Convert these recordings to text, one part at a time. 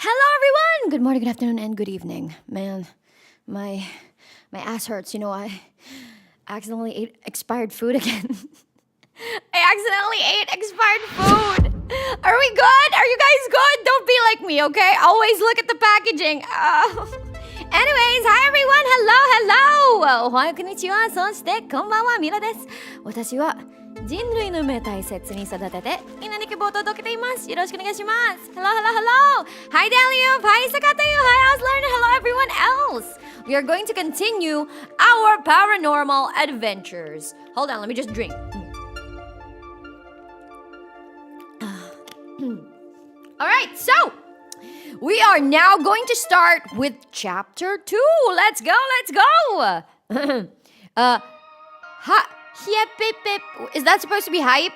Hello, everyone! Good morning, good afternoon, and good evening. Man, my ass hurts. You know, I accidentally ate expired food again. I accidentally ate expired food. Are we good? Are you guys good? Don't be like me, okay? Always look at the packaging. Anyways, hi everyone! Hello! おはようこんにちは。そしてこんばんは、ミラです。私は人類の目大切に育ててみんなに希望を届けています。よろしくお願いします。Hello! Hi Dalium! Hi Sakatayu! Hi Auslearn! Hello everyone else! We are going to continue our paranormal adventures. Hold on, let me just drink. Alright, so we are now going to start with chapter 2. Let's go! Is that supposed to be hype?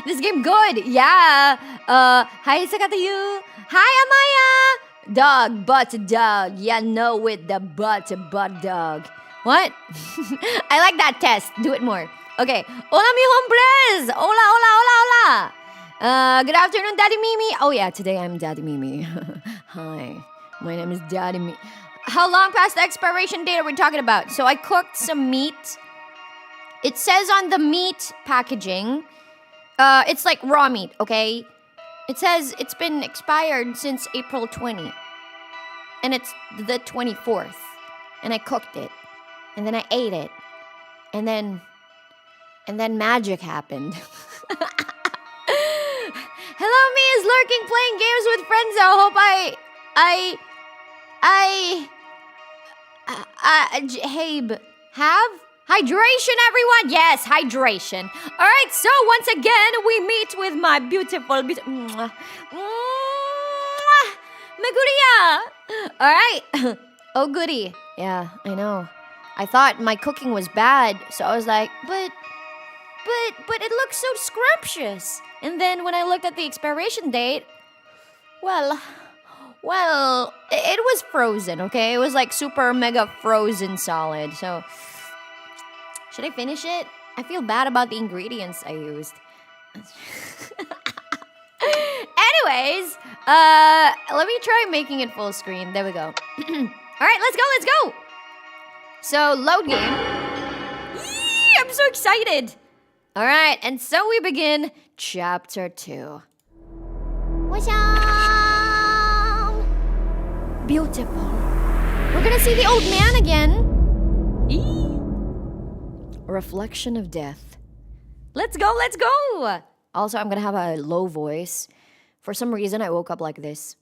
This game good. Yeah. Hi Sakatayu. Hi Amaya. Dog, butt dog. Yeah, no with the butt dog. What? I like that test. Do it more. Okay. Hola mi hombres. Hola. Good afternoon, Daddy Mimi. Oh yeah, today I'm Daddy Mimi. Hi. My name is Daddy Mimi. How long past the expiration date are we talking about? So I cooked some meat. It says on the meat packaging, it's like raw meat, okay? It says it's been expired since April 20. And it's the 24th. And I cooked it. And then I ate it. And then magic happened. Hello, me is lurking playing games with friends. I hope have hydration, everyone. Yes, hydration. All right, so once again, we meet with my beautiful Maguria. All right. Oh, goody. Yeah, I know. I thought my cooking was bad, so I was like, but it looks so scrumptious. And then when I looked at the expiration date, well, it was frozen, okay? It was like super mega frozen solid. So, should I finish it? I feel bad about the ingredients I used. Anyways, let me try making it full screen. There we go. All right, let's go. So, load game. Yee, I'm so excited. All right, and so we begin chapter 2. Beautiful. We're gonna see the old man again. Reflection of death. Let's go. Also, I'm gonna have a low voice. For some reason, I woke up like this.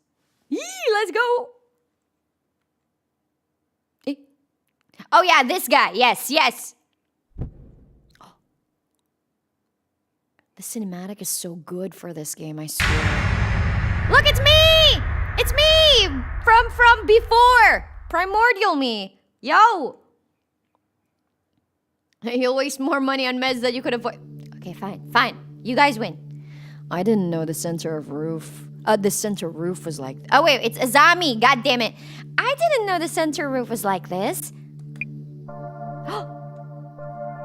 Let's go. Oh yeah, this guy. Yes. The cinematic is so good for this game, I swear. Look, it's me! It's me! From before! Primordial me. Yo! You'll waste more money on meds that you could avoid. Okay, fine. You guys win. I didn't know the center roof was like... Oh, wait, it's Azami. God damn it. I didn't know the center roof was like this.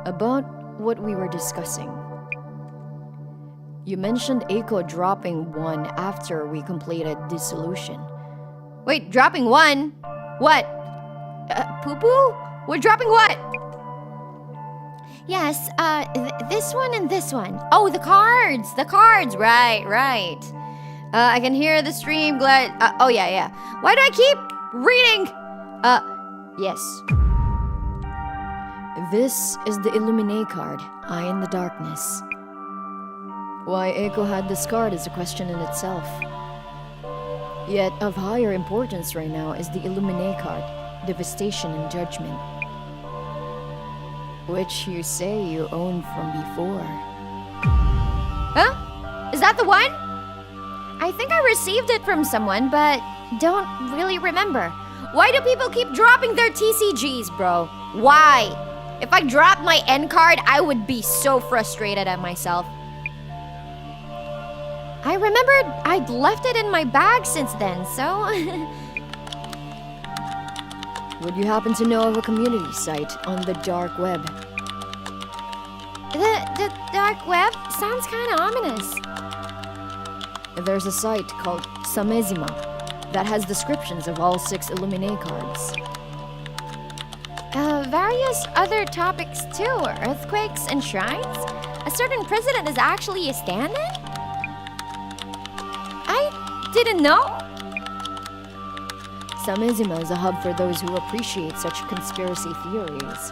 About what we were discussing. You mentioned Eiko dropping 1 after we completed Dissolution. Wait, dropping 1? What? Poo-poo? We're dropping what? Yes, this one and this one. Oh, the cards! Right. I can hear the stream glad... oh, yeah. Why do I keep reading? Yes. This is the Illuminate card, Eye in the Darkness. Why Eiko had this card is a question in itself. Yet, of higher importance right now is the Illuminate card, Devastation and Judgment. Which you say you owned from before. Huh? Is that the one? I think I received it from someone, but don't really remember. Why do people keep dropping their TCGs, bro? Why? If I dropped my N card, I would be so frustrated at myself. I remembered I'd left it in my bag since then, so... Would you happen to know of a community site on the dark web? The dark web? Sounds kind of ominous. There's a site called Samezima. that has descriptions of all 6 Illuminate cards. Various other topics too, earthquakes and shrines. A certain president is actually a stand-in? I didn't know. Samizima is a hub for those who appreciate such conspiracy theories.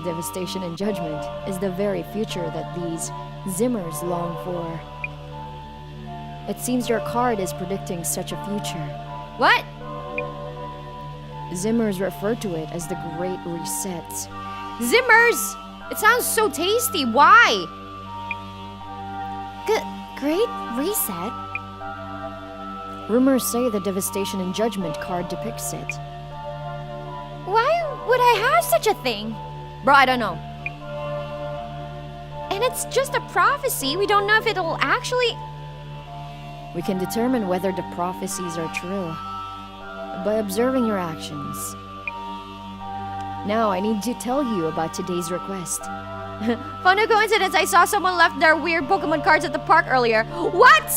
Devastation and judgment is the very future that these Zimmers long for. It seems your card is predicting such a future. What? Zimmers refer to it as the Great Reset. Zimmers! It sounds so tasty. Why? Great Reset? Rumors say the Devastation and Judgment card depicts it. Why would I have such a thing? Bro, I don't know. And it's just a prophecy. We don't know if it'll actually... We can determine whether the prophecies are true by observing your actions. Now, I need to tell you about today's request. Funny coincidence, I saw someone left their weird Pokemon cards at the park earlier. What?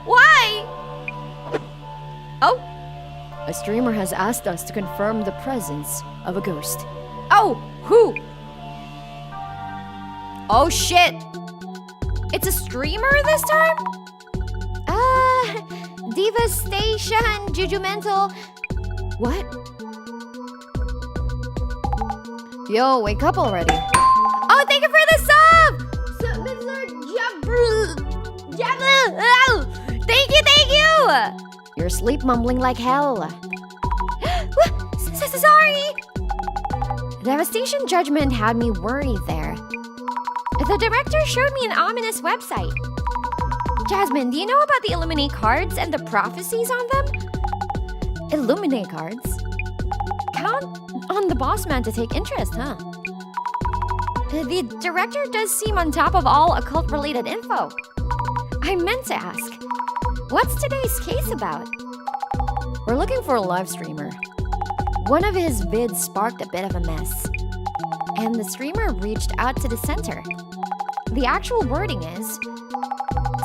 Why? Oh. A streamer has asked us to confirm the presence of a ghost. Oh, who? Oh shit. It's a streamer this time? Devastation, Jujumental. What? Yo, wake up already. Oh, thank you for the sub! Thank you! You're asleep mumbling like hell. Sorry! Devastation Judgment had me worried there. The director showed me an ominous website. Jasmine, do you know about the Illuminate cards and the prophecies on them? Illuminate cards? Count on the boss man to take interest, huh? The director does seem on top of all occult-related info. I meant to ask, what's today's case about? We're looking for a live streamer. One of his vids sparked a bit of a mess, and the streamer reached out to the center. The actual wording is,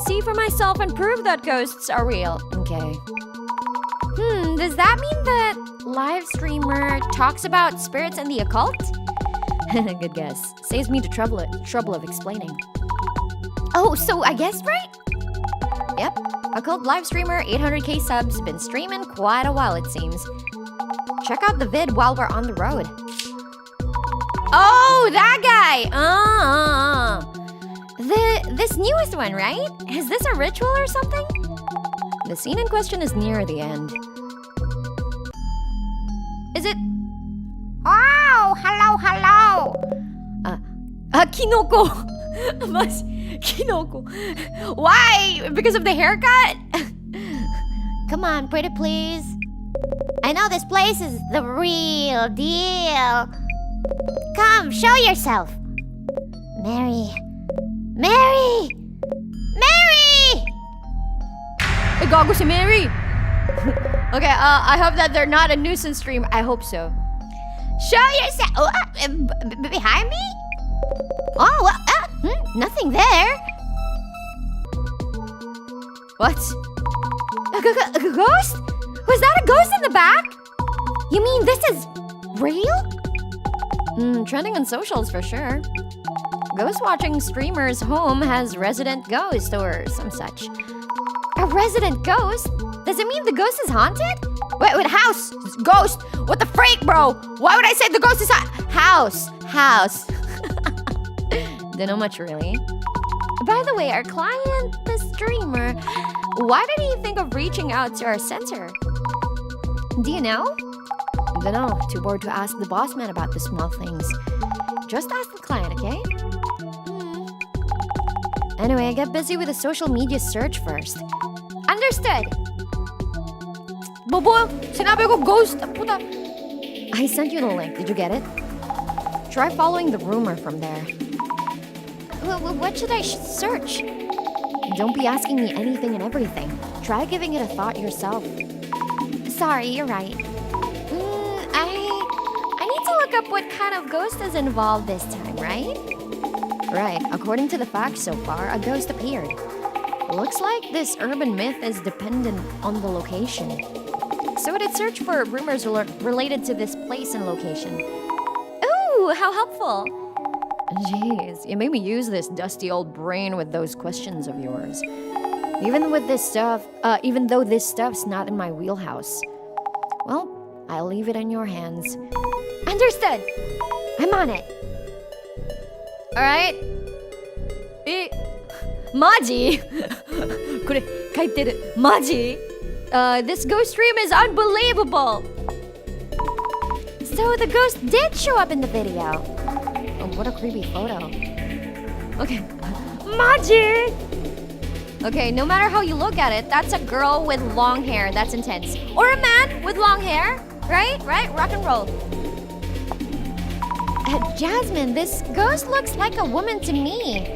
see for myself and prove that ghosts are real. Okay. Does that mean that live streamer talks about spirits and the occult? Good guess. Saves me the trouble of explaining. Oh, so I guessed right? Yep. Occult live streamer, 800k subs, been streaming quite a while it seems. Check out the vid while we're on the road. Oh, that guy! This newest one, right? Is this a ritual or something? The scene in question is near the end. Is it? Oh, hello. Kinoko. Kinoko. Why? Because of the haircut? Come on, pretty please. I know this place is the real deal. Come, show yourself. Mary! Gago si Mary! Okay, I hope that they're not a nuisance stream. I hope so. Show yourself! Oh, behind me? Oh, nothing there. What? A ghost? Was that a ghost in the back? You mean this is real? Trending on socials for sure. Ghost watching streamer's home has resident ghost or some such. A resident ghost? Does it mean the ghost is haunted? Wait, house! Ghost! What the freak, bro? Why would I say the ghost is house? Don't know much, really. By the way, our client, the streamer, why did he think of reaching out to our center? Do you know? Don't know. Too bored to ask the boss man about the small things. Just ask the client, okay? Anyway, I get busy with the social media search first. Understood. Bobo, sinabi ko ghost. Puta. I sent you the link. Did you get it? Try following the rumor from there. What should I search? Don't be asking me anything and everything. Try giving it a thought yourself. Sorry, you're right. I need to look up what kind of ghost is involved this time, right? Right. According to the facts so far, a ghost appeared. Looks like this urban myth is dependent on the location. So I did search for rumors related to this place and location. Ooh, how helpful! Jeez, you made me use this dusty old brain with those questions of yours. Even though this stuff's not in my wheelhouse. Well, I'll leave it in your hands. Understood! I'm on it. Alright. Maji? これ書いてる。Maji? This ghost stream is unbelievable! So the ghost did show up in the video. Oh, what a creepy photo. Okay. Maji! Okay, no matter how you look at it, that's a girl with long hair. That's intense. Or a man with long hair. Right? Right? Rock and roll. Jasmine, this ghost looks like a woman to me.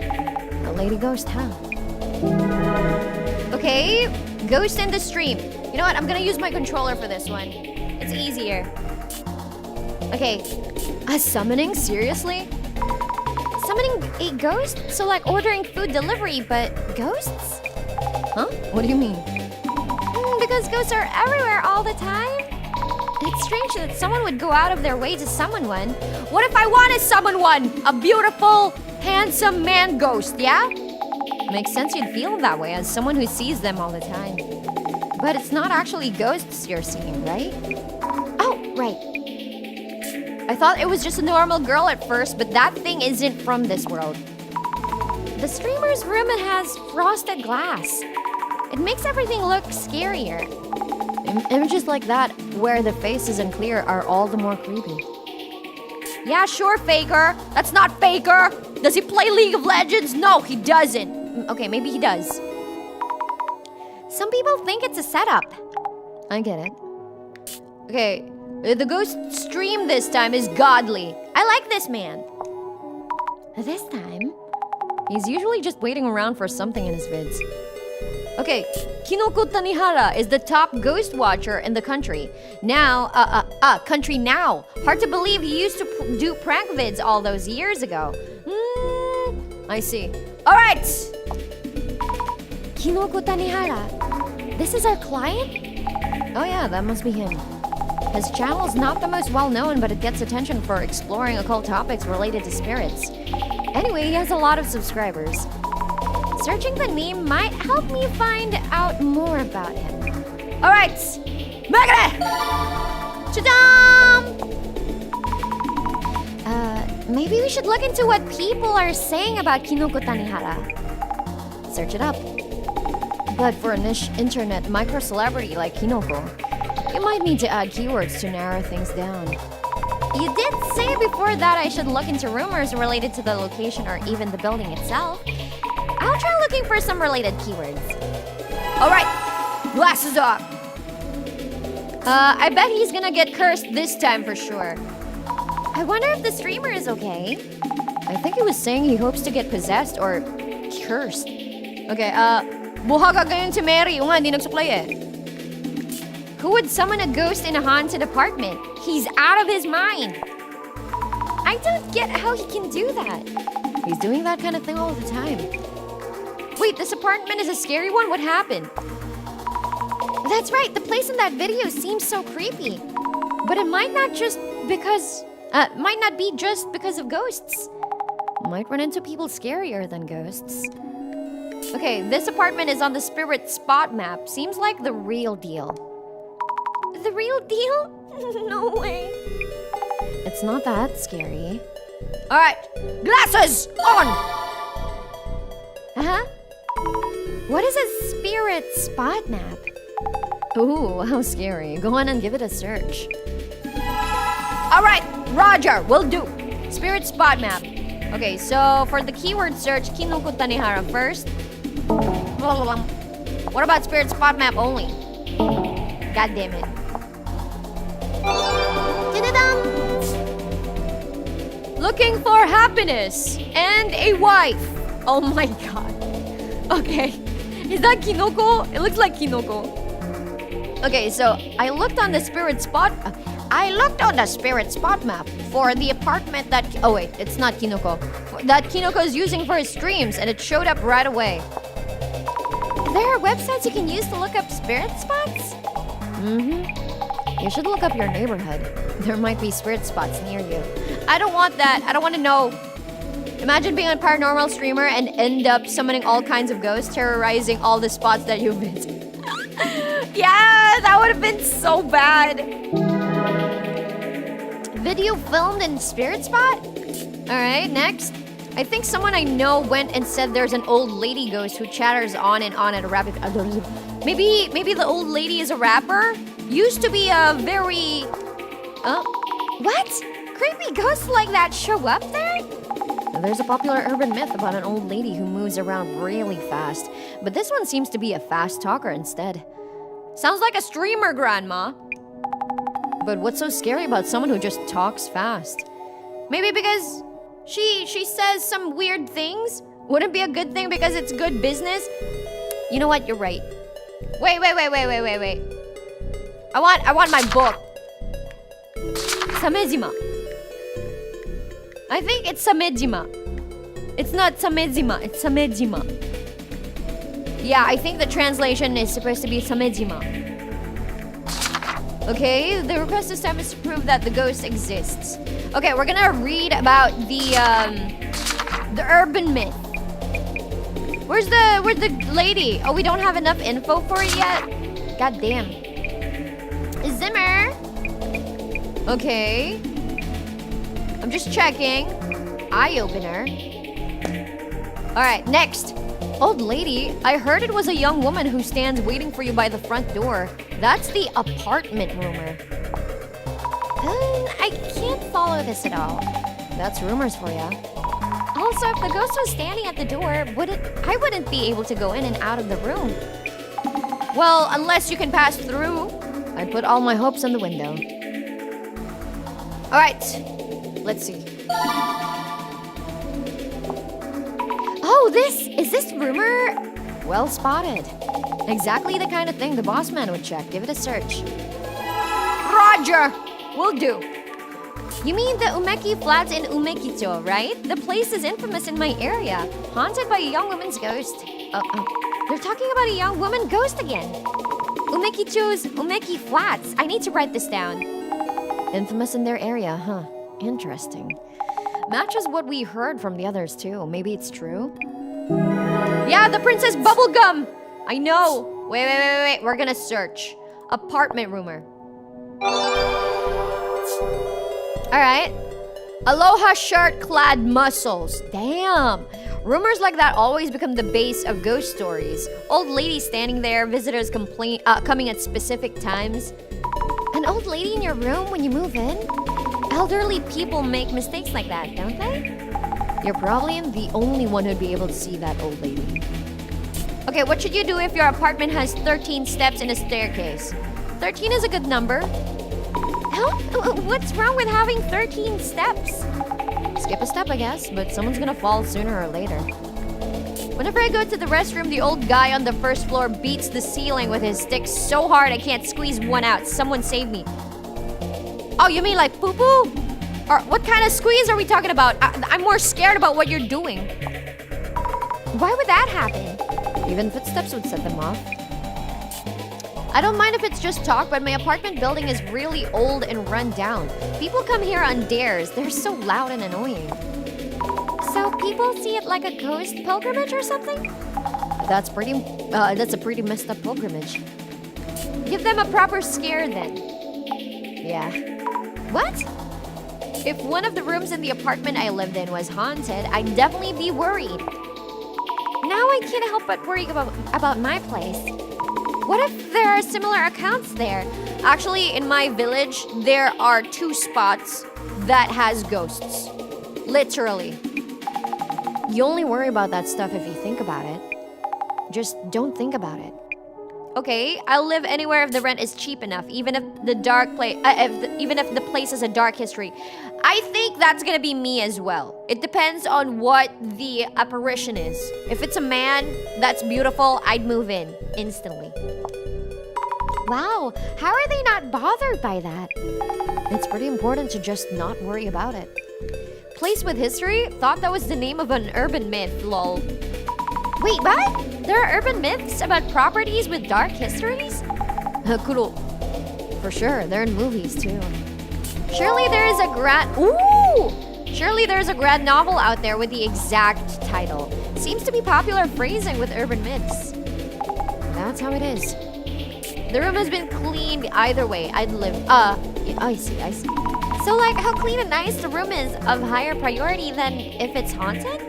A lady ghost, huh? Okay, ghost in the stream. You know what? I'm gonna use my controller for this one. It's easier. Okay. A summoning? Seriously? Summoning a ghost? So like ordering food delivery, but ghosts? Huh? What do you mean? Because ghosts are everywhere all the time. It's strange that someone would go out of their way to summon one. What if I want to summon one? A beautiful, handsome man ghost, yeah? Makes sense you'd feel that way as someone who sees them all the time. But it's not actually ghosts you're seeing, right? Oh, right. I thought it was just a normal girl at first, but that thing isn't from this world. The streamer's room has frosted glass. It makes everything look scarier. Images like that, where the face isn't clear, are all the more creepy. Yeah, sure, Faker. That's not Faker. Does he play League of Legends? No, he doesn't. Okay, maybe he does. Some people think it's a setup. I get it. Okay, the ghost stream this time is godly. I like this man. This time, he's usually just waiting around for something in his vids. Okay, Kinoko Tanihara is the top ghost watcher in the country. Country now. Hard to believe he used to do prank vids all those years ago. I see. Alright! Kinoko Tanihara. This is our client? Oh yeah, that must be him. His channel is not the most well-known, but it gets attention for exploring occult topics related to spirits. Anyway, he has a lot of subscribers. Searching the name might help me find out more about him. Alright! Megane! Cha-dam! Maybe we should look into what people are saying about Kinoko Tanihara. Search it up. But for a niche internet micro-celebrity like Kinoko, you might need to add keywords to narrow things down. You did say before that I should look into rumors related to the location or even the building itself. I'll try looking for some related keywords. Alright, glasses off. I bet he's gonna get cursed this time for sure. I wonder if the streamer is okay. I think he was saying he hopes to get possessed or cursed. Okay, buha ka ngayon si Mary. Yung nga, hindi nagsuklay eh. Who would summon a ghost in a haunted apartment? He's out of his mind. I don't get how he can do that. He's doing that kind of thing all the time. Wait, this apartment is a scary one? What happened? That's right, the place in that video seems so creepy. But it might not be just because of ghosts. Might run into people scarier than ghosts. Okay, this apartment is on the spirit spot map. Seems like the real deal. The real deal? No way. It's not that scary. Alright, glasses on! Uh-huh. What is a spirit spot map? Ooh, how scary. Go on and give it a search. Alright, Roger, will do. Spirit spot map. Okay, so for the keyword search, Kinoko Tanihara first. What about spirit spot map only? God damn it. Looking for happiness and a wife. Oh my god. Okay. Is that Kinoko? It looks like Kinoko. Okay, so I looked on the spirit spot map for the apartment that oh wait, it's not Kinoko. That Kinoko is using for his streams and it showed up right away. There are websites you can use to look up spirit spots? Mm-hmm. You should look up your neighborhood. There might be spirit spots near you. I don't want that. I don't want to know. Imagine being a paranormal streamer and end up summoning all kinds of ghosts, terrorizing all the spots that you visit. Yeah, that would have been so bad. Video filmed in spirit spot? Alright, next. I think someone I know went and said there's an old lady ghost who chatters on and on at a rapid... Maybe the old lady is a rapper? Used to be a very... What? Creepy ghosts like that show up there? There's a popular urban myth about an old lady who moves around really fast. But this one seems to be a fast talker instead. Sounds like a streamer, Grandma. But what's so scary about someone who just talks fast? Maybe because she says some weird things? Wouldn't it be a good thing because it's good business? You know what? You're right. Wait. I want my book. Samejima. I think it's Samejima. It's not Samejima, it's Samejima. Yeah, I think the translation is supposed to be Samejima. Okay, the request this time is to prove that the ghost exists. Okay, we're gonna read about the urban myth. Where's the lady? Oh, we don't have enough info for it yet? God damn. Zimmer. Okay. I'm just checking. Eye opener. Alright, next. Old lady, I heard it was a young woman who stands waiting for you by the front door. That's the apartment rumor. I can't follow this at all. That's rumors for ya. Also, if the ghost was standing at the door, I wouldn't be able to go in and out of the room. Well, unless you can pass through. I'd put all my hopes on the window. Alright. Let's see. Oh, is this rumor? Well spotted. Exactly the kind of thing the boss man would check. Give it a search. Roger! Will do. You mean the Umeki Flats in Umekicho, right? The place is infamous in my area. Haunted by a young woman's ghost. They're talking about a young woman ghost again. Umekicho's Umeki Flats. I need to write this down. Infamous in their area, huh? Interesting. Matches what we heard from the others too. Maybe it's true? Yeah, the Princess Bubblegum! I know! Wait. We're gonna search. Apartment rumor. Alright. Aloha shirt-clad muscles. Damn! Rumors like that always become the base of ghost stories. Old lady standing there, visitors coming at specific times. An old lady in your room when you move in? Elderly people make mistakes like that, don't they? You're probably the only one who'd be able to see that old lady. Okay, what should you do if your apartment has 13 steps and a staircase? 13 is a good number. Huh? What's wrong with having 13 steps? Skip a step, I guess, but someone's gonna fall sooner or later. Whenever I go to the restroom, the old guy on the first floor beats the ceiling with his stick so hard I can't squeeze one out. Someone save me. Oh, you mean like poo-poo? Or what kind of squeeze are we talking about? I'm more scared about what you're doing. Why would that happen? Even footsteps would set them off. I don't mind if it's just talk, but my apartment building is really old and run down. People come here on dares. They're so loud and annoying. So people see it like a ghost pilgrimage or something? That's a pretty messed up pilgrimage. Give them a proper scare then. Yeah. What? If one of the rooms in the apartment I lived in was haunted, I'd definitely be worried. Now I can't help but worry about my place. What if there are similar accounts there? Actually, in my village, there are 2 spots that has ghosts. Literally. You only worry about that stuff if you think about it. Just don't think about it. Okay, I'll live anywhere if the rent is cheap enough, even if the place has a dark history. I think that's gonna be me as well. It depends on what the apparition is. If it's a man that's beautiful, I'd move in instantly. Wow, how are they not bothered by that? It's pretty important to just not worry about it. Place with history? Thought that was the name of an urban myth, lol. Wait, what? There are urban myths about properties with dark histories? Cool. For sure, they're in movies too. Surely there is a grad novel out there with the exact title. Seems to be popular phrasing with urban myths. That's how it is. The room has been cleaned either way. I'd live. I see. So, like, how clean and nice the room is of higher priority than if it's haunted?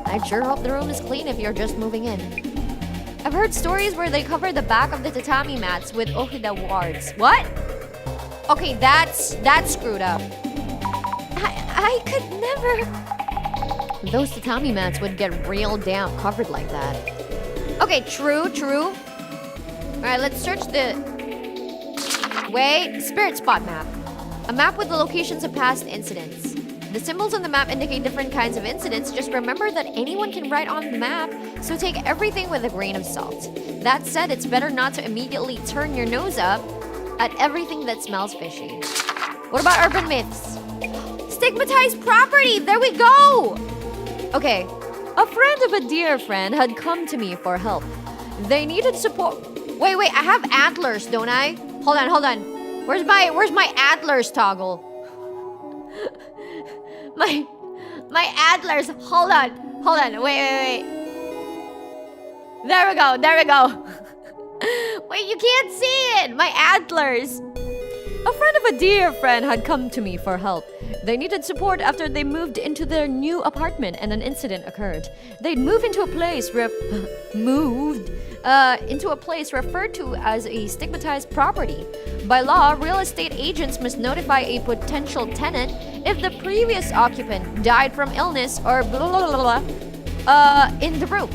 I sure hope the room is clean if you're just moving in. I've heard stories where they cover the back of the tatami mats with ohida wards. What? Okay, that's screwed up. I could never. Those tatami mats would get real damp covered like that. Okay, true. Alright, let's search the... Wait, spirit spot map. A map with the locations of past incidents. The symbols on the map indicate different kinds of incidents. Just remember that anyone can write on the map, so take everything with a grain of salt. That said, it's better not to immediately turn your nose up at everything that smells fishy. What about urban myths? Stigmatized property! There we go! Okay. A friend of a dear friend had come to me for help. They needed support. Wait, I have antlers, don't I? Hold on. Where's my antlers toggle? my antlers. Hold on. Wait. There we go. Wait, you can't see it. My antlers. A friend of a dear friend had come to me for help. They needed support after they moved into their new apartment and an incident occurred. They'd moved into a place referred to as a stigmatized property. By law, real estate agents must notify a potential tenant if the previous occupant died from illness or in the room.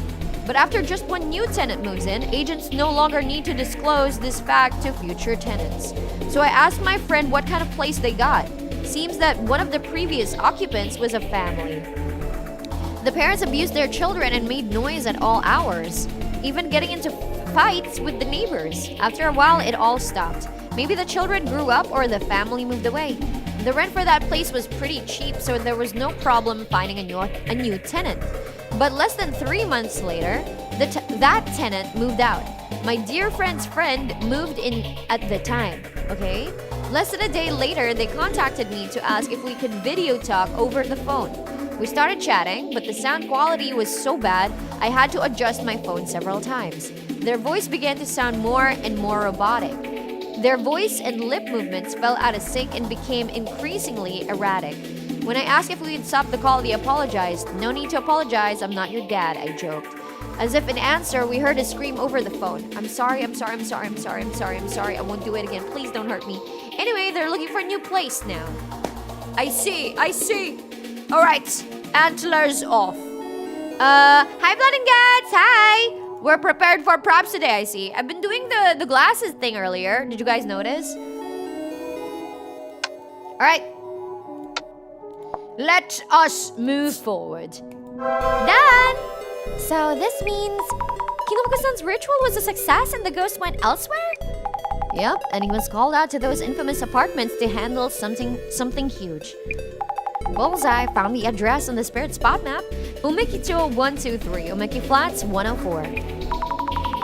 But after just one new tenant moves in, agents no longer need to disclose this fact to future tenants. So I asked my friend what kind of place they got. Seems that one of the previous occupants was a family. The parents abused their children and made noise at all hours, even getting into fights with the neighbors. After a while, it all stopped. Maybe the children grew up or the family moved away. The rent for that place was pretty cheap, so there was no problem finding a new tenant. But less than 3 months later, that tenant moved out. My dear friend's friend moved in at the time, okay? Less than a day later, they contacted me to ask if we could video talk over the phone. We started chatting, but the sound quality was so bad, I had to adjust my phone several times. Their voice began to sound more and more robotic. Their voice and lip movements fell out of sync and became increasingly erratic. When I asked if we could stop the call, they apologized. No need to apologize, I'm not your dad, I joked. As if in answer, we heard a scream over the phone. I'm sorry, I won't do it again, please don't hurt me. Anyway, they're looking for a new place now. I see. Alright, antlers off. Hi Blood and Guts, hi! We're prepared for props today, I see. I've been doing the glasses thing earlier. Did you guys notice? Alright. Let us move forward. Done! So this means Kinobuku-san's ritual was a success and the ghost went elsewhere? Yep, and he was called out to those infamous apartments to handle something huge. Bullseye found the address on the spirit spot map. Umekicho 123, Umeki Flats 104.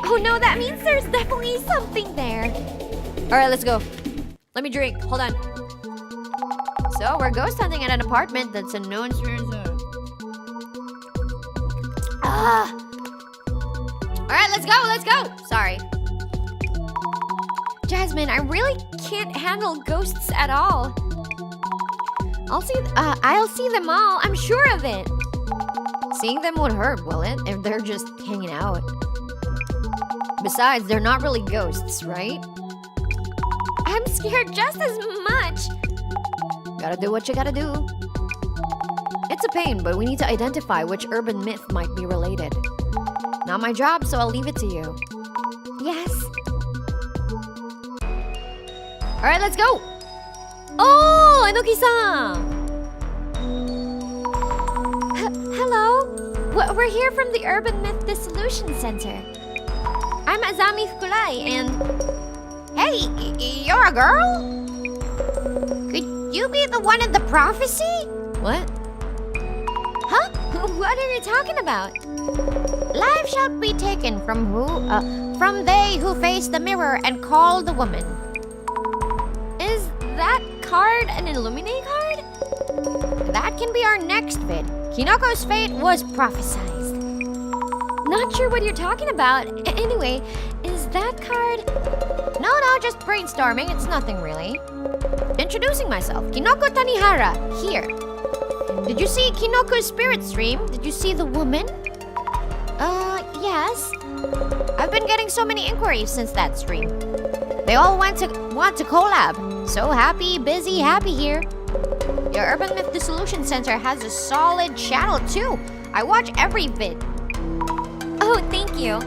Oh no, that means there's definitely something there. Alright, let's go. Let me drink, hold on. So, we're ghost hunting at an apartment that's a known spirit zone. Alright, let's go. Sorry. Jasmine, I really can't handle ghosts at all. I'll see them all, I'm sure of it. Seeing them would hurt, will it? If they're just hanging out. Besides, they're not really ghosts, right? I'm scared just as much. Gotta do what you gotta do. It's a pain, but we need to identify which urban myth might be related. Not my job, so I'll leave it to you. Yes. Alright, let's go! Oh, Enoki-san! Hello? We're here from the Urban Myth Dissolution Center. I'm Azami Fukurai, and... Hey, you're a girl? Could you be the one in the prophecy? What? Huh? What are you talking about? Life shall be taken from they who face the mirror and call the woman. Is that card an Illuminate card? That can be our next vid. Kinoko's fate was prophesized. Not sure what you're talking about. Anyway, is that card? No, just brainstorming. It's nothing really. Introducing myself, Kinoko Tanihara, here. Did you see Kinoko's spirit stream? Did you see the woman? Yes. I've been getting so many inquiries since that stream. They all want to collab. So happy, busy, happy here. Your Urban Myth Dissolution Center has a solid channel too. I watch every vid. Oh, thank you.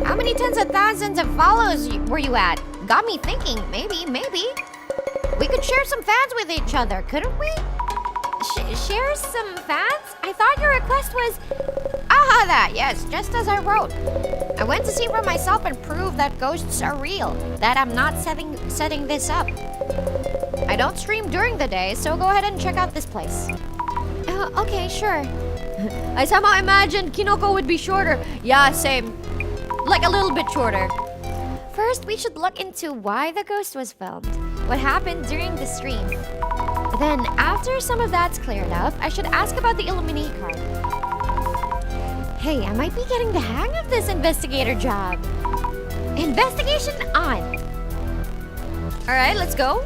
How many tens of thousands of follows were you at? Got me thinking, maybe. We could share some fans with each other, couldn't we? Share some fans? I thought your request was... that, yes, just as I wrote. I went to see for myself and prove that ghosts are real, that I'm not setting this up. I don't stream during the day, so go ahead and check out this place. Okay, sure. I somehow imagined Kinoko would be shorter. Yeah, same. Like a little bit shorter. First, we should look into why the ghost was filmed, what happened during the stream. Then, after some of that's cleared up, I should ask about the Illuminate card. Hey, I might be getting the hang of this investigator job. Investigation on. Alright, let's go.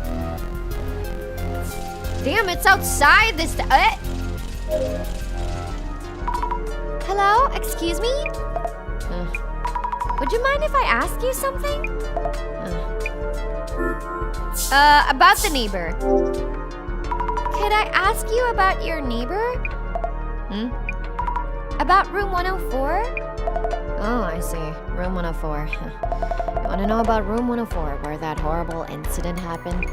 Damn, it's outside this time. Hello, excuse me? Would you mind if I ask you something? About the neighbor. Could I ask you about your neighbor? About room 104? Oh, I see. Room 104. You want to know about room 104, where that horrible incident happened?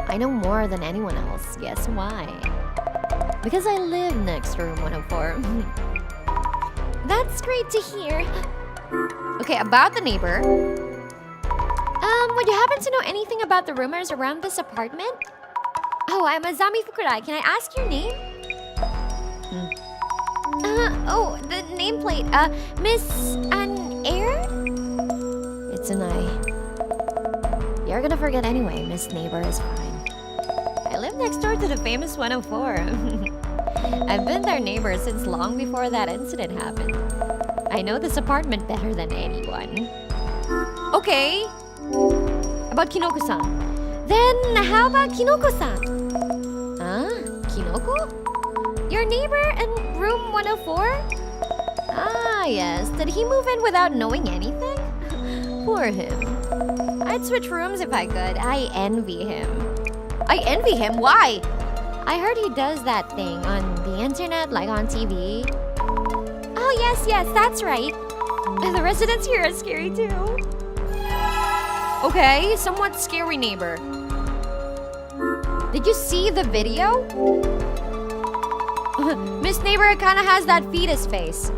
I know more than anyone else. Guess why? Because I live next to room 104. That's great to hear. Okay, about the neighbor. Would you happen to know anything about the rumors around this apartment? Oh, I'm Azami Fukurai. Can I ask your name? The nameplate. Miss Air? It's an I. You're gonna forget anyway. Miss Neighbor is fine. I live next door to the famous 104. I've been their neighbor since long before that incident happened. I know this apartment better than anyone. Okay. About Kinoko-san. Then how about Kinoko-san? Kinoko? Your neighbor in room 104? Ah, yes. Did he move in without knowing anything? Poor him. I'd switch rooms if I could. I envy him. I envy him? Why? I heard he does that thing on the internet, like on TV. Oh, yes, that's right. The residents here are scary too. Okay, somewhat scary neighbor. Did you see the video? Miss Neighbor kinda has that fetus face.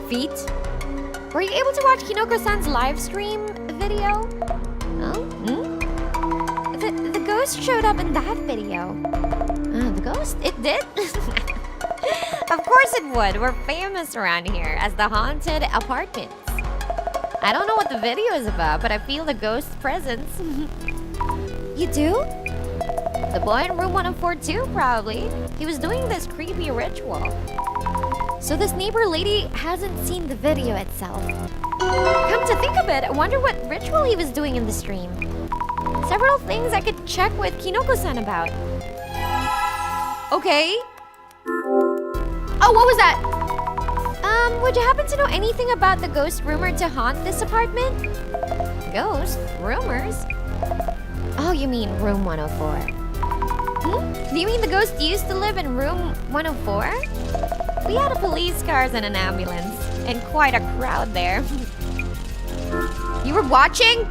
Feet? Were you able to watch Kinoko-san's live stream video? Oh? The ghost showed up in that video. The ghost? It did? Of course it would. We're famous around here as the haunted apartments. I don't know what the video is about, but I feel the ghost's presence. You do? The boy in room 104 too, probably. He was doing this creepy ritual. So this neighbor lady hasn't seen the video itself. Come to think of it, I wonder what ritual he was doing in the stream. Several things I could check with Kinoko-san about. Okay. Oh, what was that? Would you happen to know anything about the ghost rumored to haunt this apartment? Ghost? Rumors? Oh, you mean room 104. Do you mean the ghost used to live in room 104? We had police cars and an ambulance, and quite a crowd there. You were watching?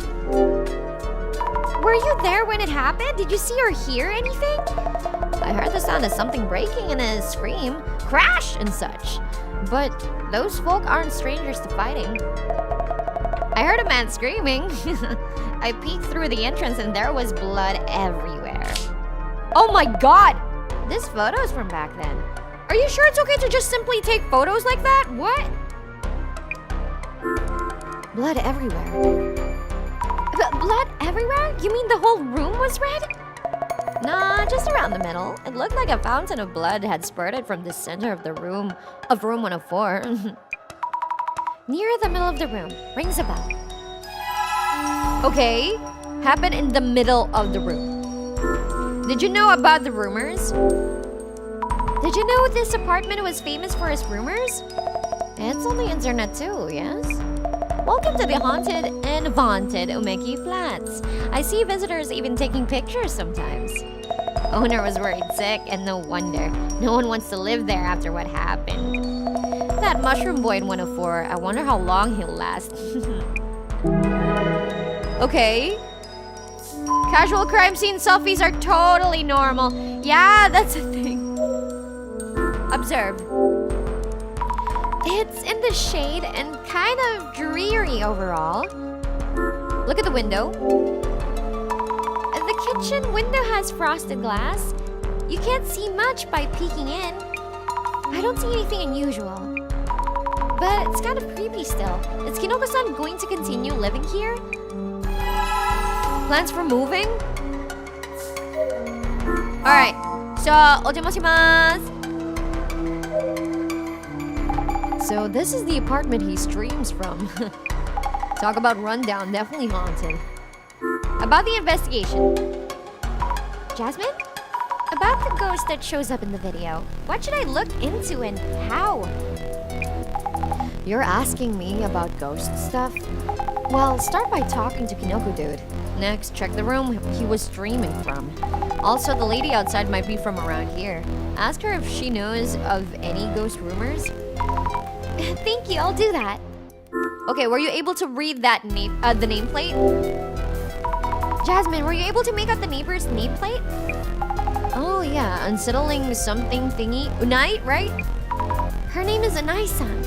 Were you there when it happened? Did you see or hear anything? I heard the sound of something breaking and a scream, crash and such. But those folk aren't strangers to fighting. I heard a man screaming. I peeked through the entrance and there was blood everywhere. Oh my god! This photo is from back then. Are you sure it's okay to just simply take photos like that? What? Blood everywhere. Blood everywhere? You mean the whole room was red? Nah, just around the middle. It looked like a fountain of blood had spurted from the center of room 104. Near the middle of the room. Rings a bell. Okay. Happened in the middle of the room. Did you know about the rumors? Did you know this apartment was famous for its rumors? It's on the internet too, yes? Welcome to the haunted and vaunted Umeki Flats. I see visitors even taking pictures sometimes. Owner was worried sick, and no wonder. No one wants to live there after what happened. That mushroom boy in 104, I wonder how long he'll last. Okay. Casual crime scene selfies are totally normal. Yeah, that's a thing. Observe. It's in the shade and kind of dreary overall. Look at the window. The kitchen window has frosted glass. You can't see much by peeking in. I don't see anything unusual. But it's kind of creepy still. Is Kinoko-san going to continue living here? Plans for moving? Alright. So, ojimoshimasu. So this is the apartment he streams from. Talk about rundown, definitely haunted. About the investigation. Jasmine? About the ghost that shows up in the video. What should I look into and how? You're asking me about ghost stuff? Well, start by talking to Kinoko dude. Next, check the room he was streaming from. Also, the lady outside might be from around here. Ask her if she knows of any ghost rumors. Thank you, I'll do that. Okay, were you able to read that the nameplate? Jasmine, were you able to make out the neighbor's nameplate? Oh yeah, unsettling something thingy. Unai, right? Her name is Unai-san.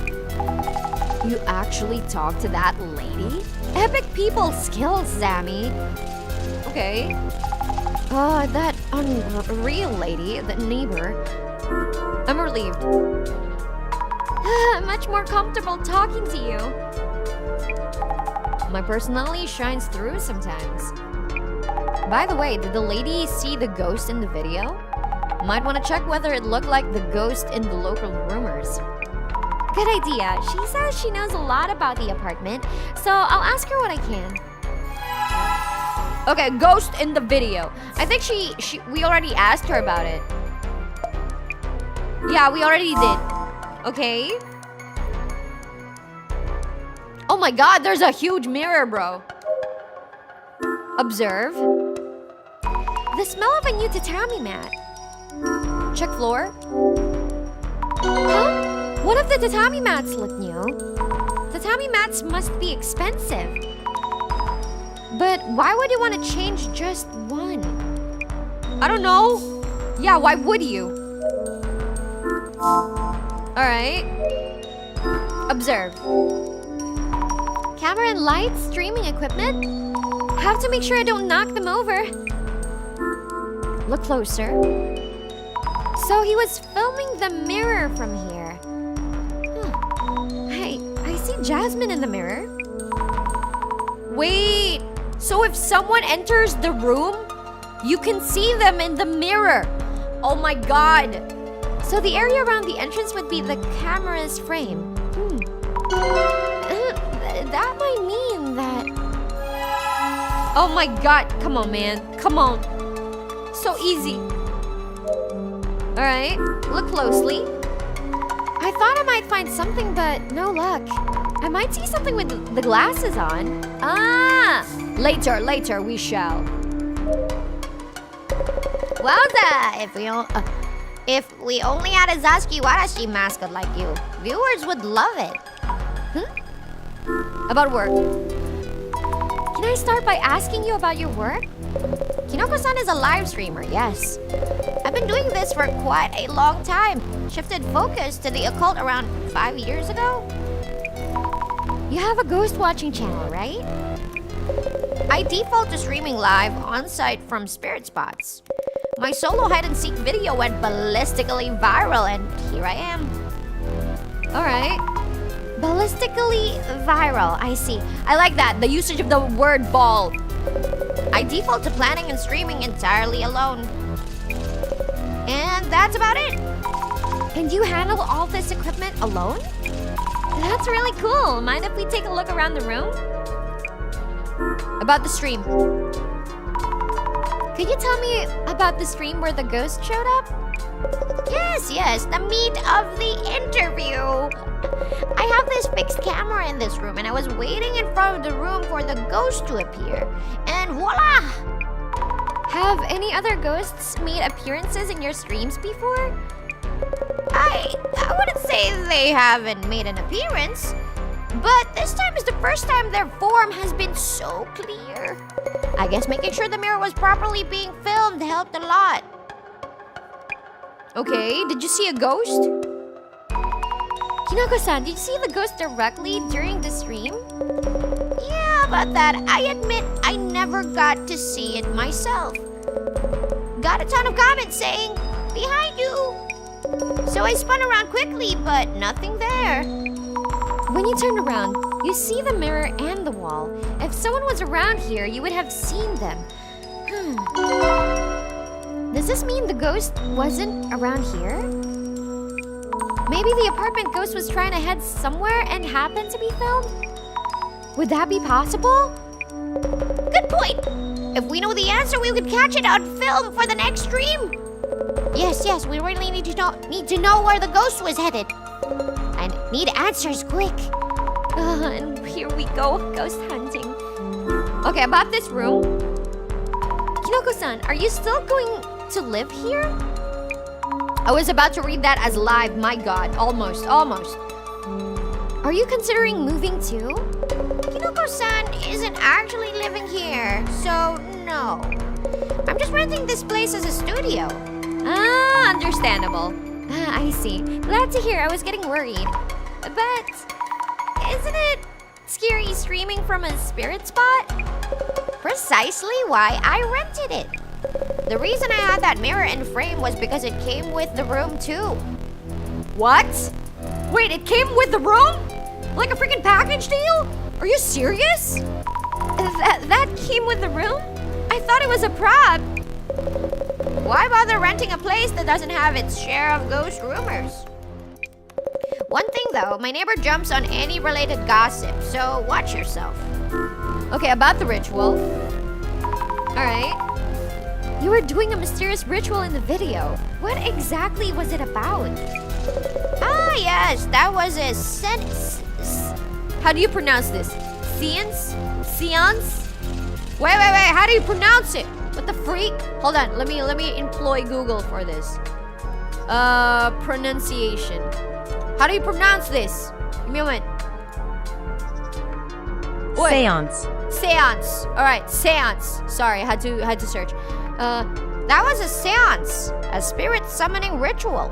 You actually talked to that lady? Epic people skills, Sammy. Okay. That unreal lady, the neighbor. I'm relieved. Much more comfortable talking to you. My personality shines through sometimes. By the way, did the lady see the ghost in the video? Might want to check whether it looked like the ghost in the local rumors. Good idea. She says she knows a lot about the apartment, so I'll ask her what I can. Okay, ghost in the video. I think we already asked her about it. Yeah, we already did. Okay. Oh my god, there's a huge mirror, bro. Observe. The smell of a new tatami mat. Check floor. Huh? One of the tatami mats look new. Tatami mats must be expensive. But why would you want to change just one? I don't know. Yeah, why would you? Alright. Observe. Camera and lights, streaming equipment. Have to make sure I don't knock them over. Look closer. So he was filming the mirror from here. I see Jasmine in the mirror. Wait. So if someone enters the room, you can see them in the mirror. Oh my god. So the area around the entrance would be the camera's frame. That might mean that... Oh my god. Come on, man. Come on. So easy. Alright. Look closely. I thought I might find something, but no luck. I might see something with the glasses on. Ah! Later we shall. Well, if we only had a Zasuke Warashi mascot like you, viewers would love it. About work. Can I start by asking you about your work? Kinoko-san is a live streamer, yes. I've been doing this for quite a long time. Shifted focus to the occult around 5 years ago. You have a ghost watching channel, right? I default to streaming live on-site from spirit spots. My solo hide-and-seek video went ballistically viral, and here I am. Alright. Ballistically viral, I see. I like that, the usage of the word ball. I default to planning and streaming entirely alone. And that's about it. And you handle all this equipment alone? That's really cool. Mind if we take a look around the room? About the stream. Could you tell me about the stream where the ghost showed up? Yes, the meat of the interview. I have this fixed camera in this room, and I was waiting in front of the room for the ghost to appear. And voila! Have any other ghosts made appearances in your streams before? I wouldn't say they haven't made an appearance, but this time is the first time their form has been so clear. I guess making sure the mirror was properly being filmed helped a lot. Okay, did you see a ghost? Kinoko-san, did you see the ghost directly during the stream? Yeah, about that, I admit I never got to see it myself. Got a ton of comments saying, "Behind you!" So I spun around quickly, but nothing there. When you turn around, you see the mirror and the wall. If someone was around here, you would have seen them. Does this mean the ghost wasn't around here? Maybe the apartment ghost was trying to head somewhere and happened to be filmed? Would that be possible? Good point! If we know the answer, we could catch it on film for the next stream. Yes, we really need to know where the ghost was headed. I need answers quick. And here we go, ghost hunting. Okay, about this room. Kinoko-san, are you still going to live here? I was about to read that as live, my god, almost. Are you considering moving too? Kinoko-san isn't actually living here, so no. I'm just renting this place as a studio. Understandable. I see. Glad to hear. I was getting worried. But isn't it scary streaming from a spirit spot? Precisely why I rented it. The reason I had that mirror in frame was because it came with the room too. What? Wait, it came with the room? Like a freaking package deal? Are you serious? That came with the room? I thought it was a prop. Why bother renting a place that doesn't have its share of ghost rumors? One thing though, my neighbor jumps on any related gossip, so watch yourself. Okay, about the ritual. Alright. You were doing a mysterious ritual in the video. What exactly was it about? Ah yes, that was a sense. How do you pronounce this? Seance? Seance? Wait, how do you pronounce it? What the freak? Hold on, let me employ Google for this. Pronunciation. How do you pronounce this? Give me a moment. Wait. Seance. Seance. Alright, seance. Sorry, I had to search. That was a seance, a spirit summoning ritual.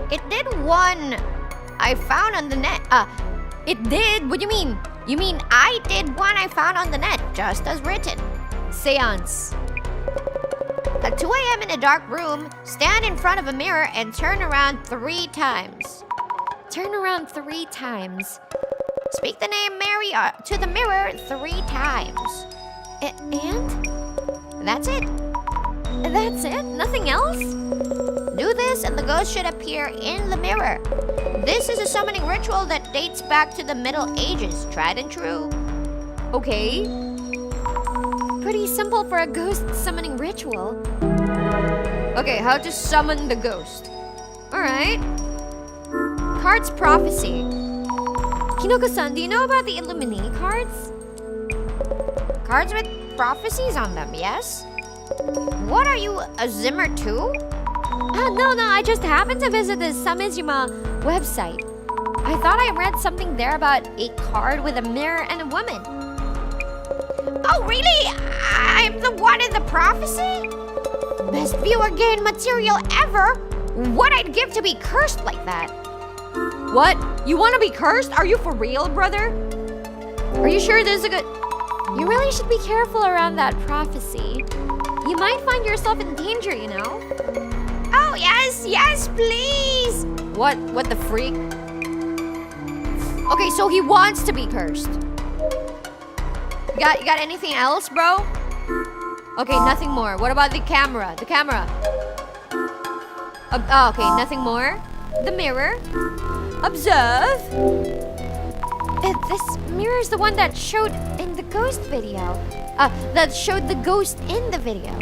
It did one I found on the net. It did? What do you mean? You mean I did one I found on the net, just as written. Seance. At 2 a.m. in a dark room, stand in front of a mirror and turn around 3 times. Turn around 3 times. Speak the name Mary to the mirror 3 times. And? That's it. That's it? Nothing else? Do this and the ghost should appear in the mirror. This is a summoning ritual that dates back to the Middle Ages, tried and true. Okay. Pretty simple for a ghost summoning ritual. Okay, how to summon the ghost. Alright. Cards prophecy. Kinoko-san, do you know about the Illuminati cards? Cards with prophecies on them, yes? What are you, a Zimmer too? No, I just happened to visit the Samejima website. I thought I read something there about a card with a mirror and a woman. Oh, really? I'm the one in the prophecy? Best viewer gain material ever? What I'd give to be cursed like that. What? You want to be cursed? Are you for real, brother? Are you sure there's a good... You really should be careful around that prophecy. You might find yourself in danger, you know? Oh, yes, please! What the freak? Okay, so he wants to be cursed. You got anything else, bro? Okay, nothing more. What about the camera? The camera. Oh, okay, nothing more. The mirror. Observe. This mirror is the one that showed in the ghost video. That showed the ghost in the video.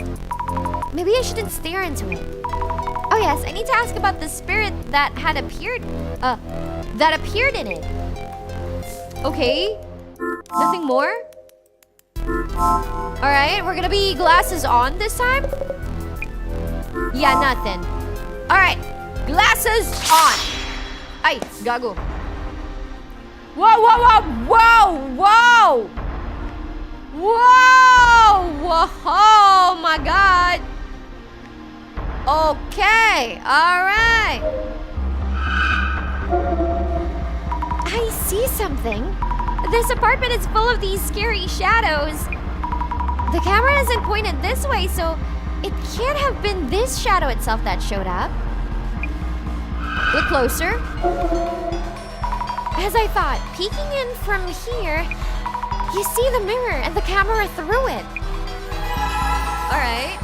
Maybe I shouldn't stare into it. Oh yes, I need to ask about the spirit that had appeared in it. Okay. Nothing more? Alright, we're gonna be glasses on this time? Yeah, nothing. Alright, glasses on. Ay, gago. Whoa, whoa, whoa, whoa, whoa! Whoa! Whoa! Oh my god! Okay, alright. I see something. This apartment is full of these scary shadows. The camera isn't pointed this way, so it can't have been this shadow itself that showed up. Look closer. As I thought, peeking in from here, you see the mirror and the camera through it. Alright.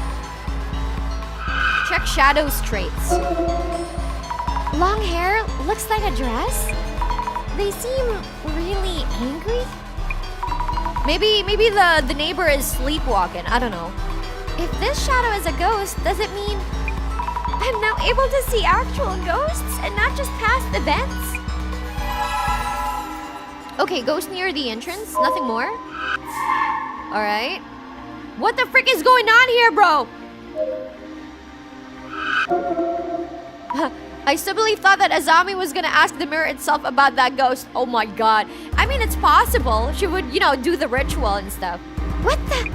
Check shadow traits. Long hair looks like a dress. They seem really angry. Maybe the neighbor is sleepwalking. I don't know. If this shadow is a ghost, does it mean I'm now able to see actual ghosts and not just past events? Okay, ghost near the entrance. Nothing more. Alright. What the frick is going on here, bro? I simply thought that Azami was gonna ask the mirror itself about that ghost. Oh my god. I mean, it's possible. She would, do the ritual and stuff. What the?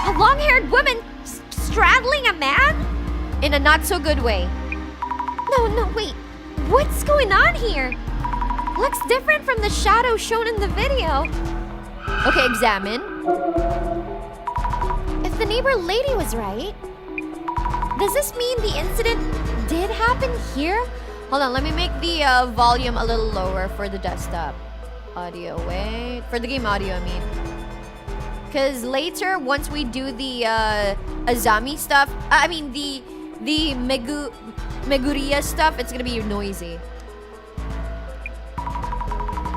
A long-haired woman straddling a man? In a not-so-good way. No, wait. What's going on here? Looks different from the shadow shown in the video. Okay, examine. If the neighbor lady was right, does this mean the incident did happen here? Hold on, let me make the volume a little lower for the desktop. Audio, wait. For the game audio, I mean. Because later, once we do the Azami stuff, the Meguriya stuff, it's gonna be noisy.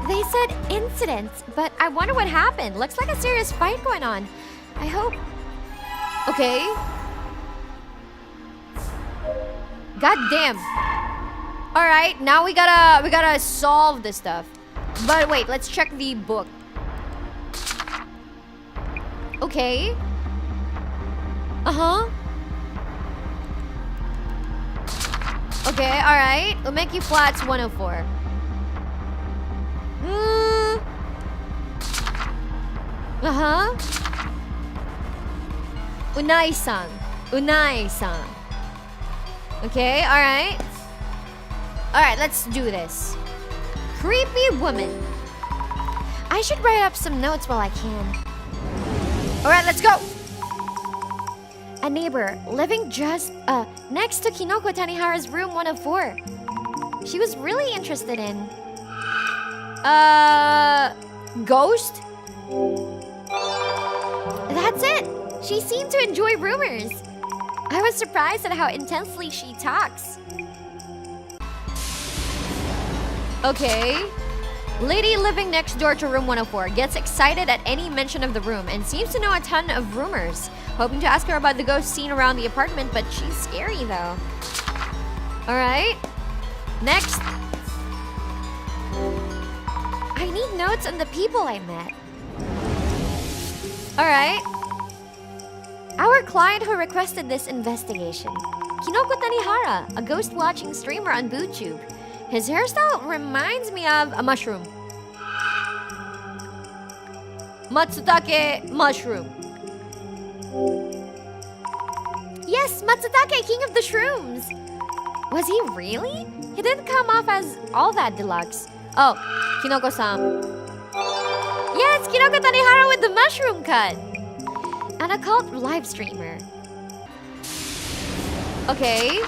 They said incident, but I wonder what happened. Looks like a serious fight going on. I hope... Okay. God damn. Alright, now we gotta solve this stuff. But wait, let's check the book. Okay. Uh-huh. Okay, alright. Umeki Flats 104. Uh-huh. Unai-san. Unai-san. Okay, alright. Alright, let's do this. Creepy woman. I should write up some notes while I can. Alright, let's go. A neighbor living just next to Kinoko Tanihara's room 104. She was really interested in... Ghost? That's it! She seemed to enjoy rumors. I was surprised at how intensely she talks. Okay. Lady living next door to room 104 gets excited at any mention of the room and seems to know a ton of rumors. Hoping to ask her about the ghost seen around the apartment, but she's scary though. Alright. Next. I need notes on the people I met. Alright. Our client who requested this investigation, Kinoko Tanihara, a ghost-watching streamer on VTube. His hairstyle reminds me of a mushroom. Matsutake mushroom. Yes, Matsutake, king of the shrooms. Was he really? He didn't come off as all that deluxe. Oh, Kinoko-san. Yes, Kinoko Tanihara with the mushroom cut. An occult live streamer. Okay.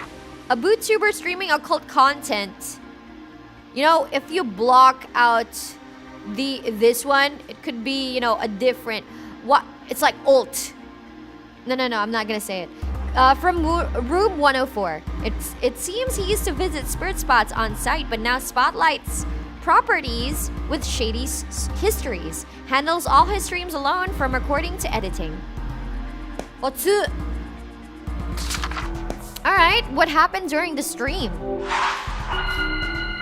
A VTuber streaming occult content. You know, if you block out this one, it could be, you know, a different... What? It's like alt. No, I'm not gonna say it. From room 104. It seems he used to visit spirit spots on site, but now spotlights properties with shady histories. Handles all his streams alone, from recording to editing. Otsu. Alright, what happened during the stream?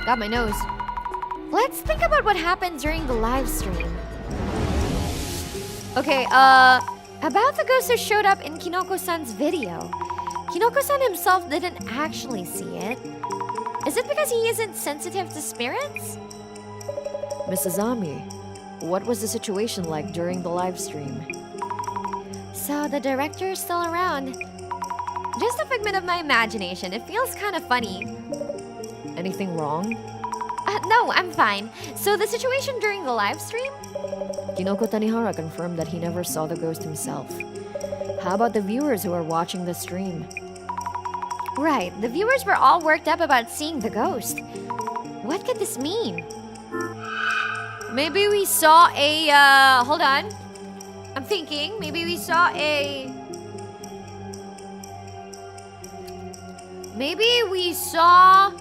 Got my nose. Let's think about what happened during the live stream. Okay, about the ghost who showed up in Kinoko-san's video. Kinoko-san himself didn't actually see it. Is it because he isn't sensitive to spirits? Mrs. Ami, what was the situation like during the live stream? So the director is still around. Just a figment of my imagination. It feels kind of funny. Anything wrong? No, I'm fine. So the situation during the live stream? Kinoko Tanihara confirmed that he never saw the ghost himself. How about the viewers who are watching the stream? Right, the viewers were all worked up about seeing the ghost. What could this mean? Maybe we saw a, hold on. I'm thinking, maybe we saw a... Maybe we saw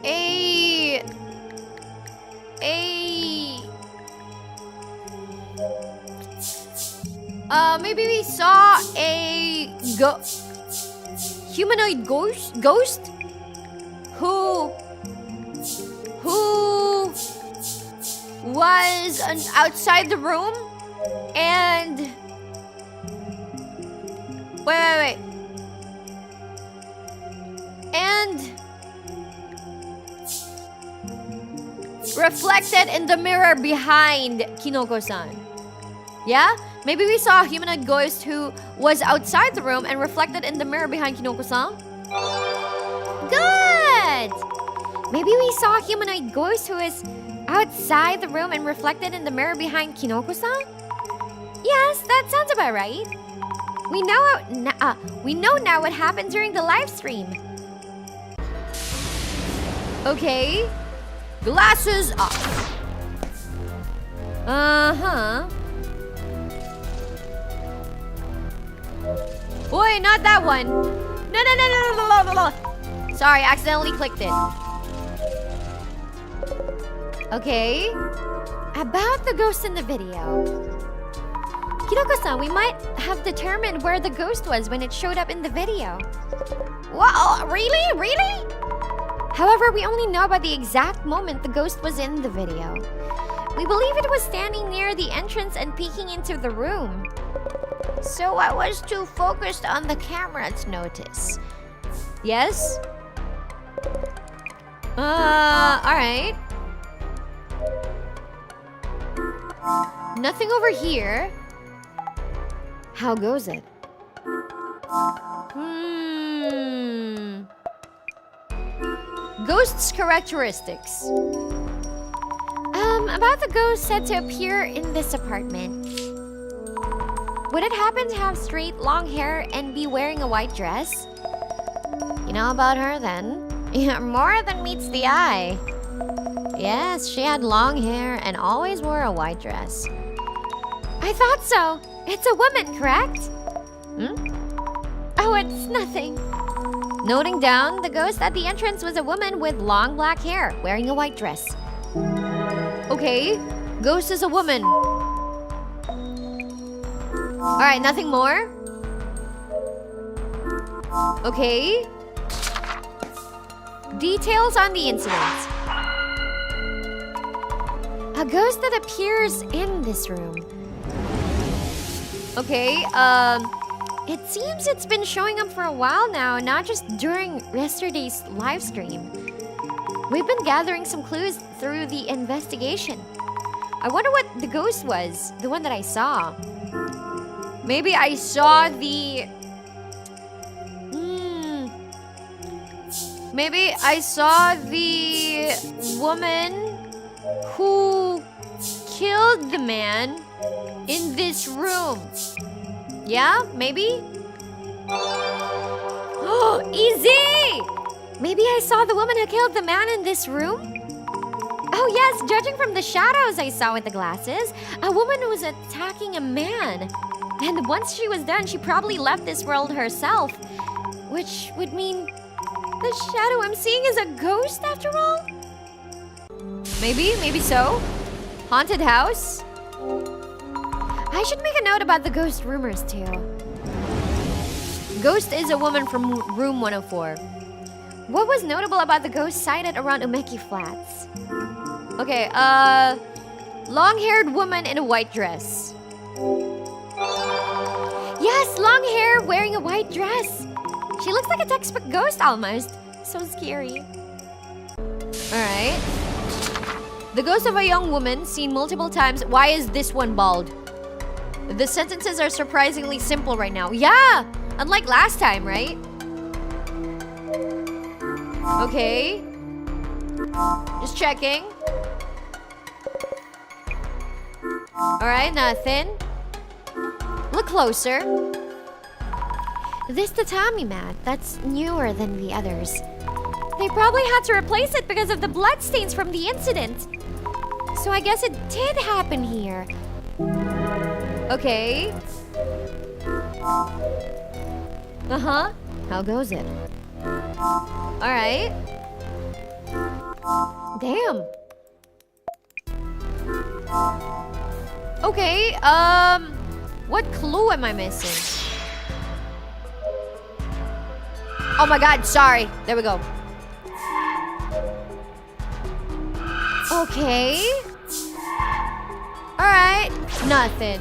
a maybe we saw a humanoid ghost who was outside the room and wait. And reflected in the mirror behind Kinoko-san. Yeah? Maybe we saw a humanoid ghost who was outside the room and reflected in the mirror behind Kinoko-san. Good! Maybe we saw a humanoid ghost who is outside the room and reflected in the mirror behind Kinoko-san? Yes, that sounds about right. We know now what happened during the live stream. Okay. Glasses off. Uh-huh. Boy, not that one. No. Sorry, accidentally clicked it. Okay. About the ghost in the video. Kinoko-san, we might have determined where the ghost was when it showed up in the video. Wow, really? However, we only know about the exact moment the ghost was in the video. We believe it was standing near the entrance and peeking into the room. So I was too focused on the camera to notice. Yes? Alright. Nothing over here. How goes it? Ghost's characteristics. About the ghost said to appear in this apartment. Would it happen to have straight, long hair and be wearing a white dress? You know about her then? Yeah, more than meets the eye. Yes, she had long hair and always wore a white dress. I thought so. It's a woman, correct? Oh, it's nothing. Noting down, the ghost at the entrance was a woman with long black hair, wearing a white dress. Okay, ghost is a woman. Alright, nothing more? Okay. Details on the incident. A ghost that appears in this room. Okay, it seems it's been showing up for a while now, not just during yesterday's live stream. We've been gathering some clues through the investigation. I wonder what the ghost was, the one that I saw. Maybe I saw the... Maybe I saw the woman who killed the man in this room. Yeah, maybe? Easy! Maybe I saw the woman who killed the man in this room? Oh yes, judging from the shadows I saw with the glasses, a woman was attacking a man. And once she was done, she probably left this world herself. Which would mean the shadow I'm seeing is a ghost after all? Maybe so. Haunted house? I should make a note about the ghost rumors too. Ghost is a woman from room 104. What was notable about the ghost sighted around Umeki Flats? Okay, long-haired woman in a white dress. Yes, long hair, wearing a white dress. She looks like a textbook ghost almost. So scary. Alright. The ghost of a young woman seen multiple times. Why is this one bald? The sentences are surprisingly simple right now. Yeah! Unlike last time, right? Okay. Just checking. Alright, nothing. Look closer. This tatami mat, that's newer than the others. They probably had to replace it because of the bloodstains from the incident. So I guess it did happen here. Okay. Uh-huh. How goes it? Alright. Damn. Okay, what clue am I missing? Oh my god, sorry. There we go. Okay. Alright, nothing.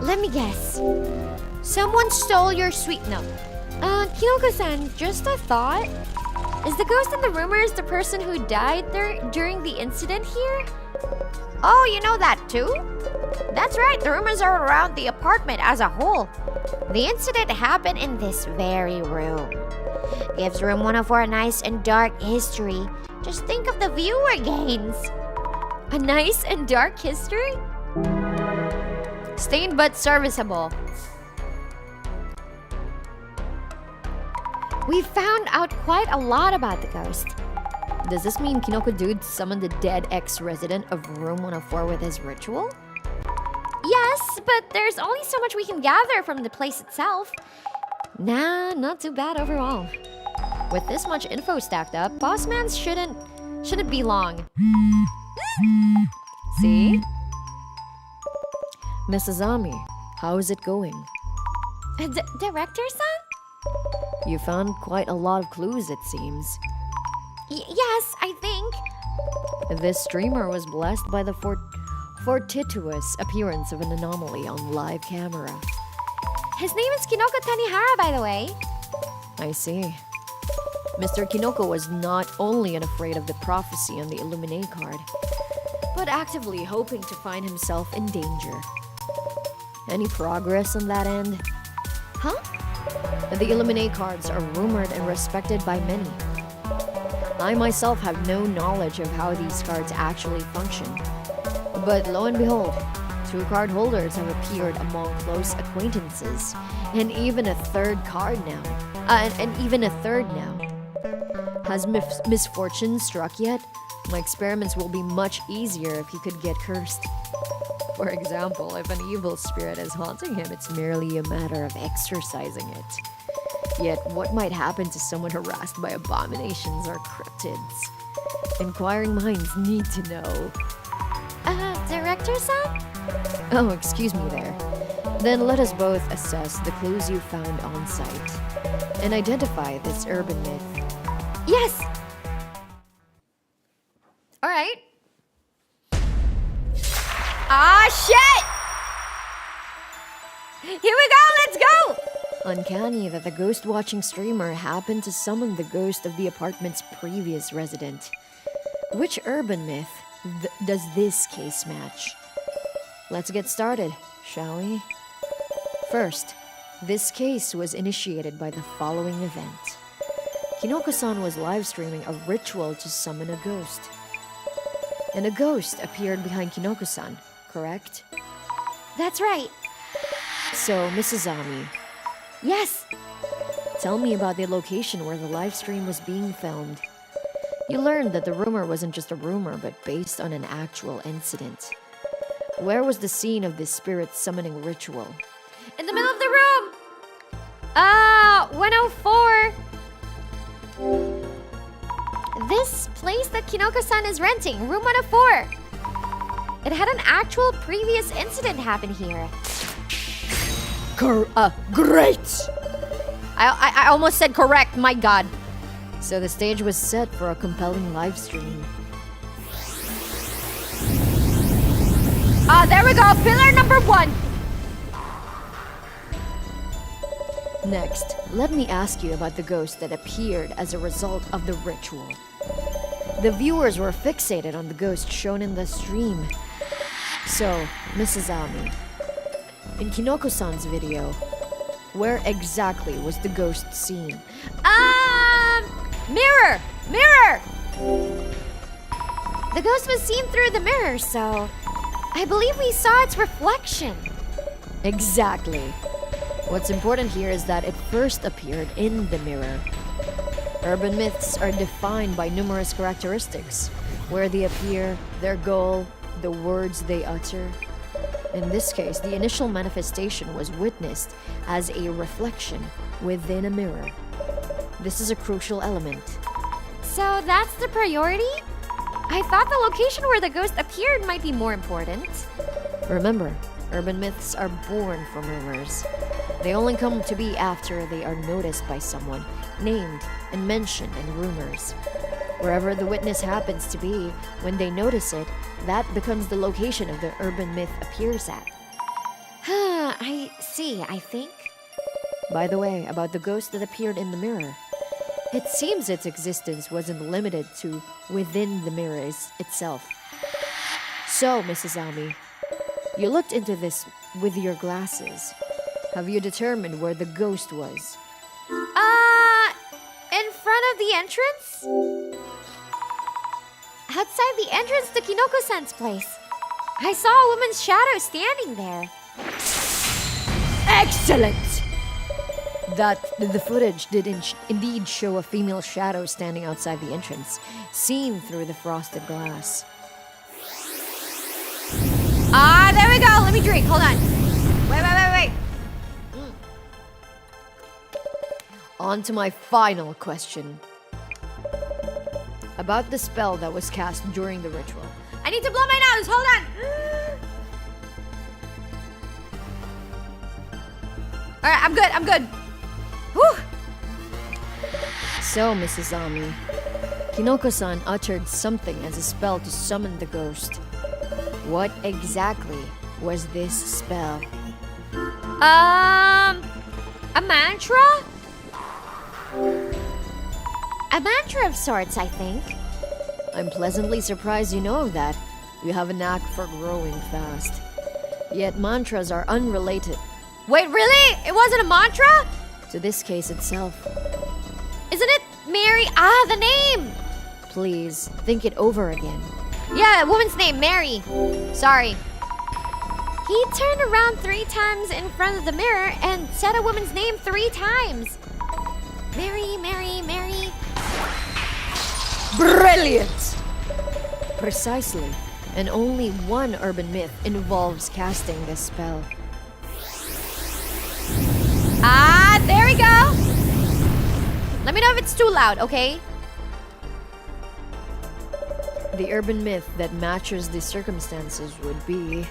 Let me guess. Someone stole your sweet note. Kinoko-san, just a thought. Is the ghost in the rumors the person who died during the incident here? Oh, you know that too? That's right, the rumors are around the apartment as a whole. The incident happened in this very room. Gives room 104 a nice and dark history. Just think of the viewer gains. A nice and dark history? Stained but serviceable. We found out quite a lot about the ghost. Does this mean Kinoko Dude summoned the dead ex-resident of room 104 with his ritual? Yes, but there's only so much we can gather from the place itself. Nah, not too bad overall. With this much info stacked up, Bossman's shouldn't be long. See? Mrs. Ami, how is it going? Director-san? You found quite a lot of clues, it seems. Yes, I think. This streamer was blessed by the fortuitous appearance of an anomaly on live camera. His name is Kinoko Tanihara, by the way. I see. Mr. Kinoko was not only unafraid of the prophecy on the Illuminate card, but actively hoping to find himself in danger. Any progress on that end? Huh? The Illuminate cards are rumored and respected by many. I myself have no knowledge of how these cards actually function. But lo and behold, 2 card holders have appeared among close acquaintances, and even a third card now. Has misfortune struck yet? My experiments will be much easier if he could get cursed. For example, if an evil spirit is haunting him, it's merely a matter of exorcising it. Yet, what might happen to someone harassed by abominations or cryptids? Inquiring minds need to know. Director-san? Oh, excuse me there. Then let us both assess the clues you found on site and identify this urban myth. Yes! Alright. Ah, shit! Here we go, let's go! Uncanny that the ghost-watching streamer happened to summon the ghost of the apartment's previous resident. Which urban myth does this case match? Let's get started, shall we? First, this case was initiated by the following event. Kinoko-san was live streaming a ritual to summon a ghost. and a ghost appeared behind Kinoko-san, correct? That's right. So, Mrs. Ami, Yes. tell me about the location where the live stream was being filmed. You learned that the rumor wasn't just a rumor, but based on an actual incident. Where was the scene of this spirit summoning ritual? In the middle of the room. 104. This place that Kinoko-san is renting, room 104. It had an actual previous incident happen here. Great! I almost said correct, my god. So the stage was set for a compelling live stream. There we go, pillar number 1. Next, let me ask you about the ghost that appeared as a result of the ritual. The viewers were fixated on the ghost shown in the stream. So, Mrs. Ami, in Kinoko-san's video, where exactly was the ghost seen? Mirror! The ghost was seen through the mirror, so I believe we saw its reflection. Exactly. What's important here is that it first appeared in the mirror. Urban myths are defined by numerous characteristics, where they appear, their goal, the words they utter. In this case, the initial manifestation was witnessed as a reflection within a mirror. This is a crucial element. So that's the priority? I thought the location where the ghost appeared might be more important. Remember, urban myths are born from rumors. They only come to be after they are noticed by someone, named and mentioned in rumors. Wherever the witness happens to be, when they notice it, that becomes the location of the urban myth appears at. I see, I think. By the way, about the ghost that appeared in the mirror. It seems its existence wasn't limited to within the mirror itself. So, Mrs. Ami, you looked into this with your glasses. Have you determined where the ghost was? In front of the entrance? Outside the entrance to Kinoko-san's place. I saw a woman's shadow standing there. Excellent! The footage did indeed show a female shadow standing outside the entrance, seen through the frosted glass. There we go. Let me drink. Hold on. Wait. On to my final question. About the spell that was cast during the ritual. I need to blow my nose. Hold on. Alright, I'm good. Whew. So, Mrs. Ami, Kinoko-san uttered something as a spell to summon the ghost. What exactly was this spell? A mantra? A mantra of sorts, I think. I'm pleasantly surprised you know of that. You have a knack for growing fast. Yet mantras are unrelated Wait, really? It wasn't a mantra? to this case itself. Isn't it Mary? The name! Please, think it over again. Yeah, woman's name, Mary. Sorry. He turned around 3 times in front of the mirror and said a woman's name 3 times. Mary, Mary, Mary. Brilliant! Precisely. And only one urban myth involves casting this spell. There we go. Let me know if it's too loud, okay? The urban myth that matches the circumstances would be...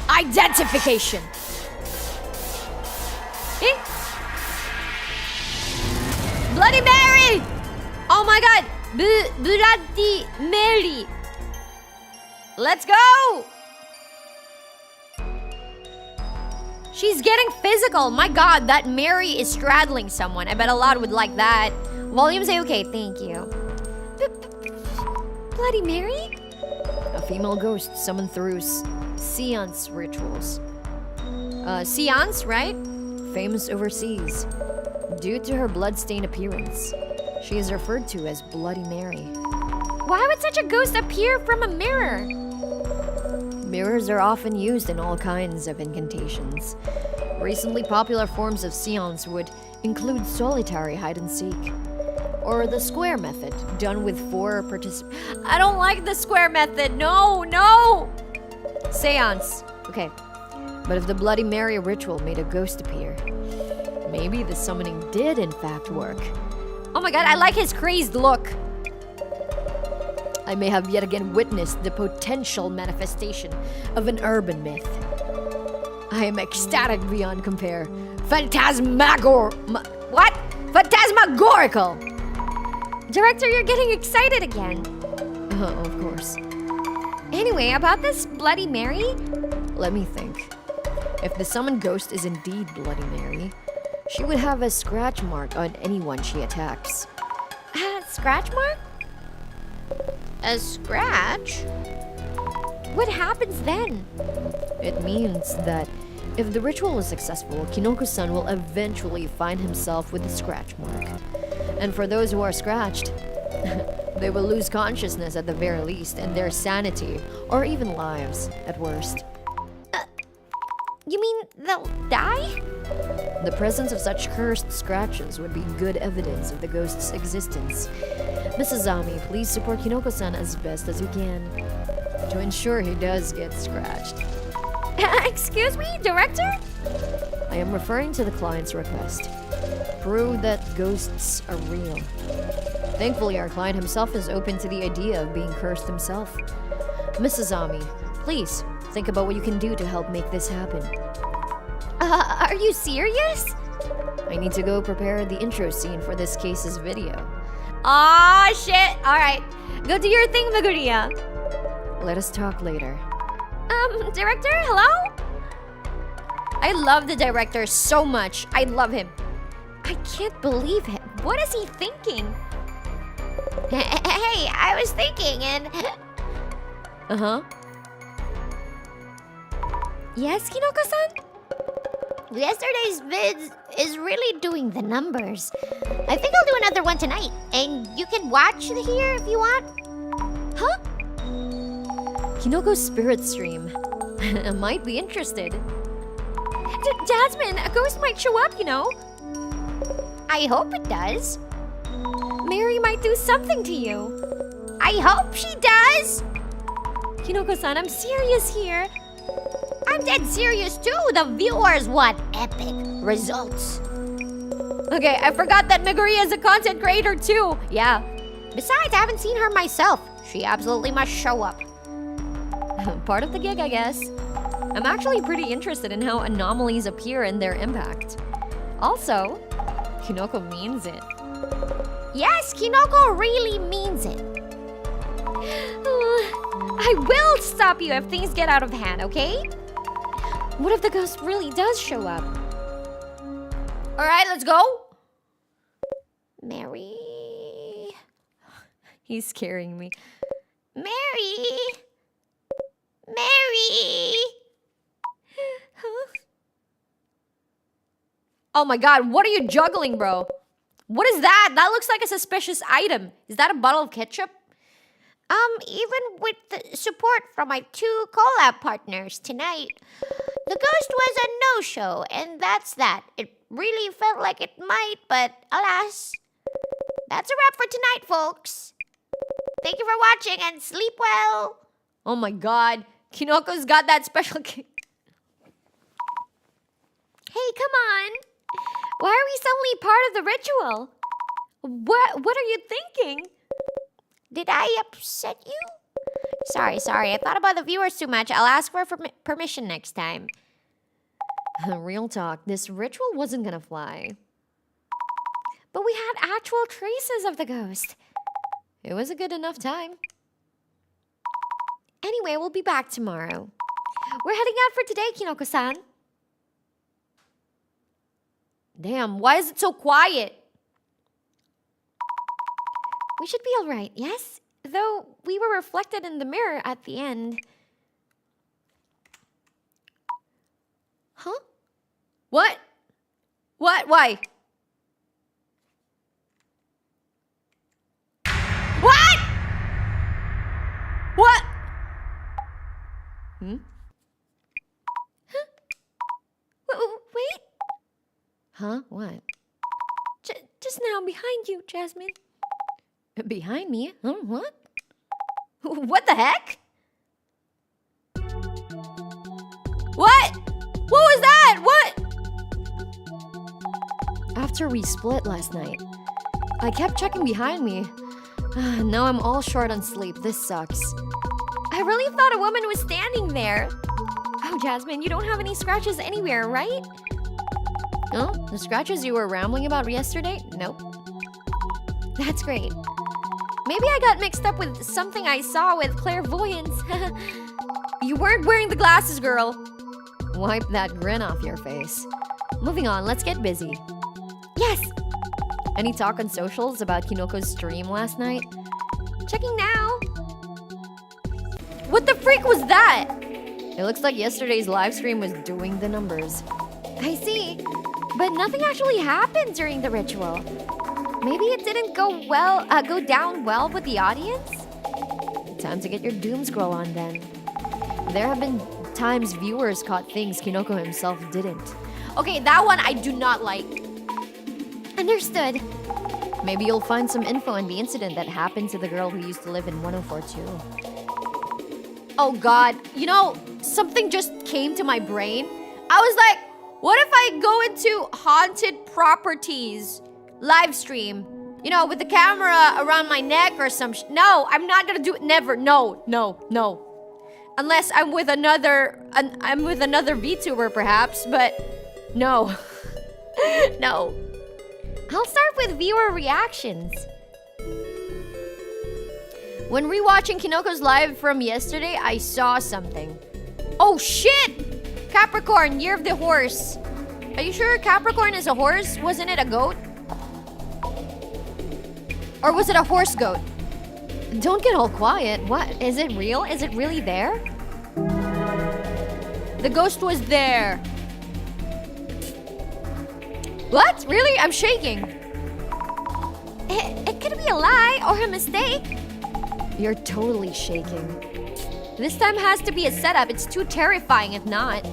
Identification. Eh? Bloody Mary! Oh my god! Bloody Mary! Let's go! She's getting physical. My god, that Mary is straddling someone. I bet a lot would like that. Volume's okay, thank you. Bloody Mary? a female ghost summoned through seance rituals. Seance, right? Famous overseas. Due to her bloodstained appearance, she is referred to as Bloody Mary. Why would such a ghost appear from a mirror? Mirrors are often used in all kinds of incantations. Recently popular forms of seance would include solitary hide-and-seek, or the square method, done with 4 participants. I don't like the square method. No! Seance. Okay. But if the Bloody Mary ritual made a ghost appear, maybe the summoning did in fact work. Oh my god, I like his crazed look. I may have yet again witnessed the potential manifestation of an urban myth. I am ecstatic beyond compare. Phantasmagorical. Director, you're getting excited again. Of course. Anyway, about this Bloody Mary? Let me think. If the summoned ghost is indeed Bloody Mary, she would have a scratch mark on anyone she attacks. Scratch mark? A scratch? What happens then? It means that if the ritual is successful, Kinoko-san will eventually find himself with a scratch mark. And for those who are scratched, they will lose consciousness at the very least, and their sanity, or even lives, at worst. You mean they'll die? The presence of such cursed scratches would be good evidence of the ghost's existence. Mrs. Zami, please support Kinoko-san as best as you can, to ensure he does get scratched. Excuse me, Director? I am referring to the client's request. Prove that ghosts are real. Thankfully, our client himself is open to the idea of being cursed himself. Mrs. Zami, please think about what you can do to help make this happen. Are you serious? I need to go prepare the intro scene for this case's video. Aw, shit. Alright, go do your thing, Maguria. Let us talk later. Director, hello? I love the director so much. I love him. I can't believe it. What is he thinking? Hey, I was thinking and... Uh-huh. Yes, Kinoko-san? Yesterday's vids is really doing the numbers. I think I'll do another one tonight, and you can watch here if you want. Huh? Kinoko's spirit stream. Might be interested. Jasmine, a ghost might show up, you know. I hope it does. Mary might do something to you. I hope she does. Kinoko-san, I'm serious here. I'm dead serious too. The viewers want epic results. Okay, I forgot that Maguria is a content creator too. Yeah. Besides, I haven't seen her myself. She absolutely must show up. Part of the gig, I guess. I'm actually pretty interested in how anomalies appear and their impact. Also, Kinoko means it. Yes, Kinoko really means it. I will stop you if things get out of hand, okay? What if the ghost really does show up? Alright, let's go. Mary. He's scaring me. Mary. Mary. Oh my god, what are you juggling, bro? What is that? That looks like a suspicious item. Is that a bottle of ketchup? Even with the support from my 2 collab partners tonight, the ghost was a no-show, and that's that. It really felt like it might, but alas. That's a wrap for tonight, folks. Thank you for watching, and sleep well. Oh my god, Kinoko's got that special Hey, come on. Why are we suddenly part of the ritual? What are you thinking? Did I upset you? Sorry. I thought about the viewers too much. I'll ask for permission next time. Real talk, this ritual wasn't gonna fly. But we had actual traces of the ghost. It was a good enough time. Anyway, we'll be back tomorrow. We're heading out for today, Kinoko-san. Damn, why is it so quiet? We should be alright, yes? Though we were reflected in the mirror at the end. Huh? What? What? Why? Wait. Huh? What? Just now, behind you, Jasmine. Behind me? Huh? What? What the heck? What? What was that? What? After we split last night, I kept checking behind me. Now I'm all short on sleep. This sucks. I really thought a woman was standing there. Oh, Jasmine, you don't have any scratches anywhere, right? No? The scratches you were rambling about yesterday? Nope. That's great. Maybe I got mixed up with something I saw with clairvoyance. You weren't wearing the glasses, girl. Wipe that grin off your face. Moving on, let's get busy. Yes. Any talk on socials about Kinoko's stream last night? Checking now. What the freak was that? It looks like yesterday's live stream was doing the numbers. I see. But nothing actually happened during the ritual. Maybe it didn't go down well with the audience? Time to get your doom scroll on then. There have been times viewers caught things Kinoko himself didn't. Okay, that one I do not like. Understood. Maybe you'll find some info on the incident that happened to the girl who used to live in 1042. Oh god, you know, something just came to my brain. I was like, what if I go into haunted properties live stream? You know, with the camera around my neck or some No, I'm not gonna do it. Never. No. Unless I'm with another VTuber perhaps, but no. No. I'll start with viewer reactions. When rewatching Kinoko's live from yesterday, I saw something. Oh shit! Capricorn, year of the horse. Are you sure Capricorn is a horse? Wasn't it a goat? Or was it a horse goat? Don't get all quiet. What? Is it real? Is it really there? The ghost was there. What? Really? I'm shaking. It could be a lie or a mistake. You're totally shaking. This time has to be a setup. It's too terrifying if not.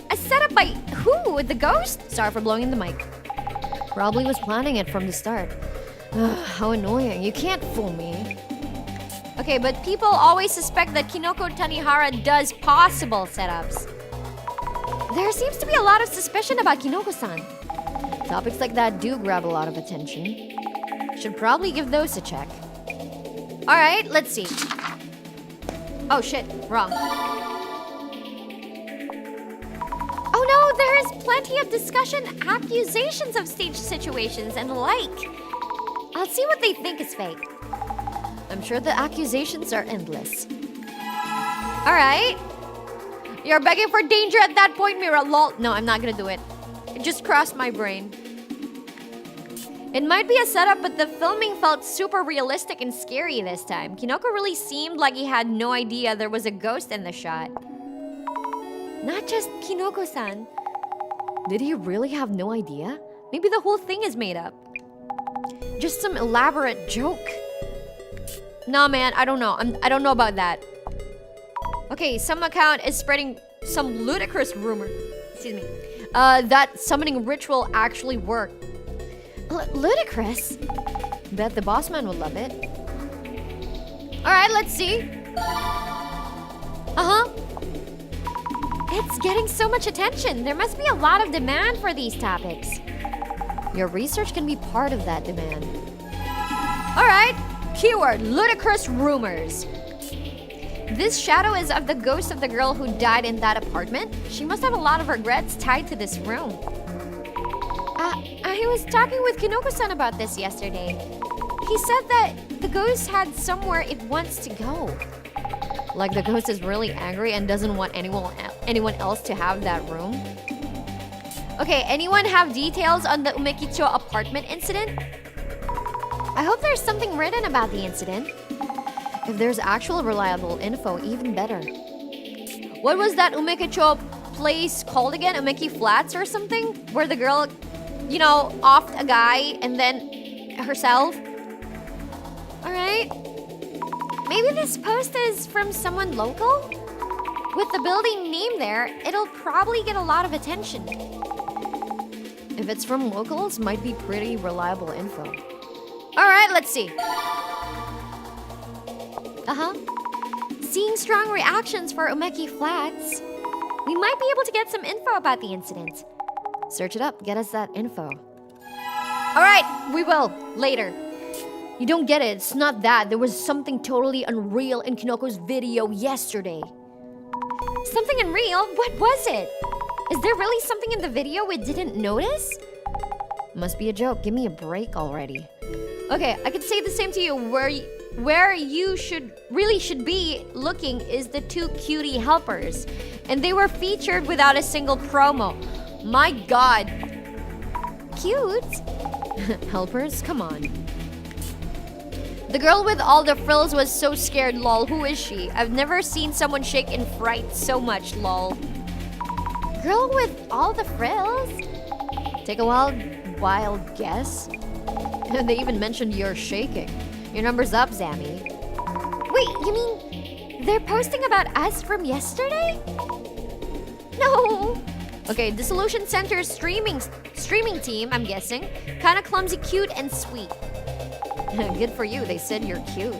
A setup by who? The ghost? Sorry for blowing in the mic. Probably was planning it from the start. How annoying. You can't fool me. Okay, but people always suspect that Kinoko Tanihara does possible setups. There seems to be a lot of suspicion about Kinoko-san. Topics like that do grab a lot of attention. Should probably give those a check. Alright, let's see. Oh shit, wrong. Oh no, there is plenty of discussion, accusations of staged situations and the like. I'll see what they think is fake. I'm sure the accusations are endless. Alright. You're begging for danger at that point, Mira. Lol. No, I'm not gonna do it. It just crossed my brain. It might be a setup, but the filming felt super realistic and scary this time. Kinoko really seemed like he had no idea there was a ghost in the shot. Not just Kinoko-san. Did he really have no idea? Maybe the whole thing is made up. Just some elaborate joke. Nah, man, I don't know. I don't know about that. Okay, some account is spreading some ludicrous rumor. Excuse me. That summoning ritual actually worked. Ludicrous? Bet the boss man would love it. Alright, let's see. Uh-huh. It's getting so much attention. There must be a lot of demand for these topics. Your research can be part of that demand. Alright. Keyword, ludicrous rumors. This shadow is of the ghost of the girl who died in that apartment. She must have a lot of regrets tied to this room. I was talking with Kinoko-san about this yesterday. He said that the ghost had somewhere it wants to go. Like the ghost is really angry and doesn't want anyone else to have that room? Okay, anyone have details on the Umekicho apartment incident? I hope there's something written about the incident. If there's actual reliable info, even better. What was that Umekicho place called again? Umeki Flats or something? Where the girl, you know, offed a guy and then herself? Alright. Maybe this post is from someone local? With the building name there, it'll probably get a lot of attention. If it's from locals, might be pretty reliable info. Alright, let's see. Seeing strong reactions for Umeki Flats, we might be able to get some info about the incident. Search it up, get us that info. Alright, we will. Later. You don't get it, it's not that. There was something totally unreal in Kinoko's video yesterday. Something unreal? What was it? Is there really something in the video we didn't notice? Must be a joke, give me a break already. Okay, I could say the same to you. Where you should be looking is the two cutie helpers. And they were featured without a single promo. My god. Cute? Helpers? Come on. The girl with all the frills was so scared, lol. Who is she? I've never seen someone shake in fright so much, lol. Girl with all the frills? Take a wild guess. They even mentioned you're shaking. Your number's up, Zammy. Wait, you mean they're posting about us from yesterday? No. Okay, Dissolution Center's streaming team, I'm guessing. Kinda clumsy, cute, and sweet. Good for you, they said you're cute.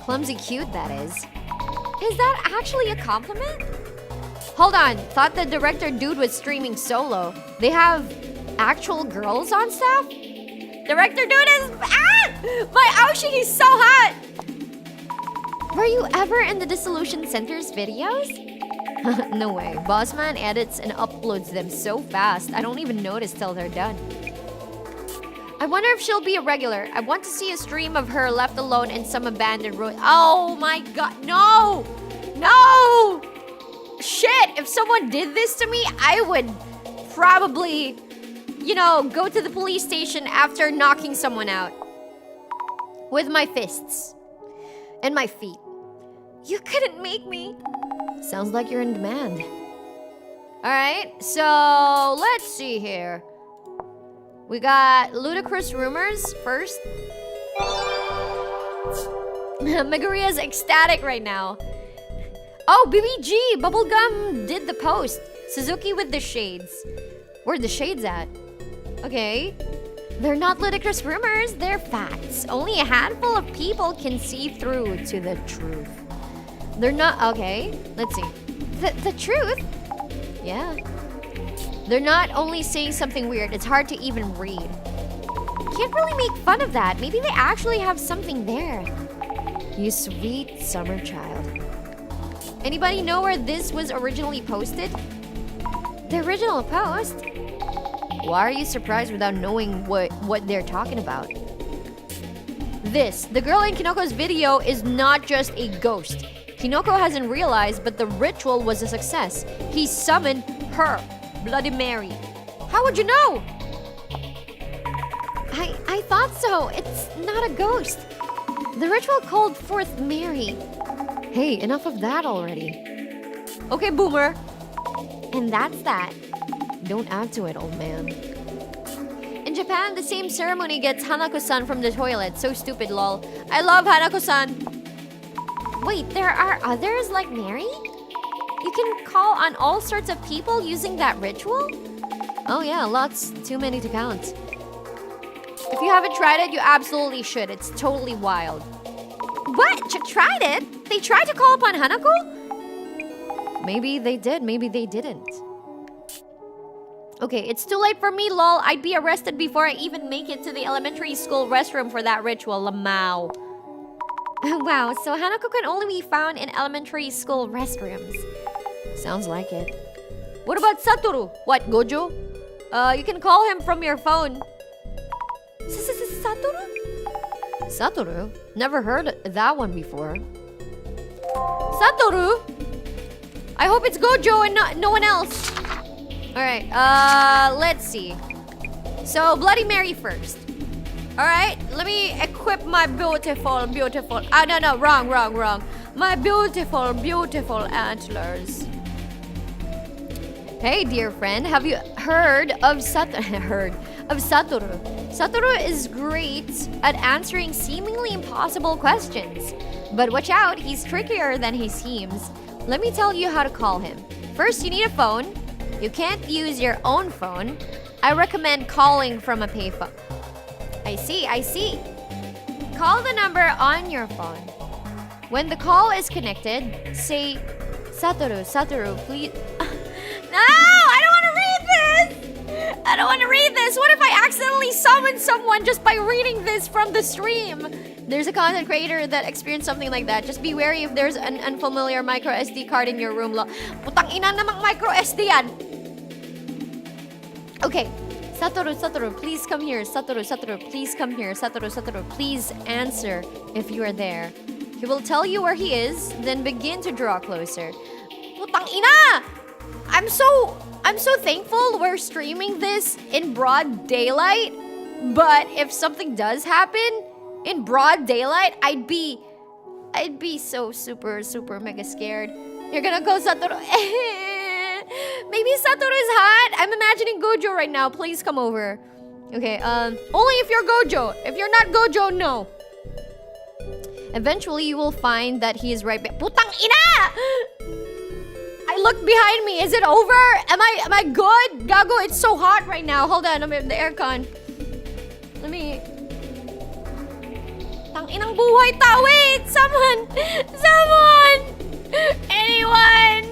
Clumsy cute, that is. Is that actually a compliment? Hold on, thought the director dude was streaming solo. They have actual girls on staff? Director dude is... My Aoshi, he's so hot! Were you ever in the Dissolution Center's videos? No way. Bossman edits and uploads them so fast, I don't even notice till they're done. I wonder if she'll be a regular. I want to see a stream of her left alone in some abandoned ruin. Oh my god, no! No! Shit, if someone did this to me, I would probably, go to the police station after knocking someone out. With my fists. And my feet. You couldn't make me. Sounds like you're in demand. Alright, so let's see here. We got ludicrous rumors first. Meguria's ecstatic right now. Oh, BBG! Bubblegum did the post. Suzuki with the shades. Where are the shades at? Okay. They're not ludicrous rumors, they're facts. Only a handful of people can see through to the truth. They're not... Okay, let's see. The truth? Yeah. They're not only saying something weird, it's hard to even read. Can't really make fun of that. Maybe they actually have something there. You sweet summer child. Anybody know where this was originally posted? The original post? Why are you surprised without knowing what they're talking about? The girl in Kinoko's video is not just a ghost. Kinoko hasn't realized, but the ritual was a success. He summoned her, Bloody Mary. How would you know? I thought so. It's not a ghost. The ritual called forth Mary. Hey, enough of that already. Okay, boomer. And that's that. Don't add to it, old man. In Japan, the same ceremony gets Hanako-san from the toilet. So stupid, lol. I love Hanako-san. Wait, there are others like Mary? You can call on all sorts of people using that ritual? Oh yeah, lots. Too many to count. If you haven't tried it, you absolutely should. It's totally wild. What? Tried it? They tried to call upon Hanako? Maybe they did, maybe they didn't. Okay, it's too late for me, lol. I'd be arrested before I even make it to the elementary school restroom for that ritual, lamau. Wow, so Hanako can only be found in elementary school restrooms. Sounds like it. What about Satoru? What, Gojo? You can call him from your phone. Satoru? Satoru? Never heard that one before. Satoru? I hope it's Gojo and no one else. Alright, let's see. So, Bloody Mary first. Alright, let me equip my beautiful... no, wrong. My beautiful antlers. Hey, dear friend, have you heard of Satoru? Satoru is great at answering seemingly impossible questions. But watch out, he's trickier than he seems. Let me tell you how to call him. First, you need a phone. You can't use your own phone. I recommend calling from a payphone. I see. Call the number on your phone. When the call is connected, say, Satoru, please. No, I don't want to read this. I don't want to read this. What if I accidentally summon someone just by reading this from the stream? There's a content creator that experienced something like that. Just be wary if there's an unfamiliar micro SD card in your room. Putang ina namang micro SD yan. Okay. Satoru, please come here. Satoru, please come here. Satoru, please answer if you are there. He will tell you where he is, then begin to draw closer. Putang ina! I'm so thankful we're streaming this in broad daylight. But if something does happen in broad daylight, I'd be so super mega scared. You're gonna go, Satoru. Maybe Satoru is hot. I'm imagining Gojo right now. Please come over. Okay, only if you're Gojo. If you're not Gojo, no. Eventually, you will find that he is right back. Putang ina! I look behind me. Is it over? Am I good? Gago, it's so hot right now. Hold on, I'm in the aircon. Let me... Tang inang buhay ta. Wait, someone! Anyone!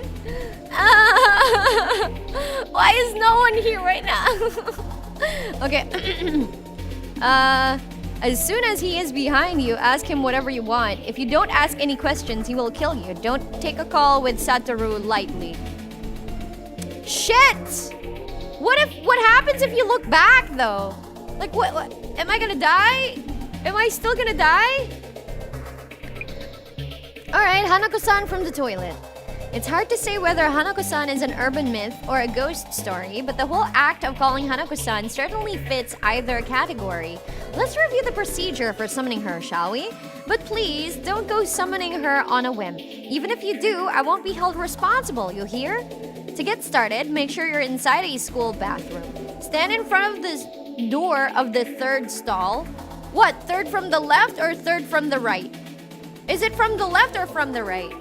Why is no one here right now? Okay. As soon as he is behind you, ask him whatever you want. If you don't ask any questions, he will kill you. Don't take a call with Satoru lightly. Shit! What happens if you look back though? Like what am I gonna die? Am I still gonna die? Alright, Hanako-san from the toilet. It's hard to say whether Hanako-san is an urban myth or a ghost story, but the whole act of calling Hanako-san certainly fits either category. Let's review the procedure for summoning her, shall we? But please, don't go summoning her on a whim. Even if you do, I won't be held responsible, you hear? To get started, make sure you're inside a school bathroom. Stand in front of the door of the third stall. What, third from the left or third from the right? Is it from the left or from the right?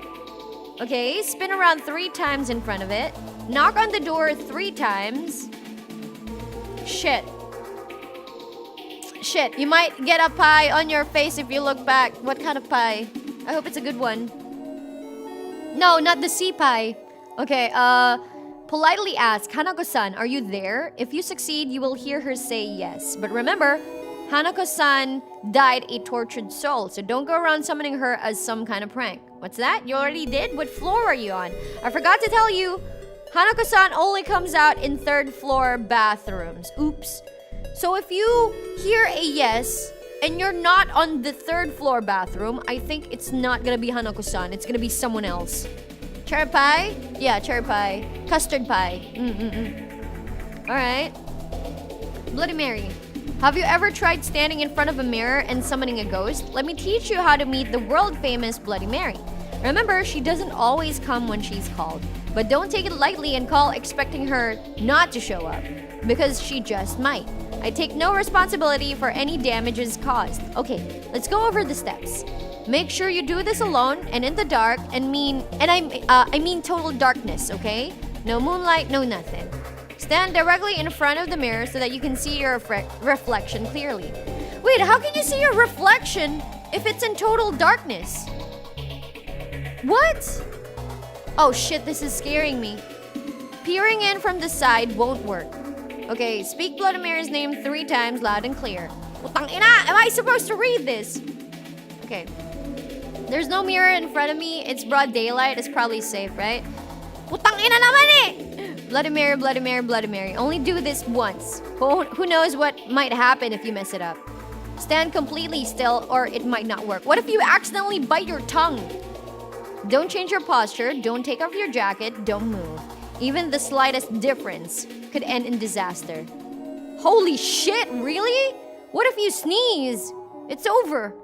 Okay, spin around 3 times in front of it. Knock on the door 3 times. Shit, you might get a pie on your face if you look back. What kind of pie? I hope it's a good one. No, not the sea pie. Okay, politely ask, Hanako-san, are you there? If you succeed, you will hear her say yes. But remember, Hanako-san died a tortured soul, so don't go around summoning her as some kind of prank. What's that? You already did? What floor are you on? I forgot to tell you, Hanako-san only comes out in 3rd floor bathrooms. Oops. So if you hear a yes, and you're not on the 3rd floor bathroom, I think it's not gonna be Hanako-san. It's gonna be someone else. Cherry pie? Yeah, cherry pie. Custard pie. Alright. Bloody Mary. Have you ever tried standing in front of a mirror and summoning a ghost? Let me teach you how to meet the world-famous Bloody Mary. Remember, she doesn't always come when she's called. But don't take it lightly and call expecting her not to show up. Because she just might. I take no responsibility for any damages caused. Okay, let's go over the steps. Make sure you do this alone and in the dark I mean total darkness, okay? No moonlight, no nothing. Stand directly in front of the mirror so that you can see your reflection clearly. Wait, how can you see your reflection if it's in total darkness? What? Oh shit, this is scaring me. Peering in from the side won't work. Okay, speak Bloody Mary's name 3 times loud and clear. Putang ina! Am I supposed to read this? Okay. There's no mirror in front of me. It's broad daylight. It's probably safe, right? Putang ina naman eh! Bloody Mary, Bloody Mary, Bloody Mary. Only do this once. Who knows what might happen if you mess it up. Stand completely still or it might not work. What if you accidentally bite your tongue? Don't change your posture. Don't take off your jacket. Don't move. Even the slightest difference could end in disaster. Holy shit, really? What if you sneeze? It's over.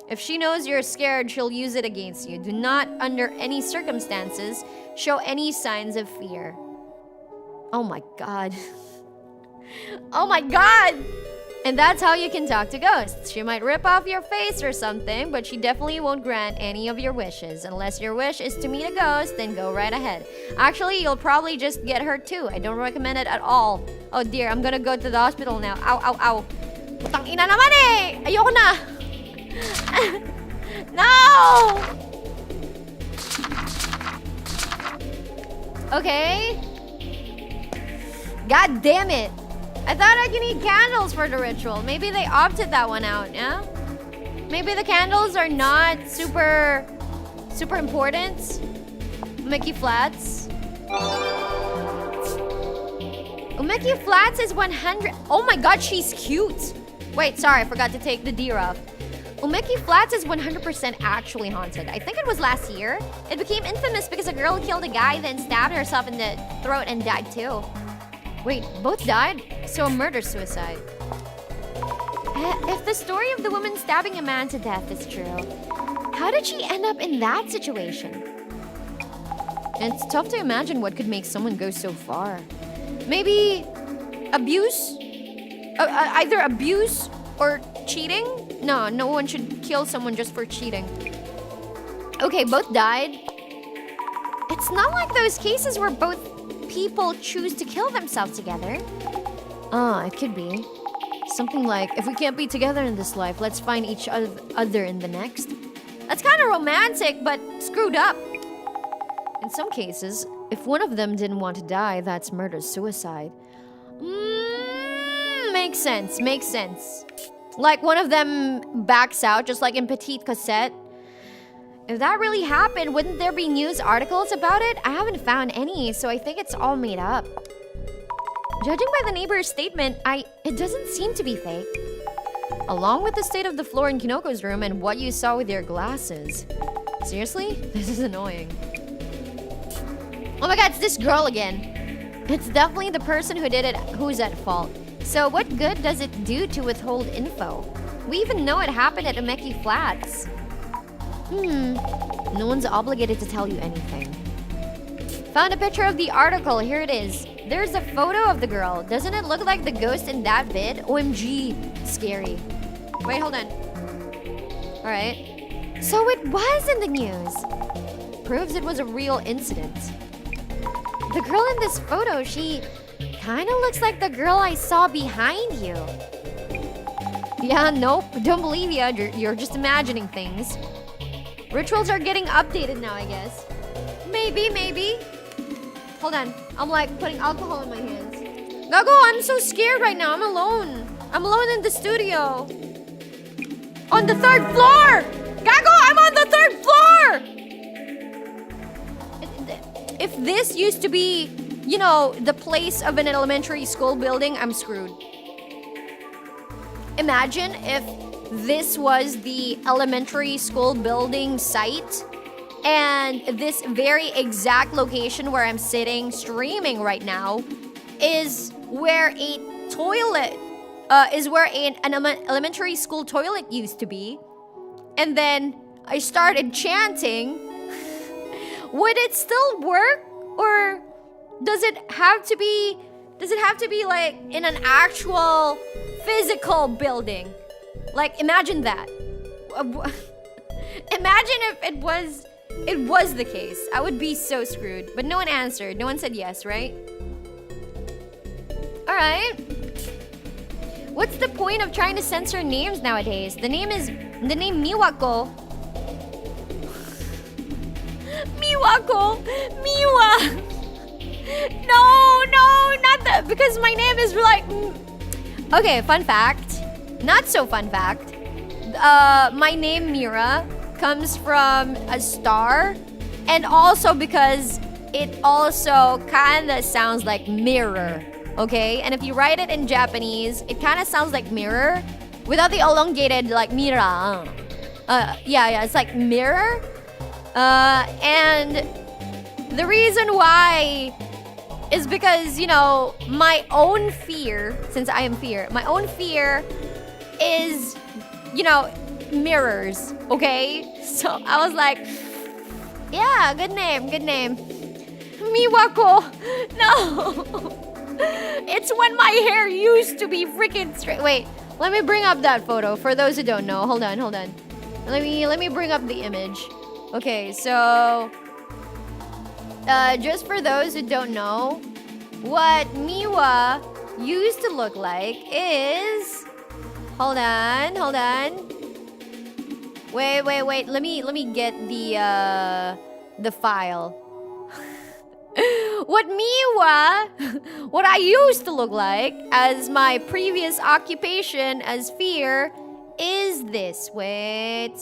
If she knows you're scared, she'll use it against you. Do not, under any circumstances, show any signs of fear. Oh my god. Oh my god! And that's how you can talk to ghosts. She might rip off your face or something, but she definitely won't grant any of your wishes. Unless your wish is to meet a ghost, then go right ahead. Actually, you'll probably just get hurt too. I don't recommend it at all. Oh dear, I'm gonna go to the hospital now. Ow, ow, ow. Putang ina naman eh! Ayoko na! No! Okay. God damn it. I thought you need candles for the ritual. Maybe they opted that one out, yeah? Maybe the candles are not super important. Umeki Flats. Umeki Flats is 100. Oh my god, she's cute. Wait, sorry, I forgot to take the deer off. Umeki Flats is 100% actually haunted. I think it was last year. It became infamous because a girl killed a guy, then stabbed herself in the throat and died too. Wait, both died? So a murder-suicide. If the story of the woman stabbing a man to death is true, how did she end up in that situation? It's tough to imagine what could make someone go so far. Maybe abuse? Either abuse or cheating? No one should kill someone just for cheating. Okay, both died. It's not like those cases where both people choose to kill themselves together. Ah, it could be. Something like, if we can't be together in this life, let's find each other in the next. That's kind of romantic, but screwed up. In some cases, if one of them didn't want to die, that's murder-suicide. Makes sense. Like one of them backs out, just like in Petite Cosette. If that really happened, wouldn't there be news articles about it? I haven't found any, so I think it's all made up. Judging by the neighbor's statement, it doesn't seem to be fake. Along with the state of the floor in Kinoko's room and what you saw with your glasses. Seriously? This is annoying. Oh my god, it's this girl again. It's definitely the person who did it who's at fault. So what good does it do to withhold info? We even know it happened at Umeki Flats. No one's obligated to tell you anything. Found a picture of the article, here it is. There's a photo of the girl. Doesn't it look like the ghost in that vid? OMG, scary. Wait, hold on. Alright. So it was in the news. Proves it was a real incident. The girl in this photo, she kind of looks like the girl I saw behind you. Yeah, nope, don't believe ya. You're just imagining things. Rituals are getting updated now, I guess. Maybe. Hold on. I'm like putting alcohol in my hands. Gago, I'm so scared right now. I'm alone. I'm alone in the studio. On the 3rd floor! Gago, I'm on the 3rd floor! If this used to be, you know, the place of an elementary school building, I'm screwed. Imagine if this was the elementary school building site and this very exact location where I'm sitting streaming right now is where a toilet is where an elementary school toilet used to be. And then I started chanting. Would it still work, or does it have to be like in an actual physical building? Like, imagine that. Imagine if it was the case. I would be so screwed. But no one answered. No one said yes, right? Alright. What's the point of trying to censor names nowadays? The name Miwako. Miwako! Miwa! No, not that. Because my name is like... Okay, fun fact. Not so fun fact. My name Mira comes from a star, and also because it also kinda sounds like mirror, okay? And if you write it in Japanese, it kinda sounds like mirror without the elongated like Mira. Yeah, it's like mirror. And the reason why is because, you know, my own fear, since I am fear, my own fear is, you know, mirrors, okay? So I was like, yeah, good name. Miwako. No. It's when my hair used to be freaking straight. Wait, Let me bring up that photo for those who don't know. Hold on. Let me bring up the image. Okay, so just for those who don't know, what Miwa used to look like is, hold on. Wait. Let me get the file. What I used to look like as my previous occupation as Fear is this. Wait.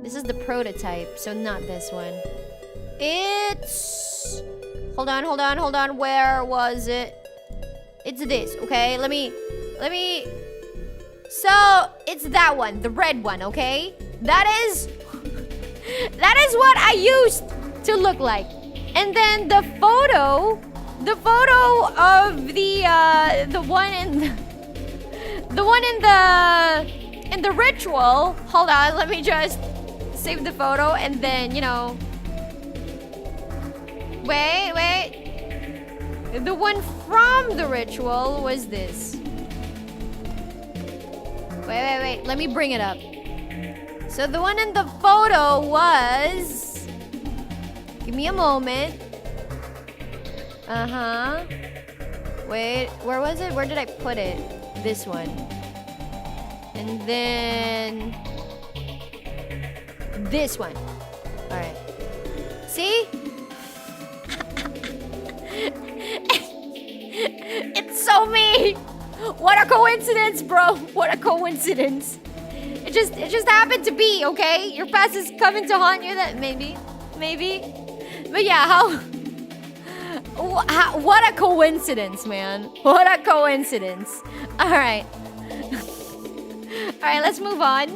This is the prototype, so not this one. It's... Hold on. Where was it? It's this, okay? Let me... So, it's that one, the red one, okay? That is what I used to look like. And then the photo of the one in the ritual. Hold on, let me just save the photo and then, you know. Wait. The one from the ritual was this. Wait. Let me bring it up. So the one in the photo was... Give me a moment. Wait, where was it? Where did I put it? This one. And then... This one. Alright. See? It's so me! What a coincidence, bro! What a coincidence! It just happened to be, okay? Your past is coming to haunt you. That maybe. But yeah, what a coincidence, man! What a coincidence! All right, let's move on.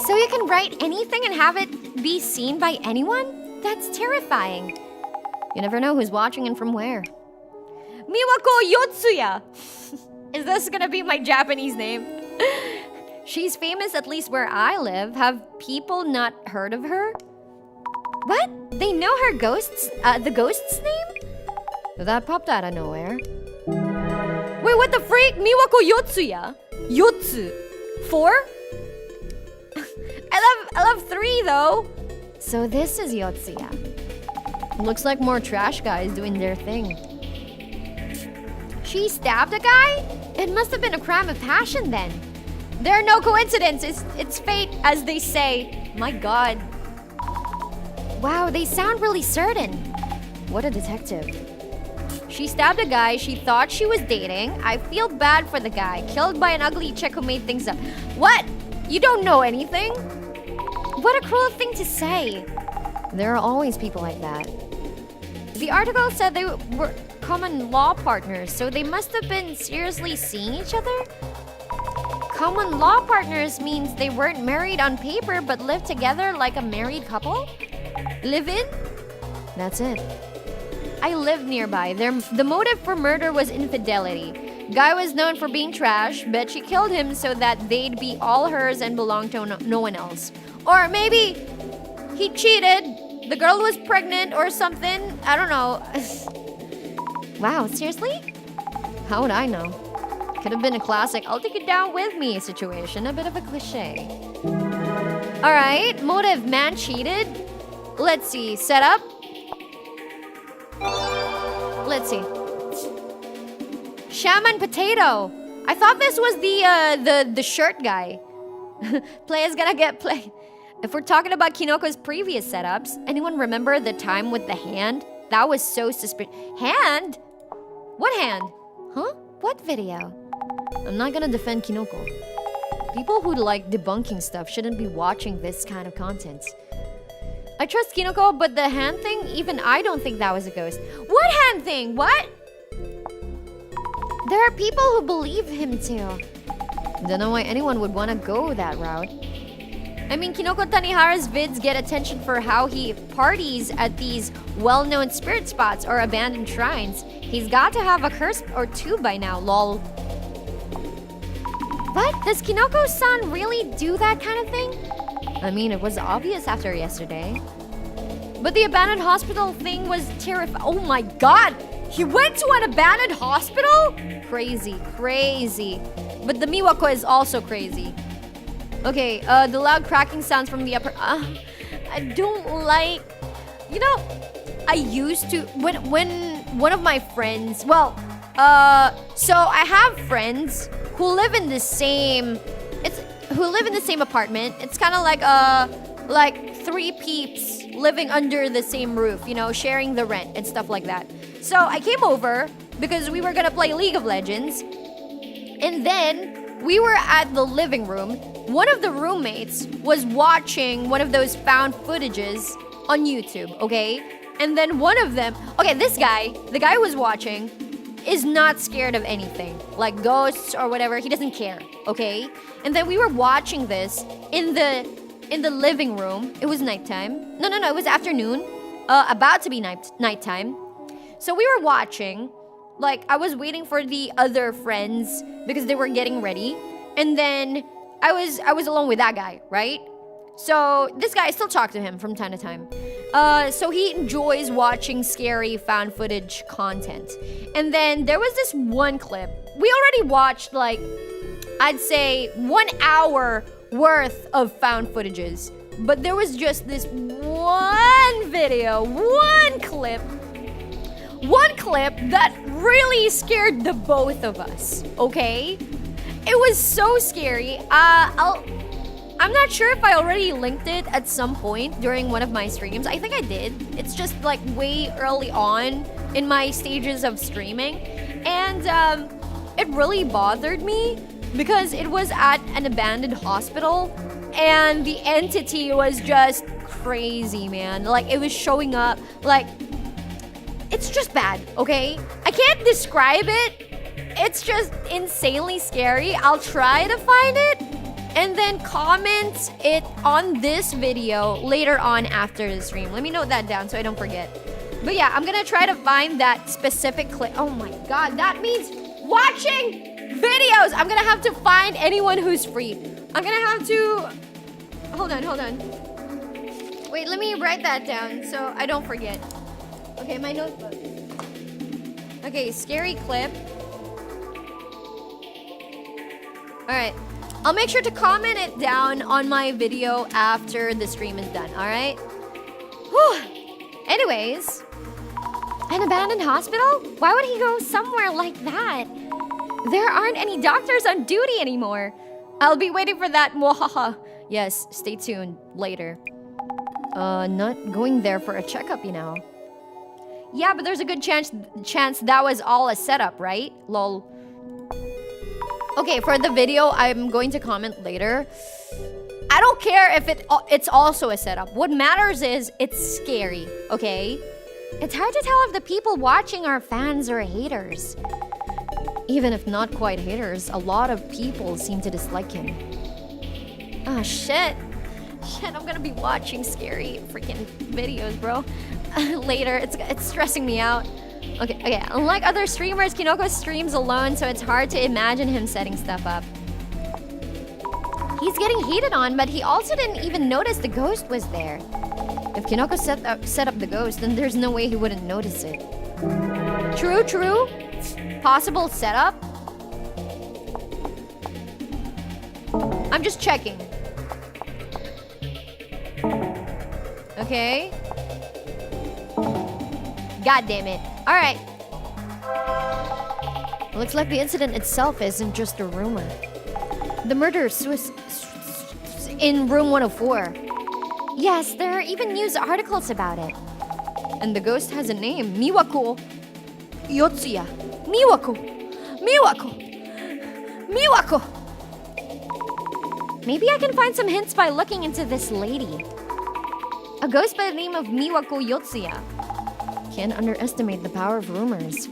So you can write anything and have it be seen by anyone? That's terrifying. You never know who's watching and from where. Miwako Yotsuya! Is this gonna be my Japanese name? She's famous at least where I live. Have people not heard of her? What? They know her the ghost's name? That popped out of nowhere. Wait, what the freak? Miwako Yotsuya? Yotsu. 4? I love 3 though. So this is Yotsuya. Looks like more trash guys doing their thing. She stabbed a guy? It must have been a crime of passion then. There are no coincidences. It's fate, as they say. My god. Wow, they sound really certain. What a detective. She stabbed a guy she thought she was dating. I feel bad for the guy. Killed by an ugly chick who made things up. What? You don't know anything? What a cruel thing to say. There are always people like that. The article said they were common law partners, so they must have been seriously seeing each other? Common law partners means they weren't married on paper but lived together like a married couple? Live in? That's it. I lived nearby. The motive for murder was infidelity. Guy was known for being trash, but she killed him so that they'd be all hers and belong to no one else. Or maybe he cheated. The girl was pregnant or something. I don't know. Wow, seriously? How would I know? Could have been a classic I'll take it down with me situation. A bit of a cliche. Alright, motive, man cheated. Let's see, setup. Let's see. Shaman Potato. I thought this was the shirt guy. Play is gonna get played. If we're talking about Kinoko's previous setups, anyone remember the time with the hand? That was so suspicious. Hand? What hand? Huh? What video? I'm not gonna defend Kinoko. People who like debunking stuff shouldn't be watching this kind of content. I trust Kinoko, but the hand thing, even I don't think that was a ghost. What hand thing? What? There are people who believe him too. Don't know why anyone would want to go that route. I mean, Kinoko Tanihara's vids get attention for how he parties at these well-known spirit spots or abandoned shrines. He's got to have a curse or two by now, lol. What? Does Kinoko-san really do that kind of thing? I mean, it was obvious after yesterday. But the abandoned hospital thing was terrifying. Oh my god! He went to an abandoned hospital? Crazy, crazy. But the Miwako is also crazy. Okay, the loud cracking sounds from the upper... I don't like... You know, I used to... When one of my friends... Well, so I have friends who live in the same... Who live in the same apartment. It's kind of like 3 peeps living under the same roof, you know, sharing the rent and stuff like that. So I came over because we were gonna play League of Legends. And then we were at the living room. One of the roommates was watching one of those found footages on YouTube, okay? And then one of them, okay, this guy, the guy who was watching, is not scared of anything. Like ghosts or whatever, he doesn't care, okay? And then we were watching this in the living room. It was nighttime. No, it was afternoon. About to be nighttime. So we were watching. Like, I was waiting for the other friends because they were getting ready. And then I was alone with that guy, right? So this guy, I still talk to him from time to time. So he enjoys watching scary found footage content. And then there was this one clip. We already watched, like, I'd say 1 hour worth of found footages. But there was just this one video, one clip that really scared the both of us, okay? It was so scary. I'm not sure if I already linked it at some point during one of my streams. I think I did. It's just like way early on in my stages of streaming. And it really bothered me because it was at an abandoned hospital and the entity was just crazy, man. Like, it was showing up, like, it's just bad, okay? I can't describe it. It's just insanely scary. I'll try to find it and then comment it on this video later on after the stream. Let me note that down so I don't forget. But yeah, I'm gonna try to find that specific clip. Oh my god, that means watching videos. I'm gonna have to find anyone who's free. I'm gonna have to... Hold on. Wait, let me write that down so I don't forget. Okay, my notebook. Okay, scary clip. Alright. I'll make sure to comment it down on my video after the stream is done, alright? Whew. Anyways. An abandoned hospital? Why would he go somewhere like that? There aren't any doctors on duty anymore. I'll be waiting for that, mwahaha. Yes, stay tuned. Later. Not going there for a checkup, you know. Yeah, but there's a good chance that was all a setup, right? Lol. Okay, for the video, I'm going to comment later. I don't care if it's also a setup. What matters is it's scary, okay? It's hard to tell if the people watching are fans or haters. Even if not quite haters, a lot of people seem to dislike him. Ah, shit. Shit, I'm gonna be watching scary freaking videos, bro. Later, it's stressing me out. Okay. Unlike other streamers, Kinoko streams alone, so it's hard to imagine him setting stuff up. He's getting hated on, but he also didn't even notice the ghost was there. If Kinoko set up the ghost, then there's no way he wouldn't notice it. True. Possible setup? I'm just checking. Okay. God damn it. Alright. Looks like the incident itself isn't just a rumor. The murder was in room 104. Yes, there are even news articles about it. And the ghost has a name. Miwako Yotsuya. Miwako. Maybe I can find some hints by looking into this lady. A ghost by the name of Miwako Yotsuya. Can't underestimate the power of rumors.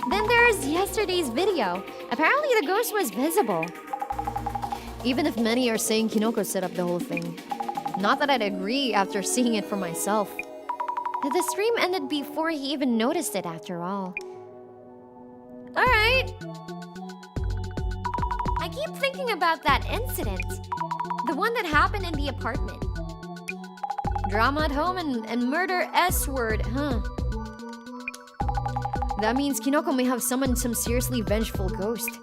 Then there's yesterday's video. Apparently the ghost was visible. Even if many are saying Kinoko set up the whole thing. Not that I'd agree after seeing it for myself. The stream ended before he even noticed it after all. Alright. I keep thinking about that incident. The one that happened in the apartment. Drama at home and murder S-word, huh? That means Kinoko may have summoned some seriously vengeful ghost.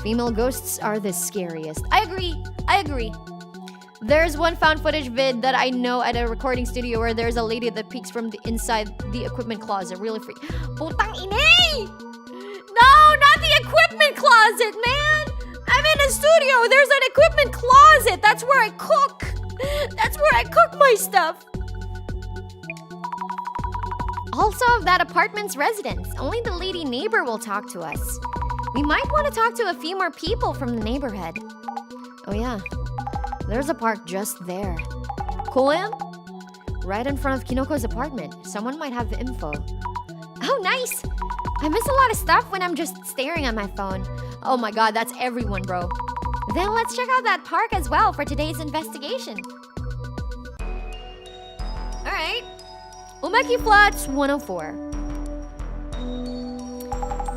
Female ghosts are the scariest. I agree. There's one found footage vid that I know at a recording studio where there's a lady that peeks from the inside the equipment closet. Really freak. Putang inay! No, not the equipment closet, man! I'm in a studio. There's an equipment closet. That's where I cook. That's where I cook my stuff. Also, that apartment's residents. Only the lady neighbor will talk to us. We might want to talk to a few more people from the neighborhood. Oh yeah, there's a park just there. Koen? Right in front of Kinoko's apartment. Someone might have the info. Oh, nice! I miss a lot of stuff when I'm just staring at my phone. Oh my god, that's everyone, bro. Then let's check out that park as well for today's investigation. Alright. Umeki Flats 104.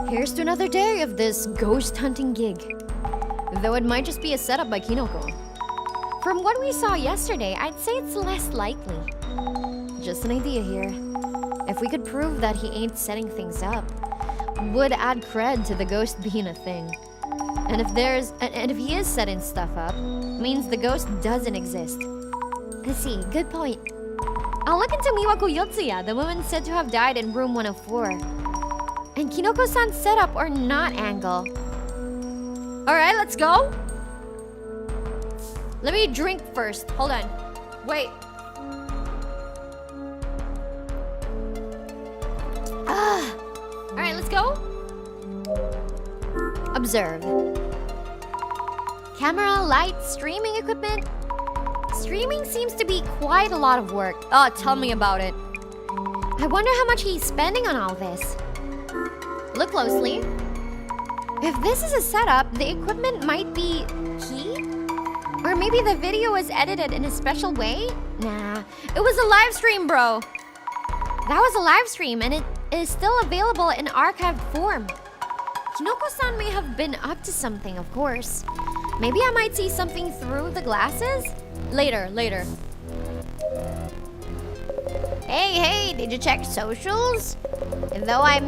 Here's to another day of this ghost hunting gig. Though it might just be a setup by Kinoko. From what we saw yesterday, I'd say it's less likely. Just an idea here. If we could prove that he ain't setting things up, would add cred to the ghost being a thing. And if he is setting stuff up, means the ghost doesn't exist. I see, good point. I'll look into Miwako Yotsuya, the woman said to have died in room 104. And Kinoko-san's setup or not angle. Alright, let's go. Let me drink first. Hold on. Wait. Alright, let's go. Observe. Camera, lights, streaming equipment. Streaming seems to be quite a lot of work. Oh, tell me about it. I wonder how much he's spending on all this. Look closely. If this is a setup, the equipment might be key? Or maybe the video was edited in a special way? Nah, it was a live stream, bro. That was a live stream and it is still available in archived form. Kinoko-san may have been up to something, of course. Maybe I might see something through the glasses? Later. Hey, did you check socials? Though I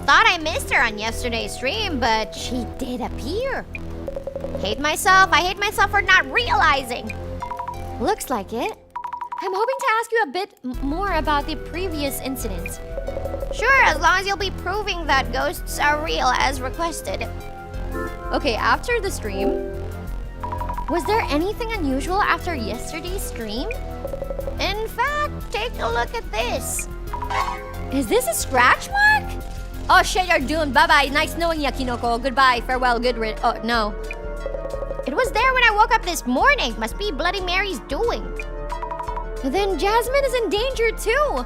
thought I missed her on yesterday's stream, but she did appear. I hate myself for not realizing. Looks like it. I'm hoping to ask you a bit more about the previous incident. Sure, as long as you'll be proving that ghosts are real as requested. Okay, after the stream, was there anything unusual after yesterday's stream? In fact, take a look at this. Is this a scratch mark? Oh shit, you're doomed. Bye-bye. Nice knowing ya, Kinoko. Goodbye. Farewell. Oh, no. It was there when I woke up this morning. Must be Bloody Mary's doing. Then Jasmine is in danger too.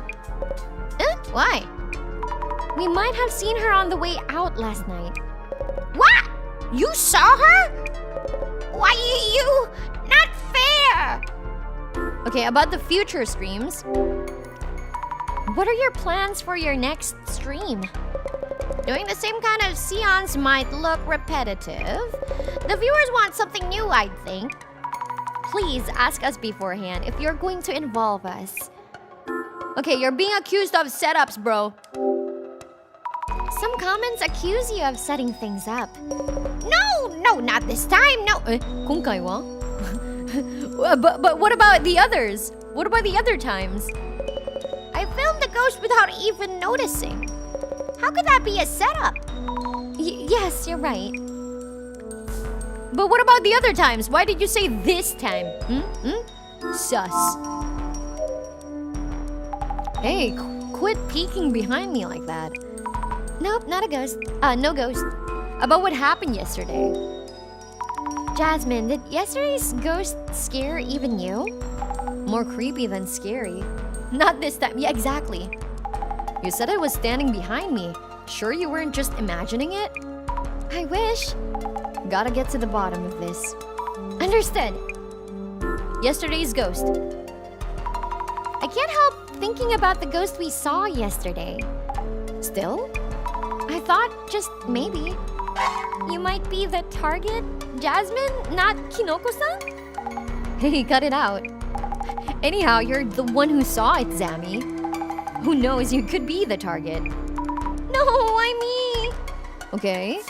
Why? We might have seen her on the way out last night. What? You saw her? Why you? Not fair! Okay, about the future streams. What are your plans for your next stream? Doing the same kind of seance might look repetitive. The viewers want something new, I'd think. Please ask us beforehand if you're going to involve us. Okay, you're being accused of setups, bro. Some comments accuse you of setting things up. No, not this time, no. 今回は? But what about the others? What about the other times? I filmed the ghost without even noticing. How could that be a setup? Yes, you're right. But what about the other times? Why did you say this time? Sus. Hey, quit peeking behind me like that. Nope, not a ghost. No ghost. About what happened yesterday. Jasmine, did yesterday's ghost scare even you? More creepy than scary. Not this time. Yeah, exactly. You said it was standing behind me. Sure you weren't just imagining it? I wish. Gotta get to the bottom of this. Understood. Yesterday's ghost. I can't help thinking about the ghost we saw yesterday. Still? I thought just maybe you might be the target, Jasmine, not Kinoko-san? Hey, cut it out. Anyhow, you're the one who saw it, Zami. Who knows, you could be the target. No, why me? Okay.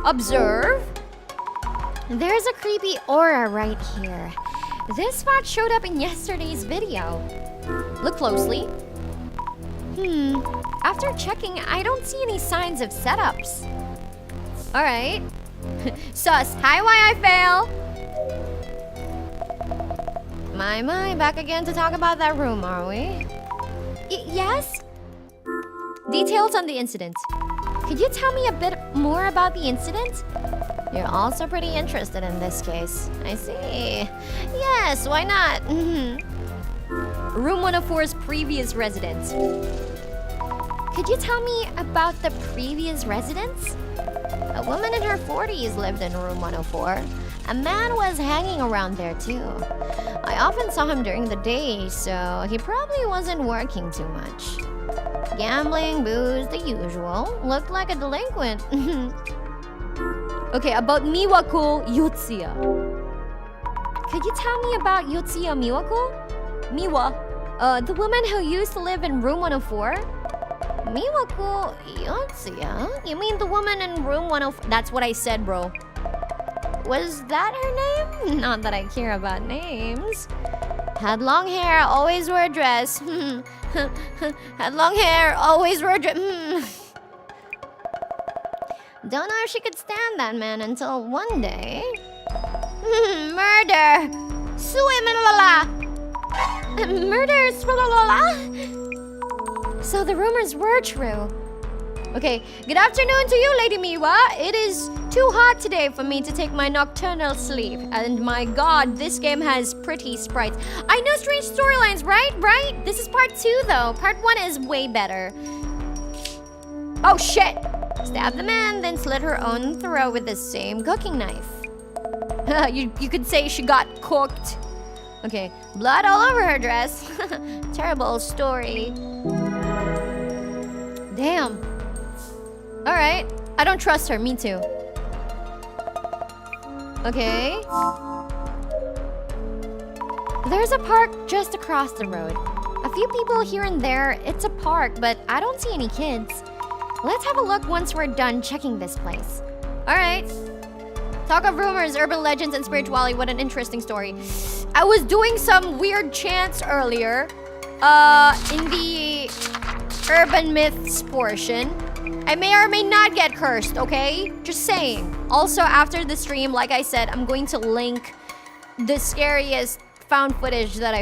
Observe. There's a creepy aura right here. This spot showed up in yesterday's video. Look closely. After checking, I don't see any signs of setups. Alright. Sus. Hi, why I fail. My, back again to talk about that room, are we? Yes? Details on the incident. Could you tell me a bit more about the incident? You're also pretty interested in this case. I see. Yes, why not? Room 104's previous residents. Could you tell me about the previous residents? A woman in her 40s lived in room 104. A man was hanging around there too. I often saw him during the day, so he probably wasn't working too much. Gambling, booze, the usual. Looked like a delinquent. Okay, about Miwako Yotsuya. Could you tell me about Yotsuya Miwako? Miwa, the woman who used to live in room 104? Miwako Yotsuya? You mean the woman in room 104? That's what I said, bro. Was that her name? Not that I care about names. Had long hair, always wore a dress. Had long hair, always wore a dress. Don't know if she could stand that man until one day. Murder! Murder! So the rumors were true. Okay, good afternoon to you, Lady Miwa. It is too hot today for me to take my nocturnal sleep. And my god, this game has pretty sprites. I know strange storylines, right? Right? This is part 2 though. Part 1 is way better. Oh shit! Stabbed the man, then slit her own throat with the same cooking knife. you could say she got cooked. Okay, blood all over her dress. Terrible story. Damn. Alright, I don't trust her, me too. Okay. There's a park just across the road. A few people here and there. It's a park, but I don't see any kids. Let's have a look once we're done checking this place. Alright. Talk of rumors, urban legends, and spirituality. What an interesting story. I was doing some weird chants earlier. In the urban myths portion. I may or may not get cursed, okay? Just saying. Also, after the stream, like I said, I'm going to link the scariest found footage that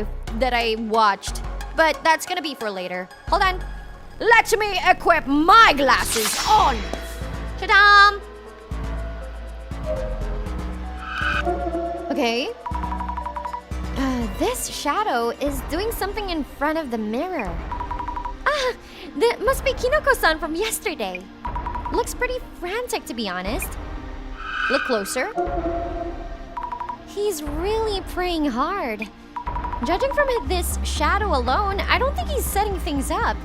I watched. But that's gonna be for later. Hold on. Let me equip my glasses on! Ta-da! Okay. This shadow is doing something in front of the mirror. Ah, that must be Kinoko-san from yesterday. Looks pretty frantic, to be honest. Look closer. He's really praying hard. Judging from this shadow alone, I don't think he's setting things up.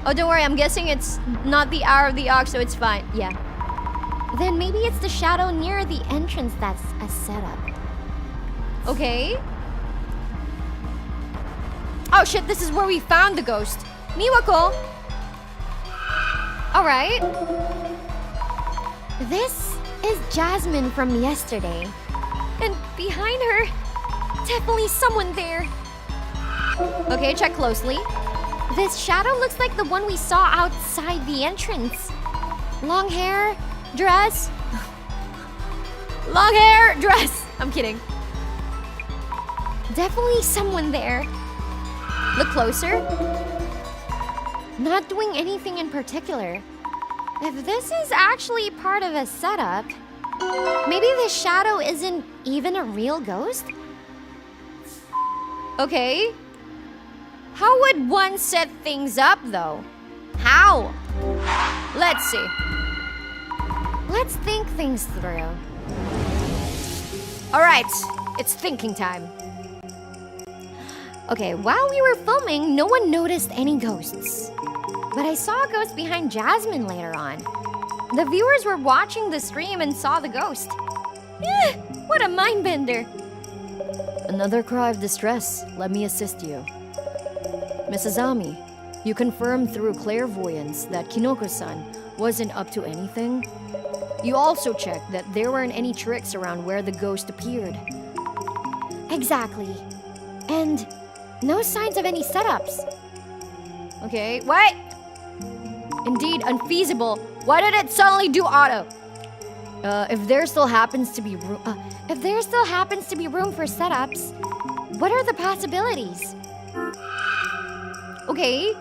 Oh, don't worry, I'm guessing it's not the hour of the ox, so it's fine. Yeah. Then maybe it's the shadow near the entrance that's a setup. Okay. Oh shit, this is where we found the ghost. Miwako! Alright. This is Jasmine from yesterday. And behind her, definitely someone there. Okay, check closely. This shadow looks like the one we saw outside the entrance. Long hair, dress. Long hair, dress. I'm kidding. Definitely someone there. Look closer. Not doing anything in particular. If this is actually part of a setup, maybe the shadow isn't even a real ghost? Okay. How would one set things up, though? How? Let's see. Let's think things through. Alright, it's thinking time. Okay, while we were filming, no one noticed any ghosts. But I saw a ghost behind Jasmine later on. The viewers were watching the stream and saw the ghost. What a mindbender. Another cry of distress. Let me assist you. Mrs. Ami, You confirmed through clairvoyance that Kinoko-san wasn't up to anything. You also checked that there weren't any tricks around where the ghost appeared. Exactly. And no signs of any setups. Okay, what? Indeed, unfeasible. Why did it suddenly do auto? If there still happens to be room for setups, what are the possibilities? Okay,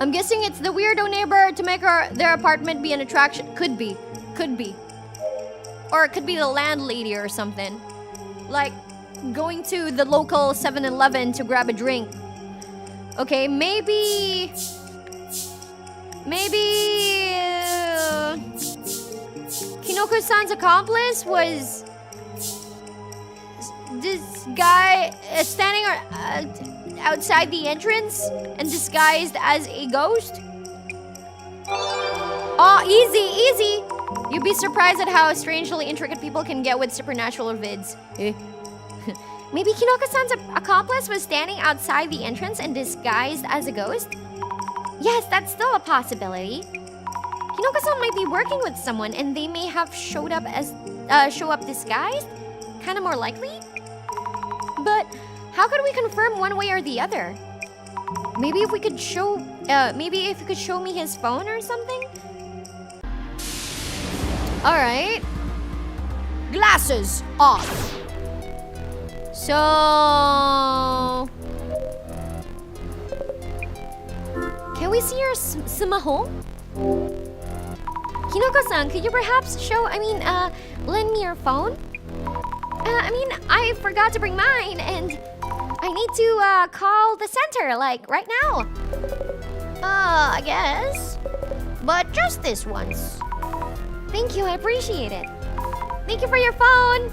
I'm guessing it's the weirdo neighbor to make their apartment be an attraction. Could be. Or it could be the landlady or something. Like going to the local 7-Eleven to grab a drink. Okay, maybe Kinoko-san's accomplice was this guy standing outside the entrance and disguised as a ghost. Oh, easy. You'd be surprised at how strangely intricate people can get with supernatural vids. Maybe Kinoko-san's accomplice was standing outside the entrance and disguised as a ghost? Yes, that's still a possibility. Kinoko-san might be working with someone and they may have show up disguised? Kinda more likely? But how could we confirm one way or the other? Maybe if you could show me his phone or something? Alright. Glasses off. So... Can we see your smaho? Kinoko-san, could you perhaps lend me your phone? I forgot to bring mine and I need to call the center, like, right now. I guess. But just this once. Thank you, I appreciate it. Thank you for your phone.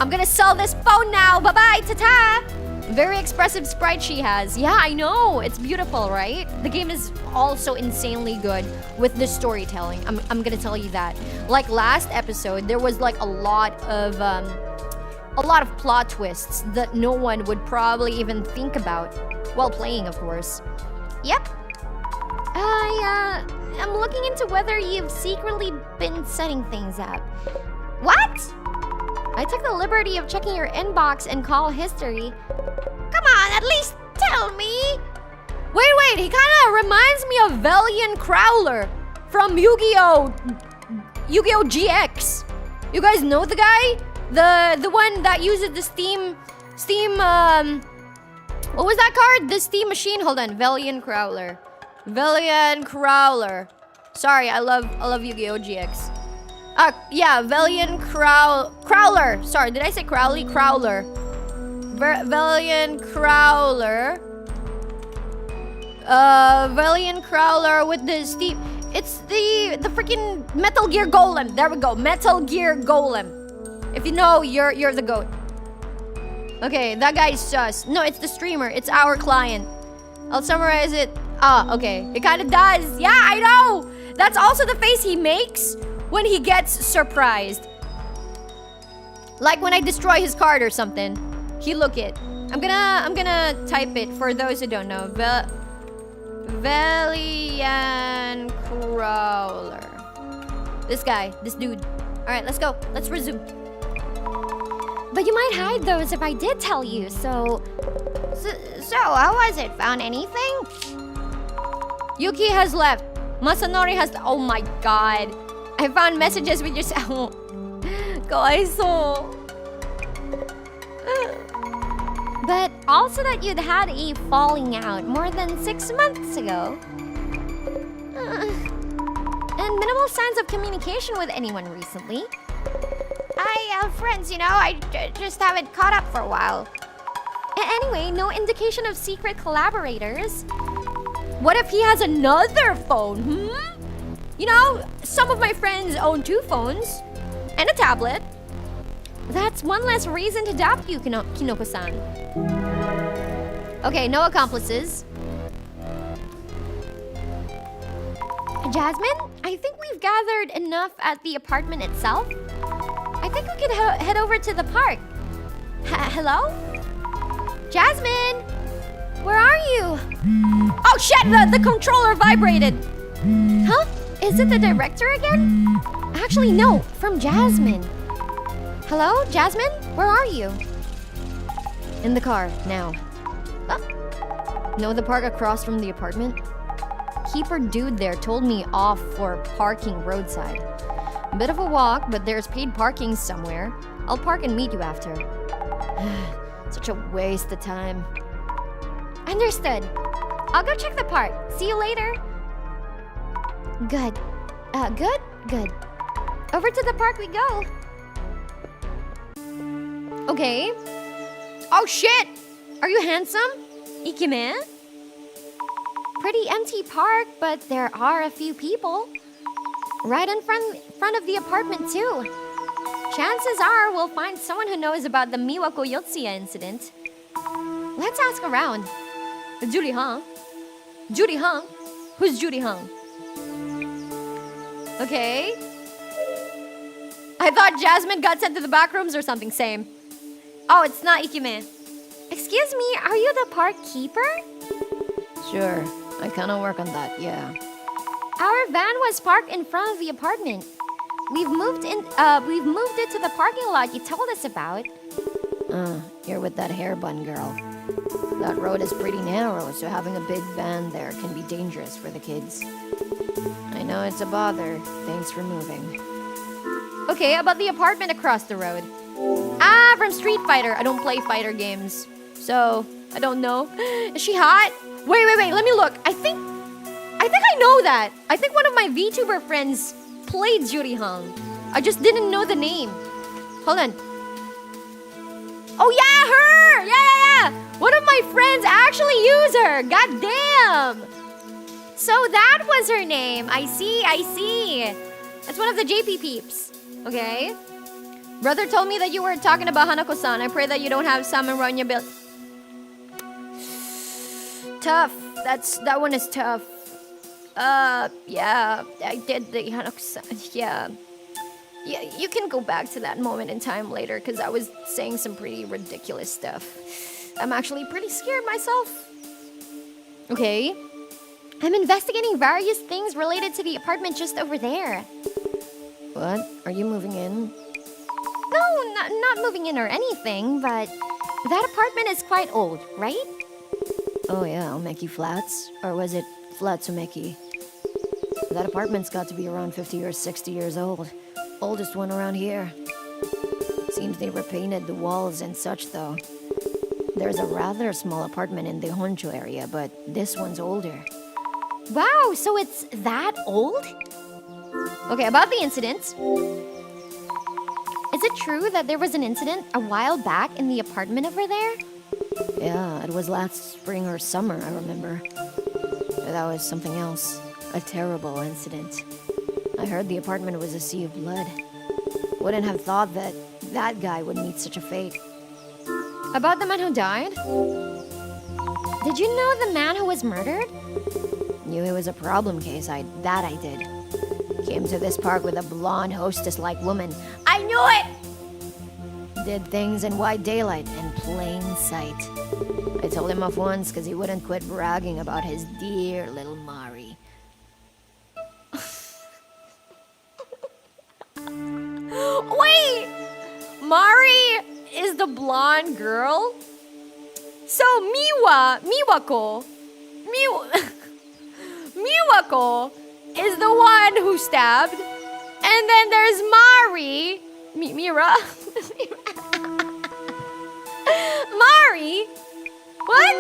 I'm gonna sell this phone now. Bye-bye, ta-ta. Very expressive sprite she has. Yeah, I know. It's beautiful, right? The game is also insanely good with the storytelling. I'm gonna tell you that. Like last episode, there was like a lot of plot twists that no one would probably even think about while playing, of course. Yep. I'm looking into whether you've secretly been setting things up. What? I took the liberty of checking your inbox and call history. Come on, at least tell me. Wait, he kind of reminds me of Valiant Crowler from Yu-Gi-Oh GX. You guys know the guy? The one that uses the Steam what was that card? The Steam machine. Hold on. Valiant Crowler. Sorry, I love Yu-Gi-Oh GX. Yeah, Valiant Crowler. Sorry, did I say Crowley? Crowler. Valiant Crowler. Valiant Crowler with the Steam. It's the freaking Metal Gear Golem. There we go. Metal Gear Golem. If you know, you're the GOAT. Okay, that guy's sus. No, it's the streamer. It's our client. I'll summarize it. Okay. It kind of does. Yeah, I know. That's also the face he makes when he gets surprised. Like when I destroy his card or something. He look it. I'm gonna type it for those who don't know. Valiant Crawler. This guy, this dude. All right, let's go. Let's resume. But you might hide those if I did tell you, so how was it? Found anything? Yuki has left. Masanori has... Oh my god. I found messages with yourself. Kawaiso. But also that you'd had a falling out more than 6 months ago. And minimal signs of communication with anyone recently. I have friends, you know. I just haven't caught up for a while. Anyway, no indication of secret collaborators. What if he has another phone? You know, some of my friends own 2 phones and a tablet. That's one less reason to doubt you, Kinoko-san. Okay, no accomplices. Jasmine, I think we've gathered enough at the apartment itself. I think we could head over to the park. Hello? Jasmine! Where are you? Oh shit, the controller vibrated. Huh? Is it the director again? Actually, no, from Jasmine. Hello, Jasmine? Where are you? In the car, now. Know the park across from the apartment? Keeper dude there told me off for parking roadside. Bit of a walk, but there's paid parking somewhere. I'll park and meet you after. Such a waste of time. Understood. I'll go check the park. See you later. Good. Good. Over to the park we go. Okay. Oh shit! Are you handsome? Ikime? Pretty empty park, but there are a few people. Right in front of the apartment too. Chances are we'll find someone who knows about the Miwako Yotsuya incident. Let's ask around. Judy Hong? Judy Hong? Who's Judy Hong? Okay. I thought Jasmine got sent to the back rooms or something. Same. Oh, it's not Ikime. Excuse me, are you the park keeper? Sure. I kind of work on that, yeah. Our van was parked in front of the apartment. We've moved it to the parking lot you told us about. You're with that hair bun girl. That road is pretty narrow, so having a big van there can be dangerous for the kids. I know it's a bother. Thanks for moving. Okay, about the apartment across the road. Ah, from Street Fighter. I don't play fighter games, so I don't know. Is she hot? Wait, let me look. I think I know that. I think one of my VTuber friends played Judy Hong. I just didn't know the name. Hold on. Oh yeah, her! Yeah. One of my friends actually used her. God damn. So that was her name. I see. That's one of the JP peeps. Okay. Brother told me that you were talking about Hanako-san. I pray that you don't have some around your build. Tough. That one is tough. Yeah, I did the Hanako-san. Yeah, you can go back to that moment in time later, because I was saying some pretty ridiculous stuff. I'm actually pretty scared myself. Okay. I'm investigating various things related to the apartment just over there. What? Are you moving in? No, not moving in or anything, but that apartment is quite old, right? Oh yeah, Omeki Flats? Or was it Flats Omeki? That apartment's got to be around 50 or 60 years old. Oldest one around here. Seems they repainted the walls and such though. There's a rather small apartment in the Honcho area, but this one's older. Wow, so it's that old? Okay, about the incident. Is it true that there was an incident a while back in the apartment over there? Yeah, it was last spring or summer, I remember. But that was something else. A terrible incident. I heard the apartment was a sea of blood. Wouldn't have thought that that guy would meet such a fate. About the man who died? Did you know the man who was murdered? Knew it was a problem case, I did. Came to this park with a blonde hostess-like woman. I knew it! Did things in wide daylight and plain sight. I told him off once because he wouldn't quit bragging about his dear little Mari. Wait! Mari is the blonde girl? So Miwako is the one who stabbed. And then there's Mari. Mira? Mari? What?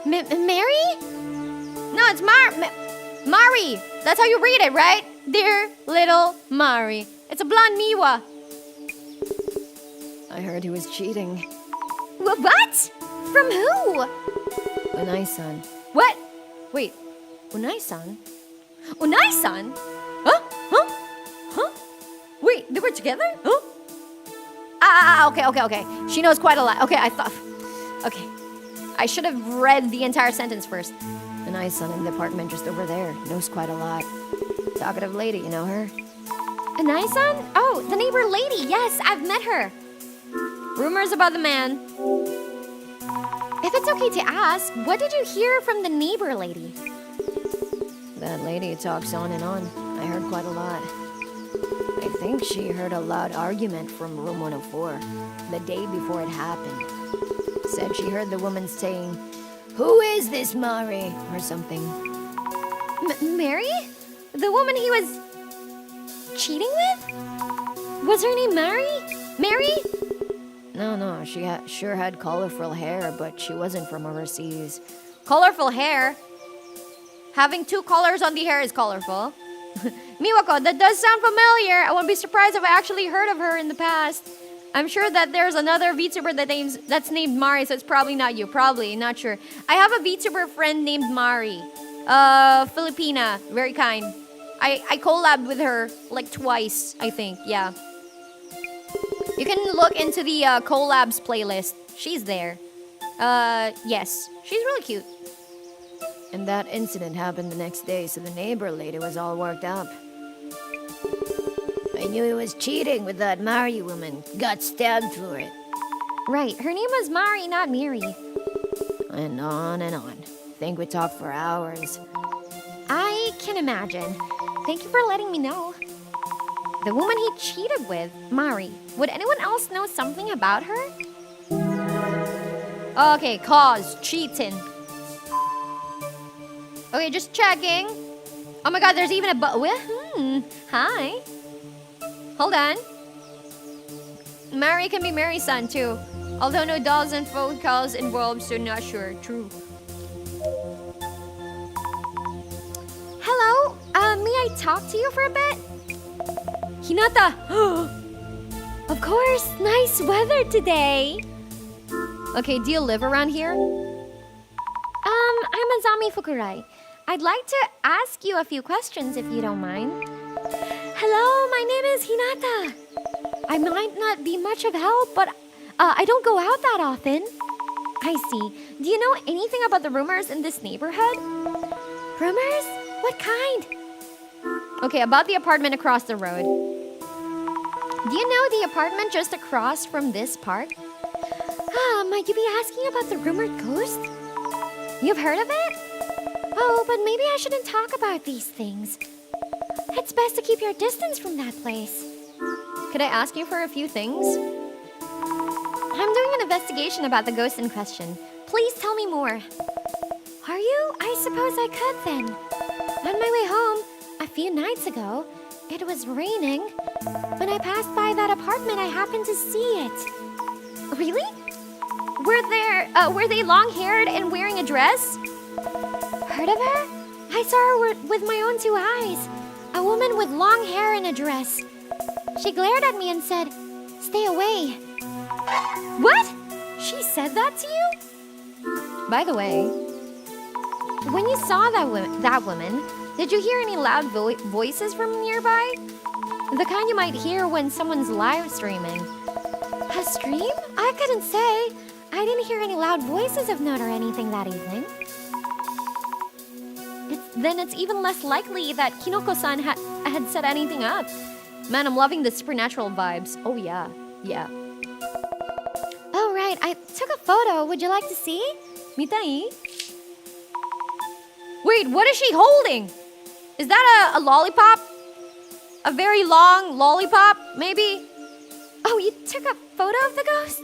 Mary? No, it's Mari. That's how you read it, right? Dear little Mari. It's a blonde Miwa. I heard he was cheating. What? From who? Unai-san. What? Wait, Unai-san? Unai-san? Huh? Wait, they were together? Huh? Okay. She knows quite a lot. Okay, Okay. I should have read the entire sentence first. Unai-san in the apartment just over there. Knows quite a lot. Talkative lady, you know her? Unai-san? Oh, the neighbor lady. Yes, I've met her. Rumors about the man. If it's okay to ask, what did you hear from the neighbor lady? That lady talks on and on. I heard quite a lot. I think she heard a loud argument from room 104 the day before it happened. Said she heard the woman saying, "Who is this Mari?" or something. Mary? The woman he was cheating with? Was her name Mary? Mary? No, she sure had colorful hair, but she wasn't from overseas. Colorful hair? Having two colors on the hair is colorful. Miwako, that does sound familiar. I wouldn't be surprised if I actually heard of her in the past. I'm sure that there's another VTuber that's named Mari, so it's probably not you. Probably, not sure. I have a VTuber friend named Mari. Filipina, very kind. I collabed with her like twice, I think, yeah. You can look into the collabs playlist. She's there. Yes, she's really cute. And that incident happened the next day, so the neighbor lady was all worked up. I knew he was cheating with that Mari woman. Got stabbed for it. Right, her name was Mari, not Miri. And on and on. Think we talked for hours. I can imagine. Thank you for letting me know. The woman he cheated with, Mari. Would anyone else know something about her? Okay, cause cheating. Okay, just checking. Oh my god, there's even a hi. Hold on. Mary can be Mary's son too. Although no dogs and phone calls involved, so not sure. True. Hello? May I talk to you for a bit? Hinata! Of course, nice weather today. Okay, do you live around here? I'm Azami Fukurai. I'd like to ask you a few questions if you don't mind. Hello, my name is Hinata. I might not be much of help, but I don't go out that often. I see. Do you know anything about the rumors in this neighborhood? Rumors? What kind? Okay, about the apartment across the road. Do you know the apartment just across from this park? Might you be asking about the rumored ghost? You've heard of it? Oh, but maybe I shouldn't talk about these things. It's best to keep your distance from that place. Could I ask you for a few things? I'm doing an investigation about the ghost in question. Please tell me more. Are you? I suppose I could then. On my way home, a few nights ago, it was raining. When I passed by that apartment, I happened to see it. Really? Were they long-haired and wearing a dress? Heard of her? I saw her with my own two eyes. A woman with long hair and a dress. She glared at me and said, "Stay away." What? She said that to you? By the way, when you saw that woman, did you hear any loud voices from nearby? The kind you might hear when someone's live streaming. A stream? I couldn't say. I didn't hear any loud voices of note or anything that evening. Then it's even less likely that Kinoko-san had set anything up. Man, I'm loving the supernatural vibes. Oh yeah, yeah. Oh right, I took a photo. Would you like to see? Mitai? Wait, what is she holding? Is that a lollipop? A very long lollipop, maybe? Oh, you took a photo of the ghost?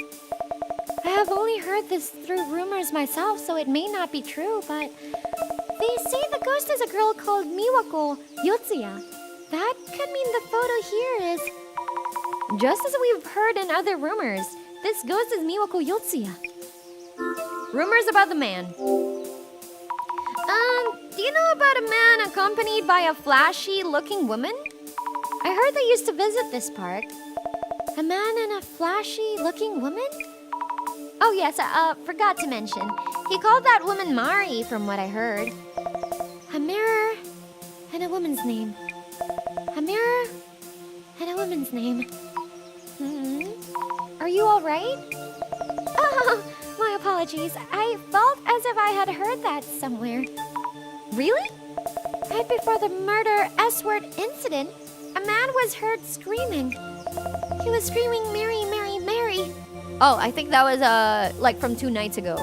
I have only heard this through rumors myself, so it may not be true, but they say the ghost is a girl called Miwako Yotsuya. That could mean the photo here is... Just as we've heard in other rumors, this ghost is Miwako Yotsuya. Rumors about the man. Do you know about a man accompanied by a flashy-looking woman? I heard they used to visit this park. A man and a flashy-looking woman? Oh yes, forgot to mention. He called that woman Mari, from what I heard. A mirror and a woman's name. A mirror and a woman's name. Are you all right? Oh, my apologies. I felt as if I had heard that somewhere. Really? Right before the murder S-word incident, a man was heard screaming. He was screaming, "Mary, Mary, Mary." Oh, I think that was like from 2 nights ago.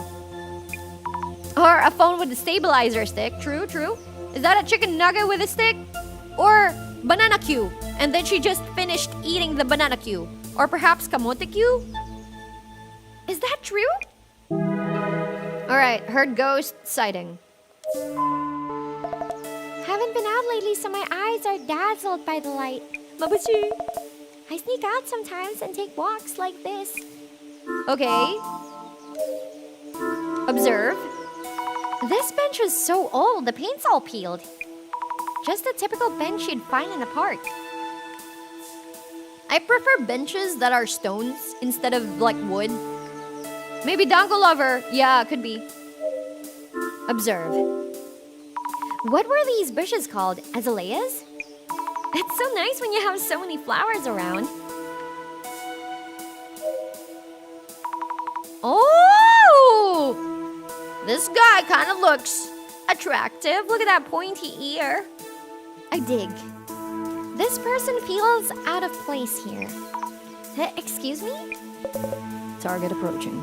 Or a phone with a stabilizer stick. True, true. Is that a chicken nugget with a stick? Or banana Q, and then she just finished eating the banana Q. Or perhaps kamote Q? Is that true? Alright, heard ghost sighting. Haven't been out lately, so my eyes are dazzled by the light. Mabuchi. I sneak out sometimes and take walks like this. Okay. Observe. This bench was so old, the paint's all peeled. Just a typical bench you'd find in a park. I prefer benches that are stones instead of like wood. Maybe Dango Lover. Yeah, could be. Observe. What were these bushes called? Azaleas? It's so nice when you have so many flowers around. Oh! This guy kind of looks attractive. Look at that pointy ear. I dig. This person feels out of place here. Excuse me? Target approaching.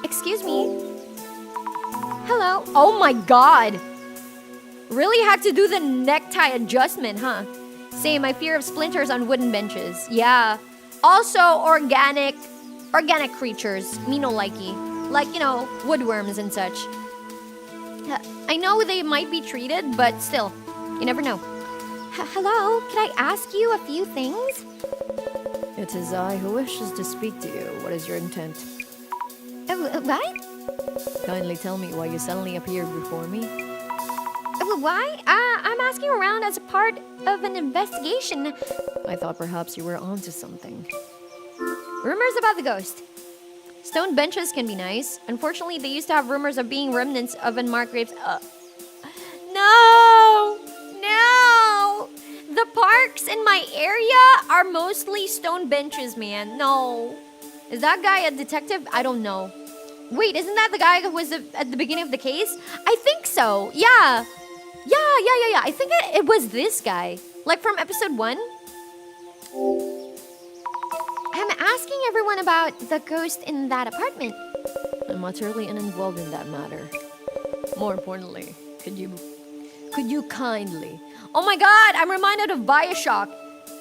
Excuse me? Hello? Oh my god! Really had to do the necktie adjustment, huh? Same, my fear of splinters on wooden benches. Yeah. Also, organic creatures. Me no likey. Like, you know, woodworms and such. I know they might be treated, but still, you never know. Hello? Can I ask you a few things? It is I who wishes to speak to you. What is your intent? What? Kindly tell me why you suddenly appeared before me. Why? I'm asking around as a part of an investigation. I thought perhaps you were onto something. Rumors about the ghost. Stone benches can be nice. Unfortunately, they used to have rumors of being remnants of unmarked graves. No! No! The parks in my area are mostly stone benches, man. No. Is that guy a detective? I don't know. Wait, isn't that the guy who was at the beginning of the case? I think so. Yeah. Yeah. I think it was this guy. Like from episode 1. I'm asking everyone about the ghost in that apartment. I'm utterly uninvolved in that matter. More importantly, could you kindly... Oh my god, I'm reminded of Bioshock.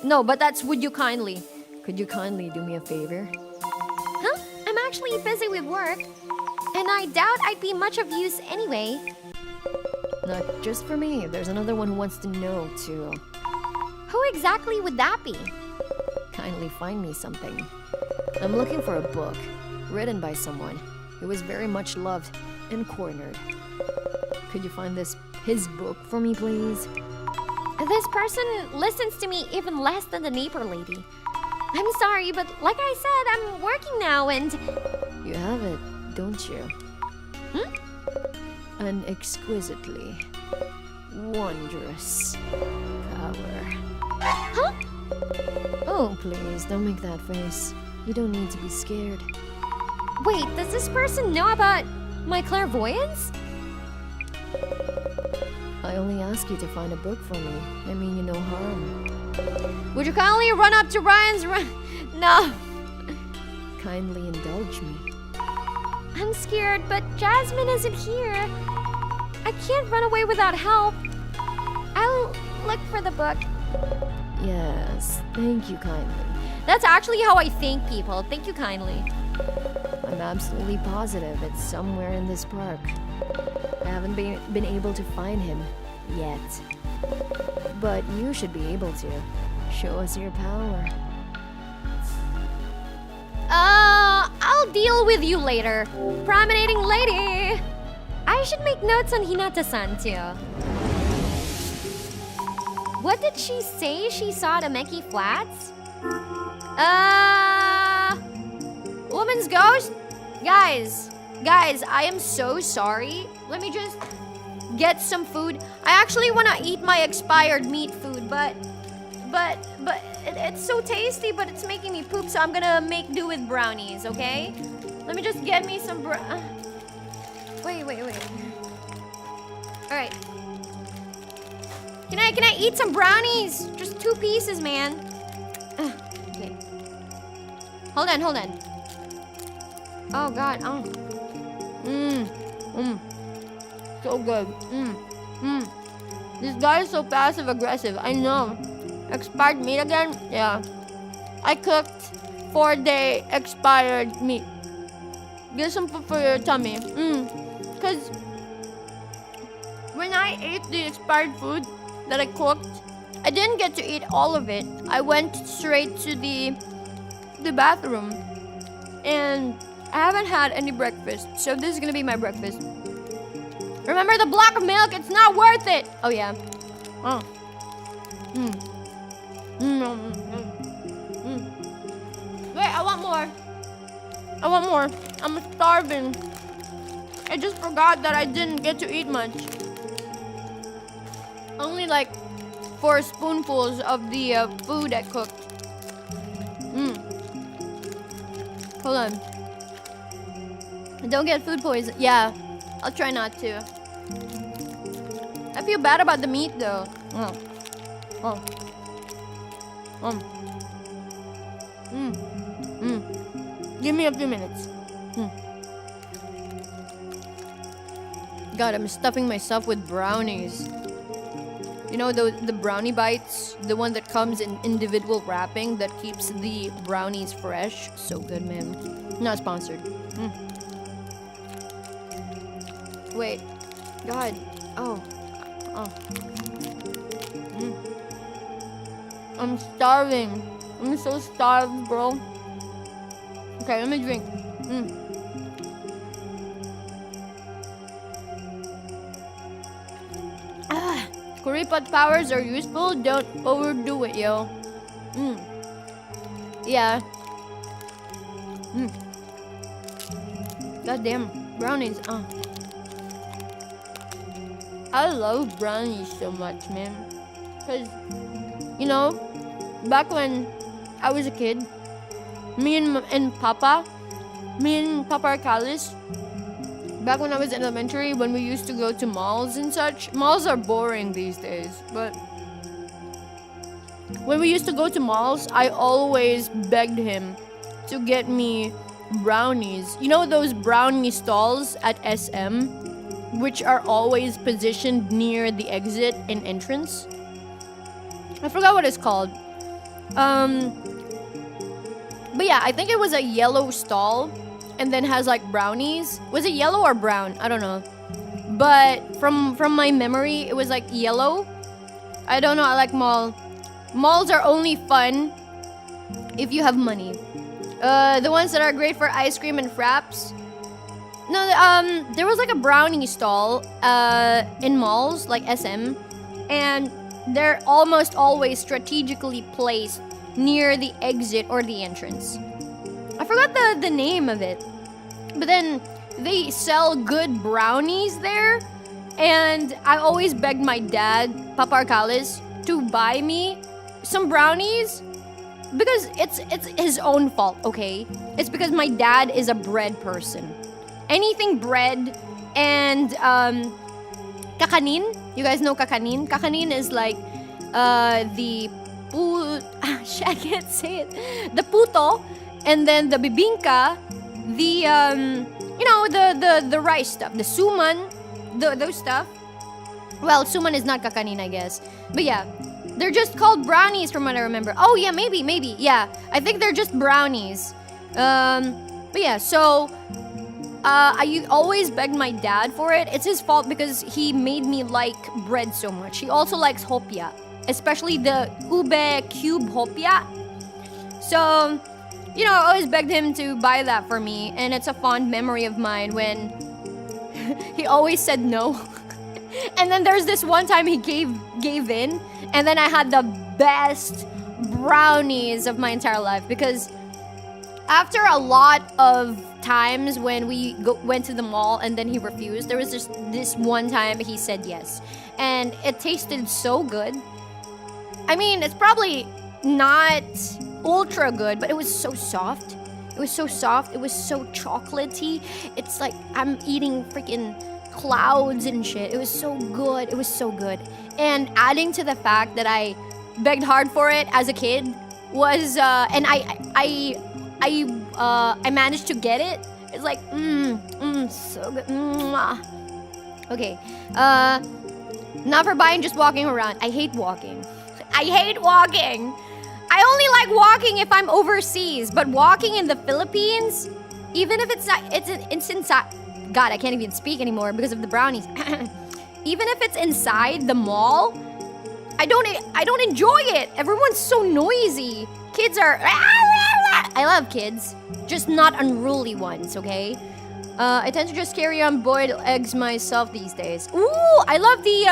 No, but that's would you kindly. Could you kindly do me a favor? Huh? I'm actually busy with work. And I doubt I'd be much of use anyway. Not just for me. There's another one who wants to know, too. Who exactly would that be? Kindly find me something. I'm looking for a book written by someone who was very much loved and cornered. Could you find his book for me, please? This person listens to me even less than the neighbor lady. I'm sorry, but like I said, I'm working now and... You have it, don't you? An exquisitely wondrous power. Huh? Oh, please, don't make that face. You don't need to be scared. Wait, does this person know about my clairvoyance? I only ask you to find a book for me. I mean you no harm. Would you kindly run up to Ryan's No. Kindly indulge me. I'm scared, but Jasmine isn't here. I can't run away without help. I'll look for the book. Yes, thank you kindly. That's actually how I thank people. Thank you kindly. I'm absolutely positive it's somewhere in this park. I haven't been able to find him yet. But you should be able to. Show us your power. I'll deal with you later. Promenading lady. I should make notes on Hinata-san too. What did she say she saw at Ameki Flats? Woman's ghost? Guys, I am so sorry. Let me just get some food. I actually want to eat my expired meat food, but it's so tasty, but it's making me poop, so I'm gonna make do with brownies, okay? Let me just get me some Wait. All right. Can I eat some brownies? Just 2 pieces, man. Okay. Hold on. Oh God. Oh. So good. This guy is so passive aggressive. I know. Expired meat again? Yeah. I cooked 4-day expired meat. Get some food for your tummy. Because when I ate the expired food that I cooked, I didn't get to eat all of it. I went straight to the bathroom. And I haven't had any breakfast. So this is gonna be my breakfast. Remember the block of milk? It's not worth it. Oh yeah. Wait, I want more. I'm starving. I just forgot that I didn't get to eat much. Only like 4 spoonfuls of the food I cooked. Hold on. Don't get food poison. Yeah, I'll try not to. I feel bad about the meat though. Give me a few minutes. God, I'm stuffing myself with brownies. You know the brownie bites? The one that comes in individual wrapping that keeps the brownies fresh. So good, man. Not sponsored. Wait. God. Oh. I'm starving. I'm so starved, bro. Okay, let me drink. Kuripot powers are useful. Don't overdo it, yo. Yeah. Goddamn brownies. I love brownies so much, man. Cause, you know, back when I was a kid, me and Papa Arcalis, back when I was in elementary, when we used to go to malls and such. Malls are boring these days, but when we used to go to malls, I always begged him to get me brownies. You know those brownie stalls at SM, which are always positioned near the exit and entrance? I forgot what it's called. But yeah, I think it was a yellow stall and then has like brownies. Was it yellow or brown? I don't know. But from my memory, it was like yellow. I don't know, I like mall. Malls are only fun if you have money. The ones that are great for ice cream and fraps. No, there was like a brownie stall in malls like SM, and they're almost always strategically placed near the exit or the entrance. I forgot the name of it, but then they sell good brownies there, and I always begged my dad, Papa Arcalis, to buy me some brownies because it's his own fault, okay? It's because my dad is a bread person. Anything bread and kakanin. You guys know kakanin? Kakanin is like the I can't say it. The puto, and then the bibingka, the the rice stuff, the suman, those stuff. Well, suman is not kakanin, I guess. But yeah, they're just called brownies from what I remember. Oh yeah, maybe. Yeah, I think they're just brownies. But yeah, so I always begged my dad for it. It's his fault because he made me like bread so much. He also likes hopia, especially the ube cube hopia. So, you know, I always begged him to buy that for me, and it's a fond memory of mine when he always said no. And then there's this one time he gave in, and then I had the best brownies of my entire life because after a lot of times when we went to the mall and then he refused, there was just this one time he said yes, and it tasted so good. I mean, it's probably not ultra good, but it was so soft. It was so chocolatey. It's like I'm eating freaking clouds and shit. It was so good. And adding to the fact that I begged hard for it as a kid was and I managed to get it. It's like So good. Mwah. Okay. Not for buying, just walking around. I hate walking. I hate walking. I only like walking if I'm overseas, but walking in the Philippines, even if it's inside. God, I can't even speak anymore because of the brownies. Even if it's inside the mall, I don't enjoy it. Everyone's so noisy. Kids are. I love kids, just not unruly ones. Okay. I tend to just carry on boiled eggs myself these days. Ooh, I love the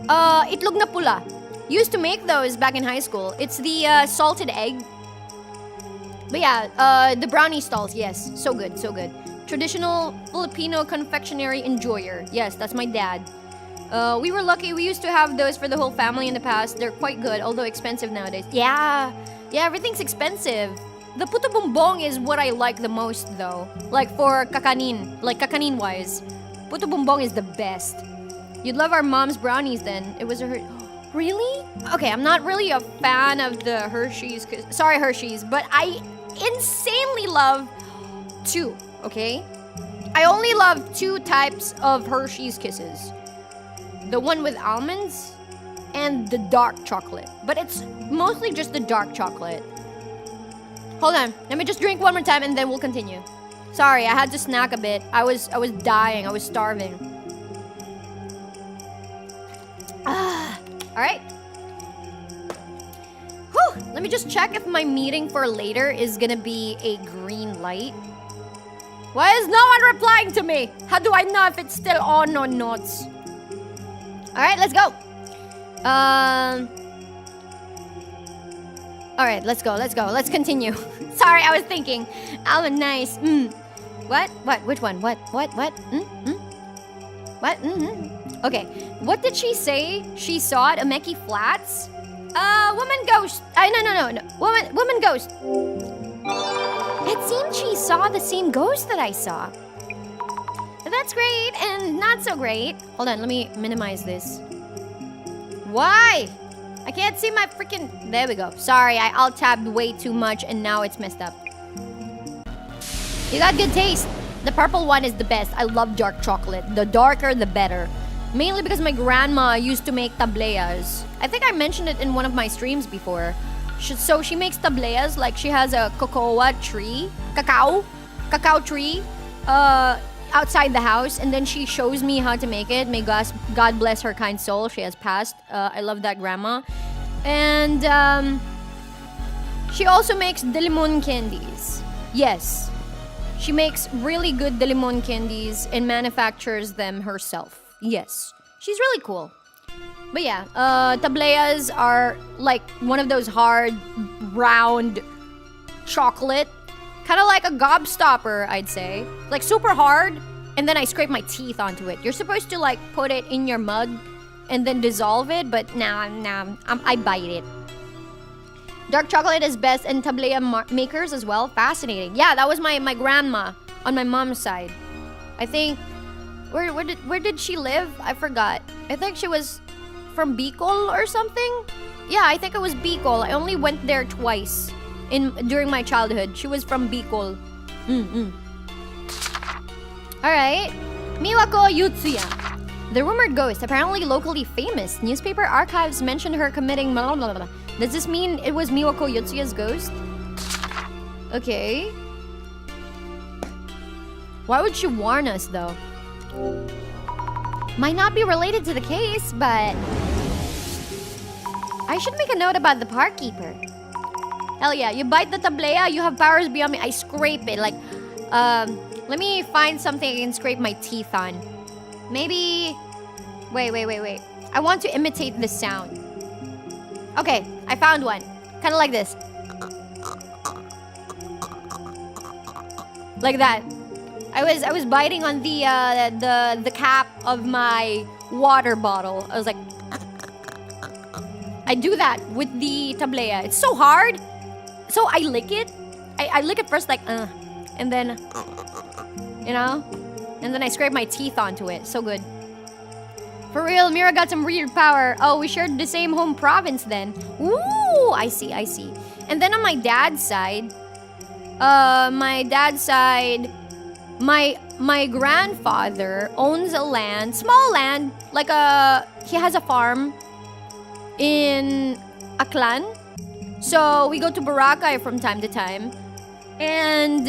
itlog na pula. Used to make those back in high school. It's the salted egg. But yeah, the brownie stalls. Yes, so good, so good. Traditional Filipino confectionery enjoyer. Yes, that's my dad. We were lucky. We used to have those for the whole family in the past. They're quite good, although expensive nowadays. Yeah, everything's expensive. The puto bumbong is what I like the most, though. Like for kakanin, wise, puto bumbong is the best. You'd love our mom's brownies then. It was a Really? Okay, I'm not really a fan of the Hershey's. Sorry, Hershey's, but I insanely love two. Okay, I only love two types of Hershey's Kisses. The one with almonds and the dark chocolate. But it's mostly just the dark chocolate. Hold on, let me just drink one more time and then we'll continue. Sorry, I had to snack a bit. I was dying, I was starving. Alright. Whew, let me just check if my meeting for later is gonna be a green light. Why is no one replying to me? How do I know if it's still on or not? Alright, let's go. Alright, let's go. Let's continue. Sorry, I was thinking. Almond, nice. What? Which one? What? What? What? What? Okay. What did she say? She saw at Ameki Flats? Woman ghost. No. Woman ghost. It seemed she saw the same ghost that I saw. That's great and not so great. Hold on, let me minimize this. Why? I can't see my freaking... There we go. Sorry, I alt-tabbed way too much and now it's messed up. You got good taste. The purple one is the best. I love dark chocolate. The darker, the better. Mainly because my grandma used to make tableas. I think I mentioned it in one of my streams before. So she makes tableas, like she has a cacao tree, outside the house, and then she shows me how to make it. May God bless her kind soul. She has passed. I love that grandma. And she also makes delimon candies. Yes. She makes really good delimon candies and manufactures them herself. Yes. She's really cool. But yeah, tableas are like one of those hard, round chocolate. Kind of like a gobstopper, I'd say. Like super hard, and then I scrape my teeth onto it. You're supposed to like put it in your mug and then dissolve it, but nah, I bite it. Dark chocolate is best, and tablea makers as well. Fascinating. Yeah, that was my grandma on my mom's side. I think, where did she live? I forgot. I think she was from Bicol or something. Yeah, I think it was Bicol. I only went there twice during my childhood. She was from Bicol. Alright. Miwako Yutsuya. The rumored ghost, apparently locally famous. Newspaper archives mentioned her committing blah blah blah. Does this mean it was Miwako Yutsuya's ghost? Okay. Why would she warn us though? Might not be related to the case, but I should make a note about the park keeper. Hell yeah, you bite the tablea, you have powers beyond me. I scrape it, like, let me find something I can scrape my teeth on. Maybe, wait. I want to imitate the sound. Okay, I found one. Kind of like this. Like that. I was biting on the cap of my water bottle. I was like, I do that with the tablea. It's so hard. So I lick it. I lick it first like, and then, you know, and then I scrape my teeth onto it. So good. For real, Mira got some weird power. Oh, we shared the same home province then. Ooh, I see. And then on my dad's side, my grandfather owns a land, small land, like he has a farm in Aklan. So we go to Boracay from time to time. And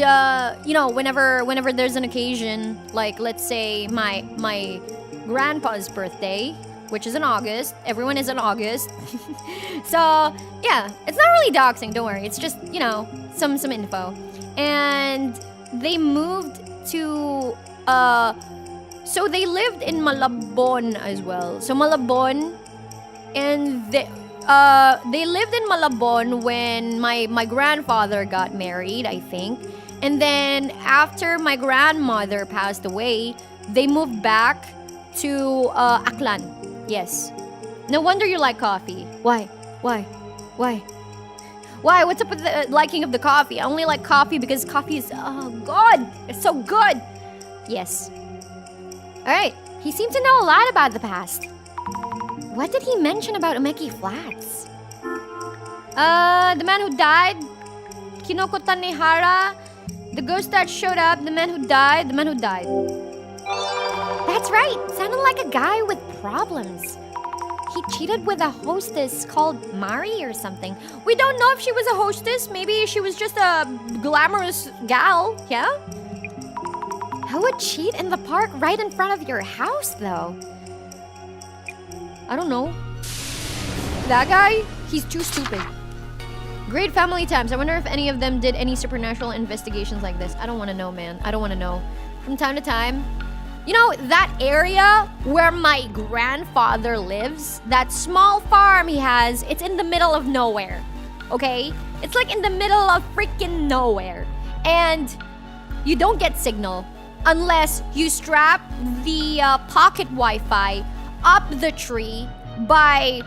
whenever there's an occasion, like let's say my grandpa's birthday, which is in August. Everyone is in August. So yeah, it's not really doxing, don't worry. It's just, some info. And they moved to so they lived in Malabon as well. So Malabon, and they lived in Malabon when my grandfather got married, I think. And then after my grandmother passed away, they moved back to Aklan. Yes. No wonder you like coffee. Why? What's up with the liking of the coffee? I only like coffee because coffee is, oh God, it's so good. Yes. Alright, he seemed to know a lot about the past. What did he mention about Umeki Flats? The man who died, Kinoko Tanehara, the ghost that showed up, the man who died. That's right, sounded like a guy with problems. He cheated with a hostess called Mari or something. We don't know if she was a hostess. Maybe she was just a glamorous gal, yeah? Who would cheat in the park right in front of your house, though? I don't know. That guy? He's too stupid. Great family times. I wonder if any of them did any supernatural investigations like this. I don't want to know, man. I don't want to know. From time to time, that area where my grandfather lives, that small farm he has, it's in the middle of nowhere, okay? It's like in the middle of freaking nowhere. And you don't get signal unless you strap the pocket Wi-Fi up the tree by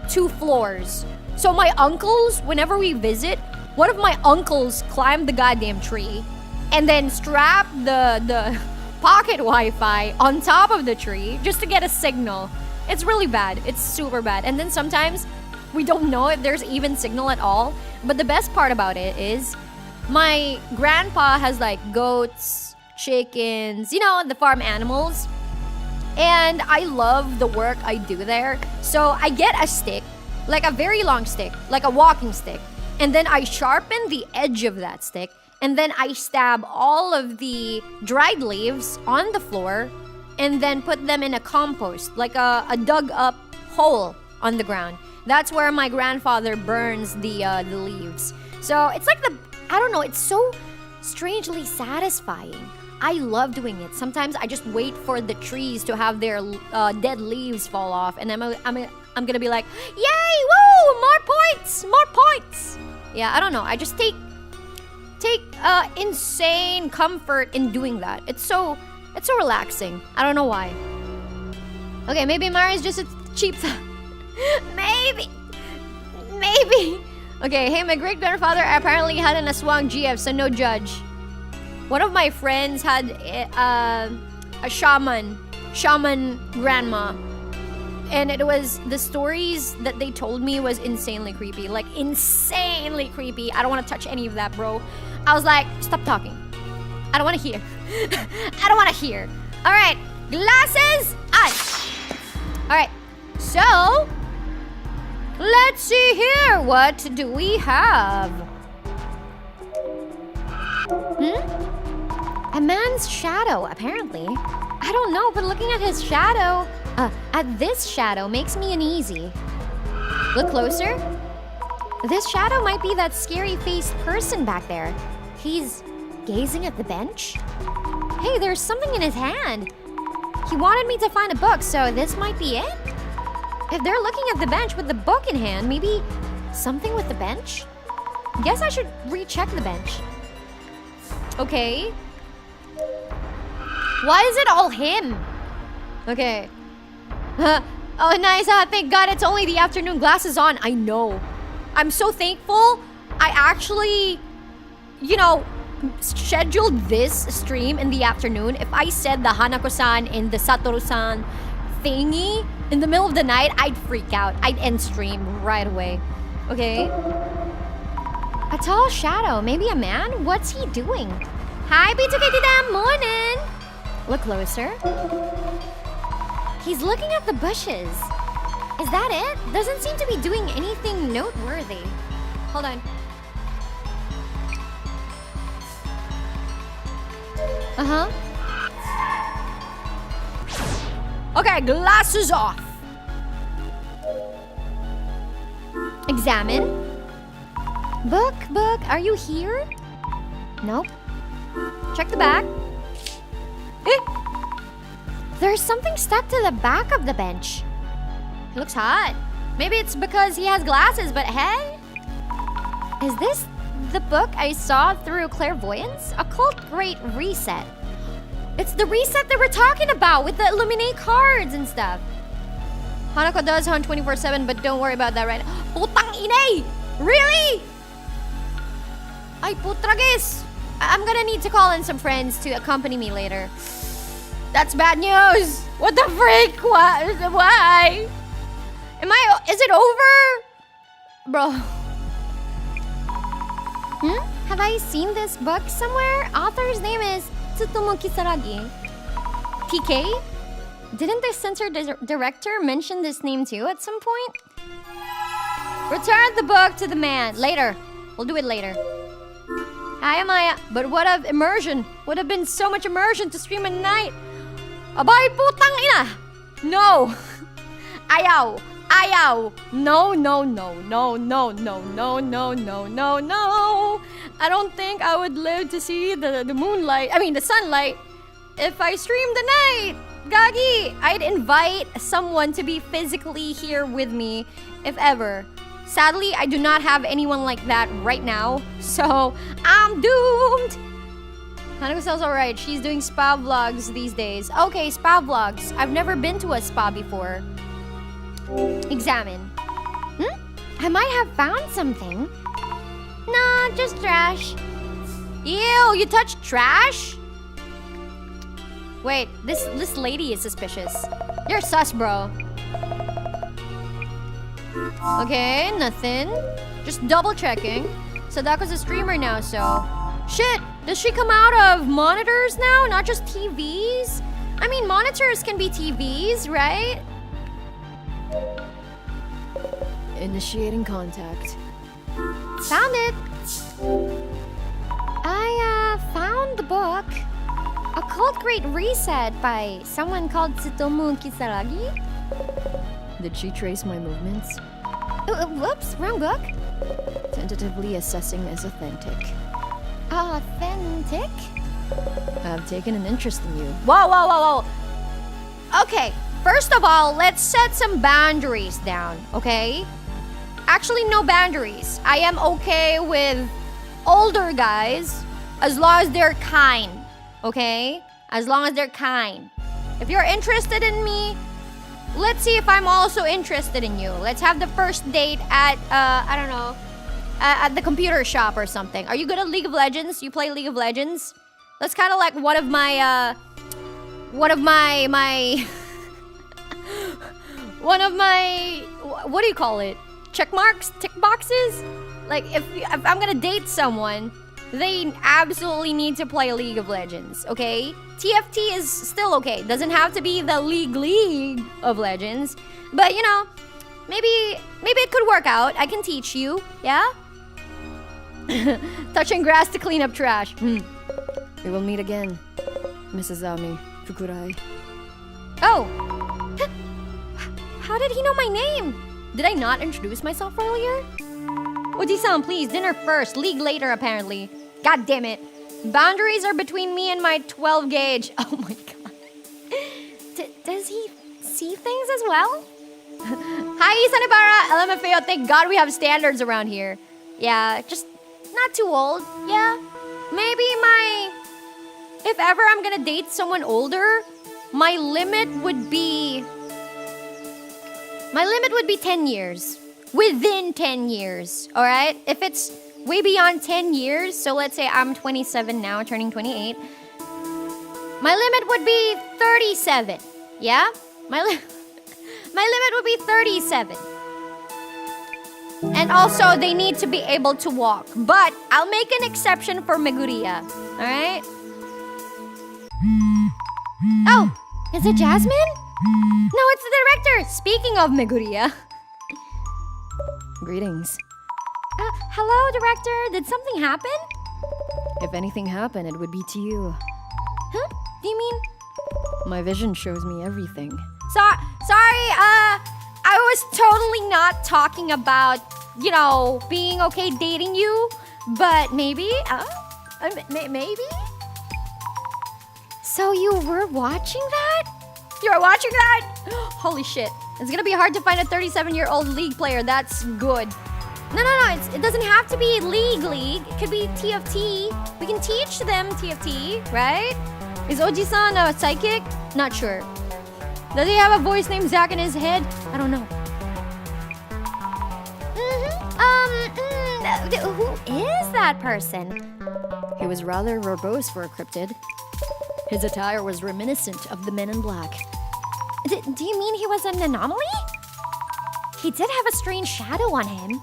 2 floors. So my uncles, whenever we visit, one of my uncles climbed the goddamn tree and then strapped the pocket Wi-Fi on top of the tree just to get a signal. It's really bad. It's super bad. And then sometimes we don't know if there's even signal at all. But the best part about it is my grandpa has like goats, chickens, the farm animals. And I love the work I do there. So I get a stick, like a very long stick, like a walking stick. And then I sharpen the edge of that stick. And then I stab all of the dried leaves on the floor and then put them in a compost, like a dug up hole on the ground. That's where my grandfather burns the leaves. So it's like it's so strangely satisfying. I love doing it. Sometimes I just wait for the trees to have their dead leaves fall off, and I'm gonna be like, yay, woo, more points. Yeah, I don't know. I just take insane comfort in doing that. It's so relaxing. I don't know why. Okay, maybe Mari's just a cheap maybe. Okay, hey, my great grandfather apparently had an aswang GF, so no judge. One of my friends had a shaman grandma. And it was, the stories that they told me was insanely creepy. Like, insanely creepy. I don't want to touch any of that, bro. I was like, stop talking. I don't want to hear. I don't want to hear. All right, glasses on. All right, so let's see here. What do we have? A man's shadow, apparently. I don't know, but looking at his shadow, at this shadow makes me uneasy. Look closer. This shadow might be that scary-faced person back there. He's gazing at the bench. Hey, there's something in his hand. He wanted me to find a book, so this might be it? If they're looking at the bench with the book in hand, maybe something with the bench? Guess I should recheck the bench. Okay. Why is it all him? Okay. Oh, nice. Thank God it's only the afternoon. Glasses on. I know. I'm so thankful. I actually, scheduled this stream in the afternoon. If I said the Hanako-san and the Satoru-san thingy in the middle of the night, I'd freak out. I'd end stream right away. Okay. A tall shadow. Maybe a man? What's he doing? Hi, B2KT morning. Look closer. He's looking at the bushes. Is that it? Doesn't seem to be doing anything noteworthy. Hold on. Uh-huh. Okay, glasses off. Examine. Book, are you here? Nope. Check the back. There's something stuck to the back of the bench. He looks hot. Maybe it's because he has glasses, but hey? Is this the book I saw through clairvoyance? Occult Great Reset. It's the reset that we're talking about with the Illuminate cards and stuff. Hanako does hunt 24/7, but don't worry about that right now. Putang inay! Really? Ay, putragis! I'm gonna need to call in some friends to accompany me later. That's bad news. What the freak? Why? Is it over? Bro. Have I seen this book somewhere? Author's name is Tsutomu Kisaragi. TK? Didn't the censor director mention this name too at some point? Return the book to the man. Later. We'll do it later. Hi, Amaya. But what of immersion? Would have been so much immersion to stream at night. Abay, putang ina! No! Ayaw! Ayaw! No, no, no, no, no, no, no, no, no, no, no! I don't think I would live to see the sunlight, if I streamed the night! Gagi! I'd invite someone to be physically here with me, if ever. Sadly, I do not have anyone like that right now, so I'm doomed! Hanako sounds alright. She's doing spa vlogs these days. Okay, spa vlogs. I've never been to a spa before. Examine. I might have found something. Nah, just trash. Ew, you touched trash? Wait, this lady is suspicious. You're sus, bro. Okay, nothing. Just double checking. Sadako's a streamer now, so... Shit! Does she come out of monitors now, not just TVs? I mean, monitors can be TVs, right? Initiating contact. Found it. I found the book. Occult Great Reset by someone called Tsutomu Kisaragi. Did she trace my movements? Whoops, wrong book. Tentatively assessing as authentic. Authentic? I've taken an interest in you. Whoa. Okay, first of all, let's set some boundaries down, okay? Actually, no boundaries. I am okay with older guys as long as they're kind, okay? As long as they're kind. If you're interested in me, let's see if I'm also interested in you. Let's have the first date at, I don't know, at the computer shop or something. Are you good at League of Legends? You play League of Legends? That's kind of like one of my what do you call it? Check marks? Tick boxes? Like, if I'm gonna date someone, they absolutely need to play League of Legends, okay? TFT is still okay. Doesn't have to be the League of Legends. But, you know, maybe it could work out. I can teach you, yeah? Touching grass to clean up trash. We will meet again, Mrs. Ami Fukurai. Oh! How did he know my name? Did I not introduce myself earlier? Oji-san, please, dinner first, league later apparently. God damn it. Boundaries are between me and my 12 gauge. Oh my god. Does he see things as well? Hi, Sanibara, LMFAO, thank God we have standards around here. Yeah, just not too old, yeah? Maybe if ever I'm gonna date someone older, my limit would be 10 years. Within 10 years, alright? If it's way beyond 10 years, so let's say I'm 27 now, turning 28, my limit would be 37, yeah? My limit would be 37. And also, they need to be able to walk. But I'll make an exception for Meguriya, alright? Oh, is it Jasmine? No, it's the director. Speaking of Meguriya. Greetings. Hello, director. Did something happen? If anything happened, it would be to you. Huh? Do you mean? My vision shows me everything. Sorry, I was totally not talking about, being okay dating you, but maybe, maybe? So you were watching that? You were watching that? Holy shit. It's gonna be hard to find a 37-year-old League player. That's good. No, it doesn't have to be League. It could be TFT. We can teach them TFT, right? Is Oji-san a psychic? Not sure. Does he have a voice named Zach in his head? I don't know. Who is that person? He was rather verbose for a cryptid. His attire was reminiscent of the Men in Black. Do you mean he was an anomaly? He did have a strange shadow on him.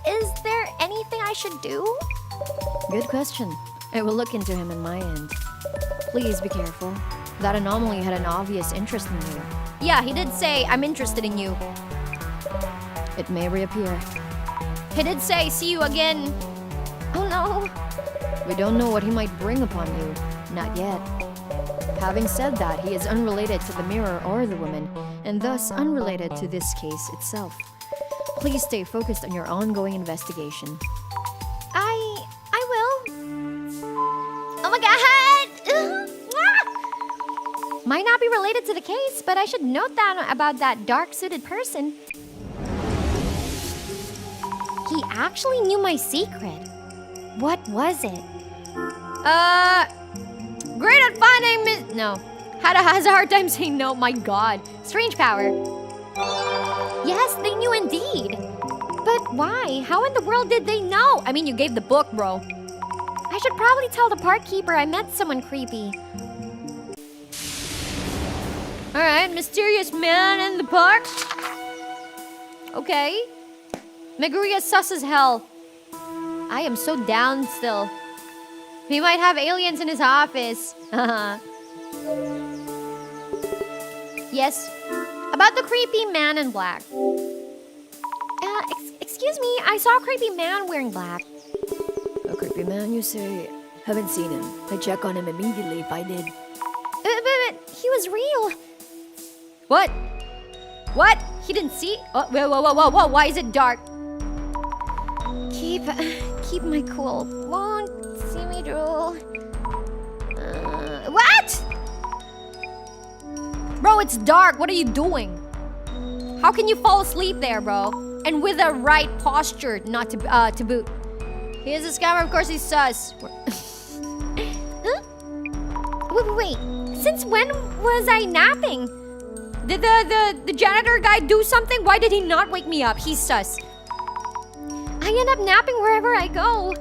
Is there anything I should do? Good question. I will look into him on my end. Please be careful. That anomaly had an obvious interest in you. Yeah, he did say, I'm interested in you. It may reappear. He did say, see you again. Oh no. We don't know what he might bring upon you. Not yet. Having said that, he is unrelated to the mirror or the woman, and thus unrelated to this case itself. Please stay focused on your ongoing investigation. I will. Oh my god! Might not be related to the case, but I should note that about that dark-suited person. He actually knew my secret. What was it? Great at finding no. Has a hard time saying no, my god. Strange power. Yes, they knew indeed. But why? How in the world did they know? I mean, you gave the book, bro. I should probably tell the park keeper I met someone creepy. Alright, mysterious man in the park. Okay. Meguriya sus as hell. I am so down still. He might have aliens in his office. Yes. About the creepy man in black. Excuse me, I saw a creepy man wearing black. A creepy man, you say? Haven't seen him. I'd check on him immediately if I did. But he was real. What? What? He didn't see? Oh, whoa. Why is it dark? Keep my cool. Won't see me drool. What? Bro, it's dark. What are you doing? How can you fall asleep there, bro? And with the right posture, not to boot. He is a scammer. Of course he's sus. Huh? Wait. Since when was I napping? Did the janitor guy do something? Why did he not wake me up? He's sus. I end up napping wherever I go.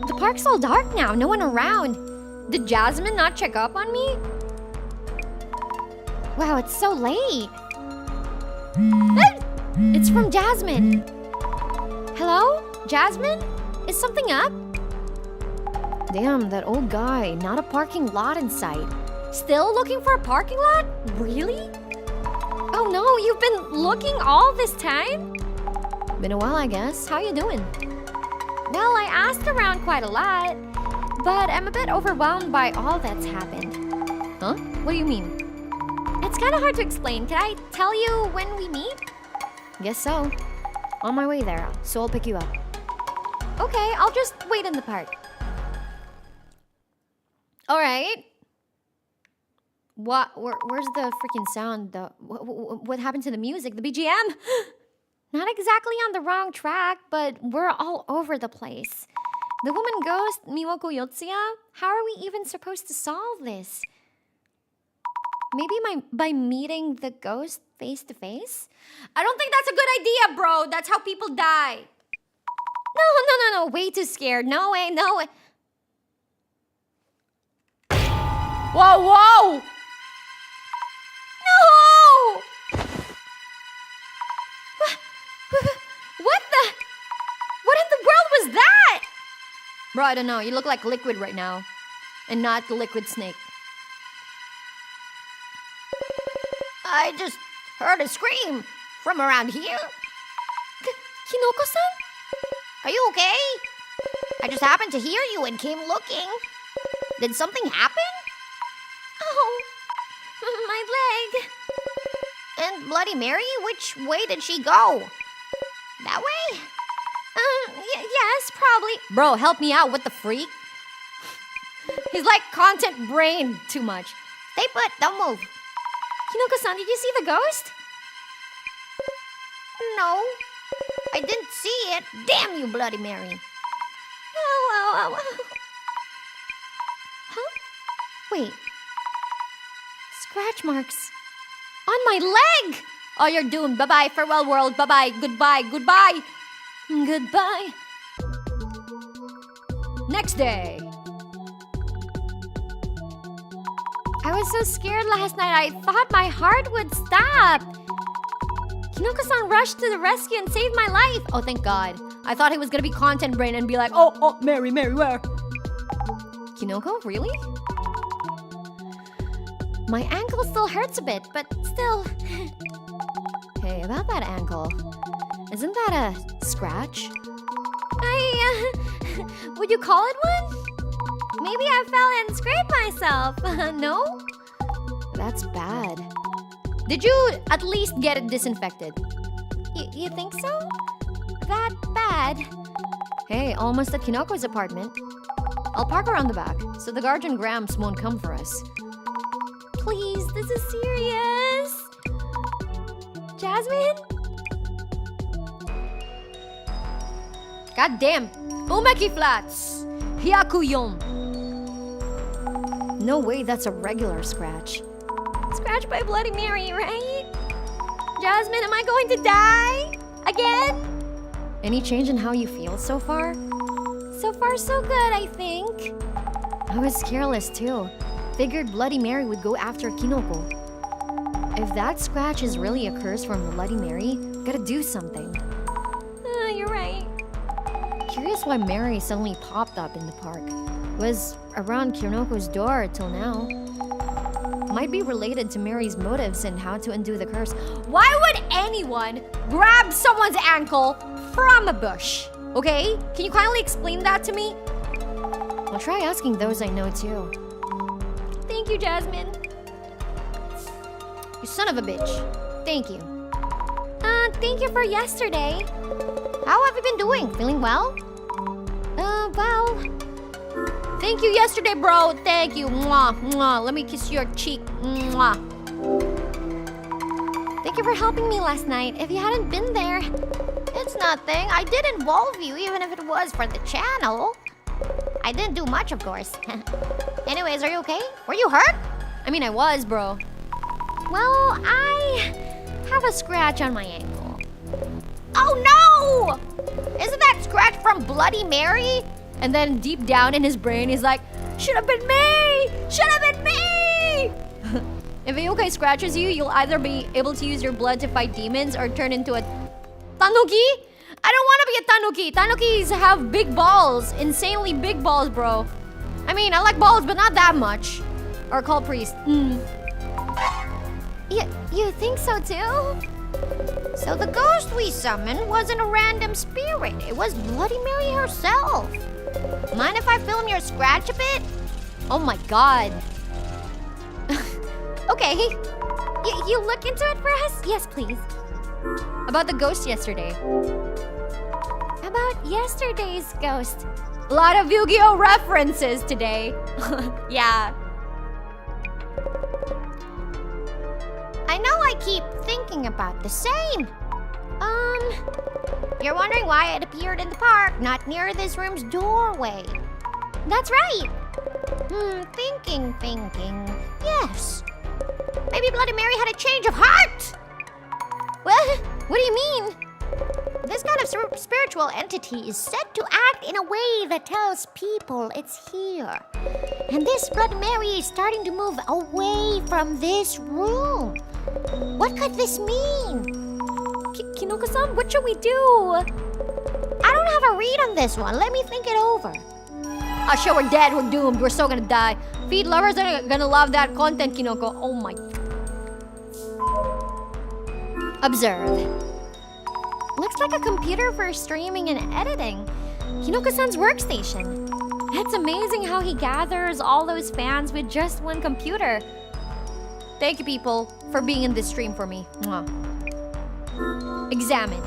The park's all dark now, no one around. Did Jasmine not check up on me? Wow, it's so late. It's from Jasmine. Hello? Jasmine? Is something up? Damn, that old guy. Not a parking lot in sight. Still looking for a parking lot? Really? Oh no, you've been looking all this time? Been a while, I guess. How you doing? Well, I asked around quite a lot, but I'm a bit overwhelmed by all that's happened. Huh? What do you mean? It's kind of hard to explain. Can I tell you when we meet? Guess so. On my way there, so I'll pick you up. Okay, I'll just wait in the park. Alright. Where's the freaking sound? What happened to the music? The BGM? Not exactly on the wrong track, but we're all over the place. The woman ghost, Miwako Yotsuya? How are we even supposed to solve this? Maybe by meeting the ghost face to face? I don't think that's a good idea, bro. That's how people die. No. Way too scared. No way. Whoa! No! What in the world was that? Bro, I don't know. You look like Liquid right now. And not the Liquid Snake. I just heard a scream from around here. Kinoko-san? Are you okay? I just happened to hear you and came looking. Did something happen? Oh, my leg. And Bloody Mary, which way did she go? That way? Yes, probably. Bro, help me out. What the freak? He's like content brain too much. Stay put, don't move. Kinoko-san, did you see the ghost? No, I didn't see it. Damn you, Bloody Mary. Oh. Huh? Wait. Scratch marks. On my leg! Oh, you're doomed. Bye-bye. Farewell, world. Bye-bye. Goodbye. Goodbye. Next day. I was so scared last night, I thought my heart would stop. Kinoko-san rushed to the rescue and saved my life. Oh, thank God. I thought he was gonna be content brain and be like, oh, Mary, where? Kinoko, really? My ankle still hurts a bit, but still. Hey, about that ankle. Isn't that a scratch? Would you call it one? Maybe I fell and scraped myself. No? That's bad. Did you at least get it disinfected? You think so? That bad? Hey, almost at Kinoko's apartment. I'll park around the back, so the guardian Gramps won't come for us. Please, this is serious. Jasmine? God damn. Umeki Flats. Hyakuyon. No way that's a regular scratch. Scratch by Bloody Mary, right? Jasmine, am I going to die? Again? Any change in how you feel so far? So far, so good, I think. I was careless too. Figured Bloody Mary would go after Kinoko. If that scratch is really a curse from Bloody Mary, gotta do something. You're right. Curious why Mary suddenly popped up in the park. Was around Kinoko's door till now. Might be related to Mary's motives and how to undo the curse. Why would anyone grab someone's ankle from a bush? Okay? Can you kindly explain that to me? I'll try asking those I know too. Thank you, Jasmine. You son of a bitch. Thank you. Thank you for yesterday. How have you been doing? Feeling well? Well. Thank you yesterday, bro. Thank you. Mwah, mwah. Let me kiss your cheek. Mwah. Thank you for helping me last night. If you hadn't been there. It's nothing. I did involve you, even if it was for the channel. I didn't do much, of course. Anyways, are you okay? Were you hurt? I mean, I was, bro. Well, I have a scratch on my ankle. Oh no! Isn't that scratch from Bloody Mary? And then deep down in his brain, he's like, should have been me! Should have been me! If a yokai scratches you, you'll either be able to use your blood to fight demons or turn into a tanuki. I don't want to be a tanuki. Tanukis have big balls. Insanely big balls, bro. I mean, I like balls, but not that much. Or call priest. You think so too? So the ghost we summoned wasn't a random spirit. It was Bloody Mary herself. Mind if I film your scratch a bit? Oh my God. Okay. You look into it for us? Yes, please. About the ghost yesterday. About yesterday's ghost. A lot of Yu-Gi-Oh references today. Yeah. I know I keep thinking about the same. You're wondering why it appeared in the park, not near this room's doorway. That's right. Thinking. Yes. Maybe Bloody Mary had a change of heart. What? What do you mean? This kind of spiritual entity is said to act in a way that tells people it's here. And this Bloody Mary is starting to move away from this room. What could this mean? Kinoko-san, what should we do? I don't have a read on this one. Let me think it over. Oh shit, we're dead. We're doomed. We're so gonna die. Feed lovers are gonna love that content, Kinoko. Oh my. Observe. Looks like a computer for streaming and editing. Hinoko-san's workstation. It's amazing how he gathers all those fans with just one computer. Thank you, people, for being in this stream for me. Mwah. Examine.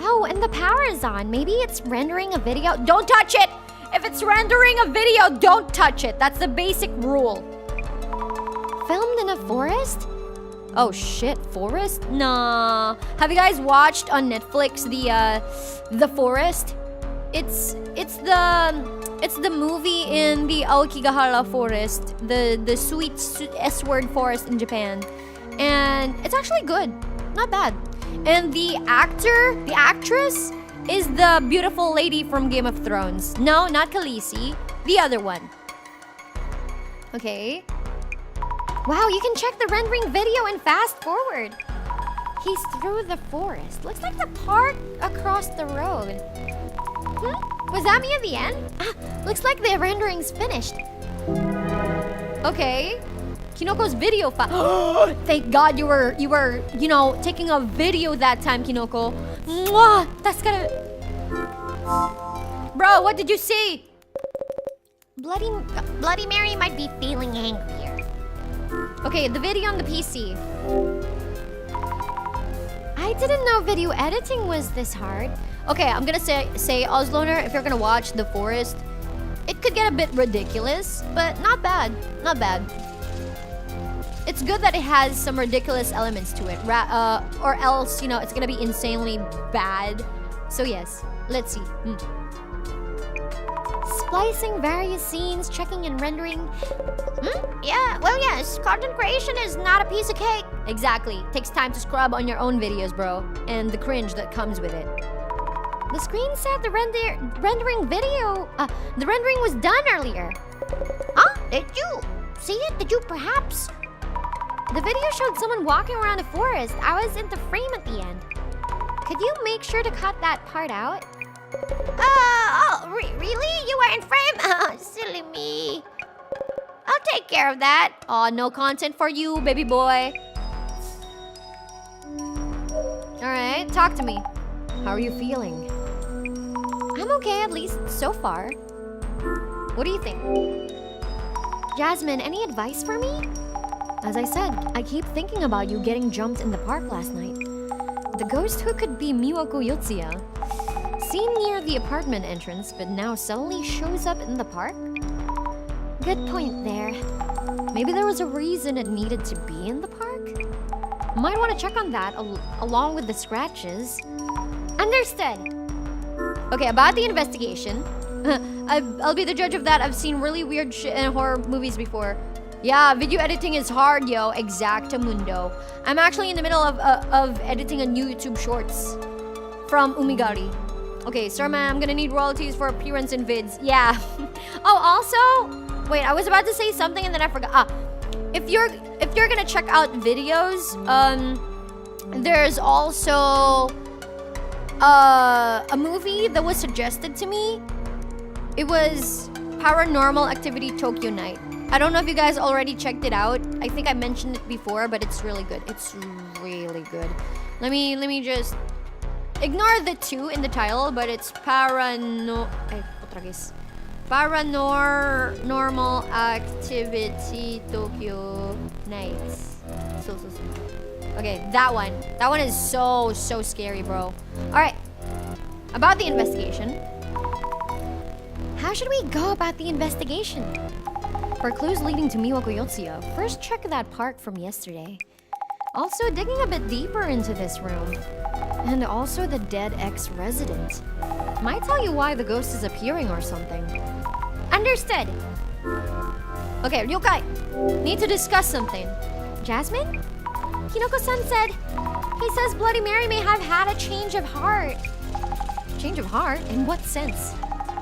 Oh, and the power is on. Maybe it's rendering a video. Don't touch it! If it's rendering a video, don't touch it. That's the basic rule. Filmed in a forest? Oh shit, forest? Nah. Have you guys watched on Netflix the Forest? It's the movie in the Aokigahara forest, the sweet S-word forest in Japan. And it's actually good. Not bad. And the actress is the beautiful lady from Game of Thrones. No, not Khaleesi. The other one. Okay. Wow, you can check the rendering video and fast forward. He's through the forest. Looks like the park across the road. Was that me at the end? Looks like the rendering's finished. Okay. Kinoko's video file. Thank God you were, taking a video that time, Kinoko. Mwah! That's gonna... Bro, what did you see? Bloody Mary might be feeling angrier. Okay, the video on the PC. I didn't know video editing was this hard. Okay, I'm gonna say Osloner, if you're gonna watch The Forest, it could get a bit ridiculous, but not bad. Not bad. It's good that it has some ridiculous elements to it, or else, it's gonna be insanely bad. So yes, let's see. Splicing various scenes, checking and rendering. Yeah, well yes, content creation is not a piece of cake. Exactly, takes time to scrub on your own videos, bro, and the cringe that comes with it. The screen said the rendering video, the rendering was done earlier. Did you see it? Did you perhaps? The video showed someone walking around a forest. I was in the frame at the end. Could you make sure to cut that part out? Really? You were in frame? Silly me. I'll take care of that. Oh, no content for you, baby boy. Alright, talk to me. How are you feeling? I'm okay, at least so far. What do you think? Jasmine, any advice for me? As I said, I keep thinking about you getting jumped in the park last night. The ghost who could be Miwako Yotsuya, seen near the apartment entrance but now suddenly shows up in the park? Good point there. Maybe there was a reason it needed to be in the park? Might want to check on that along with the scratches. Understood. Okay, about the investigation. I'll be the judge of that. I've seen really weird shit in horror movies before. Yeah, video editing is hard, yo. Exactamundo. I'm actually in the middle of editing a new YouTube shorts from Umigari. Okay, sir, man, I'm gonna need royalties for appearance in vids. Yeah. Oh, also, wait, I was about to say something and then I forgot. If you're gonna check out videos, there's also a movie that was suggested to me. It was Paranormal Activity Tokyo Night. I don't know if you guys already checked it out. I think I mentioned it before, but it's really good. It's really good. Let me just ignore the 2 in the title, but it's Paranormal Activity Tokyo Nights. So. Okay, that one. That one is so scary, bro. Alright. About the investigation. How should we go about the investigation? For clues leading to Miwako Yotsuya, first check that park from yesterday. Also digging a bit deeper into this room. And also the dead ex-resident. Might tell you why the ghost is appearing or something. Understood. Okay, Ryokai. Need to discuss something. Jasmine? Hinoko-san said, he says Bloody Mary may have had a change of heart. Change of heart? In what sense?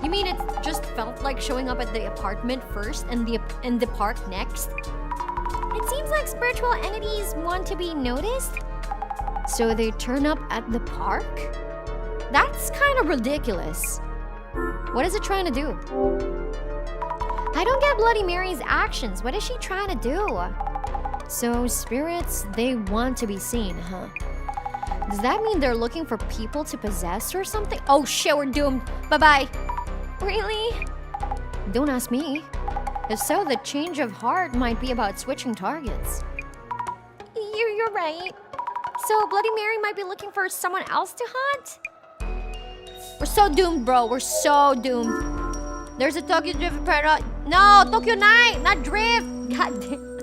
You mean it just felt like showing up at the apartment first and the park next? It seems like spiritual entities want to be noticed. So they turn up at the park? That's kind of ridiculous. What is it trying to do? I don't get Bloody Mary's actions. What is she trying to do? So spirits, they want to be seen, huh? Does that mean they're looking for people to possess or something? Oh shit, we're doomed. Bye-bye. Really? Don't ask me. If so, the change of heart might be about switching targets. You're right. So Bloody Mary might be looking for someone else to hunt? We're so doomed, bro. We're so doomed. There's a Tokyo Drift parrot. No, Tokyo Night, not Drift. God damn.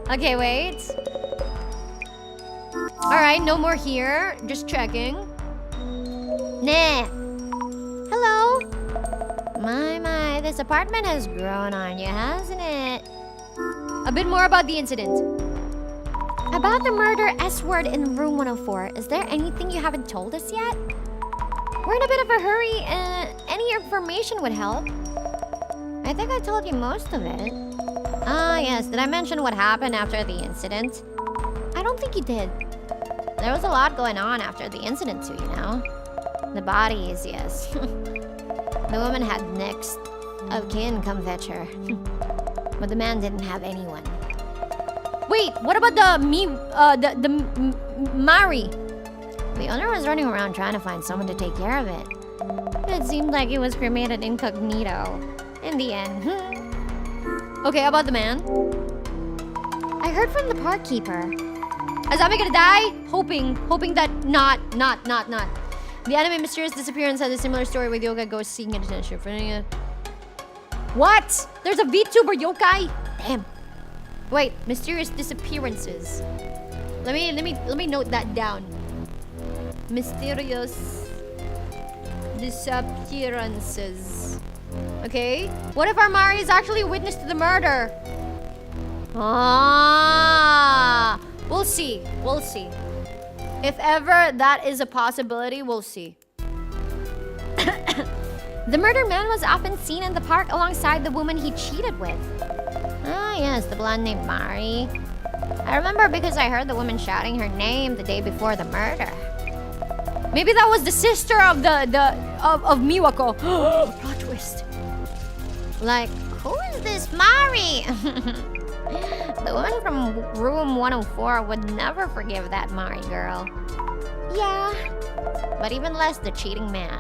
Okay, wait. Alright, no more here. Just checking. Nah. Hello. My, this apartment has grown on you, hasn't it? A bit more about the incident. About the murder S-word in room 104, is there anything you haven't told us yet? We're in a bit of a hurry, any information would help. I think I told you most of it. Ah, yes, did I mention what happened after the incident? I don't think you did. There was a lot going on after the incident too, you know? The bodies, yes. The woman had next of kin come fetch her. But the man didn't have anyone. Wait, what about the Mari? The owner was running around trying to find someone to take care of it. It seemed like he was cremated incognito. In the end. Okay, about the man? I heard from the park keeper. Is Ami gonna die? Hoping that not. The anime mysterious disappearance had a similar story with yokai ghosts seeking attention. What? There's a VTuber yokai? Damn. Wait, mysterious disappearances. Let me note that down. Mysterious disappearances. Okay. What if our Mari is actually a witness to the murder? Ah, we'll see. If ever that is a possibility, we'll see. The murdered man was often seen in the park alongside the woman he cheated with. Ah, yes, the blonde named Mari. I remember because I heard the woman shouting her name the day before the murder. Maybe that was the sister of of Miwako. Plot twist. Like, who is this Mari? The woman from room 104 would never forgive that Mari girl. Yeah. But even less the cheating man.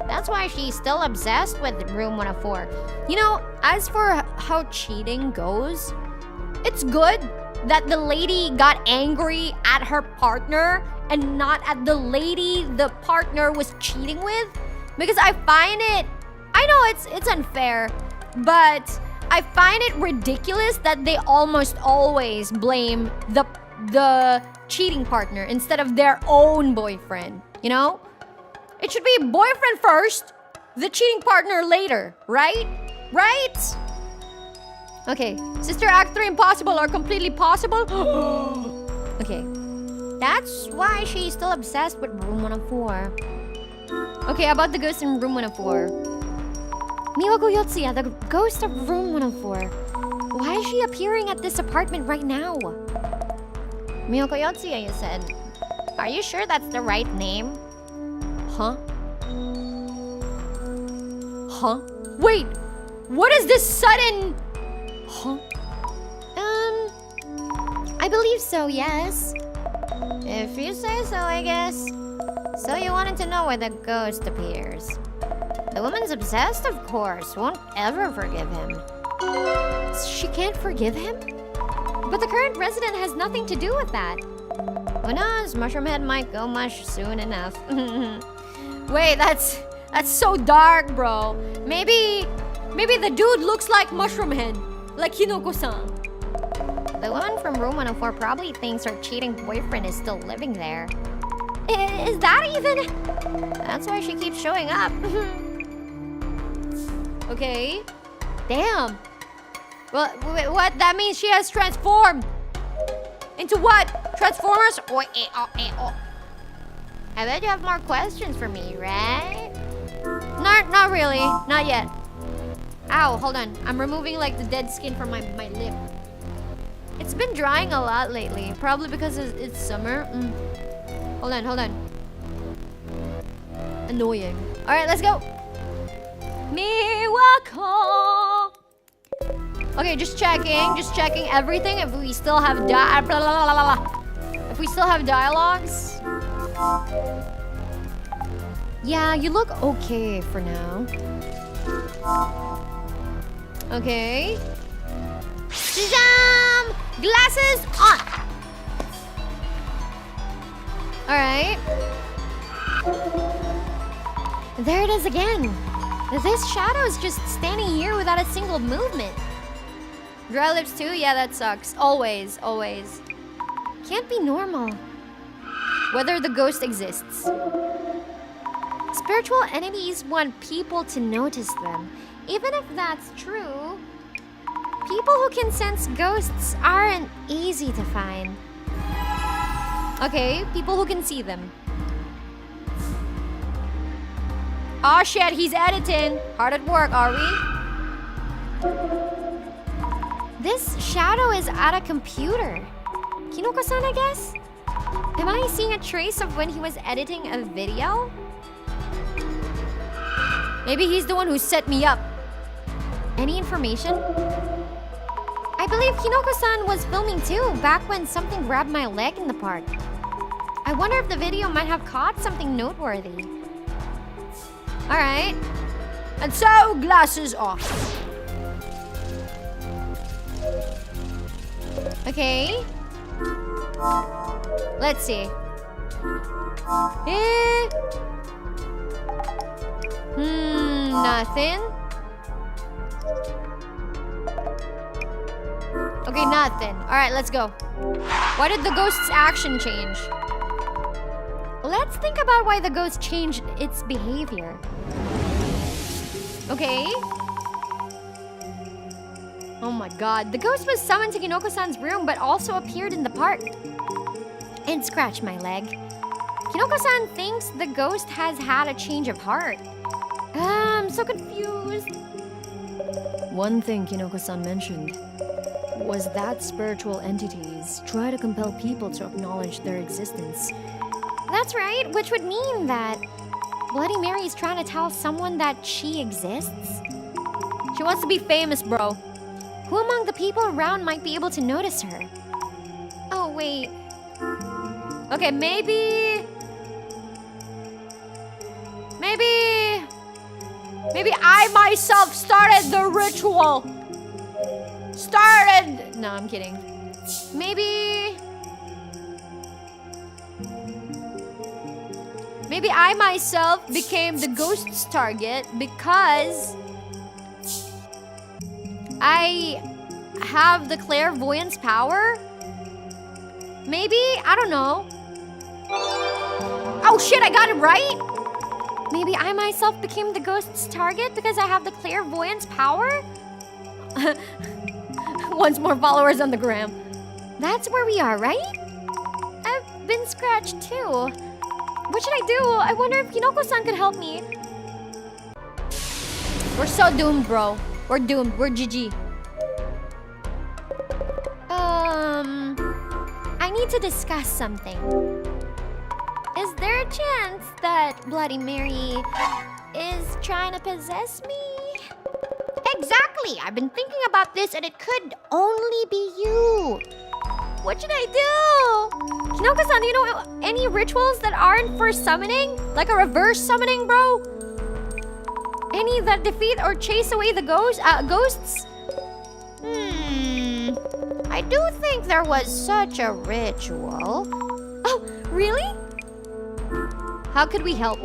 That's why she's still obsessed with room 104. You know, as for how cheating goes, it's good that the lady got angry at her partner and not at the lady the partner was cheating with. Because I find it, I know it's unfair, but I find it ridiculous that they almost always blame the cheating partner instead of their own boyfriend, you know? It should be boyfriend first, the cheating partner later, right? Right? Okay, Sister Act 3 Impossible are completely possible. Okay. That's why she's still obsessed with room 104. Okay, about the ghost in room 104. Miwako Yotsuya, the ghost of room 104. Why is she appearing at this apartment right now? Miwako Yotsuya, you said. Are you sure that's the right name? Huh? Wait, what is this sudden... Huh? I believe so, yes. If you say so, I guess. So you wanted to know where the ghost appears. The woman's obsessed, of course. Won't ever forgive him. She can't forgive him? But the current resident has nothing to do with that. Who knows? Mushroomhead might go mush soon enough. Wait, that's so dark, bro. Maybe the dude looks like Mushroomhead, like Hinoko-san. The woman from room 104 probably thinks her cheating boyfriend is still living there. Is that even? That's why she keeps showing up. Okay. Damn. Well, what? That means she has transformed. Into what? Transformers? I bet you have more questions for me, right? Not really. Not yet. Ow, hold on. I'm removing like the dead skin from my lip. It's been drying a lot lately. Probably because it's summer. Hold on. Annoying. Alright, let's go. Miwako! Okay, just checking everything. If we still have if we still have dialogues. Yeah, you look okay for now. Okay. Shazam! Glasses on! Alright. There it is again. This shadow is just standing here without a single movement. Dry lips too? Yeah, that sucks. Always. Can't be normal. Whether the ghost exists. Spiritual entities want people to notice them. Even if that's true, people who can sense ghosts aren't easy to find. Okay, people who can see them. Oh shit, he's editing. Hard at work, are we? This shadow is at a computer. Kinoko-san, I guess? Am I seeing a trace of when he was editing a video? Maybe he's the one who set me up. Any information? I believe Kinoko-san was filming too, back when something grabbed my leg in the park. I wonder if the video might have caught something noteworthy. Alright. And so, glasses off. Okay. Let's see. Nothing. Okay, nothing. Alright, let's go. Why did the ghost's action change? Let's think about why the ghost changed its behavior. Okay. Oh my god. The ghost was summoned to Kinoko-san's room but also appeared in the park and scratched my leg. Kinoko-san thinks the ghost has had a change of heart. I'm so confused. One thing Kinoko-san mentioned was that spiritual entities try to compel people to acknowledge their existence. That's right, which would mean that Bloody Mary is trying to tell someone that she exists. She wants to be famous, bro. Who among the people around might be able to notice her? Oh, wait. Okay, maybe I myself started the ritual. No, I'm kidding. Maybe I myself became the ghost's target because I have the clairvoyance power? Maybe? I don't know. Oh shit, I got it right? Maybe I myself became the ghost's target because I have the clairvoyance power? Once more followers on the gram. That's where we are, right? I've been scratched too. What should I do? I wonder if Kinoko-san could help me. We're so doomed, bro. We're doomed. We're GG. I need to discuss something. Is there a chance that Bloody Mary is trying to possess me? Exactly! I've been thinking about this and it could only be you. What should I do? Kinoko-san, do you know any rituals that aren't for summoning? Like a reverse summoning, bro? Any that defeat or chase away the ghosts? I do think there was such a ritual. Oh, really? How could we help?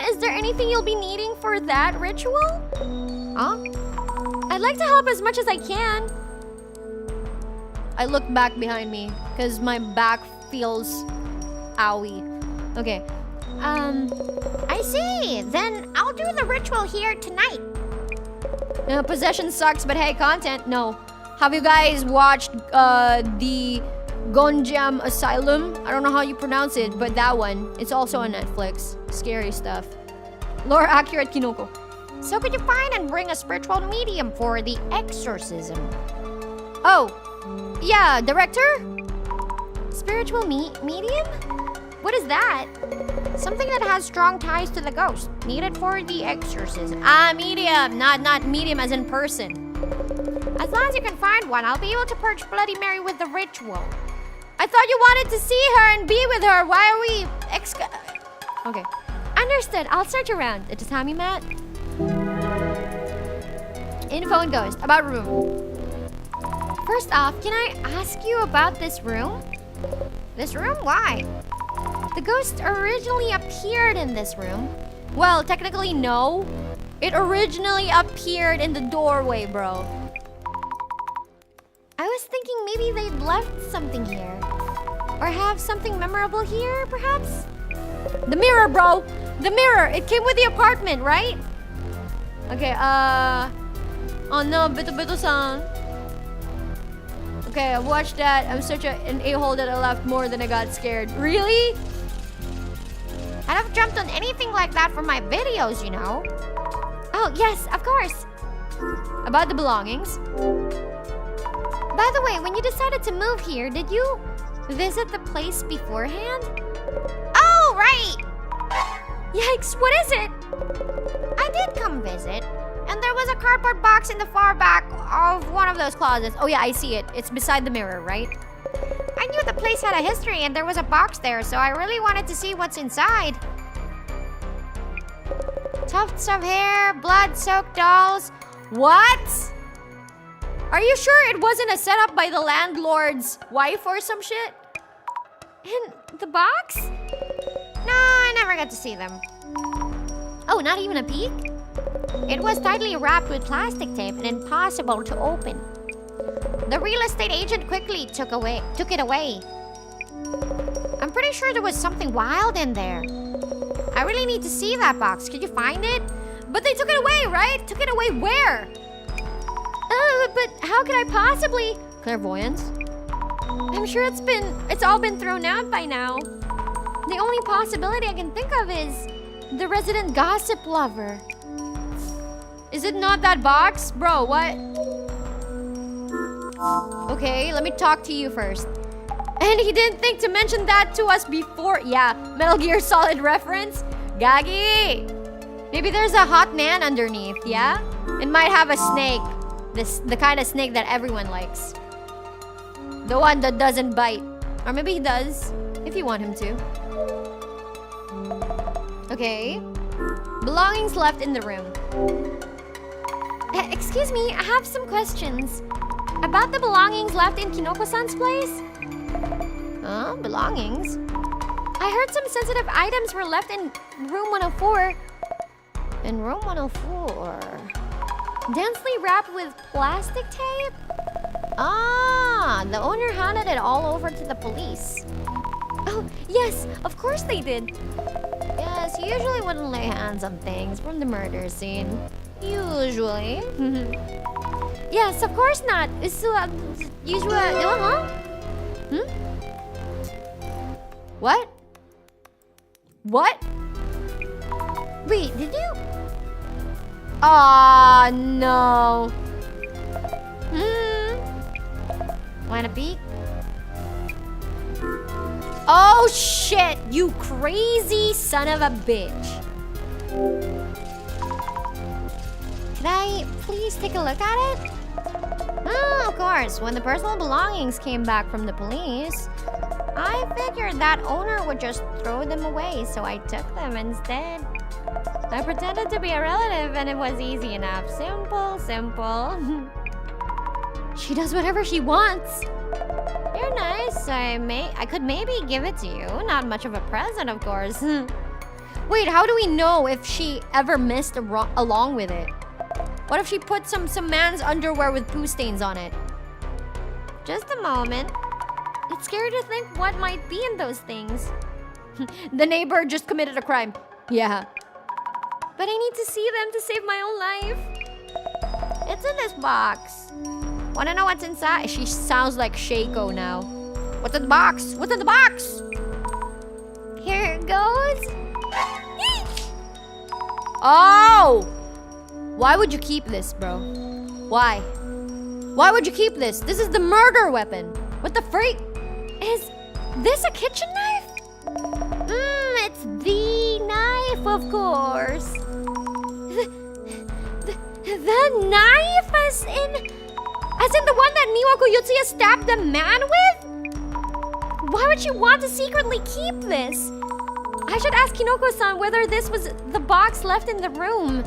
Is there anything you'll be needing for that ritual? Huh? I'd like to help as much as I can. I look back behind me because my back feels owie. Okay. I see. Then I'll do the ritual here tonight. Possession sucks, but hey, content, no. Have you guys watched the Gonjam Asylum? I don't know how you pronounce it, but that one. It's also on Netflix. Scary stuff. Lore accurate, Kinoko. So could you find and bring a spiritual medium for the exorcism? Oh, yeah, director? Spiritual medium? What is that? Something that has strong ties to the ghost, needed for the exorcism. Medium, not medium as in person. As long as you can find one, I'll be able to purge Bloody Mary with the ritual. I thought you wanted to see her and be with her. Why are we Okay. Understood. I'll search around. It's a Tommy Matt. Info and ghost. About room. First off, can I ask you about this room? This room? Why? The ghost originally appeared in this room. Well, technically no. It originally appeared in the doorway, bro. I was thinking maybe they'd left something here. Or have something memorable here, perhaps? The mirror, bro! The mirror! It came with the apartment, right? Okay, oh no, Bito-Bito-san. Okay, I watched that. I'm such an a-hole that I laughed more than I got scared. Really? I'd have jumped on anything like that for my videos, you know. Oh, yes, of course. About the belongings. By the way, when you decided to move here, did you visit the place beforehand? Oh, right! Yikes, what is it? I did come visit, and there was a cardboard box in the far back of one of those closets. Oh yeah, I see it. It's beside the mirror, right? I knew the place had a history and there was a box there, so I really wanted to see what's inside. Tufts of hair, blood-soaked dolls. What? Are you sure it wasn't a setup by the landlord's wife or some shit? In the box? No, I never got to see them. Oh, not even a peek? It was tightly wrapped with plastic tape and impossible to open. The real estate agent quickly took it away. I'm pretty sure there was something wild in there. I really need to see that box. Could you find it? But they took it away, right? Took it away where? But how could I possibly? Clairvoyance? I'm sure it's all been thrown out by now. The only possibility I can think of is the resident gossip lover. Is it not that box? Bro, what? Okay, let me talk to you first. And he didn't think to mention that to us before. Yeah, Metal Gear Solid reference. Gagi! Maybe there's a hot man underneath, yeah? It might have a snake. The kind of snake that everyone likes. The one that doesn't bite. Or maybe he does, if you want him to. Okay. Belongings left in the room. Excuse me, I have some questions. About the belongings left in Kinoko-san's place? Huh? Belongings? I heard some sensitive items were left in room 104. In room 104? Densely wrapped with plastic tape? Ah, the owner handed it all over to the police. Oh, yes, of course they did. Yes, you usually wouldn't lay hands on things from the murder scene. Usually. Yes, of course not. Usually, huh? What? What? Wait, did you? Aw, no. Wanna peek? Oh shit, you crazy son of a bitch. Can I please take a look at it? Of course. When the personal belongings came back from the police, I figured that owner would just throw them away, so I took them instead. I pretended to be a relative and it was easy enough. Simple, simple. She does whatever she wants. You're nice. I could maybe give it to you. Not much of a present, of course. Wait, how do we know if she ever missed along with it? What if she put some man's underwear with poo stains on it? Just a moment. It's scary to think what might be in those things. The neighbor just committed a crime. Yeah. But I need to see them to save my own life. It's in this box. Wanna know what's inside? She sounds like Shaco now. What's in the box? What's in the box? Here it goes. Oh! Why would you keep this, bro? Why? Why would you keep this? This is the murder weapon. What the freak? Is this a kitchen knife? It's the of course. The knife as in the one that Miwako Yutsuya stabbed the man with? Why would you want to secretly keep this? I should ask Kinoko-san whether this was the box left in the room.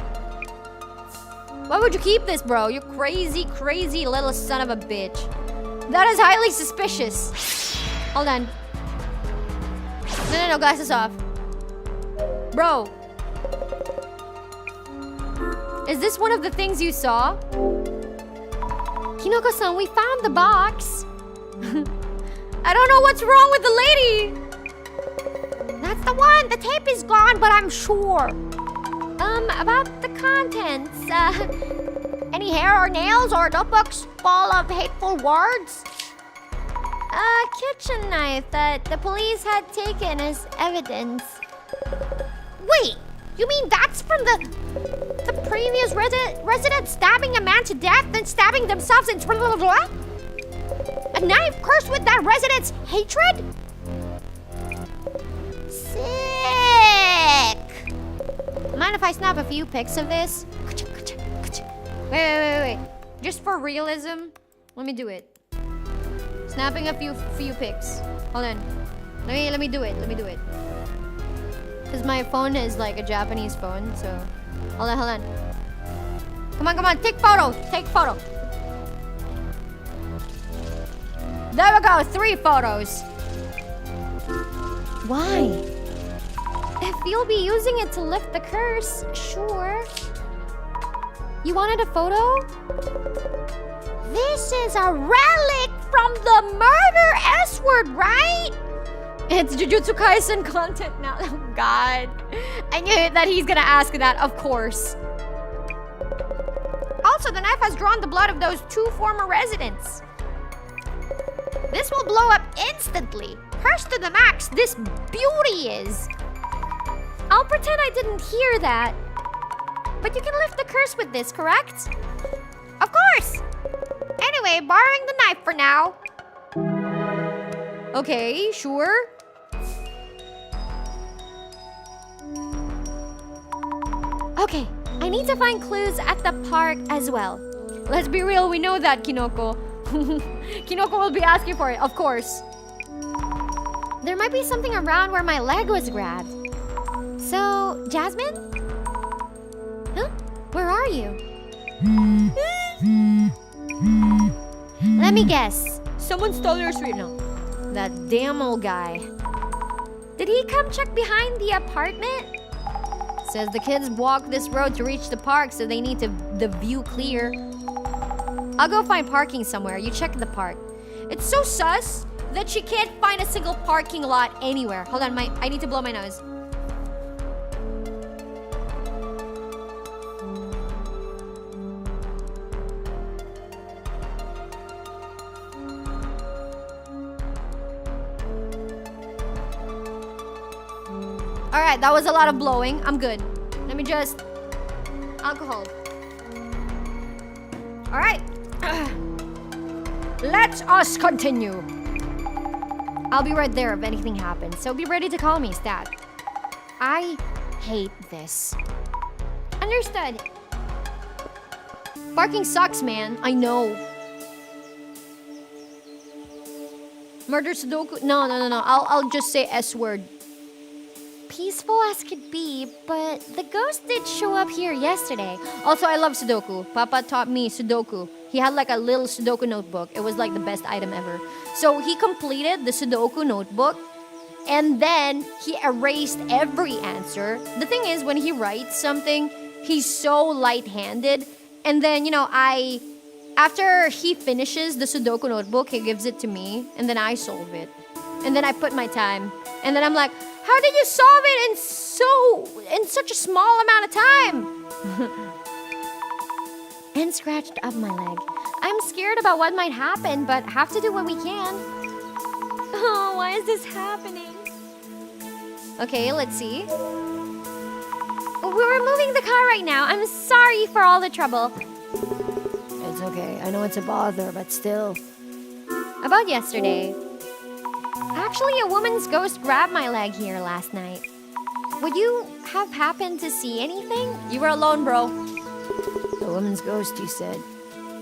Why would you keep this, bro? You crazy, crazy little son of a bitch. That is highly suspicious. Hold on. No, glasses off. Bro. Is this one of the things you saw? Kinoko-san, we found the box. I don't know what's wrong with the lady. That's the one. The tape is gone, but I'm sure. About the contents. Any hair or nails or notebooks full of hateful words? A kitchen knife that the police had taken as evidence. Wait, you mean that's from the previous resident stabbing a man to death, then stabbing themselves and blah, blah, blah? A knife cursed with that resident's hatred? Sick! Mind if I snap a few pics of this? Wait. Just for realism, let me do it. Snapping a few pics. Hold on. Let me do it. Because my phone is like a Japanese phone, so... Hold on. Come on. Take photo. There we go. 3 photos. Why? If you'll be using it to lift the curse, sure. You wanted a photo? This is a relic from the murder S-word, right? It's Jujutsu Kaisen content now. Oh god. I knew that he's gonna ask that, of course. Also, the knife has drawn the blood of those 2 former residents. This will blow up instantly. Cursed to the max, this beauty is. I'll pretend I didn't hear that. But you can lift the curse with this, correct? Of course! Anyway, borrowing the knife for now. Okay, sure. Okay, I need to find clues at the park as well. Let's be real, we know that, Kinoko. Kinoko will be asking for it, of course. There might be something around where my leg was grabbed. So, Jasmine? Huh? Where are you? Let me guess. Someone stole your street now. That damn old guy. Did he come check behind the apartment? Says the kids walk this road to reach the park, so they need the view clear. I'll go find parking somewhere. You check the park. It's so sus that she can't find a single parking lot anywhere. Hold on, I need to blow my nose. Alright, that was a lot of blowing. I'm good. Let me just... Alcohol. Alright. Let us continue. I'll be right there if anything happens, so be ready to call me, Stat. I hate this. Understood. Barking sucks, man. I know. Murder Sudoku? No. I'll just say S-word. Peaceful as could be, but the ghost did show up here yesterday. Also, I love Sudoku. Papa taught me Sudoku. He had like a little Sudoku notebook. It was like the best item ever. So he completed the Sudoku notebook and then he erased every answer. The thing is, when he writes something, he's so light-handed. And then, after he finishes the Sudoku notebook, he gives it to me and then I solve it. And then I put my time. And then I'm like, how did you solve it in such a small amount of time? And scratched up my leg. I'm scared about what might happen, but have to do what we can. Oh, why is this happening? Okay, let's see. We're moving the car right now. I'm sorry for all the trouble. It's okay. I know it's a bother, but still. About yesterday. Actually, a woman's ghost grabbed my leg here last night. Would you have happened to see anything? You were alone, bro. The woman's ghost, you said.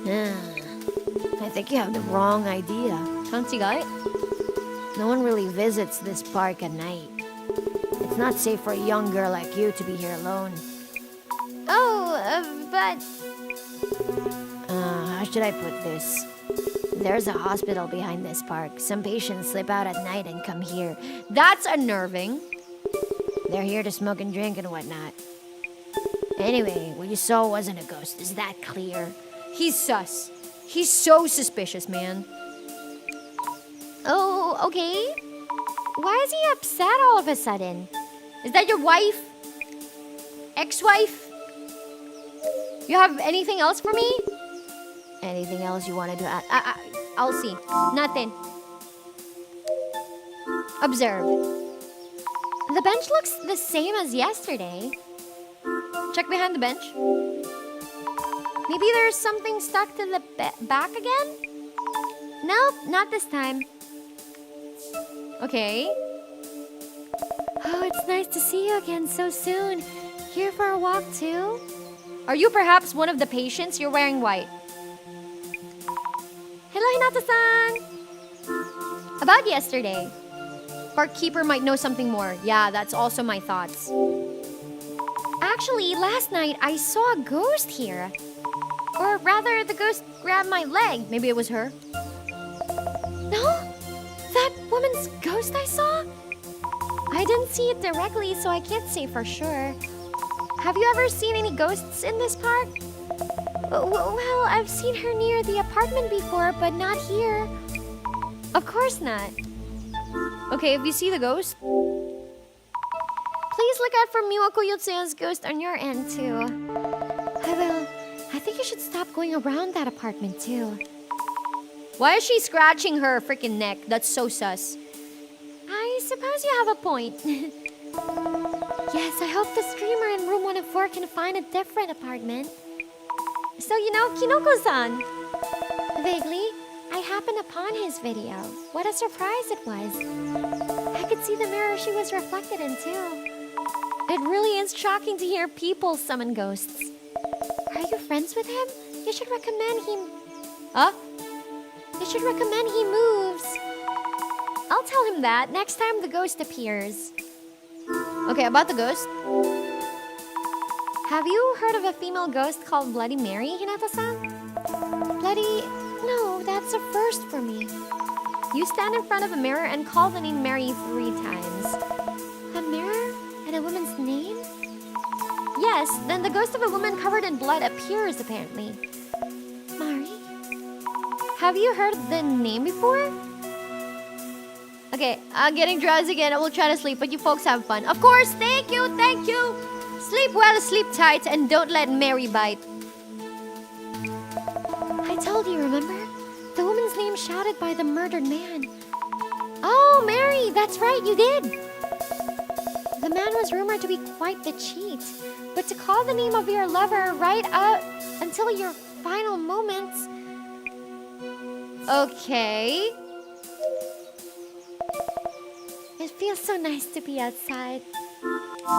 I think you have the wrong idea. Fancy guy? No one really visits this park at night. It's not safe for a young girl like you to be here alone. Oh, but... How should I put this? There's a hospital behind this park. Some patients slip out at night and come here. That's unnerving. They're here to smoke and drink and whatnot. Anyway, what you saw wasn't a ghost. Is that clear? He's sus. He's so suspicious, man. Oh, okay. Why is he upset all of a sudden? Is that your wife? Ex-wife? You have anything else for me? Anything else you wanted to add? I'll see. Nothing. Observe. The bench looks the same as yesterday. Check behind the bench. Maybe there's something stuck to the back again? Nope, not this time. Okay. Oh, it's nice to see you again so soon. Here for a walk too? Are you perhaps one of the patients? You're wearing white. Hello, Hinata-san! About yesterday. Parkkeeper might know something more. Yeah, that's also my thoughts. Actually, last night I saw a ghost here. Or rather, the ghost grabbed my leg. Maybe it was her. No? That woman's ghost I saw? I didn't see it directly, so I can't say for sure. Have you ever seen any ghosts in this park? Well, I've seen her near the apartment before, but not here. Of course not. Okay, if you see the ghost, please look out for Miwako Yotsuya's ghost on your end, too. I will. I think you should stop going around that apartment, too. Why is she scratching her freaking neck? That's so sus. I suppose you have a point. Yes, I hope the streamer in room 104 can find a different apartment. So, you know, Kinoko-san. Vaguely, I happened upon his video. What a surprise it was. I could see the mirror she was reflected in, too. It really is shocking to hear people summon ghosts. Are you friends with him? You should recommend he... Huh? You should recommend he moves. I'll tell him that next time the ghost appears. Okay, about the ghost. Have you heard of a female ghost called Bloody Mary, Hinata-san? Bloody... No, that's a first for me. You stand in front of a mirror and call the name Mary 3 times. A mirror? And a woman's name? Yes, then the ghost of a woman covered in blood appears, apparently. Mari? Have you heard the name before? Okay, I'm getting drowsy again. I will try to sleep, but you folks have fun. Of course, thank you, thank you. Sleep well, sleep tight, and don't let Mary bite. I told you, remember? The woman's name shouted by the murdered man. Oh, Mary, that's right, you did. The man was rumored to be quite the cheat, but to call the name of your lover right up until your final moments... Okay. It feels so nice to be outside.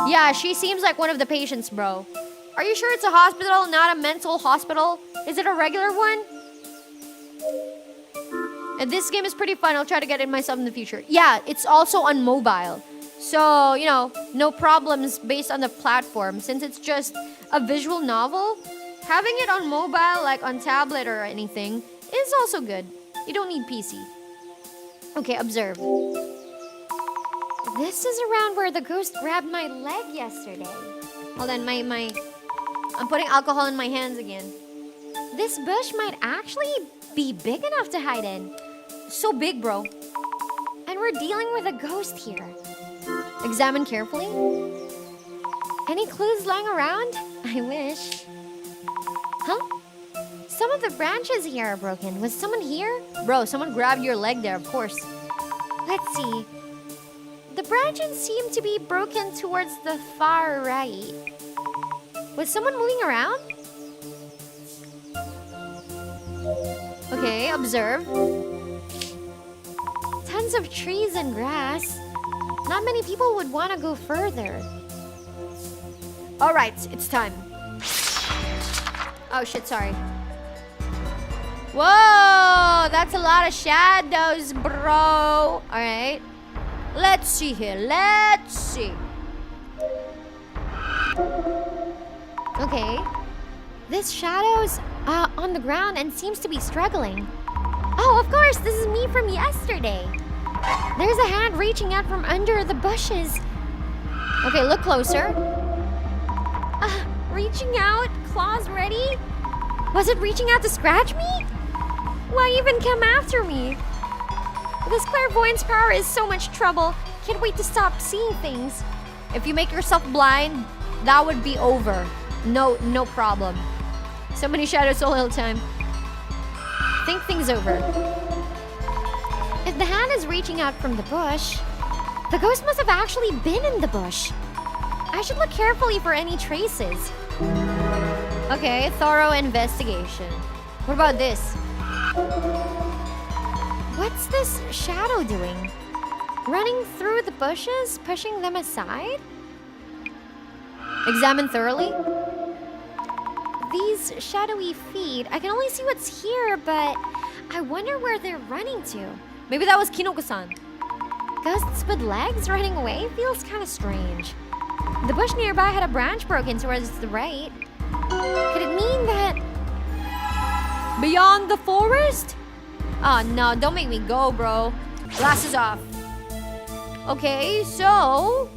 Yeah, she seems like one of the patients, bro. Are you sure it's a hospital, not a mental hospital? Is it a regular one? And this game is pretty fun. I'll try to get it myself in the future. Yeah, it's also on mobile. So, you know, no problems based on the platform. Since it's just a visual novel, having it on mobile, like on tablet or anything, is also good. You don't need PC. Okay, observe. This is around where the ghost grabbed my leg yesterday. Hold on, I'm putting alcohol in my hands again. This bush might actually be big enough to hide in. So big, bro. And we're dealing with a ghost here. Examine carefully. Any clues lying around? I wish. Huh? Some of the branches here are broken. Was someone here? Bro, someone grabbed your leg there, of course. Let's see. The branches seem to be broken towards the far right. Was someone moving around? Okay, observe. Tons of trees and grass. Not many people would want to go further. Alright, it's time. Oh shit, sorry. Whoa, that's a lot of shadows, bro. Alright. Let's see here. Let's see. Okay. This shadow's on the ground and seems to be struggling. Oh, of course, this is me from yesterday. There's a hand reaching out from under the bushes. Okay, look closer. Reaching out, claws ready? Was it reaching out to scratch me? Why even come after me? This clairvoyance power is so much trouble. Can't wait to stop seeing things. If you make yourself blind, that would be over. No problem. So many shadows all the time. Think things over. If the hand is reaching out from the bush, the ghost must have actually been in the bush. I should look carefully for any traces. Okay, thorough investigation. What about this? What's this shadow doing? Running through the bushes, pushing them aside? Examine thoroughly. These shadowy feet, I can only see what's here, but I wonder where they're running to. Maybe that was Kinoko-san. Ghosts with legs running away feels kind of strange. The bush nearby had a branch broken towards the right. Could it mean that... Beyond the forest? Oh no, don't make me go, bro. Glasses off. Okay, so...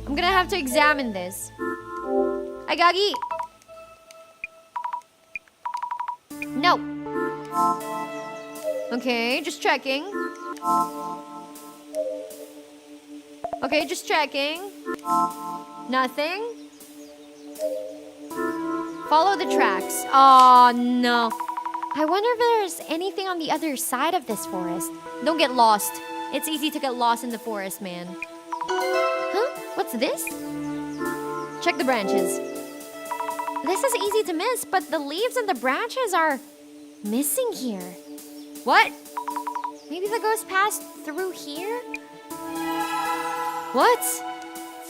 I'm gonna have to examine this. Agagi! No. Okay, just checking. Okay, just checking. Nothing. Follow the tracks. Oh no. I wonder if there's anything on the other side of this forest. Don't get lost. It's easy to get lost in the forest, man. Huh? What's this? Check the branches. This is easy to miss, but the leaves and the branches are missing here. What? Maybe the ghost passed through here? What?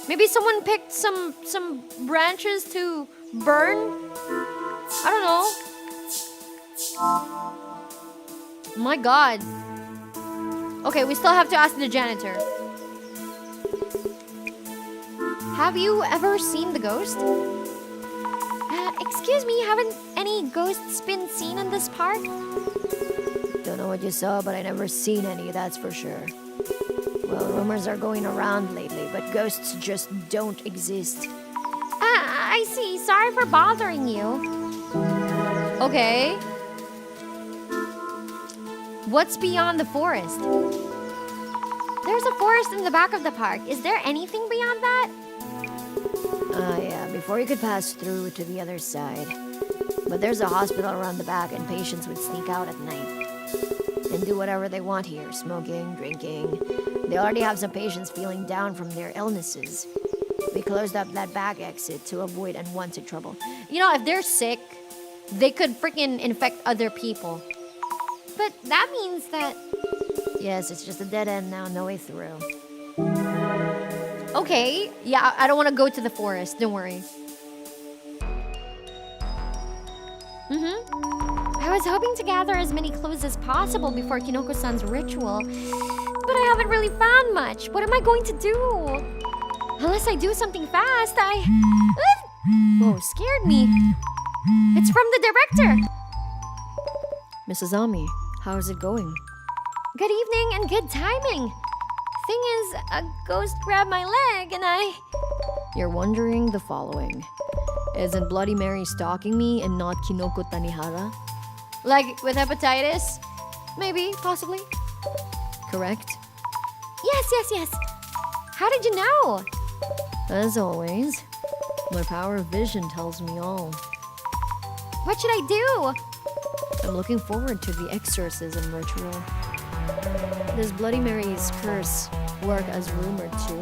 Maybe someone picked some branches to burn? I don't know. My god. Okay, we still have to ask the janitor. Have you ever seen the ghost? Excuse me, haven't any ghosts been seen in this park? Don't know what you saw, but I never seen any, that's for sure. Well, rumors are going around lately, but ghosts just don't exist. I see. Sorry for bothering you. Okay. What's beyond the forest? There's a forest in the back of the park. Is there anything beyond that? Yeah, before you could pass through to the other side. But there's a hospital around the back, and patients would sneak out at night and do whatever they want here, smoking, drinking. They already have some patients feeling down from their illnesses. We closed up that back exit to avoid unwanted trouble. You know, if they're sick, they could freaking infect other people. But that means that... Yes, it's just a dead end now, no way through. Okay, yeah, I don't want to go to the forest, don't worry. I was hoping to gather as many clues as possible before Kinoko-san's ritual, but I haven't really found much. What am I going to do? Unless I do something fast, Whoa, scared me. It's from the director. Mrs. Ami, how's it going? Good evening and good timing. Thing is, a ghost grabbed my leg and You're wondering the following. Isn't Bloody Mary stalking me and not Kinoko Tanihara? Like with hepatitis? Maybe, possibly. Correct? Yes. How did you know? As always, my power of vision tells me all. What should I do? I'm looking forward to the exorcism ritual. Does Bloody Mary's curse work as rumored too?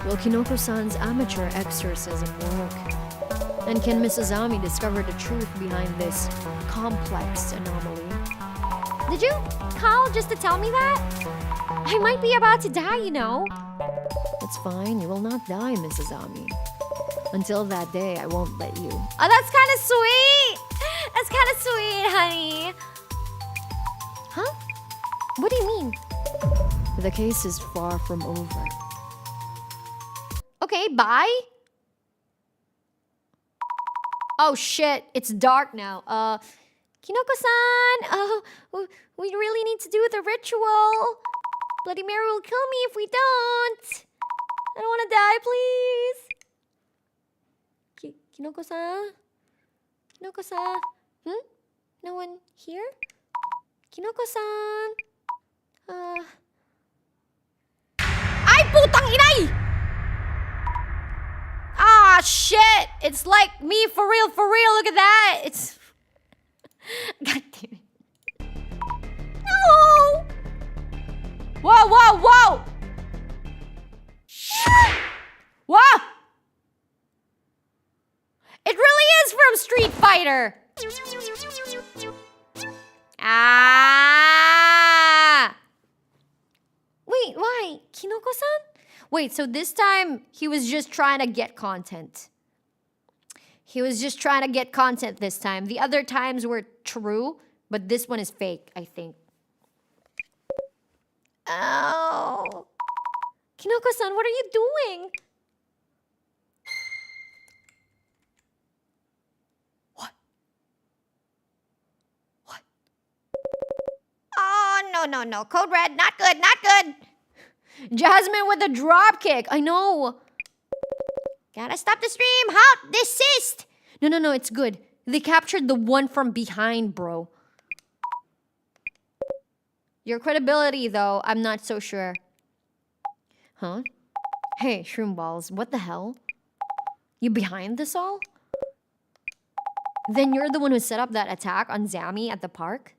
Will Kinoko-san's amateur exorcism work? And can Mrs. Ami discover the truth behind this complex anomaly? Did you call just to tell me that? I might be about to die, you know. It's fine, you will not die, Mrs. Ami. Until that day, I won't let you. Oh, that's kind of sweet. That's kind of sweet, honey. Huh? What do you mean? The case is far from over. Okay, bye. Oh shit, it's dark now. Kinoko-san, we really need to do the ritual. Bloody Mary will kill me if we don't. I don't want to die, please. Kinoko-san? Kinoko-san? No one here? Kinoko-san? Ay, putang inay! Ah, shit! It's like me for real, look at that! It's... God damn it. No! Whoa! Whoa! It really is from Street Fighter! Ah! Wait, why? Kinoko-san? Wait, so this time he was just trying to get content. He was just trying to get content this time. The other times were true, but this one is fake, I think. Oh. Kinoko-san, what are you doing? What? Oh, no. Code red, not good. Jasmine with a drop kick. I know. Gotta stop the stream. Halt, desist. No, it's good. They captured the one from behind, bro. Your credibility, though, I'm not so sure. Huh? Hey, shroom balls, what the hell? You behind this all? Then you're the one who set up that attack on Zami at the park?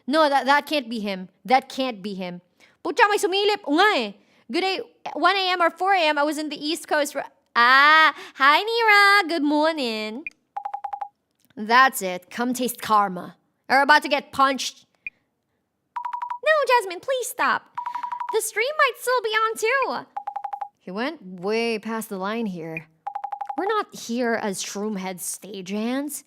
No, that can't be him. That can't be him. Pucha, may sumilip. O nga eh. Good day, 1 a.m. or 4 a.m. I was in the East Coast. Hi Nira. Good morning. That's it. Come taste karma. You're about to get punched. No, Jasmine, please stop. The stream might still be on too. He went way past the line here. We're not here as Shroomhead stagehands.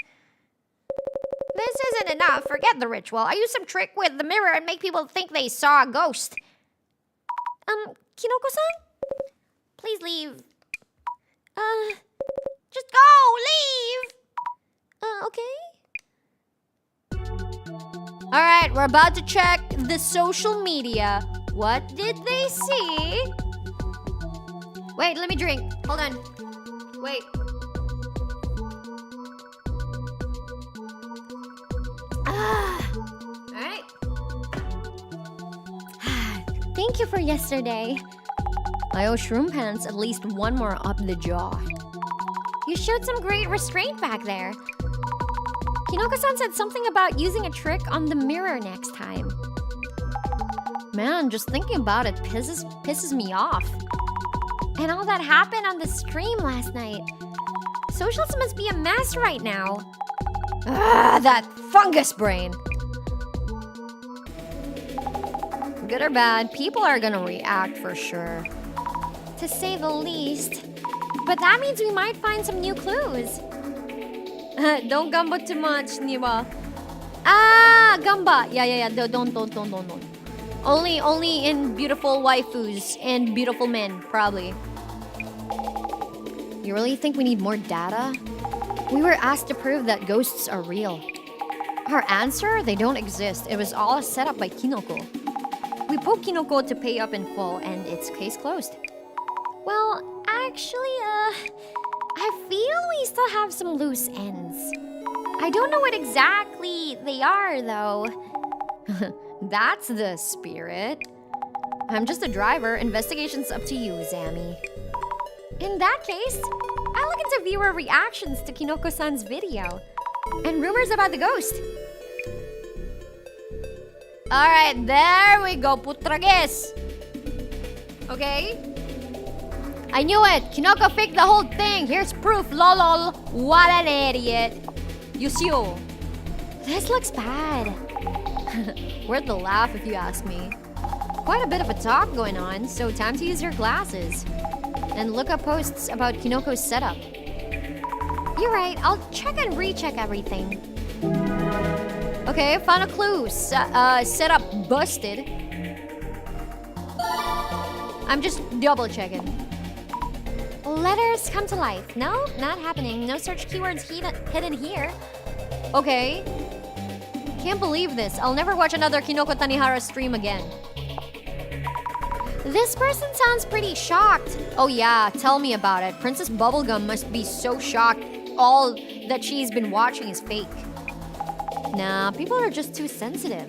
This isn't enough. Forget the ritual. I use some trick with the mirror and make people think they saw a ghost. Kinoko-san? Please leave. Just go! Leave! Okay. Alright, we're about to check the social media. What did they see? Wait, let me drink. Hold on. Wait. Alright. Thank you for yesterday. I owe Shroom Pants at least one more up the jaw. You showed some great restraint back there. Kinoko-san said something about using a trick on the mirror next time. Man, just thinking about it pisses me off. And all that happened on the stream last night. Socials must be a mess right now. That fungus brain. Good or bad, people are gonna react for sure. To say the least. But that means we might find some new clues. Don't gamba too much, Niwa. Gamba. Yeah. Don't. Only in beautiful waifus and beautiful men, probably. You really think we need more data? We were asked to prove that ghosts are real. Our answer? They don't exist. It was all set up by Kinoko. We poked Kinoko to pay up in full, and it's case closed. Well, actually, I feel we still have some loose ends. I don't know what exactly they are, though. That's the spirit. I'm just a driver. Investigation's up to you, Zami. In that case, I'll look into viewer reactions to Kinoko-san's video. And rumors about the ghost. Alright, there we go, putrages. Okay? I knew it! Kinoko faked the whole thing! Here's proof, lolol! What an idiot! Yusio. This looks bad. Worth the laugh if you ask me. Quite a bit of a talk going on, so time to use your glasses. And look up posts about Kinoko's setup. You're right, I'll check and recheck everything. Okay, found a clue. Setup busted. I'm just double checking. Letters come to life. No, not happening. No search keywords hidden here. Okay. Can't believe this. I'll never watch another Kinoko Tanihara stream again. This person sounds pretty shocked. Oh yeah, tell me about it. Princess Bubblegum must be so shocked all that she's been watching is fake. Nah, people are just too sensitive.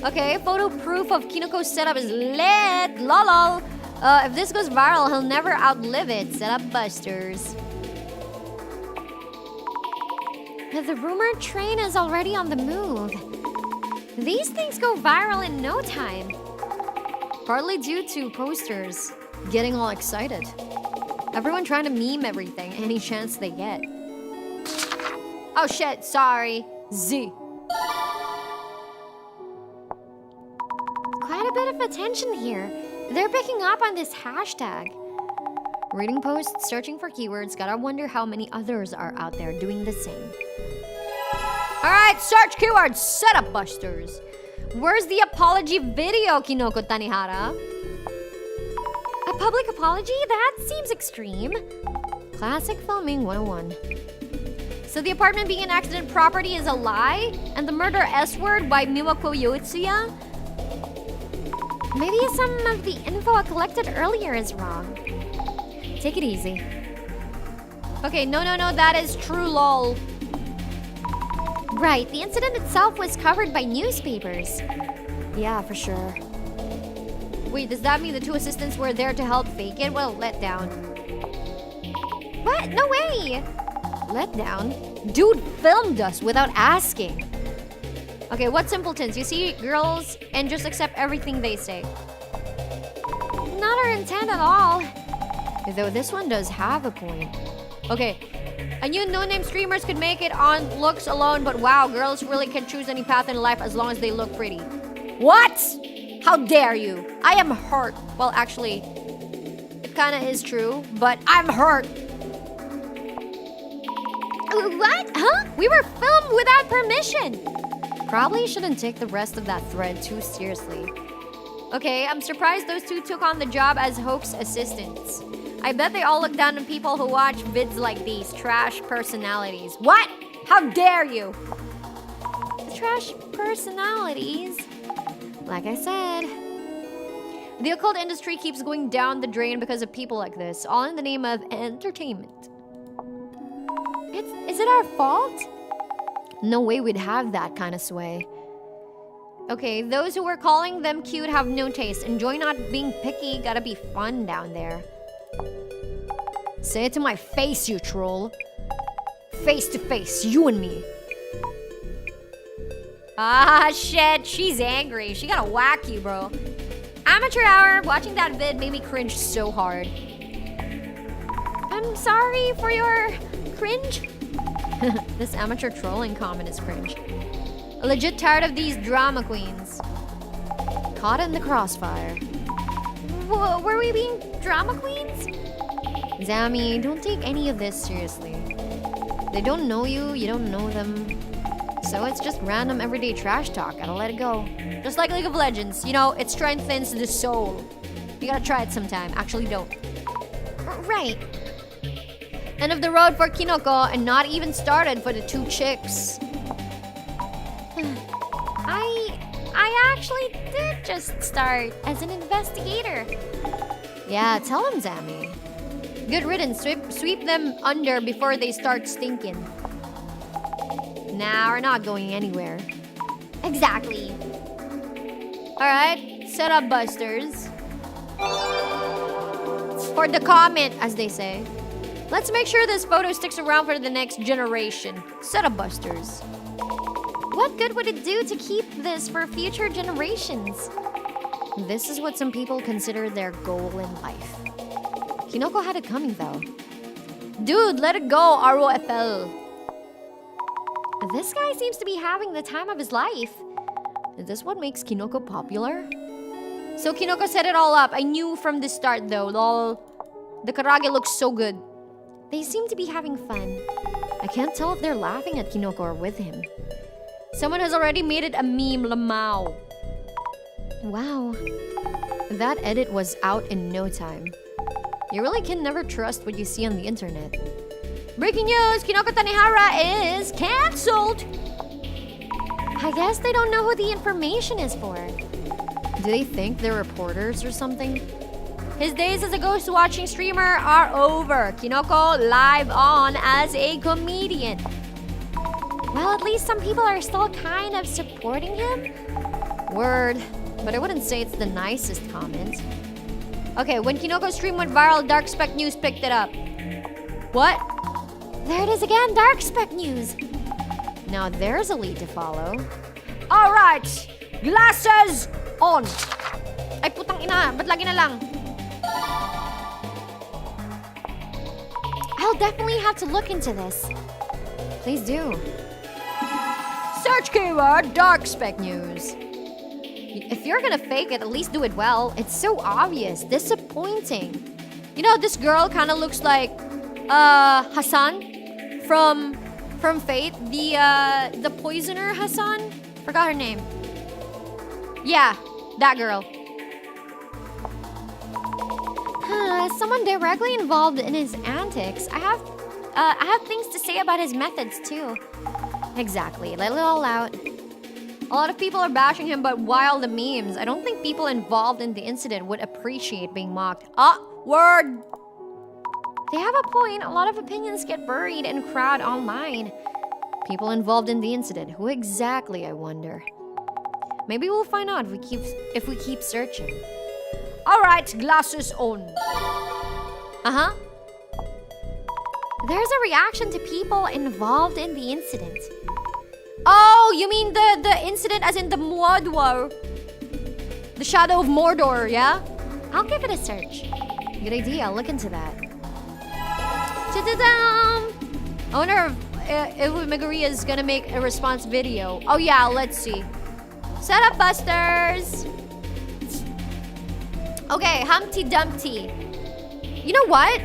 Okay, photo proof of Kinoko's setup is lit. Lol. If this goes viral, he'll never outlive it. Setup busters. The rumored train is already on the move. These things go viral in no time. Partly due to posters getting all excited. Everyone trying to meme everything any chance they get. Oh shit, sorry. Z. Quite a bit of attention here. They're picking up on this hashtag. Reading posts, searching for keywords, gotta wonder how many others are out there doing the same. Alright, search keywords, setup busters. Where's the apology video, Kinoko Tanihara? A public apology? That seems extreme. Classic filming 101. So the apartment being an accident property is a lie? And the murder S-word by Miwako Yotsuya? Maybe some of the info I collected earlier is wrong. Take it easy. Okay, no, that is true, lol. Right, the incident itself was covered by newspapers. Yeah, for sure. Wait, does that mean the two assistants were there to help fake it? Well, let down. What? No way! Let down? Dude filmed us without asking. Okay, what simpletons? You see girls and just accept everything they say. Not our intent at all. Though this one does have a point. Okay, I knew no-name streamers could make it on looks alone, but wow, girls really can choose any path in life as long as they look pretty. What? How dare you? I am hurt. Well, actually, it kinda is true, but I'm hurt. What? Huh? We were filmed without permission. Probably shouldn't take the rest of that thread too seriously. Okay, I'm surprised those two took on the job as Hope's assistants. I bet they all look down on people who watch vids like these. Trash personalities. What? How dare you? Trash personalities. Like I said, the occult industry keeps going down the drain because of people like this, all in the name of entertainment. Is it our fault? No way we'd have that kind of sway. Okay, those who were calling them cute have no taste. Enjoy not being picky, gotta be fun down there. Say it to my face, you troll. Face to face, you and me. Ah, shit, she's angry. She gotta whack you, bro. Amateur hour, watching that vid made me cringe so hard. I'm sorry for your cringe. This amateur trolling comment is cringe. Legit tired of these drama queens. Caught in the crossfire. Were we being drama queens? Zami, don't take any of this seriously. They don't know you, you don't know them. So it's just random everyday trash talk. Gotta let it go. Just like League of Legends, you know, it strengthens the soul. You gotta try it sometime. Actually, don't. Right. End of the road for Kinoko, and not even started for the two chicks. I actually did just start as an investigator. Yeah, tell them, Zami. Good riddance. Sweep them under before they start stinking. Nah, we're not going anywhere. Exactly. Alright, setup busters. For the comment, as they say. Let's make sure this photo sticks around for the next generation. Setup busters. What good would it do to keep this for future generations? This is what some people consider their goal in life. Kinoko had it coming though. Dude, let it go, ROFL. This guy seems to be having the time of his life. Is this what makes Kinoko popular? So Kinoko set it all up. I knew from the start though, lol. The karage looks so good. They seem to be having fun. I can't tell if they're laughing at Kinoko or with him. Someone has already made it a meme, lamao. Wow. That edit was out in no time. You really can never trust what you see on the internet. Breaking news! Kinoko Tanihara is cancelled! I guess they don't know who the information is for. Do they think they're reporters or something? His days as a ghost watching streamer are over. Kinoko live on as a comedian. Well, at least some people are still kind of supporting him. Word. But I wouldn't say it's the nicest comment. Okay, when Kinoko's stream went viral, Dark Spec News picked it up. What? There it is again, Dark Spec News. Now there's a lead to follow. Alright! Glasses on! Ay, putang ina. Ba't lagi na lang? I'll definitely have to look into this. Please do. Search keyword Dark Spec News. If you're gonna fake it, at least do it well. It's so obvious. Disappointing. You know, this girl kind of looks like Hassan from Fate, the poisoner Hassan. Forgot her name. Yeah, that girl. Someone directly involved in his antics. I have things to say about his methods too. Exactly. Let it all out. A lot of people are bashing him, but while the memes, I don't think people involved in the incident would appreciate being mocked. Word! They have a point. A lot of opinions get buried in crowd online. People involved in the incident. Who exactly, I wonder? Maybe we'll find out if we keep searching. Alright, glasses on. Uh-huh. There's a reaction to people involved in the incident. Oh, you mean the incident as in the Mordor? The Shadow of Mordor, yeah? I'll give it a search. Good idea, I'll look into that. Ta-da-dam! I wonder if Meguri is gonna make a response video. Oh yeah, let's see. Setup busters! Okay, Humpty Dumpty. You know what?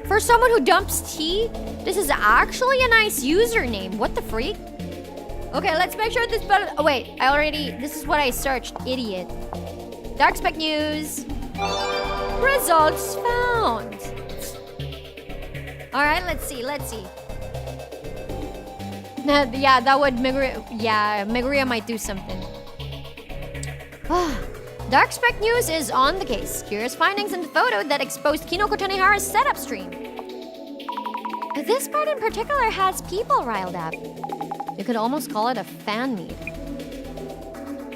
For someone who dumps tea, this is actually a nice username. What the freak? Okay, let's make sure this better. Oh wait, this is what I searched, idiot. Dark Spec News. Results found. Alright, let's see. Yeah, that would Meguria might do something. Dark Spec News is on the case. Curious findings in the photo that exposed Kinoko Tanihara's setup stream. This part in particular has people riled up. You could almost call it a fan meet.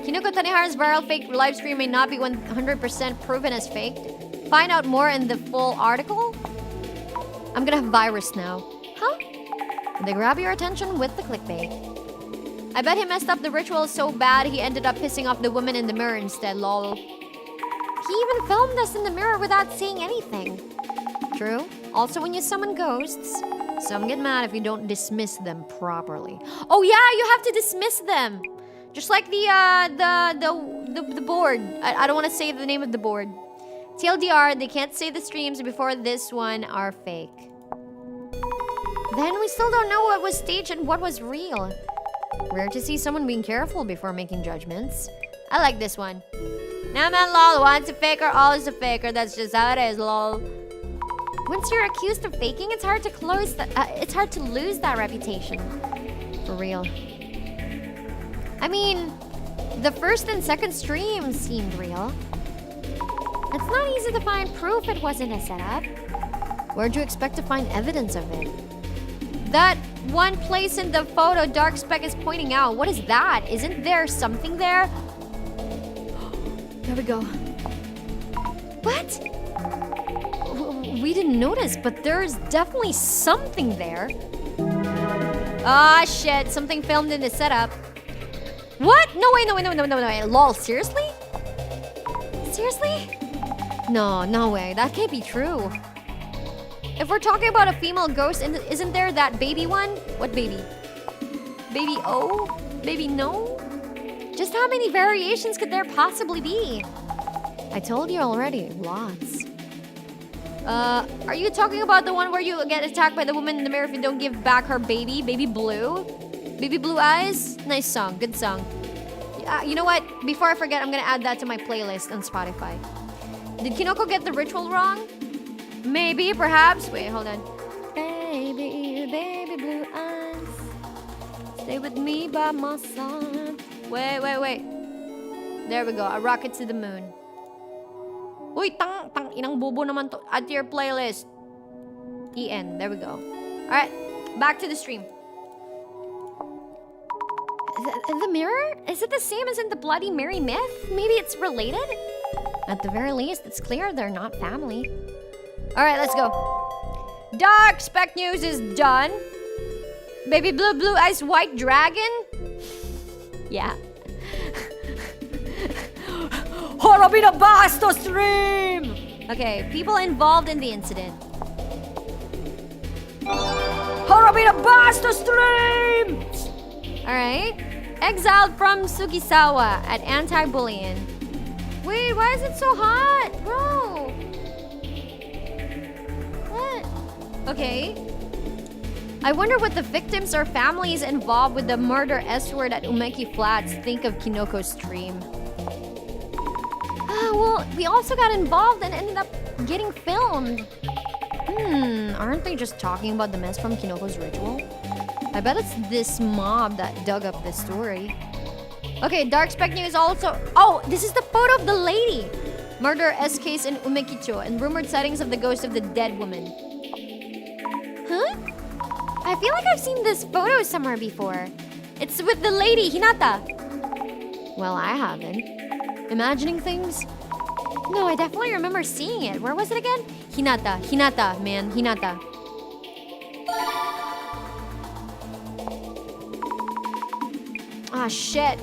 Kinoko Tanihara's viral fake livestream may not be 100% proven as faked. Find out more in the full article. I'm gonna have virus now. Huh? They grab your attention with the clickbait. I bet he messed up the ritual so bad he ended up pissing off the woman in the mirror instead, lol. He even filmed us in the mirror without saying anything. True. Also, when you summon ghosts, some get mad if you don't dismiss them properly. Oh yeah, you have to dismiss them. Just like the board. I don't want to say the name of the board. TLDR, they can't say the streams before this one are fake. Then we still don't know what was staged and what was real. Rare to see someone being careful before making judgments. I like this one. Nah man, lol, one's a faker, always a faker. That's just how it is, lol. Once you're accused of faking, it's hard to lose that reputation. For real. I mean, the first and second streams seemed real. It's not easy to find proof it wasn't a setup. Where'd you expect to find evidence of it? That one place in the photo Dark Spec is pointing out. What is that? Isn't there something there? There we go. What? We didn't notice, but there's definitely something there. Ah, shit. Something filmed in the setup. What? No way. Lol, seriously? Seriously? No way. That can't be true. If we're talking about a female ghost, isn't there that baby one? What baby? Baby O? Baby no? Just how many variations could there possibly be? I told you already, lots. Are you talking about the one where you get attacked by the woman in the mirror if you don't give back her baby? Baby Blue? Baby Blue Eyes? Nice song. Good song. You know what? Before I forget, I'm gonna add that to my playlist on Spotify. Did Kinoko get the ritual wrong? Maybe, perhaps. Wait, hold on. Baby, baby blue eyes, stay with me by my side. Wait. There we go. A rocket to the moon. Uy, tang inang bobo naman to. Add to your playlist. EN. There we go. Alright, back to the stream. The mirror? Is it the same as in the Bloody Mary myth? Maybe it's related? At the very least, it's clear they're not family. Alright, let's go. Dark spec news is done. Baby blue eyes white dragon? Yeah. Horribina Basto stream! Okay, people involved in the incident. Horribina Basto stream! Alright. Exiled from Sugisawa at anti-bullying. Wait, why is it so hot? Bro. What? Okay. I wonder what the victims or families involved with the murder S-word at Umeki Flats think of Kinoko's stream. Well, we also got involved and ended up getting filmed. Aren't they just talking about the mess from Kinoko's ritual? I bet it's this mob that dug up this story. Okay, Dark Spec News also... Oh, this is the photo of the lady! Murder S case in Umekicho and rumored sightings of the ghost of the dead woman. Huh? I feel like I've seen this photo somewhere before. It's with the lady, Hinata. Well, I haven't. Imagining things? No, I definitely remember seeing it. Where was it again? Hinata, man, Hinata. Ah, shit.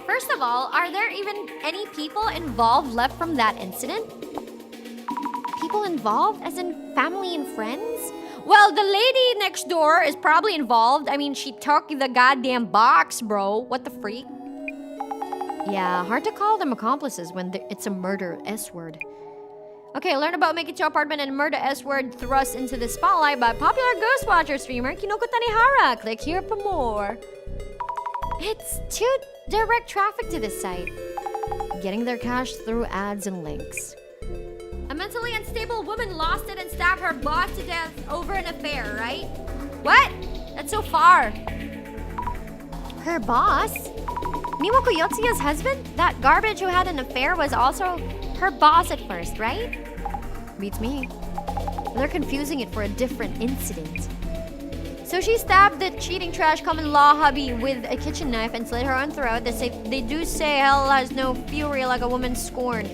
First of all, are there even any people involved left from that incident? People involved? As in family and friends? Well, the lady next door is probably involved. I mean, she took the goddamn box, bro. What the freak? Yeah, hard to call them accomplices when it's a murder S-word. Okay, learn about Mikicho apartment and murder S-word thrust into the spotlight by popular Ghostwatcher streamer Kinoko Tanihara. Click here for more. It's too direct traffic to this site. Getting their cash through ads and links. A mentally unstable woman lost it and stabbed her boss to death over an affair, right? What? That's so far. Her boss? Miwako Yotsuya's husband? That garbage who had an affair was also her boss at first, right? Beats me. They're confusing it for a different incident. So she stabbed the cheating trash common law hubby with a kitchen knife and slit her own throat. They do say hell has no fury like a woman scorned.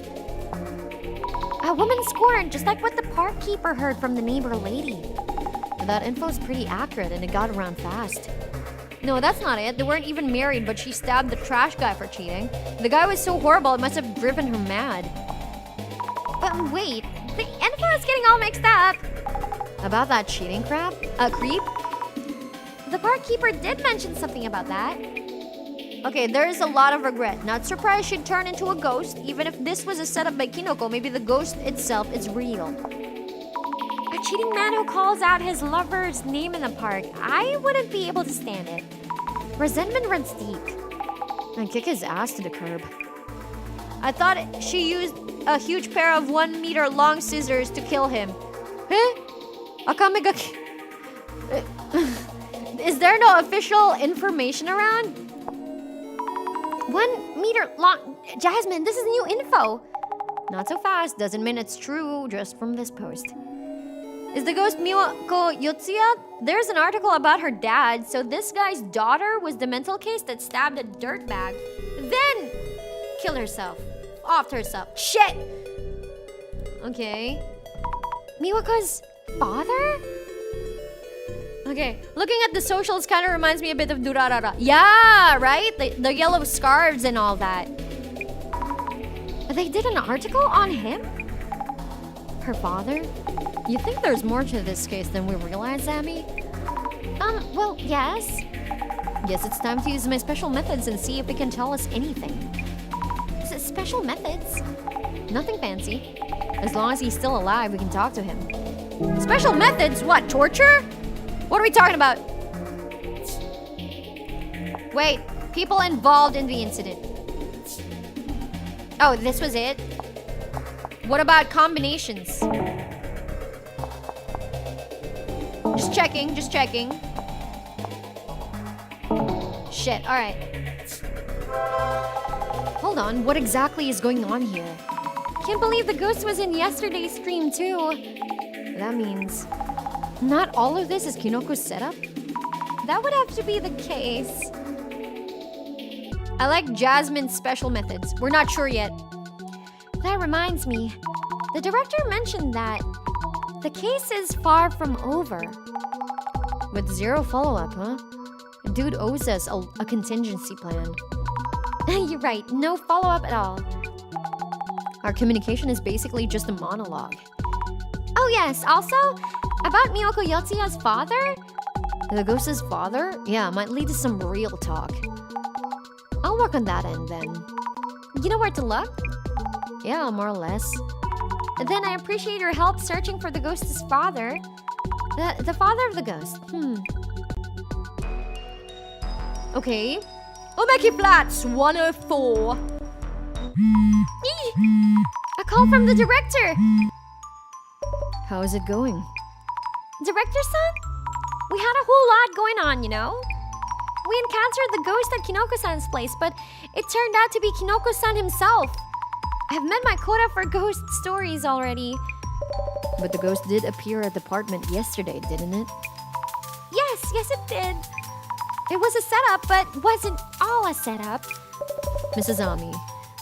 A woman scorned, just like what the park keeper heard from the neighbor lady. That info's pretty accurate and it got around fast. No, that's not it. They weren't even married, but she stabbed the trash guy for cheating. The guy was so horrible, it must have driven her mad. But wait, the info is getting all mixed up. About that cheating creep? The barkeeper did mention something about that. Okay, there is a lot of regret. Not surprised she'd turn into a ghost. Even if this was a setup by Kinoko, maybe the ghost itself is real. A cheating man who calls out his lover's name in the park. I wouldn't be able to stand it. Resentment runs deep. I'd kick his ass to the curb. I thought she used a huge pair of 1 meter long scissors to kill him. Huh? Akamega... Is there no official information around? 1 meter long... Jasmine, this is new info. Not so fast. Doesn't mean it's true just from this post. Is the ghost Miwako Yotsuya? There's an article about her dad. So this guy's daughter was the mental case that stabbed a dirtbag. Then killed herself. Offed herself. Shit! Okay. Miwako's father? Okay, looking at the socials kind of reminds me a bit of Durarara. Yeah, right? The yellow scarves and all that. They did an article on him? Her father? You think there's more to this case than we realize, Amy? Well, yes. Guess it's time to use my special methods and see if it can tell us anything. Is it special methods? Nothing fancy. As long as he's still alive, we can talk to him. Special methods? What, torture? What are we talking about? Wait, people involved in the incident. Oh, this was it? What about combinations? Just checking. Shit, alright. Hold on, what exactly is going on here? Can't believe the ghost was in yesterday's stream too. That means not all of this is Kinoko's setup? That would have to be the case. I like Jasmine's special methods. We're not sure yet. That reminds me. The director mentioned that the case is far from over. With zero follow-up, huh? Dude owes us a contingency plan. You're right, no follow-up at all. Our communication is basically just a monologue. Oh yes, also, about Miyoko Yotsuya's father? The ghost's father? Yeah, might lead to some real talk. I'll work on that end then. You know where to look? Yeah, more or less. Then I appreciate your help searching for the ghost's father. The father of the ghost. Okay. Omeki Flats 104. A call from the director! How is it going? Director-san? We had a whole lot going on, you know? We encountered the ghost at Kinoko-san's place, but it turned out to be Kinoko-san himself. I've met my quota for ghost stories already. But the ghost did appear at the apartment yesterday, didn't it? Yes, it did. It was a setup, but wasn't all a setup. Mrs. Ami,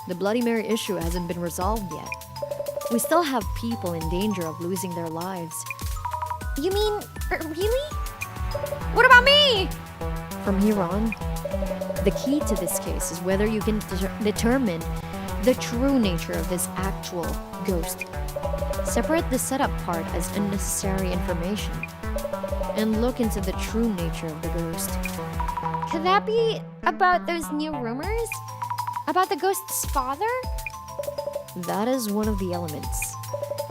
the Bloody Mary issue hasn't been resolved yet. We still have people in danger of losing their lives. You mean, really? What about me? From here on, the key to this case is whether you can determine the true nature of this actual ghost. Separate the setup part as unnecessary information and look into the true nature of the ghost. Could that be about those new rumors? About the ghost's father? That is one of the elements.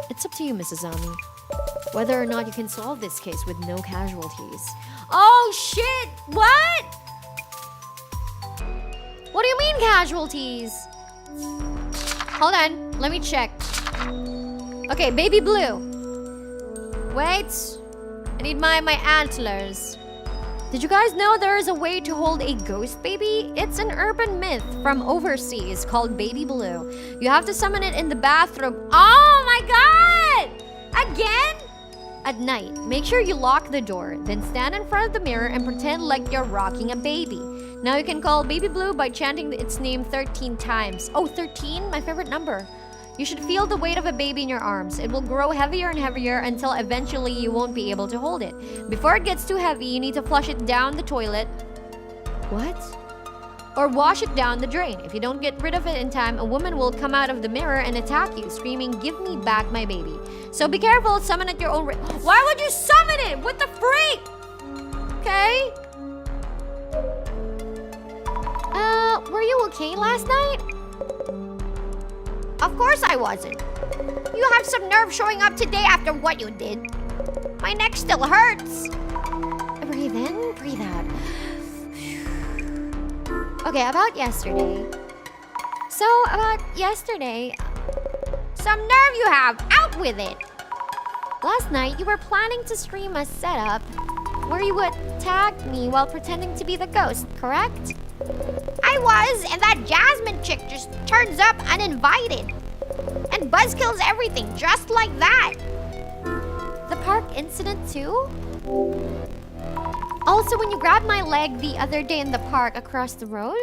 It's up to you, Mrs. Ami, whether or not you can solve this case with no casualties. Oh shit! What? What do you mean casualties? Hold on, let me check. Okay, baby blue. Wait, I need my antlers. Did you guys know there is a way to hold a ghost baby? It's an urban myth from overseas called baby blue. You have to summon it in the bathroom. Oh my god! Again? At night, make sure you lock the door, then stand in front of the mirror and pretend like you're rocking a baby. Now you can call baby blue by chanting its name 13 times. Oh, 13? My favorite number. You should feel the weight of a baby in your arms. It will grow heavier and heavier until eventually you won't be able to hold it. Before it gets too heavy, you need to flush it down the toilet. What? Or wash it down the drain. If you don't get rid of it in time, a woman will come out of the mirror and attack you, screaming, "Give me back my baby." So be careful, summon at your own risk. Why would you summon it? What the freak? Okay? Were you okay last night? Of course I wasn't. You have some nerve showing up today after what you did. My neck still hurts. Breathe in, breathe out. Okay, about yesterday. Some nerve you have. Out with it. Last night, you were planning to stream a setup where you would tag me while pretending to be the ghost, correct? I was, and that Jasmine chick just turns up uninvited. And buzzkills everything, just like that. The park incident too? Also, when you grabbed my leg the other day in the park across the road?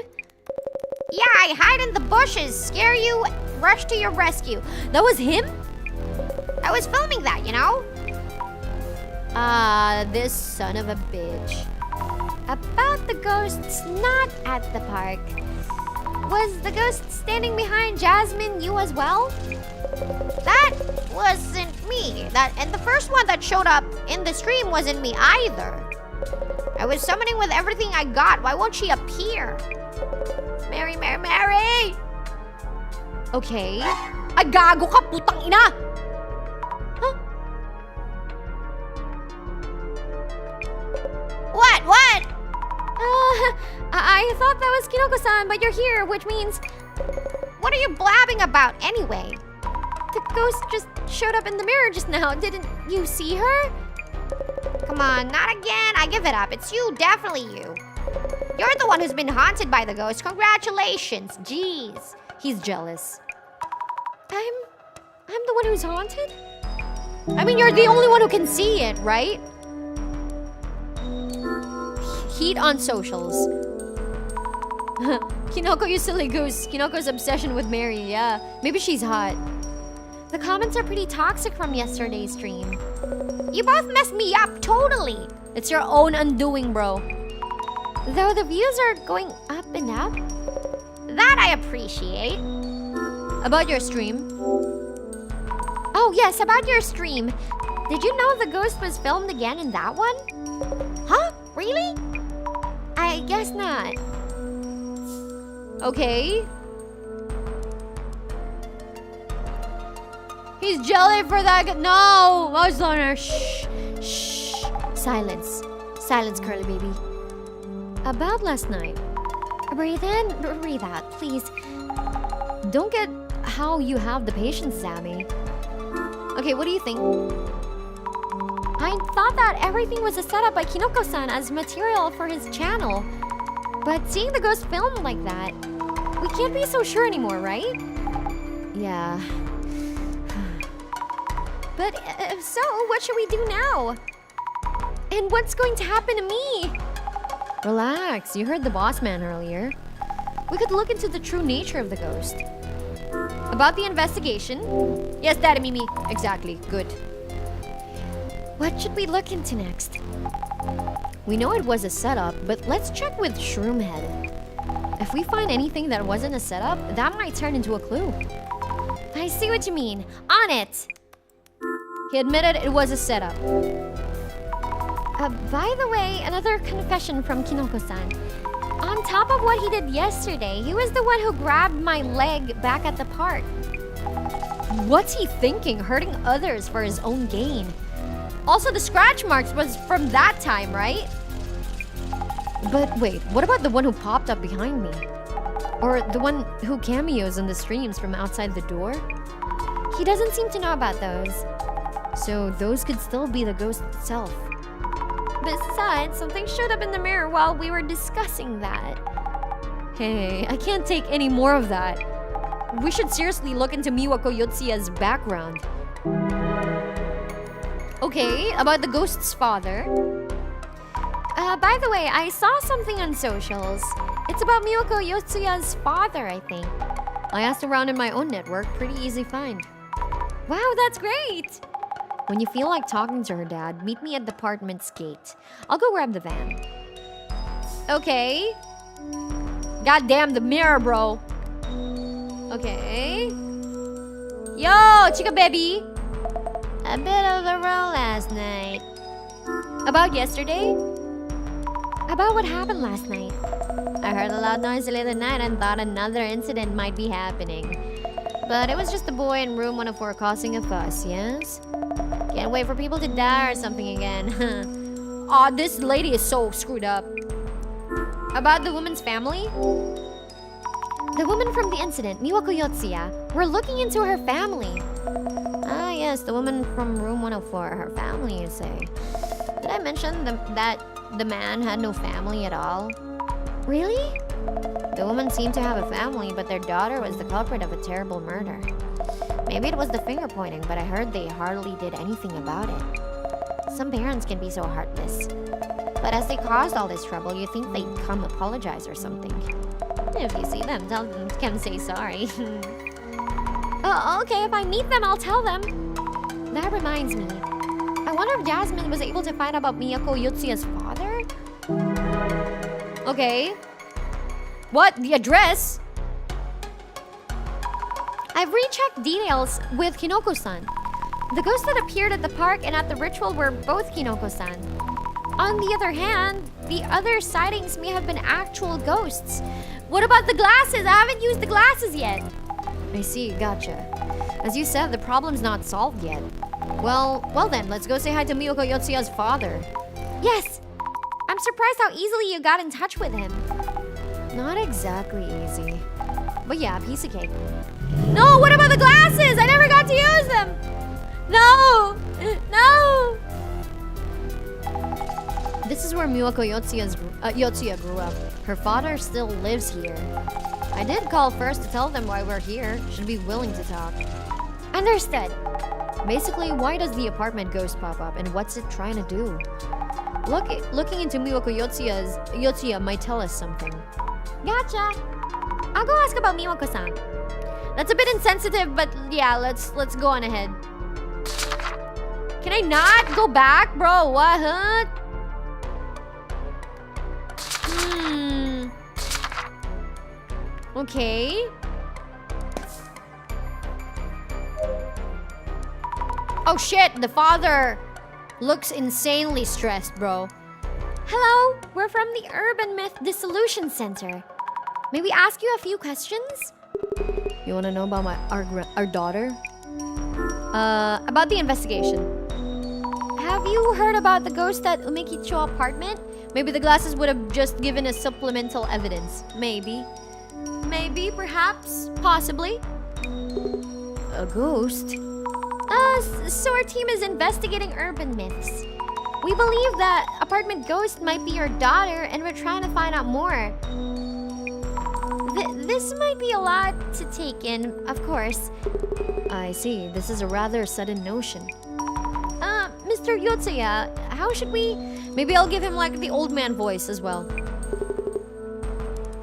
Yeah, I hide in the bushes, scare you, rush to your rescue. That was him? I was filming that, you know? This son of a bitch. About the ghosts not at the park. Was the ghost standing behind Jasmine you as well? That wasn't me. And the first one that showed up in the stream wasn't me either. I was summoning with everything I got. Why won't she appear? Mary! Okay. Ay, gago ka, putang ina! I thought that was Kinoko-san, but you're here, which means... What are you blabbing about anyway? The ghost just showed up in the mirror just now. Didn't you see her? Come on, not again. I give it up. It's you, definitely you. You're the one who's been haunted by the ghost. Congratulations. Jeez. He's jealous. I'm the one who's haunted? I mean, you're the only one who can see it, right? Heat on socials. Kinoko, you silly goose. Kinoko's obsession with Mary, yeah. Maybe she's hot. The comments are pretty toxic from yesterday's stream. You both messed me up, totally. It's your own undoing, bro. Though the views are going up and up. That I appreciate. About your stream? Oh yes, about your stream. Did you know the ghost was filmed again in that one? Huh? Really? I guess not. Okay. He's jelly for that. No! What's on her? Shh. Shh. Silence. Silence, curly baby. About last night. Breathe in, breathe out, please. Don't get how you have the patience, Sammy. Okay, what do you think? I thought that everything was a setup by Kinoko-san as material for his channel. But seeing the ghost filmed like that, we can't be so sure anymore, right? Yeah. But if so, what should we do now? And what's going to happen to me? Relax, you heard the boss man earlier. We could look into the true nature of the ghost. About the investigation? Yes, Daddy Mimi. Exactly, good. What should we look into next? We know it was a setup, but let's check with Shroomhead. If we find anything that wasn't a setup, that might turn into a clue. I see what you mean. On it! He admitted it was a setup. By the way, another confession from Kinoko-san. On top of what he did yesterday, he was the one who grabbed my leg back at the park. What's he thinking? Hurting others for his own gain. Also, the scratch marks was from that time, right? But wait, what about the one who popped up behind me? Or the one who cameos in the streams from outside the door? He doesn't seem to know about those. So those could still be the ghost itself. Besides, something showed up in the mirror while we were discussing that. Hey, I can't take any more of that. We should seriously look into Miwako Yotsuya's background. Okay, about the ghost's father. By the way, I saw something on socials. It's about Miwako Yotsuya's father, I think. I asked around in my own network, pretty easy find. Wow, that's great! When you feel like talking to her dad, meet me at the apartment's gate. I'll go grab the van. Okay. Goddamn the mirror, bro. Okay. Yo, chica baby. A bit of a roll last night. About yesterday? About what happened last night. I heard a loud noise late at night and thought another incident might be happening. But it was just a boy in room 104 causing a fuss, yes? Can't wait for people to die or something again. Aw, this lady is so screwed up. About the woman's family? The woman from the incident, Miwako Yotsuya. We're looking into her family. Ah, yes, the woman from room 104. Her family, you say. Did I mention that the man had no family at all? Really? The woman seemed to have a family, but their daughter was the culprit of a terrible murder. Maybe it was the finger pointing, but I heard they hardly did anything about it. Some parents can be so heartless. But as they caused all this trouble, you think they'd come apologize or something. If you see them, tell them to come say sorry. Oh, okay, if I meet them, I'll tell them. That reminds me. I wonder if Jasmine was able to find out about Miyako Yotsuya's father? Okay. What? The address? I've rechecked details with Kinoko-san. The ghosts that appeared at the park and at the ritual were both Kinoko-san. On the other hand, the other sightings may have been actual ghosts. What about the glasses? I haven't used the glasses yet. I see, gotcha. As you said, the problem's not solved yet. Well then, let's go say hi to Miyako Yotsuya's father. Yes! I'm I'm surprised how easily you got in touch with him. Not exactly easy. But yeah, piece of cake. No, what about the glasses? I never got to use them. No, no. This is where Miwako Yotsuya grew up. Her father still lives here. I did call first to tell them why we're here. Should be willing to talk. Understood. Basically, why does the apartment ghost pop up and what's it trying to do? Looking into Miwako Yotsuya might tell us something. Gotcha. I'll go ask about Miwako-san. That's a bit insensitive, but yeah, let's go on ahead. Can I not go back, bro? What, huh? Okay. Oh shit, the father looks insanely stressed, bro. Hello, we're from the Urban Myth Dissolution Center. May we ask you a few questions? You want to know about our daughter? About the investigation. Have you heard about the ghost at Umekicho apartment? Maybe the glasses would have just given us supplemental evidence. Maybe. Maybe, perhaps, possibly. A ghost? So our team is investigating urban myths. We believe that apartment ghost might be your daughter, and we're trying to find out more. This might be a lot to take in, of course. I see. This is a rather sudden notion. Mr. Yotsuya, how should we... Maybe I'll give him like the old man voice as well.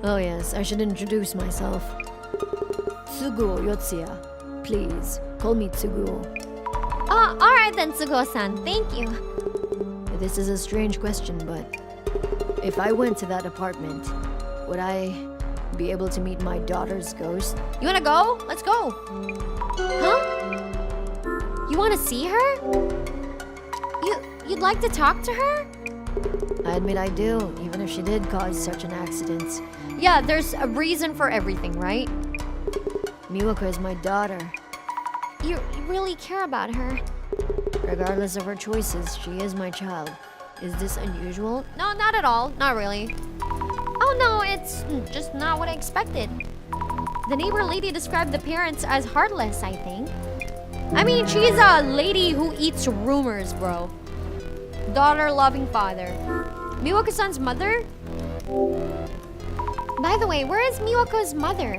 Oh yes, I should introduce myself. Tsuguo Yotsuya. Please, call me Tsuguo. Alright then, Tsuguo-san. Thank you. This is a strange question, but... if I went to that apartment, would I be able to meet my daughter's ghost? You wanna go? Let's go. Huh? You wanna see her? You'd like to talk to her? I admit I do, even if she did cause such an accident. Yeah, there's a reason for everything, right? Miwako is my daughter. You really care about her. Regardless of her choices, she is my child. Is this unusual? No, not at all. Not really. Oh no, it's just not what I expected. The neighbor lady described the parents as heartless, I think. I mean, she's a lady who eats rumors, bro. Daughter loving father. Miwako-san's mother? By the way, where is Miwako's mother?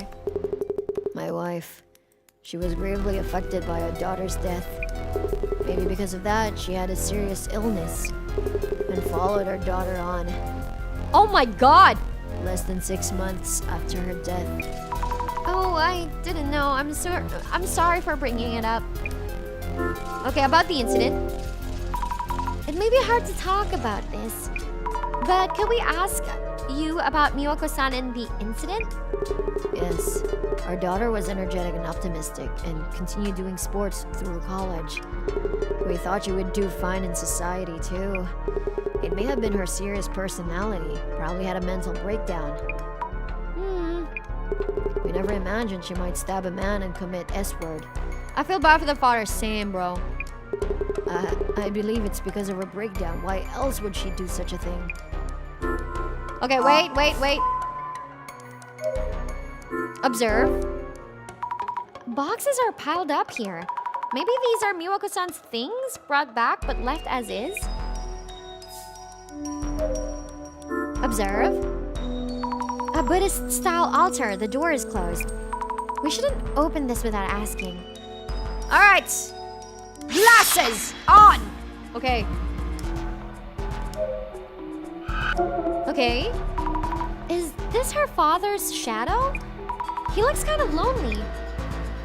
My wife. She was gravely affected by her daughter's death. Maybe because of that, she had a serious illness and followed her daughter on. Oh my god! Less than 6 months after her death. Oh, I didn't know. I'm sorry for bringing it up. Okay, about the incident. It may be hard to talk about this, but can we ask you about Miwako-san and the incident? Yes. Our daughter was energetic and optimistic and continued doing sports through college. We thought she would do fine in society too. It may have been her serious personality. Probably had a mental breakdown. We never imagined she might stab a man and commit S-word. I feel bad for the father, same, bro. I believe it's because of her breakdown. Why else would she do such a thing? Okay, wait. Observe. Boxes are piled up here. Maybe these are Miwako-san's things brought back but left as is? Observe. A Buddhist-style altar. The door is closed. We shouldn't open this without asking. Alright. Glasses on! Okay. Okay. Is this her father's shadow? He looks kind of lonely.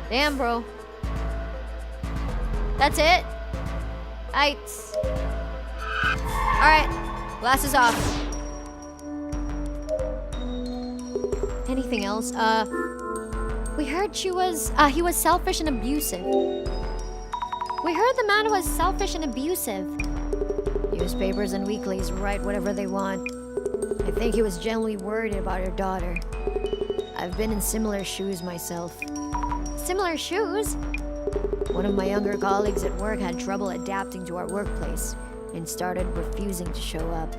Damn, bro. That's it? Alright. Glasses off. Anything else? We heard he was selfish and abusive. We heard the man was selfish and abusive. Newspapers and weeklies write whatever they want. I think he was genuinely worried about her daughter. I've been in similar shoes myself. Similar shoes? One of my younger colleagues at work had trouble adapting to our workplace and started refusing to show up.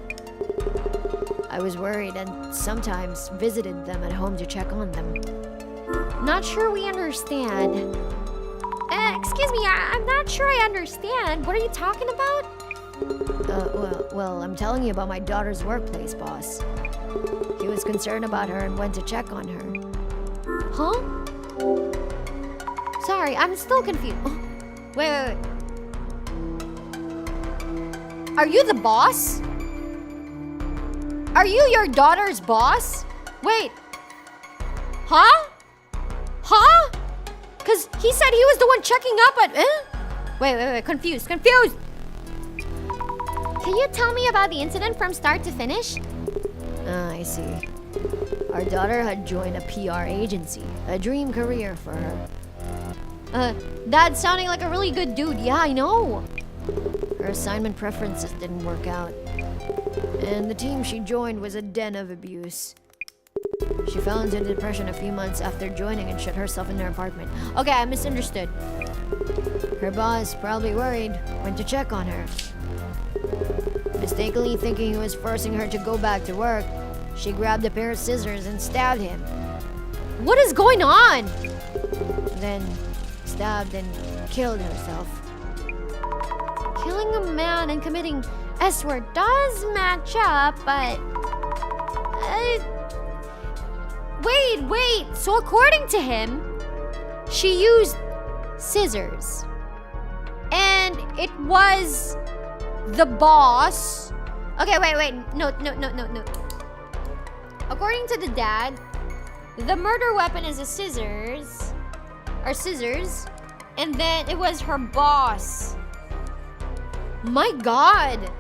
I was worried and sometimes visited them at home to check on them. Not sure we understand. Excuse me, I'm not sure I understand. What are you talking about? Well, I'm telling you about my daughter's workplace boss. He was concerned about her and went to check on her. Huh? Sorry, I'm still confused. Wait. Are you the boss? Are you your daughter's boss? Wait. Huh? Huh? Because he said he was the one checking up at... Wait. Confused. Can you tell me about the incident from start to finish? I see. Our daughter had joined a PR agency, a dream career for her. Dad's sounding like a really good dude. Yeah, I know. Her assignment preferences didn't work out. And the team she joined was a den of abuse. She fell into depression a few months after joining and shut herself in her apartment. Okay, I misunderstood. Her boss, probably worried, went to check on her. Mistakenly thinking he was forcing her to go back to work, she grabbed a pair of scissors and stabbed him. What is going on? Then stabbed and killed herself. Killing a man and committing S-word does match up, but... Wait. So according to him, she used scissors. And it was the boss. Okay, wait. No. According to the dad, the murder weapon is scissors. And then it was her boss. My God.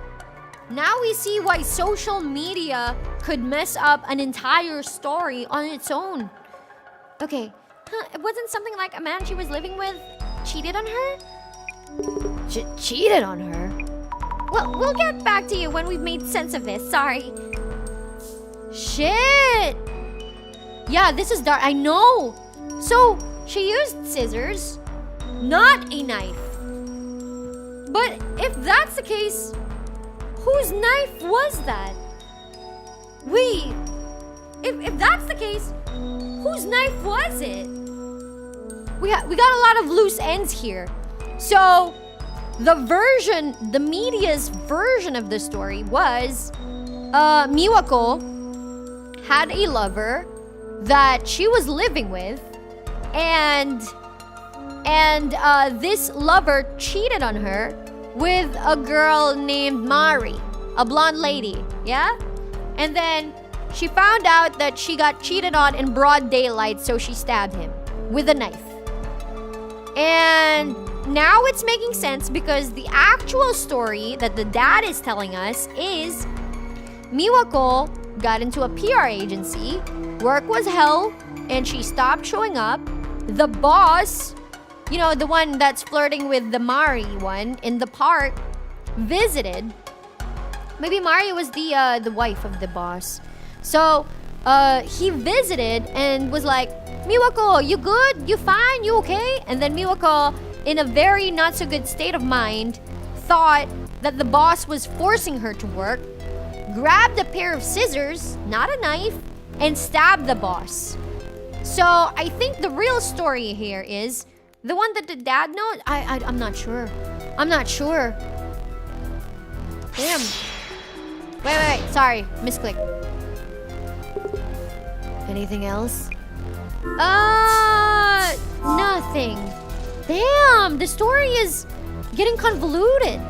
Now we see why social media could mess up an entire story on its own. Okay. It wasn't something like a man she was living with cheated on her? Cheated on her? Well, we'll get back to you when we've made sense of this. Sorry. Shit! Yeah, this is dark. I know! So, she used scissors, not a knife. But if that's the case, whose knife was that? Wait, if that's the case, whose knife was it? We got a lot of loose ends here. So, the media's version of the story was, Miwako had a lover that she was living with, and this lover cheated on her with a girl named Mari, a blonde lady, yeah? And then she found out that she got cheated on in broad daylight, so she stabbed him with a knife. And now it's making sense because the actual story that the dad is telling us is Miwako got into a PR agency, work was hell, and she stopped showing up. The boss, you know, the one that's flirting with the Mari one in the park, visited. Maybe Mari was the wife of the boss. So he visited and was like, Miwako, you good? You fine? You okay? And then Miwako, in a very not so good state of mind, thought that the boss was forcing her to work, grabbed a pair of scissors, not a knife, and stabbed the boss. So I think the real story here is the one that the dad knows. I'm not sure. Damn. Wait. Sorry, misclick. Anything else? Nothing. Damn, the story is getting convoluted.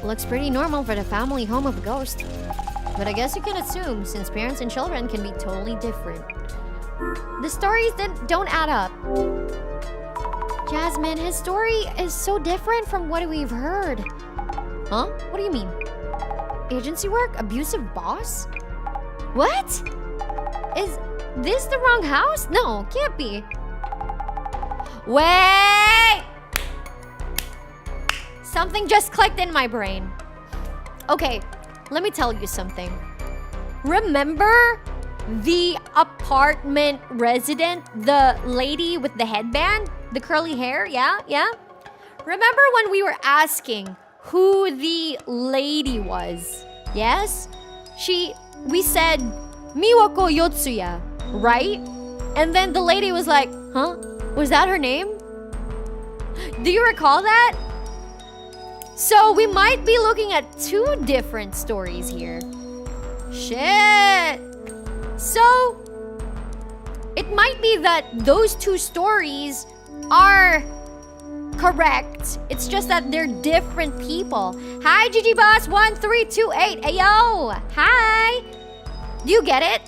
Looks pretty normal for the family home of a ghost. But I guess you can assume, since parents and children can be totally different. The stories don't add up. Jasmine, his story is so different from what we've heard. Huh? What do you mean? Agency work? Abusive boss? What? Is this the wrong house? No, can't be. Wait! Something just clicked in my brain. Okay, let me tell you something. Remember the apartment resident, the lady with the headband, the curly hair? Yeah? Remember when we were asking who the lady was? Yes? We said Miwako Yotsuya, right? And then the lady was like, huh? Was that her name? Do you recall that? So we might be looking at 2 different stories here. Shit. So it might be that those 2 stories are correct. It's just that they're different people. Hi, GG Boss 1328. Ayo. Hi. Do you get it?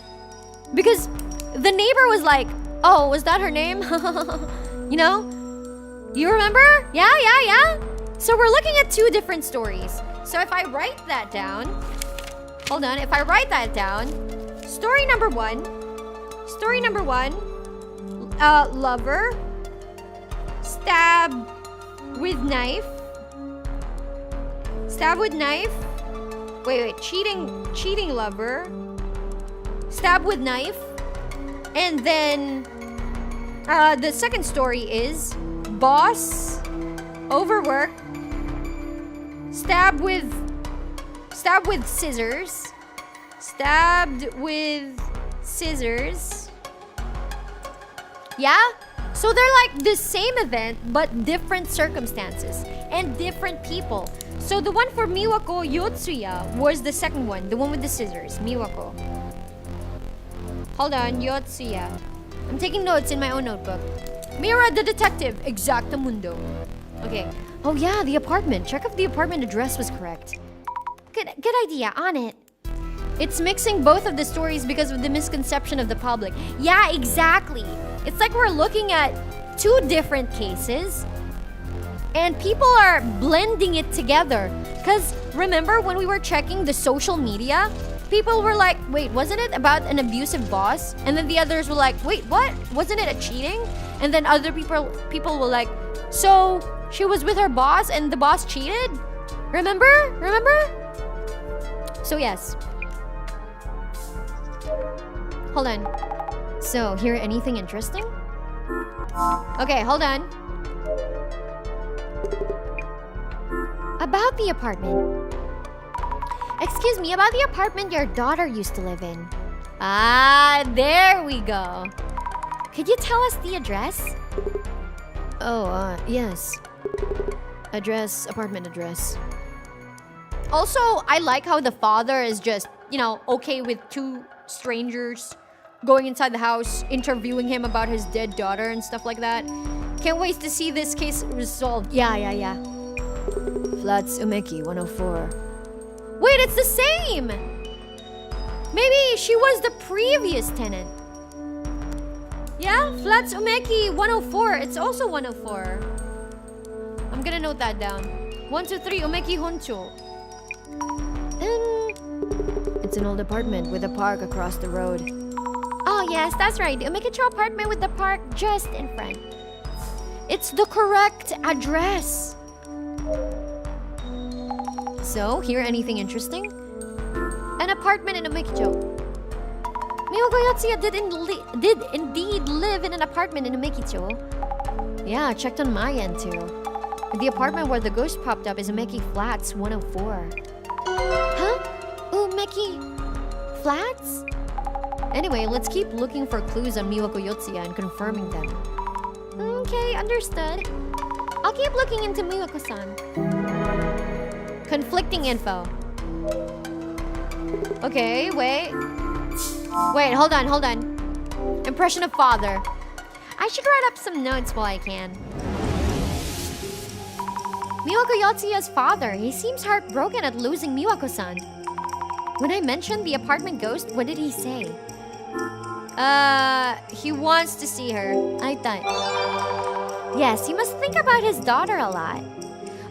Because the neighbor was like, oh, was that her name? You know? You remember? Yeah. So we're looking at 2 different stories. So if I write that down, hold on. If I write that down, story number 1, lover, stab with knife. Wait, cheating lover. Stab with knife. And then the second story is boss, overwork, stabbed with scissors. Yeah? So they're like the same event but different circumstances and different people. So the one for Miwako Yotsuya was the second one, the one with the scissors, Miwako. Hold on, Yotsuya. I'm taking notes in my own notebook. Mira the detective, exactamundo. Okay. Oh yeah, the apartment. Check if the apartment address was correct. Good idea, on it. It's mixing both of the stories because of the misconception of the public. Yeah, exactly. It's like we're looking at 2 different cases and people are blending it together. Because remember when we were checking the social media, people were like, wait, wasn't it about an abusive boss? And then the others were like, wait, what? Wasn't it a cheating? And then other people were like, so she was with her boss and the boss cheated? Remember? So yes. Hold on. So, hear anything interesting? Okay, hold on. About the apartment. Excuse me, about the apartment your daughter used to live in. Ah, there we go. Could you tell us the address? Oh, yes. Apartment address. Also, I like how the father is just, okay with 2 strangers going inside the house, interviewing him about his dead daughter and stuff like that. Can't wait to see this case resolved. Yeah. Flats Umeki 104. Wait, it's the same! Maybe she was the previous tenant. Yeah, Flats Umeki 104. It's also 104. I'm gonna note that down. 123 Umeki Honcho. It's an old apartment with a park across the road. Oh yes, that's right. Umekicho apartment with the park just in front. It's the correct address. So, hear anything interesting? An apartment in Umekicho. Miwako Yotsuya did indeed live in an apartment in Umekicho. Yeah, checked on my end too. The apartment where the ghost popped up is Umeki Flats 104. Huh? Umeki Flats? Anyway, let's keep looking for clues on Miwako Yotsuya and confirming them. Okay, understood. I'll keep looking into Miwako-san. Conflicting info. Okay, wait, hold on. Impression of father. I should write up some notes while I can. Miwako Yotsuya's father. He seems heartbroken at losing Miwako-san. When I mentioned the apartment ghost, what did he say? He wants to see her. I thought. Yes, he must think about his daughter a lot.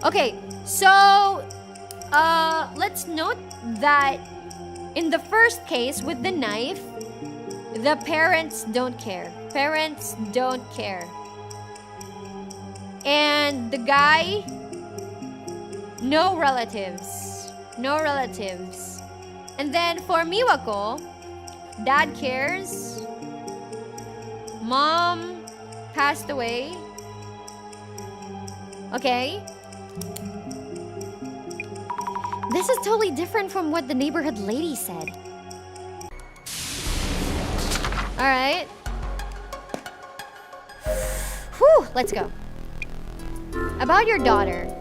Okay, so let's note that in the first case with the knife, the parents don't care. And the guy, no relatives. And then for Miwako, dad cares. Mom passed away. This is totally different from what the neighborhood lady said. Alright. Whew, let's go. About your daughter.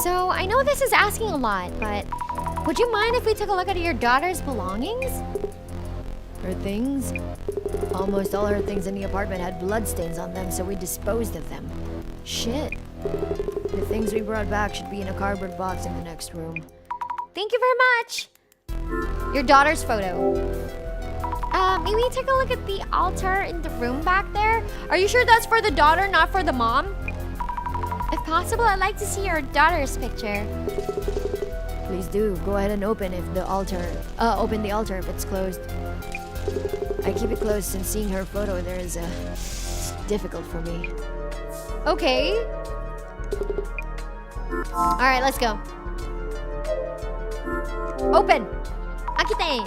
So, I know this is asking a lot, but would you mind if we took a look at your daughter's belongings? Her things? Almost all her things in the apartment had bloodstains on them, so we disposed of them. Shit. The things we brought back should be in a cardboard box in the next room. Thank you very much. Your daughter's photo. Maybe take a look at the altar in the room back there. Are you sure that's for the daughter, not for the mom? If possible, I'd like to see your daughter's picture. Please do. Go ahead and open the altar if it's closed. I keep it closed since seeing her photo there is it's difficult for me. Okay. Alright, let's go. Open! Akite!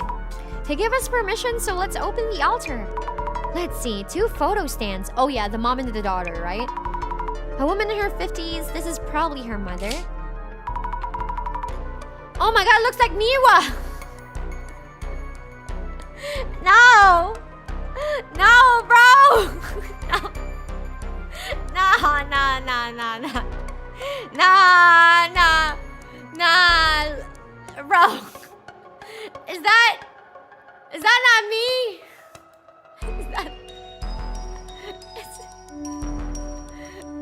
He gave us permission, so let's open the altar. Let's see, 2 photo stands. Oh yeah, the mom and the daughter, right? A woman in her 50s. This is probably her mother. Oh my god, it looks like Miwa! No! No, bro! No! Nah. Bro. Is that not me?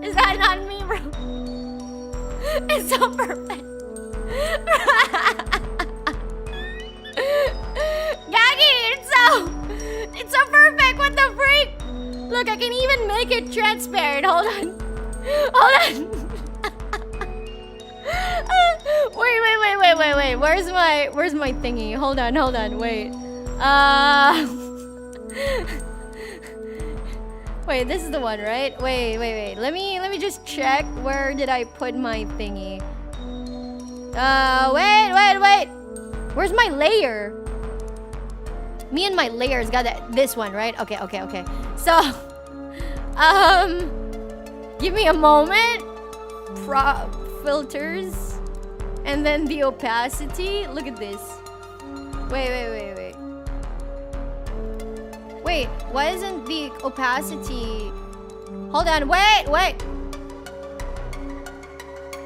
Is that not me, bro? It's so perfect. Gaggy, it's so perfect. What the freak? Look, I can even make it transparent. Hold on. Wait. Where's my thingy? Hold on. Wait. Wait, this is the one, right? Wait. Let me just check. Where did I put my thingy? Wait. Where's my layer? Me and my layers got this one, right? Okay. So, give me a moment. Filters. And then the opacity. Look at this. Wait. Wait, why isn't the opacity... Hold on, wait!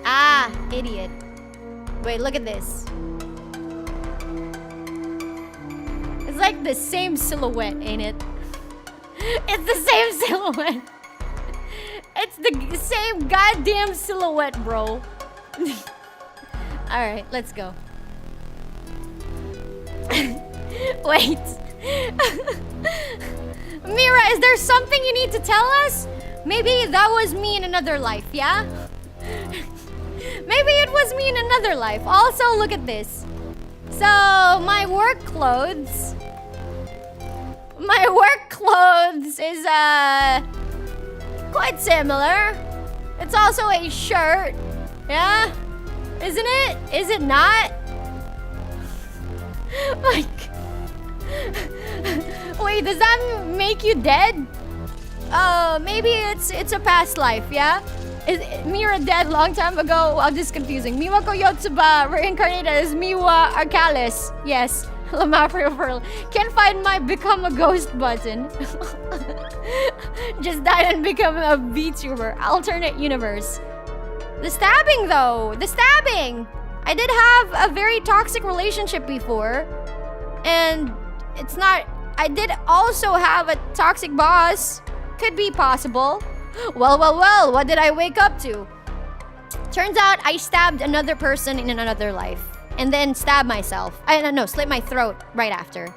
Ah, idiot. Wait, look at this. It's like the same silhouette, ain't it? It's the same silhouette. It's the same goddamn silhouette, bro. Alright, let's go. Wait. Mira, is there something you need to tell us? Maybe that was me in another life, yeah? Maybe it was me in another life. Also, look at this. So, my work clothes is quite similar. It's also a shirt, yeah? Isn't it? Is it not? Like, wait, does that make you dead? Maybe it's a past life, yeah? Is Mira dead long time ago? Well, this is confusing. Miwako Yotsuba reincarnated as Mira Arcalis. Yes. Lamafrio Pearl. Can't find my become a ghost button. Just died and become a VTuber. Alternate universe. The stabbing though. The stabbing. I did have a very toxic relationship before. And it's not... I did also have a toxic boss. Could be possible. Well, what did I wake up to? Turns out I stabbed another person in another life. And then stabbed myself. Slit my throat right after.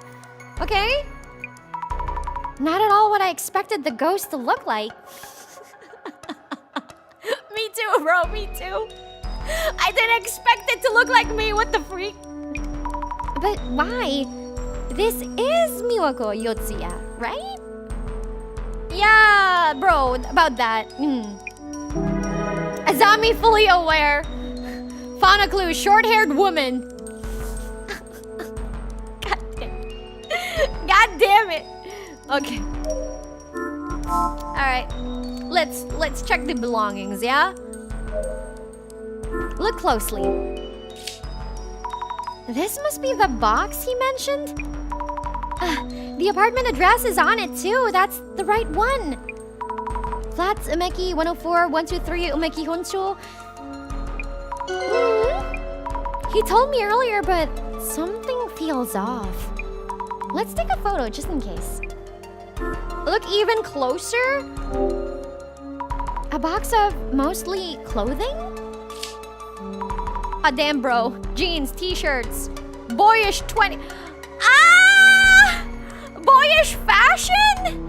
Okay? Not at all what I expected the ghost to look like. Me too, bro, me too. I didn't expect it to look like me, what the freak? But why? This is Miwako Yotsuya, right? Yeah, bro, about that. Azami fully aware. Found a clue, short-haired woman. God damn it. Okay. Alright. Let's check the belongings, yeah? Look closely. This must be the box he mentioned. The apartment address is on it too. That's the right one. Flats Umeki 104 123 Umeki Honsho. He told me earlier, but something feels off. Let's take a photo just in case. Look even closer. A box of mostly clothing? Ah, damn, bro. Jeans, t-shirts, boyish 20. Ah! Boyish fashion?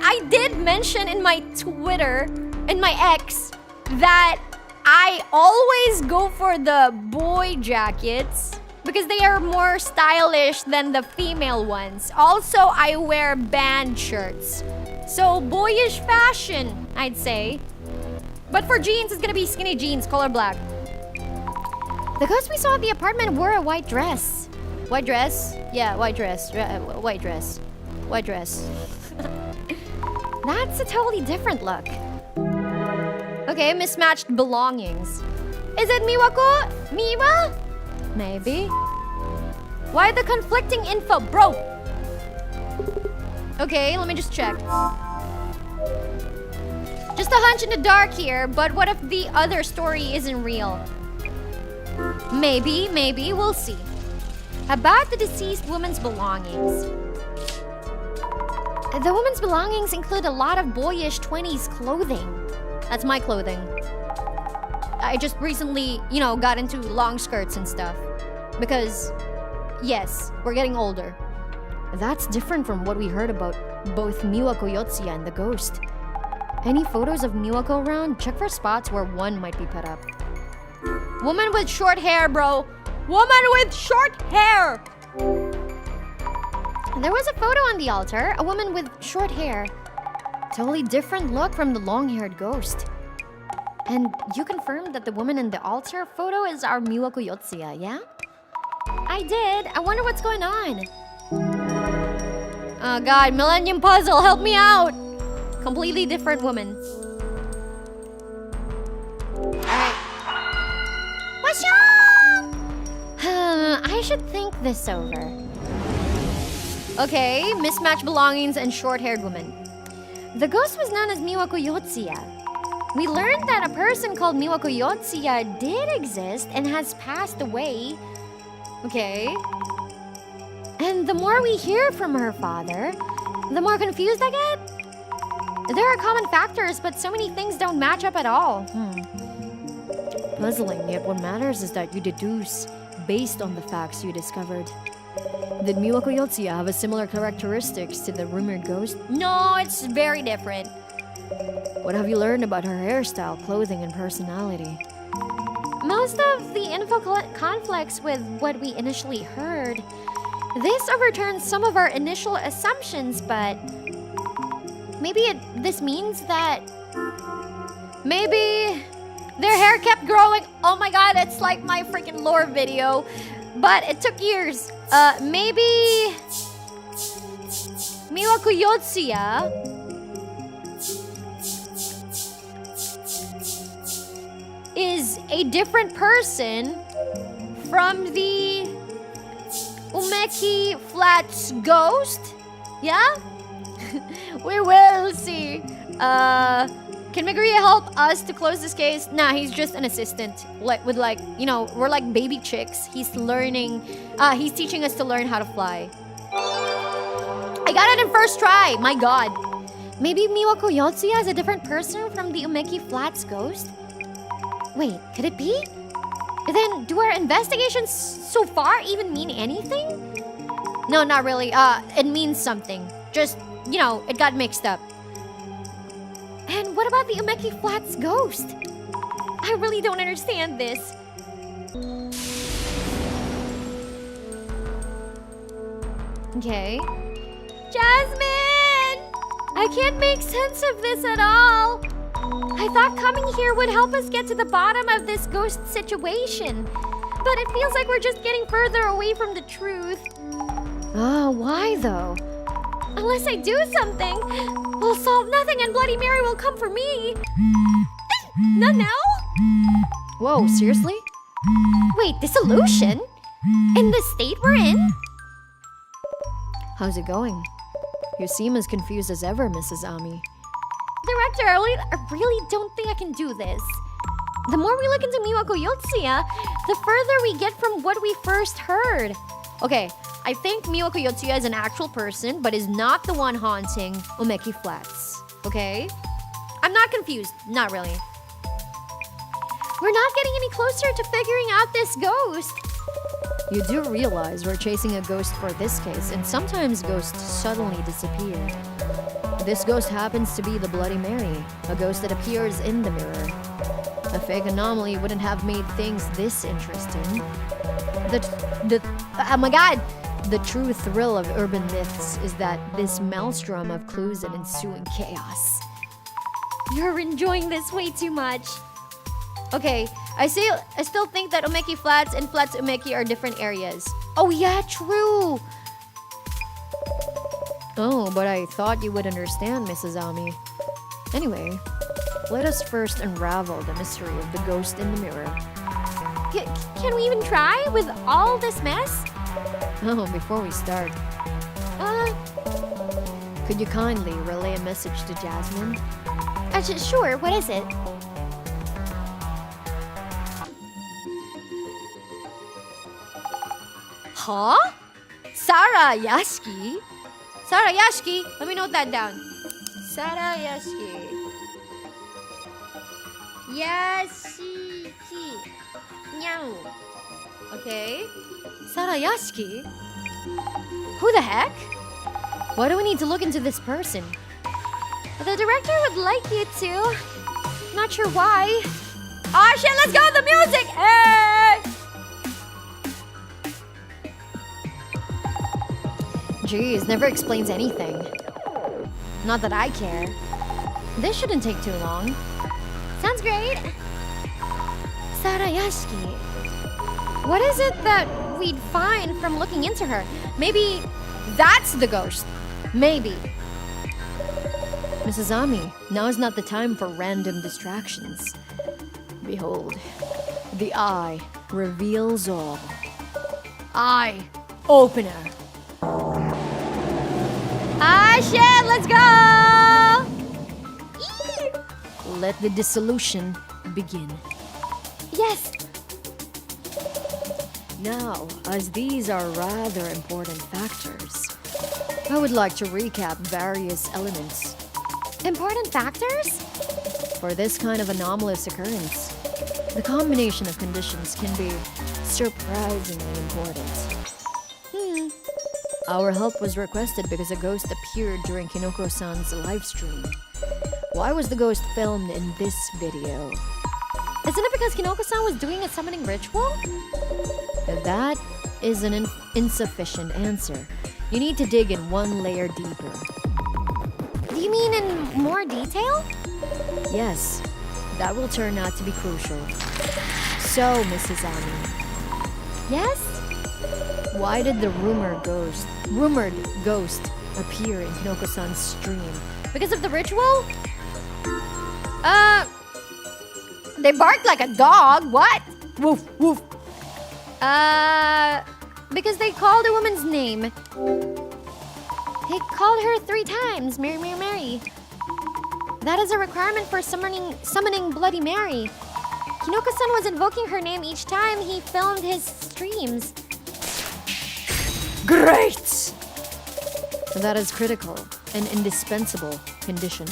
I did mention in my Twitter, in my X, that I always go for the boy jackets because they are more stylish than the female ones. Also, I wear band shirts. So, boyish fashion, I'd say. But for jeans, it's gonna be skinny jeans, color black. The ghost we saw at the apartment wore a white dress. White dress? Yeah, white dress. White dress. White dress. That's a totally different look. Okay, mismatched belongings. Is it Miwako? Mira? Maybe. Why the conflicting info, bro? Okay, let me just check. Just a hunch in the dark here, but what if the other story isn't real? Maybe, we'll see. About the deceased woman's belongings. The woman's belongings include a lot of boyish 20s clothing. That's my clothing. I just recently, got into long skirts and stuff. Because, yes, we're getting older. That's different from what we heard about both Miwako Yotsuya and the ghost. Any photos of Miwako around? Check for spots where one might be put up. Woman with short hair, bro. Woman with short hair! There was a photo on the altar. A woman with short hair. Totally different look from the long-haired ghost. And you confirmed that the woman in the altar photo is our Miwako Yotsuya, yeah? I did. I wonder what's going on. Oh god, Millennium Puzzle, help me out! Completely different woman. Alright. What's up? I should think this over. Okay, mismatched belongings and short-haired woman. The ghost was known as Miwako Yotsuya. We learned that a person called Miwako Yotsuya did exist and has passed away. Okay. And the more we hear from her father, the more confused I get. There are common factors, but so many things don't match up at all. Puzzling, yet what matters is that you deduce based on the facts you discovered. Did Miwako Yotsuya have a similar characteristics to the rumored ghost? No, it's very different. What have you learned about her hairstyle, clothing, and personality? Most of the info conflicts with what we initially heard. This overturns some of our initial assumptions, but maybe this means that maybe their hair kept growing. Oh my god, it's like my freaking lore video. But it took years. Maybe Miwako Yotsuya is a different person from the Umeki Flats ghost? Yeah? We will see. Can Meguri help us to close this case? Nah, he's just an assistant. We're like baby chicks. He's learning, he's teaching us to learn how to fly. I got it in first try, my god. Maybe Miwako Yotsuya is a different person from the Umeki Flats ghost? Wait, could it be? Then, do our investigations so far even mean anything? No, not really. It means something. Just, it got mixed up. And what about the Umeki Flats ghost? I really don't understand this. Okay. Jasmine! I can't make sense of this at all. I thought coming here would help us get to the bottom of this ghost situation. But it feels like we're just getting further away from the truth. Oh, why though? Unless I do something, we'll solve nothing and Bloody Mary will come for me. Not now? Whoa, seriously? Wait, dissolution? In the state we're in? How's it going? You seem as confused as ever, Mrs. Ami. Director, I really don't think I can do this. The more we look into Miraclypse, the further we get from what we first heard. Okay, I think Miraclypse is an actual person, but is not the one haunting Umeki Flats. Okay? I'm not confused. Not really. We're not getting any closer to figuring out this ghost. You do realize we're chasing a ghost for this case, and sometimes ghosts suddenly disappear. This ghost happens to be the Bloody Mary, a ghost that appears in the mirror. A fake anomaly wouldn't have made things this interesting. Oh my god! The true thrill of urban myths is that this maelstrom of clues and ensuing chaos. You're enjoying this way too much. Okay, I still think that Umeki Flats and Flats Umeki are different areas. Oh yeah, true. Oh, but I thought you would understand, Mrs. Ami. Anyway, let us first unravel the mystery of the ghost in the mirror. Can we even try with all this mess? Oh, before we start, could you kindly relay a message to Jasmine? Sure, what is it? Huh? Sarah Yashiki? Sarah Yashiki? Let me note that down. Sarah Yashiki. Yashiki. Nyao. Okay. Sarah Yashiki? Who the heck? Why do we need to look into this person? The director would like you to. Not sure why. Oh shit, let's go! The music! Hey! Jeez, never explains anything. Not that I care. This shouldn't take too long. Sounds great. Sarah Yashiki. What is it that we'd find from looking into her? Maybe that's the ghost. Maybe. Mrs. Ami, now is not the time for random distractions. Behold, the eye reveals all. Eye opener. Ah shit, let's go! Let the dissolution begin. Yes. Now, as these are rather important factors, I would like to recap various elements. Important factors? For this kind of anomalous occurrence, the combination of conditions can be surprisingly important. Our help was requested because a ghost appeared during Kinoko-san's live stream. Why was the ghost filmed in this video? Isn't it because Kinoko-san was doing a summoning ritual? That is an insufficient answer. You need to dig in one layer deeper. Do you mean in more detail? Yes, that will turn out to be crucial. So, Mrs. Ami. Yes? Why did the rumored ghost appear in Kinoko-san's stream? Because of the ritual? They barked like a dog. What? Woof, woof. Because they called a woman's name. He called her 3 times, Mary, Mary, Mary. That is a requirement for summoning Bloody Mary. Kinoko-san was invoking her name each time he filmed his streams. Great! That is critical, an indispensable condition.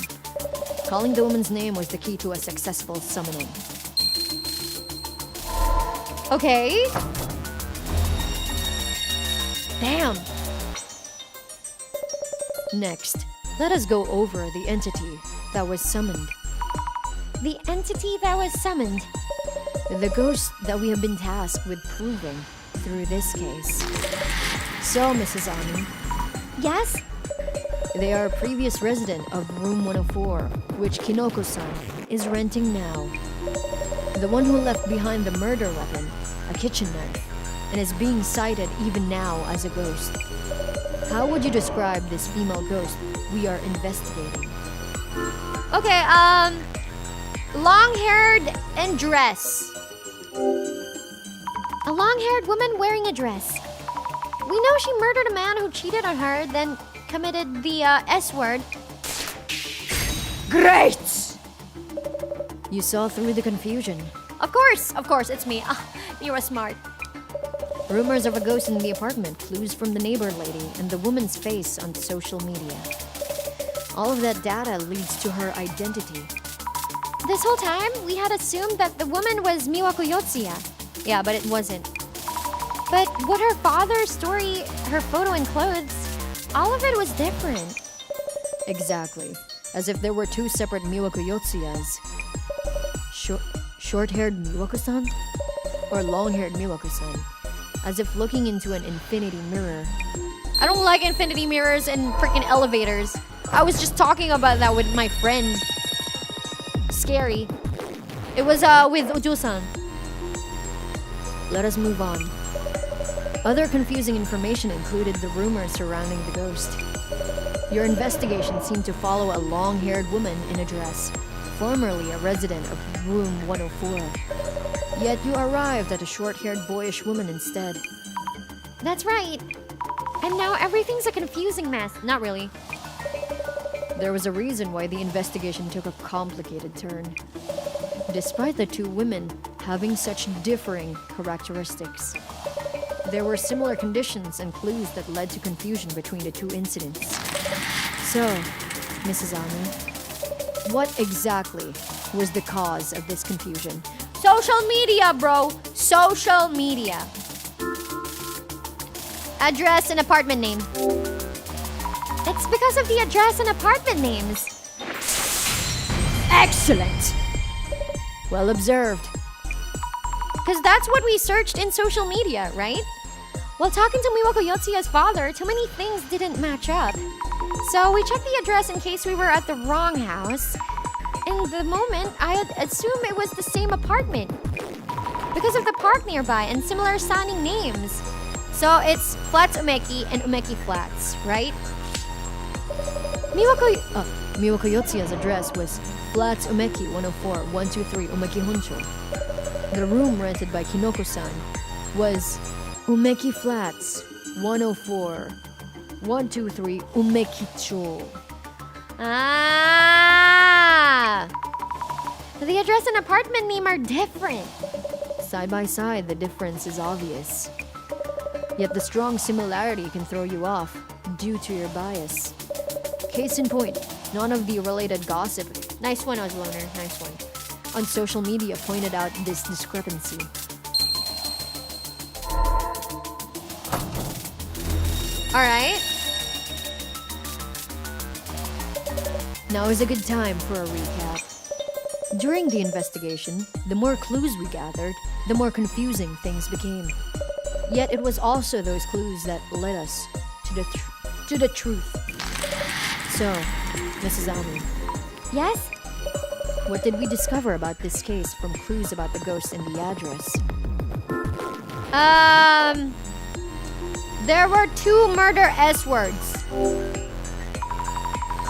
Calling the woman's name was the key to a successful summoning. Okay. Damn! Next, let us go over the entity that was summoned. The entity that was summoned. The ghost that we have been tasked with proving through this case. So, Mrs. Ami. Yes? They are a previous resident of room 104, which Kinoko-san is renting now. The one who left behind the murder weapon, a kitchen knife, and is being cited even now as a ghost. How would you describe this female ghost we are investigating? Okay, long-haired and dress. A long-haired woman wearing a dress. We know she murdered a man who cheated on her, then committed the S-word. Great! You saw through the confusion. Of course, it's me. You were smart. Rumors of a ghost in the apartment, clues from the neighbor lady, and the woman's face on social media. All of that data leads to her identity. This whole time, we had assumed that the woman was Miwako Yotsuya. Yeah, but it wasn't. But what her father's story, her photo and clothes, all of it was different. Exactly. As if there were two separate Miwako Yotsuyas. Short-haired Miwako-san? Or long-haired Miwako-san? As if looking into an infinity mirror. I don't like infinity mirrors and freaking elevators. I was just talking about that with my friend. Scary. It was with Ojo-san. Let us move on. Other confusing information included the rumors surrounding the ghost. Your investigation seemed to follow a long-haired woman in a dress, formerly a resident of room 104. Yet you arrived at a short-haired boyish woman instead. That's right. And now everything's a confusing mess. Not really. There was a reason why the investigation took a complicated turn. Despite the two women having such differing characteristics, there were similar conditions and clues that led to confusion between the two incidents. So, Mrs. Ami, what exactly was the cause of this confusion? Social media, bro. Social media. Address and apartment name. It's because of the address and apartment names. Excellent! Well observed. Because that's what we searched in social media, right? While talking to Miwako Yotsuya's father, too many things didn't match up. So we checked the address in case we were at the wrong house. In the moment, I had assumed it was the same apartment because of the park nearby and similar sounding names. So it's Flats Umeki and Umeki Flats, right? Miwako Yotsuya's address was Flats Umeki 104 123 Umeki Honcho. The room rented by Kinoko-san was Umeki Flats 104 123 Umeki-cho. Ah! The address and apartment name are different. Side by side, the difference is obvious. Yet the strong similarity can throw you off due to your bias. Case in point, none of the related gossip Nice one, Ozloner. Nice one. on social media pointed out this discrepancy. Alright. Now is a good time for a recap. During the investigation, the more clues we gathered, the more confusing things became. Yet it was also those clues that led us to the truth. So, Mrs. Ami, Yes? what did we discover about this case from clues about the ghost and the address? There were two murder S-words.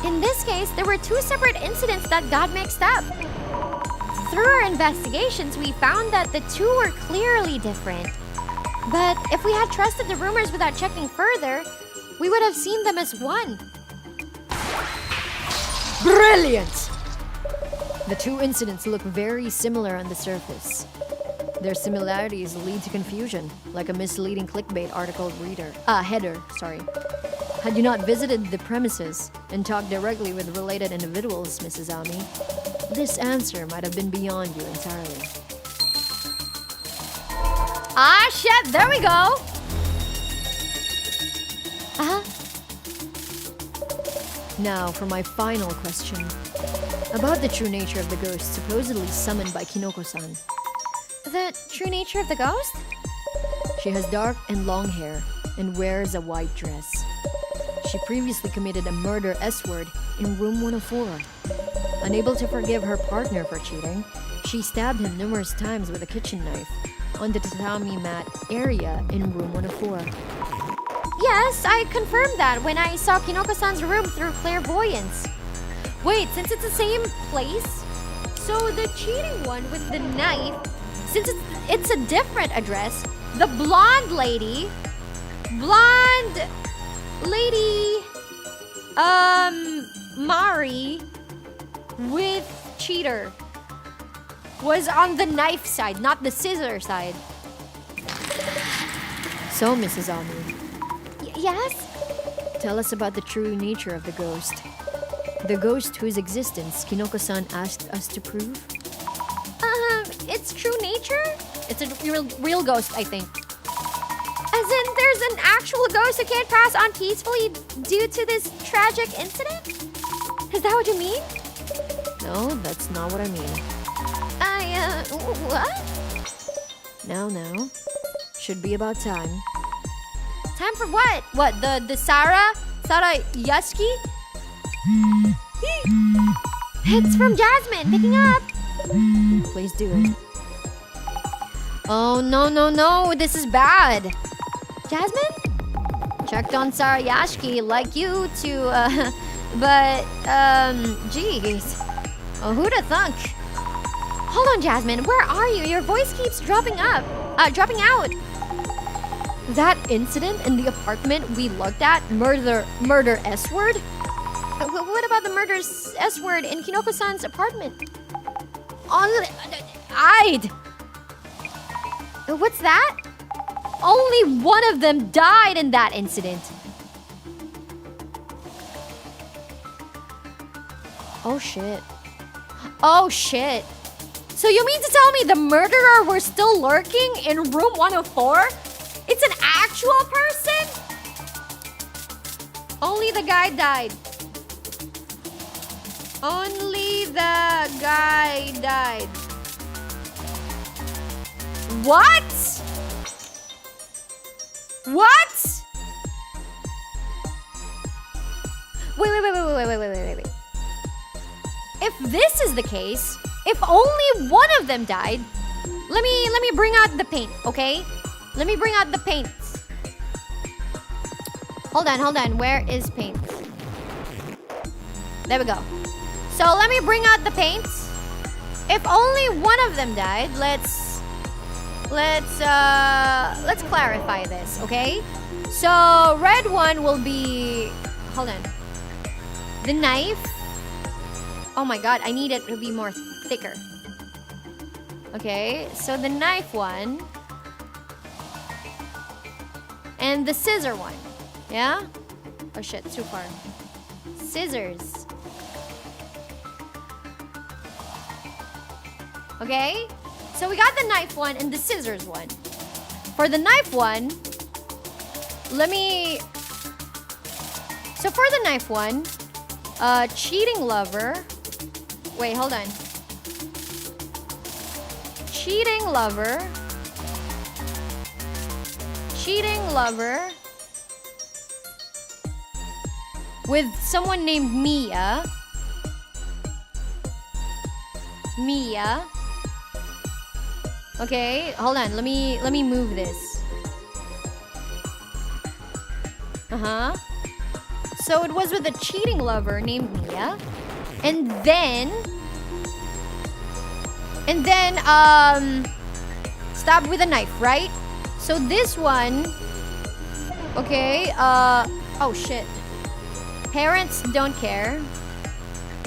In this case, there were two separate incidents that got mixed up. Through our investigations, we found that the two were clearly different. But if we had trusted the rumors without checking further, we would have seen them as one. Brilliant! The two incidents look very similar on the surface. Their similarities lead to confusion, like a misleading clickbait article header. Had you not visited the premises and talked directly with related individuals, Mrs. Ami, this answer might have been beyond you entirely. Ah, shit, there we go! Now for my final question. About the true nature of the ghost supposedly summoned by Kinoko-san. The true nature of the ghost? She has dark and long hair and wears a white dress. She previously committed a murder S-word in room 104. Unable to forgive her partner for cheating, she stabbed him numerous times with a kitchen knife on the tatami mat area in room 104. Yes, I confirmed that when I saw Kinoko-san's room through clairvoyance. Wait, since it's the same place, so the cheating one with the knife, since it's a different address, the blonde lady, Mari with cheater was on the knife side, not the scissor side. So, Mrs. Amu, Yes? tell us about the true nature of the ghost. The ghost whose existence Kinoko-san asked us to prove? Its true nature? It's a real ghost, I think. As in, there's an actual ghost who can't pass on peacefully due to this tragic incident? Is that what you mean? No, that's not what I mean. What? Now. Should be about time. Time for what? What, the Sarah Yasuki? It's from Jasmine, picking up. Please do it. Oh, no, this is bad. Jasmine? Checked on Sarah Yashki like you to, but, geez. Oh, who'da thunk? Hold on, Jasmine, where are you? Your voice keeps dropping out. That incident in the apartment we looked at, murder S-word? What about the murder S-word in Kinoko-san's apartment? What's that? Only one of them died in that incident. Oh shit. So you mean to tell me the murderer were still lurking in room 104? It's an actual person? Only the guy died. What? Wait. If this is the case, if only one of them died, let me bring out the paint, okay? Let me bring out the paint. Hold on. Where is paint? There we go. So let me bring out the paint. If only one of them died, let's clarify this, okay? So red one will be, hold on. The knife. Oh my god, I need it to be more thicker. Okay, so the knife one. And the scissor one. Yeah? Oh shit, too far. Scissors. Okay? So we got the knife one and the scissors one. For the knife one, so for the knife one, cheating lover. Wait, hold on. Cheating lover with someone named Mia. Okay, hold on. Let me move this. So it was with a cheating lover named Mia. And then stabbed with a knife, right? So this one, okay, oh shit. Parents don't care.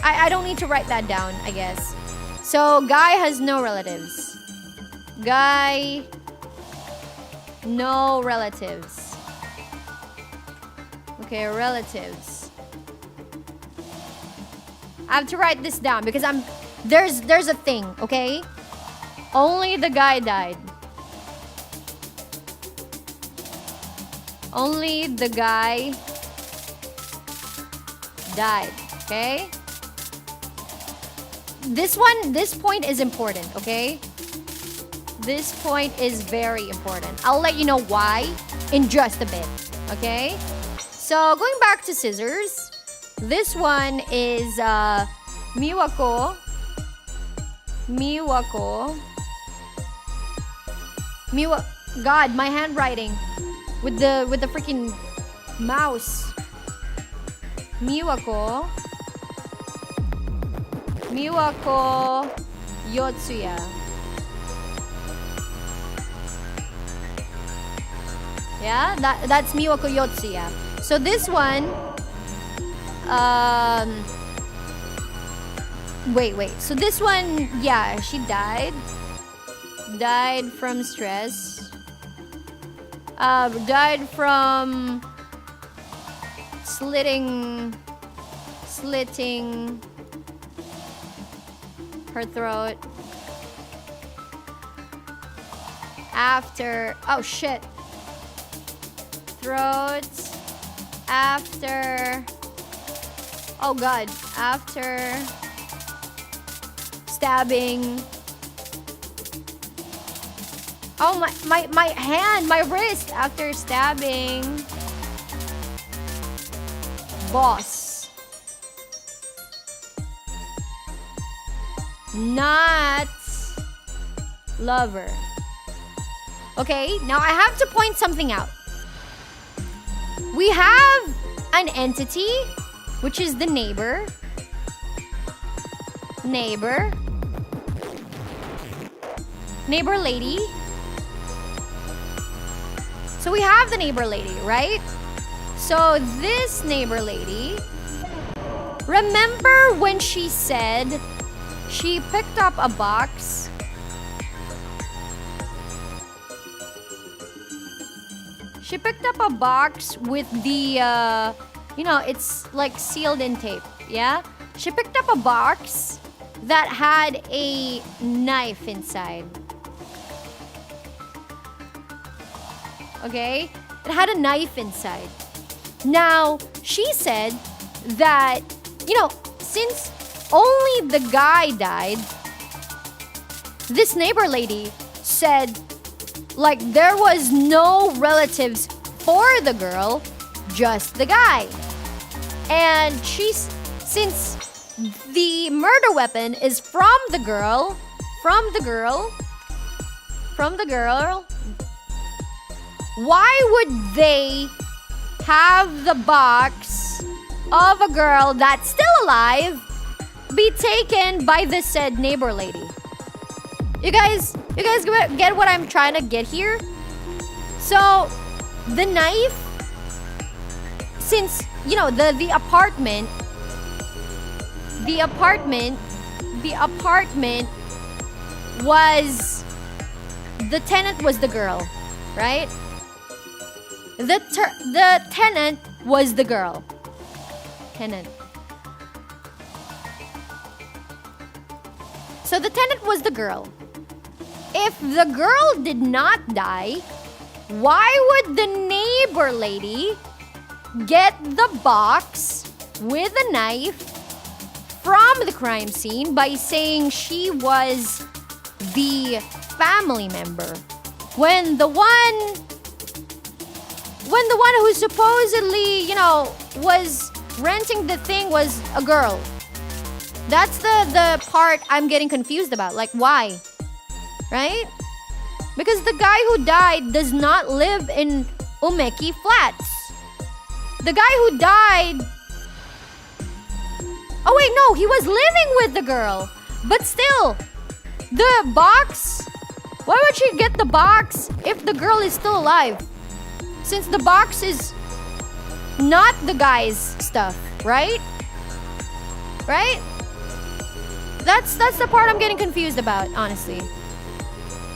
I don't need to write that down, I guess. So guy has no relatives. No relatives. Okay, relatives. I have to write this down because there's a thing, okay? Only the guy died. Only the guy died, okay? This point is important, okay? This point is very important. I'll let you know why in just a bit, okay? So going back to scissors, this one is Miwako. God, my handwriting with the freaking mouse. Miwako Yotsuya. Yeah, that's Miwako Yotsuya. So this one, wait. So this one, yeah, she died from stress. Died from slitting her throat after, oh shit, throat after, oh god, after stabbing. Oh my hand, my wrist, after stabbing boss, not lover. Okay, now I have to point something out. We have an entity, which is the neighbor lady. So we have the neighbor lady, right? So this neighbor lady, remember when she said she picked up a box? She picked up a box with the, it's like sealed in tape, yeah? She picked up a box that had a knife inside. Okay? It had a knife inside. Now, she said that, since only the guy died, this neighbor lady said, like, there was no relatives for the girl, just the guy. And since the murder weapon is from the girl, why would they have the box of a girl that's still alive be taken by the said neighbor lady? You guys get what I'm trying to get here? So, the knife, since, the apartment was, the tenant was the girl, right? The tenant was the girl. Tenant. So the tenant was the girl. If the girl did not die, why would the neighbor lady get the box with a knife from the crime scene by saying she was the family member when the one who supposedly, was renting the thing was a girl? That's the part I'm getting confused about. Like, why? Right? Because the guy who died does not live in Umeki Flats. The guy who died... Oh wait, no, he was living with the girl. But still, the box... Why would she get the box if the girl is still alive? Since the box is not the guy's stuff, right? Right? That's the part I'm getting confused about, honestly.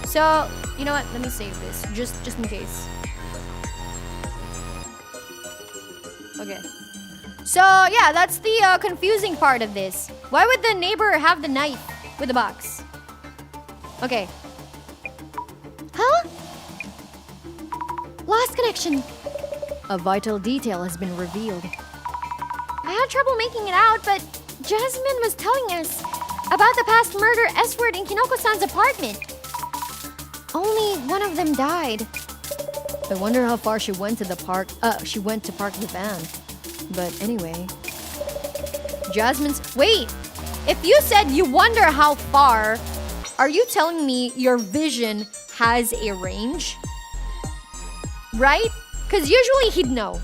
So, you know what? Let me save this, just in case. Okay. So, yeah, that's the confusing part of this. Why would the neighbor have the knife with the box? Okay. Huh? Lost connection. A vital detail has been revealed. I had trouble making it out, but Jasmine was telling us about the past murder S-word in Kinoko-san's apartment. Only one of them died. I wonder how far she went to the park. She went to park the van. But anyway, Jasmine's... Wait! If you said you wonder how far, are you telling me your vision has a range? Right? Because usually he'd know.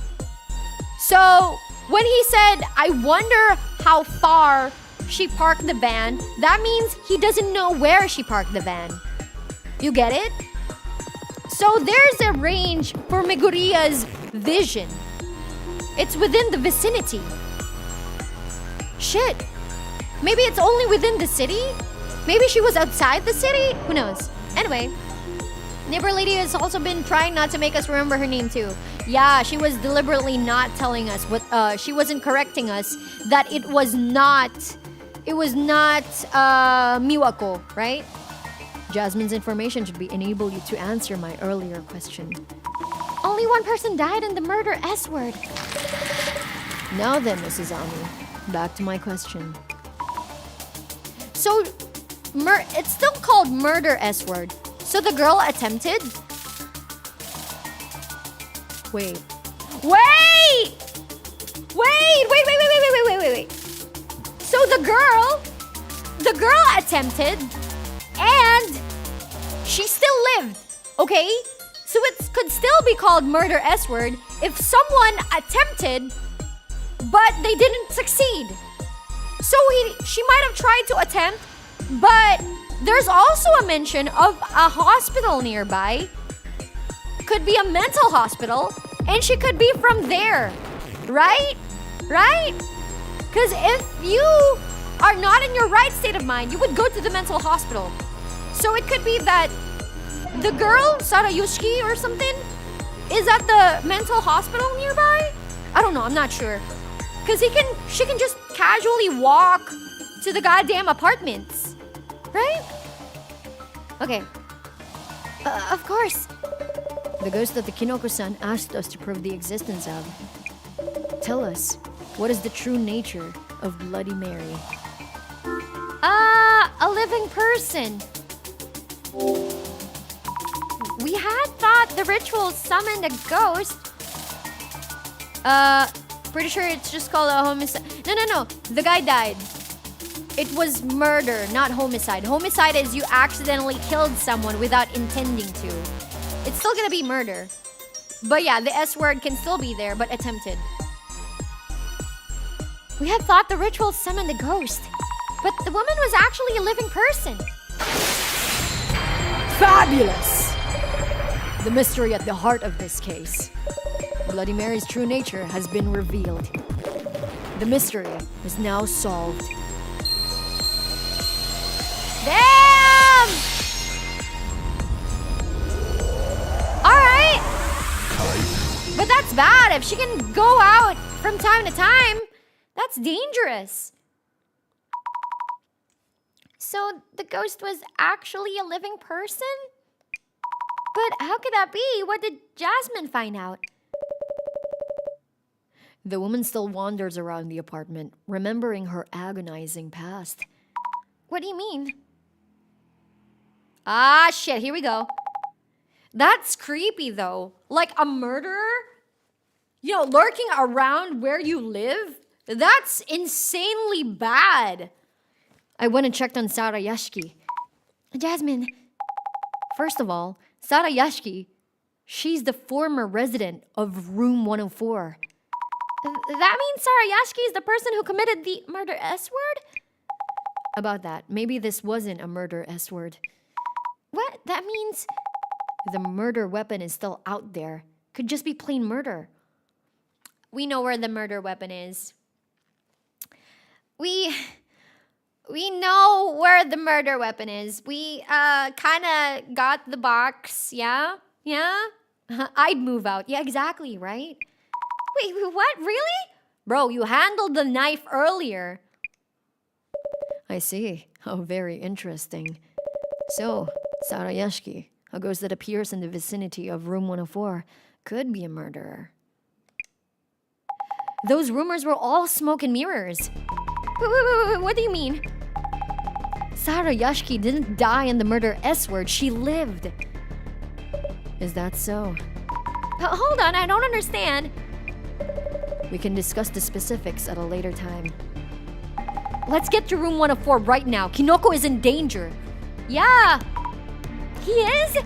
So, when he said, I wonder how far she parked the van, that means he doesn't know where she parked the van. You get it? So there's a range for Meguria's vision. It's within the vicinity. Shit. Maybe it's only within the city? Maybe she was outside the city? Who knows? Anyway, Neighbor Lady has also been trying not to make us remember her name too. Yeah, she was deliberately not telling us what, she wasn't correcting us that it was not Miwako, right? Jasmine's information should be enable you to answer my earlier question. Only one person died in the murder S-word. Now then, Mrs. Ami, back to my question. So, it's still called murder S-word. So the girl attempted? Wait. So the girl attempted and she still lived, okay? So it could still be called murder S-word if someone attempted but they didn't succeed. So she might have tried to attempt, but there's also a mention of a hospital nearby. Could be a mental hospital, and she could be from there, right? Right? Because if you are not in your right state of mind, you would go to the mental hospital. So it could be that the girl, Sarayushiki or something, is at the mental hospital nearby? I don't know, I'm not sure. Because she can just casually walk to the goddamn apartments. Right? Okay. Of course. The ghost that the Kinoko-san asked us to prove the existence of. Tell us, what is the true nature of Bloody Mary? A living person. We had thought the ritual summoned a ghost. Pretty sure it's just called a homicide. No. The guy died. It was murder, not homicide. Homicide is you accidentally killed someone without intending to. It's still gonna be murder. But yeah, the S word can still be there, but attempted. We had thought the ritual summoned a ghost, but the woman was actually a living person. Fabulous! The mystery at the heart of this case. Bloody Mary's true nature has been revealed. The mystery is now solved. Damn! Alright! But that's bad. If she can go out from time to time, that's dangerous. So the ghost was actually a living person? But how could that be? What did Jasmine find out? The woman still wanders around the apartment, remembering her agonizing past. What do you mean? Ah, shit, here we go. That's creepy, though. Like a murderer? Lurking around where you live? That's insanely bad. I went and checked on Sarayashiki. Jasmine. First of all, Sarayashiki, she's the former resident of room 104. That means Sarayashiki is the person who committed the murder S-word? About that, maybe this wasn't a murder S-word. What? That means... The murder weapon is still out there. Could just be plain murder. We know where the murder weapon is. We know where the murder weapon is. We kind of got the box, yeah? Yeah? I'd move out. Yeah, exactly, right? Wait, what? Really? Bro, you handled the knife earlier. I see. How very interesting. So, Sarayashiki, a ghost that appears in the vicinity of room 104, could be a murderer. Those rumors were all smoke and mirrors. Wait, what do you mean? Sarayashiki didn't die in the murder S-word, she lived. Is that so? Hold on, I don't understand. We can discuss the specifics at a later time. Let's get to room 104 right now. Kinoko is in danger. Yeah. He is?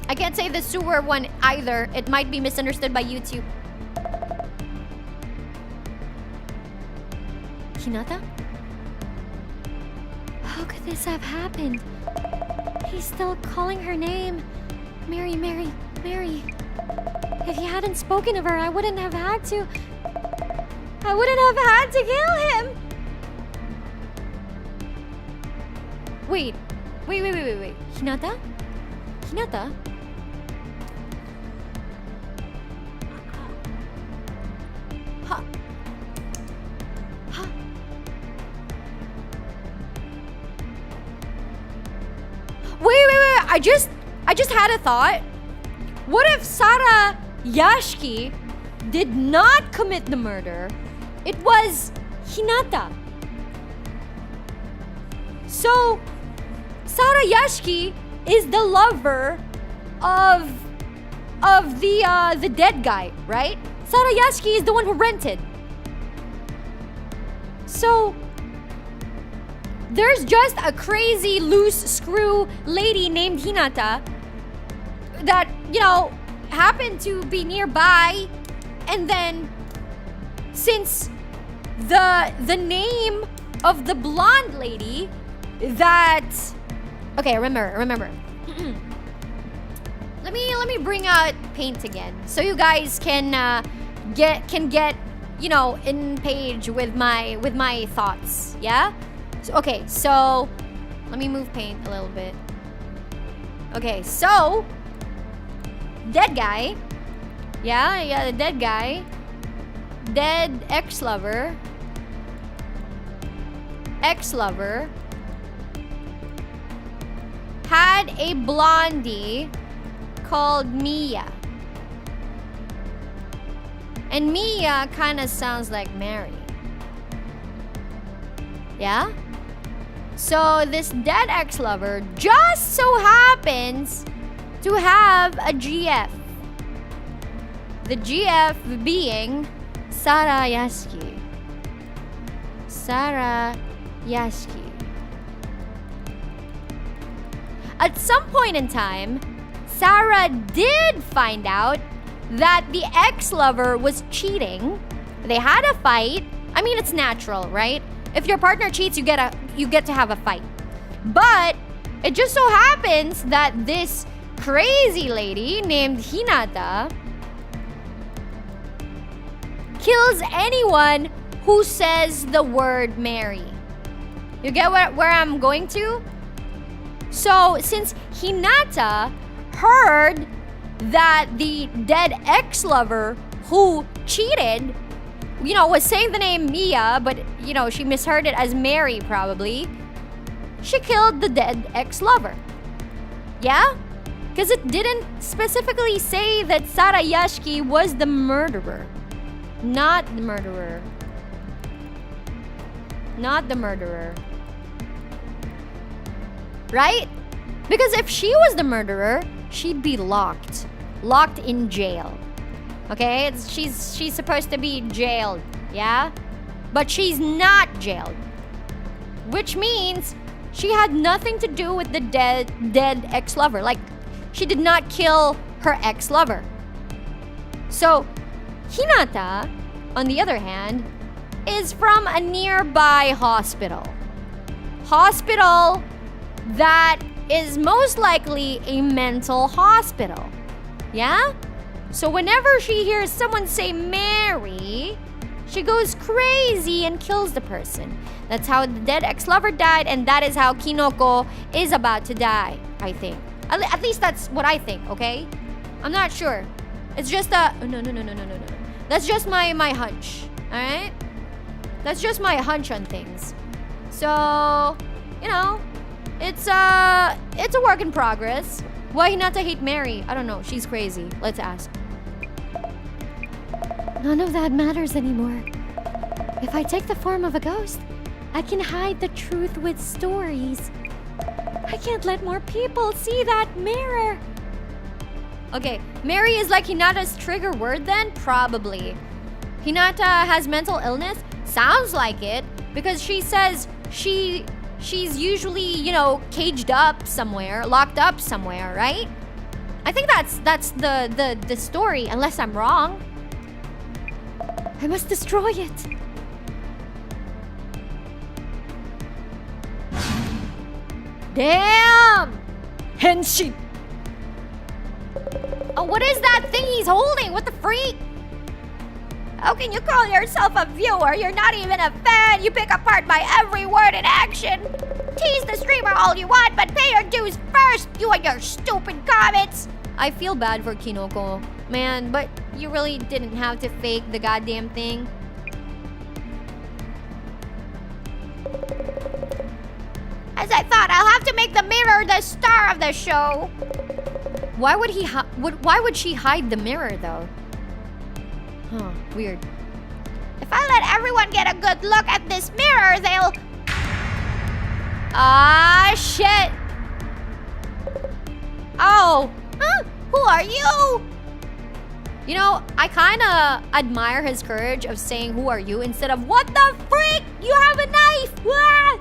I can't say the sewer one either. It might be misunderstood by YouTube. Hinata? How could this have happened? He's still calling her name. Mary, Mary, Mary. If he hadn't spoken of her, I wouldn't have had to kill him. Wait. Hinata? Hinata? Huh. Huh. Wait. I just had a thought. What if Sara Yashiki did not commit the murder? It was Hinata. So, Sara Yashiki is the lover of the dead guy, right? Sara Yashiki is the one who rented. So, there's just a crazy loose screw lady named Hinata that, happened to be nearby, and then since the name of the blonde lady that remember let me bring out paint again so you guys can get in page with my thoughts, yeah? So let me move paint a little bit. Okay, so dead guy, the dead guy, dead ex-lover had a blondie called Mia. And Mia kind of sounds like Mary. Yeah? So this dead ex-lover just so happens to have a GF. The GF being Sara Yashiki. Sara Yashiki. At some point in time, Sara did find out that the ex-lover was cheating. They had a fight. I mean, it's natural, right? If your partner cheats, you get to have a fight. But it just so happens that this crazy lady named Hinata kills anyone who says the word Mary. You get where I'm going to? So, since Hinata heard that the dead ex-lover who cheated, was saying the name Mia, but, she misheard it as Mary probably, she killed the dead ex-lover. Yeah? Because it didn't specifically say that Sara Yashiki was the murderer. Not the murderer. Not the murderer. Right? Because if she was the murderer, she'd be locked in jail. Okay? She's supposed to be jailed, yeah? But she's not jailed. Which means she had nothing to do with the dead ex-lover. Like, she did not kill her ex-lover. So, Hinata, on the other hand, is from a nearby hospital. Hospital that is most likely a mental hospital. Yeah? So whenever she hears someone say Mary, she goes crazy and kills the person. That's how the dead ex-lover died, and that is how Kinoko is about to die, I think. At least that's what I think, okay? I'm not sure. It's just No. That's just my hunch, alright? That's just my hunch on things. So, it's a work in progress. Why Hinata hate Mary? I don't know. She's crazy. Let's ask. None of that matters anymore. If I take the form of a ghost, I can hide the truth with stories. I can't let more people see that mirror. Okay, Mary is like Hinata's trigger word then? Probably. Hinata has mental illness? Sounds like it, because she says she's usually, caged up somewhere, locked up somewhere, right? I think that's the story, unless I'm wrong. I must destroy it. Damn! Henshin! Oh, what is that thing he's holding? What the freak? How can you call yourself a viewer? You're not even a fan. You pick apart my every word and action. Tease the streamer all you want, but pay your dues first, you and your stupid comments. I feel bad for Kinoko. Man, but you really didn't have to fake the goddamn thing. As I thought, I'll have to make the mirror the star of the show. Why would she hide the mirror though? Huh, weird. If I let everyone get a good look at this mirror, they'll... Ah, shit! Oh! Huh? Who are you? You know, I kinda admire his courage of saying, "Who are you?" instead of, "What the freak? You have a knife!" Ah!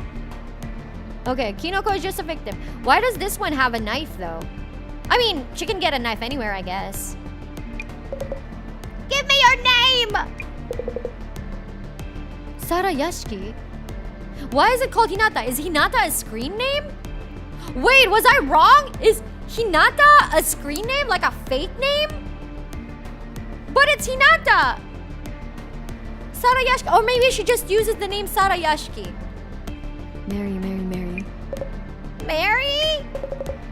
Okay, Kinoko is just a victim. Why does this one have a knife though? I mean, she can get a knife anywhere, I guess. Give me your name! Sarayashiki? Why is it called Hinata? Is Hinata a screen name? Wait, was I wrong? Is Hinata a screen name? Like a fake name? But it's Hinata! Sarayashiki. Or maybe she just uses the name Sarayashiki. Mary. Mary?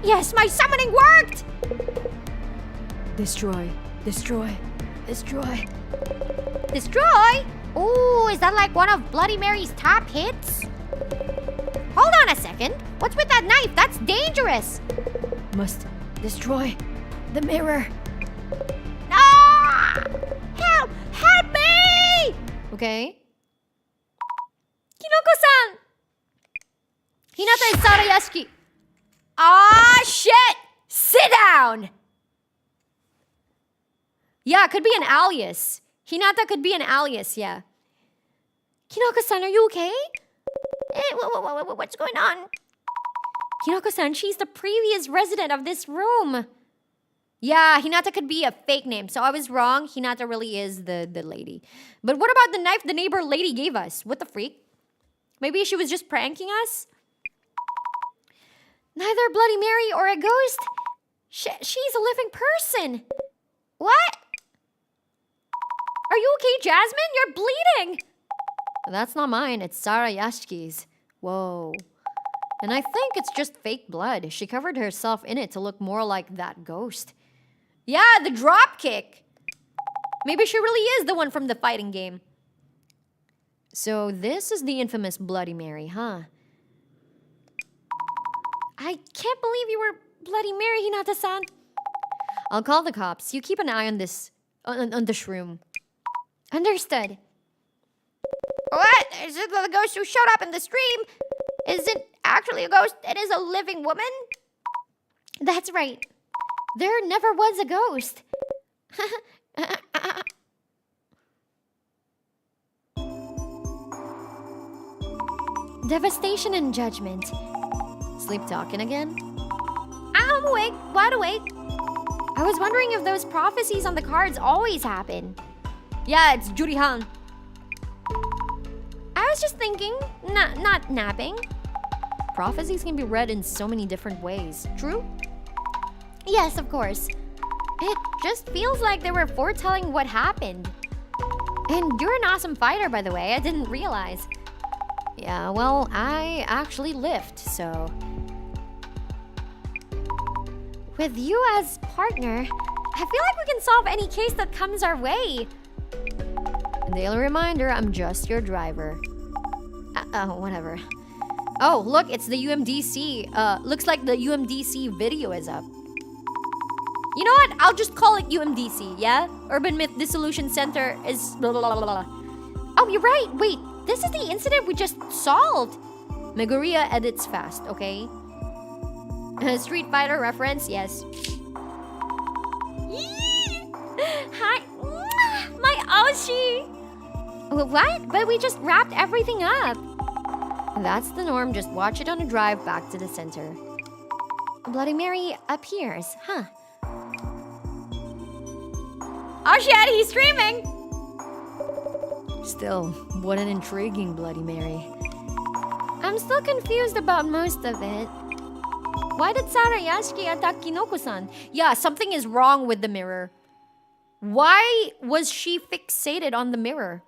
Yes, my summoning worked! Destroy. Destroy? Ooh, is that like one of Bloody Mary's top hits? Hold on a second. What's with that knife? That's dangerous. Must destroy the mirror. Ah! Help! Help me! Okay. Kinoko-san! Hinata is Sarayashiki. Ah, shit! Sit down! Yeah, it could be an alias. Hinata could be an alias, yeah. Kinoko-san, are you okay? What's going on? Kinoko-san, she's the previous resident of this room. Yeah, Hinata could be a fake name, so I was wrong. Hinata really is the lady. But what about the knife the neighbor lady gave us? What the freak? Maybe she was just pranking us? Neither Bloody Mary or a ghost. She's a living person. What? Are you okay, Jasmine? You're bleeding. That's not mine. It's Sarayashiki's. Whoa. And I think it's just fake blood. She covered herself in it to look more like that ghost. Yeah, the drop kick. Maybe she really is the one from the fighting game. So this is the infamous Bloody Mary, huh? I can't believe you were Bloody Mary, Hinata-san. I'll call the cops. You keep an eye on this, on the shroom. Understood. What? Is it the ghost who showed up in the stream? Is it actually a ghost? It is a living woman? That's right. There never was a ghost. Devastation and judgment. Sleep talking again? I'm awake, wide awake. I was wondering if those prophecies on the cards always happen. Yeah, it's Jurihan. I was just thinking, not napping. Prophecies can be read in so many different ways. True? Yes, of course. It just feels like they were foretelling what happened. And you're an awesome fighter, by the way. I didn't realize. Yeah, well, I actually lift, so... With you as partner, I feel like we can solve any case that comes our way. Daily reminder, I'm just your driver. Whatever. Oh, look, it's the UMDC. Looks like the UMDC video is up. You know what? I'll just call it UMDC, yeah? Urban Myth Dissolution Center is blah, blah, blah, blah. Oh, you're right. Wait, this is the incident we just solved. Megoria edits fast, okay? Street Fighter reference, yes. Hi. My Oshi. What? But we just wrapped everything up. That's the norm. Just watch it on a drive back to the center. Bloody Mary appears, huh? Oh shit, he's streaming! Still, what an intriguing Bloody Mary. I'm still confused about most of it. Why did Sarayashiki attack Kinoko-san? Yeah, something is wrong with the mirror. Why was she fixated on the mirror?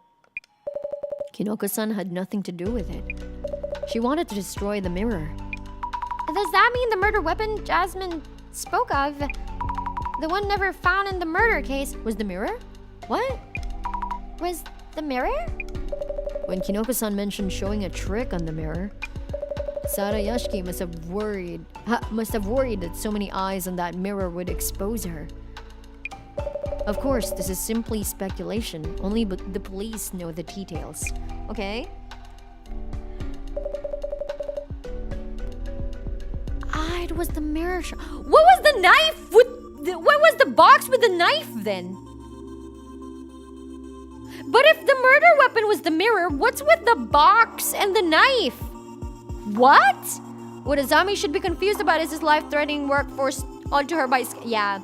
Kinoko-san had nothing to do with it. She wanted to destroy the mirror. Does that mean the murder weapon Jasmine spoke of, the one never found in the murder case, Was the mirror? What? was the mirror? When Kinoko-san mentioned showing a trick on the mirror, Sarayashiki must have worried that so many eyes on that mirror would expose her. Of course, this is simply speculation. Only the police know the details. Okay. It was the mirror. What was the knife with? What was the box with the knife then? But if the murder weapon was the mirror, what's with the box and the knife? What? What Azami should be confused about is his life-threatening work forced onto her by... Yeah.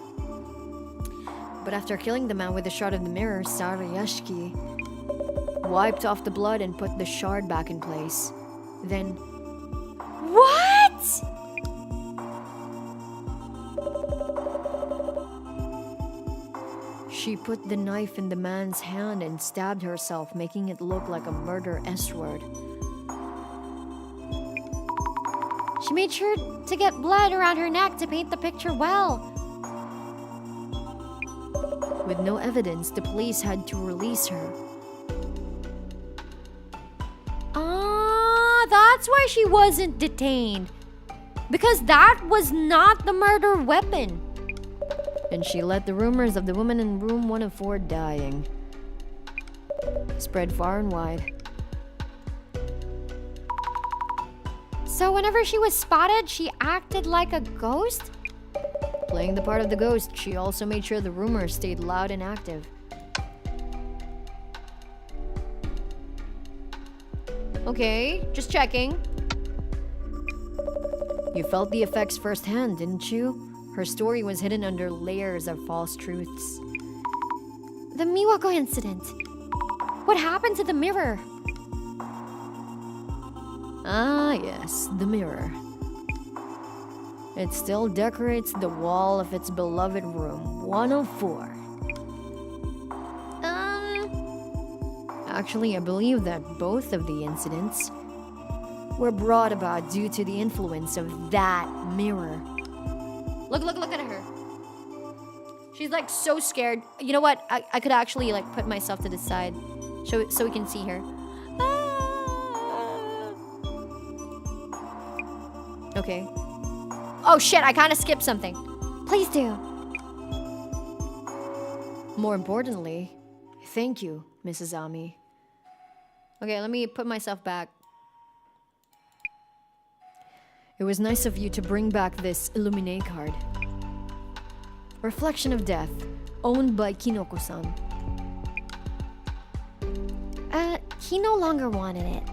But after killing the man with a shard of the mirror, Sarayashiki wiped off the blood and put the shard back in place. Then... What? She put the knife in the man's hand and stabbed herself, making it look like a murder S-word. She made sure to get blood around her neck to paint the picture well. With no evidence, the police had to release her. That's why she wasn't detained. Because that was not the murder weapon. And she let the rumors of the woman in room 104 dying spread far and wide. So whenever she was spotted, she acted like a ghost? Playing the part of the ghost, she also made sure the rumors stayed loud and active. Okay, just checking. You felt the effects firsthand, didn't you? Her story was hidden under layers of false truths. The Miwako incident. What happened to the mirror? Ah, yes, the mirror. It still decorates the wall of its beloved room, 104. Actually, I believe that both of the incidents were brought about due to the influence of that mirror. Look at her. She's like so scared. You know what? I could actually like put myself to the side so we can see her. Okay. Oh shit, I kind of skipped something. Please do. More importantly, thank you, Mrs. Ami. Okay, let me put myself back. It was nice of you to bring back this Illuminate card. Reflection of Death, owned by Kinoko-san. He no longer wanted it.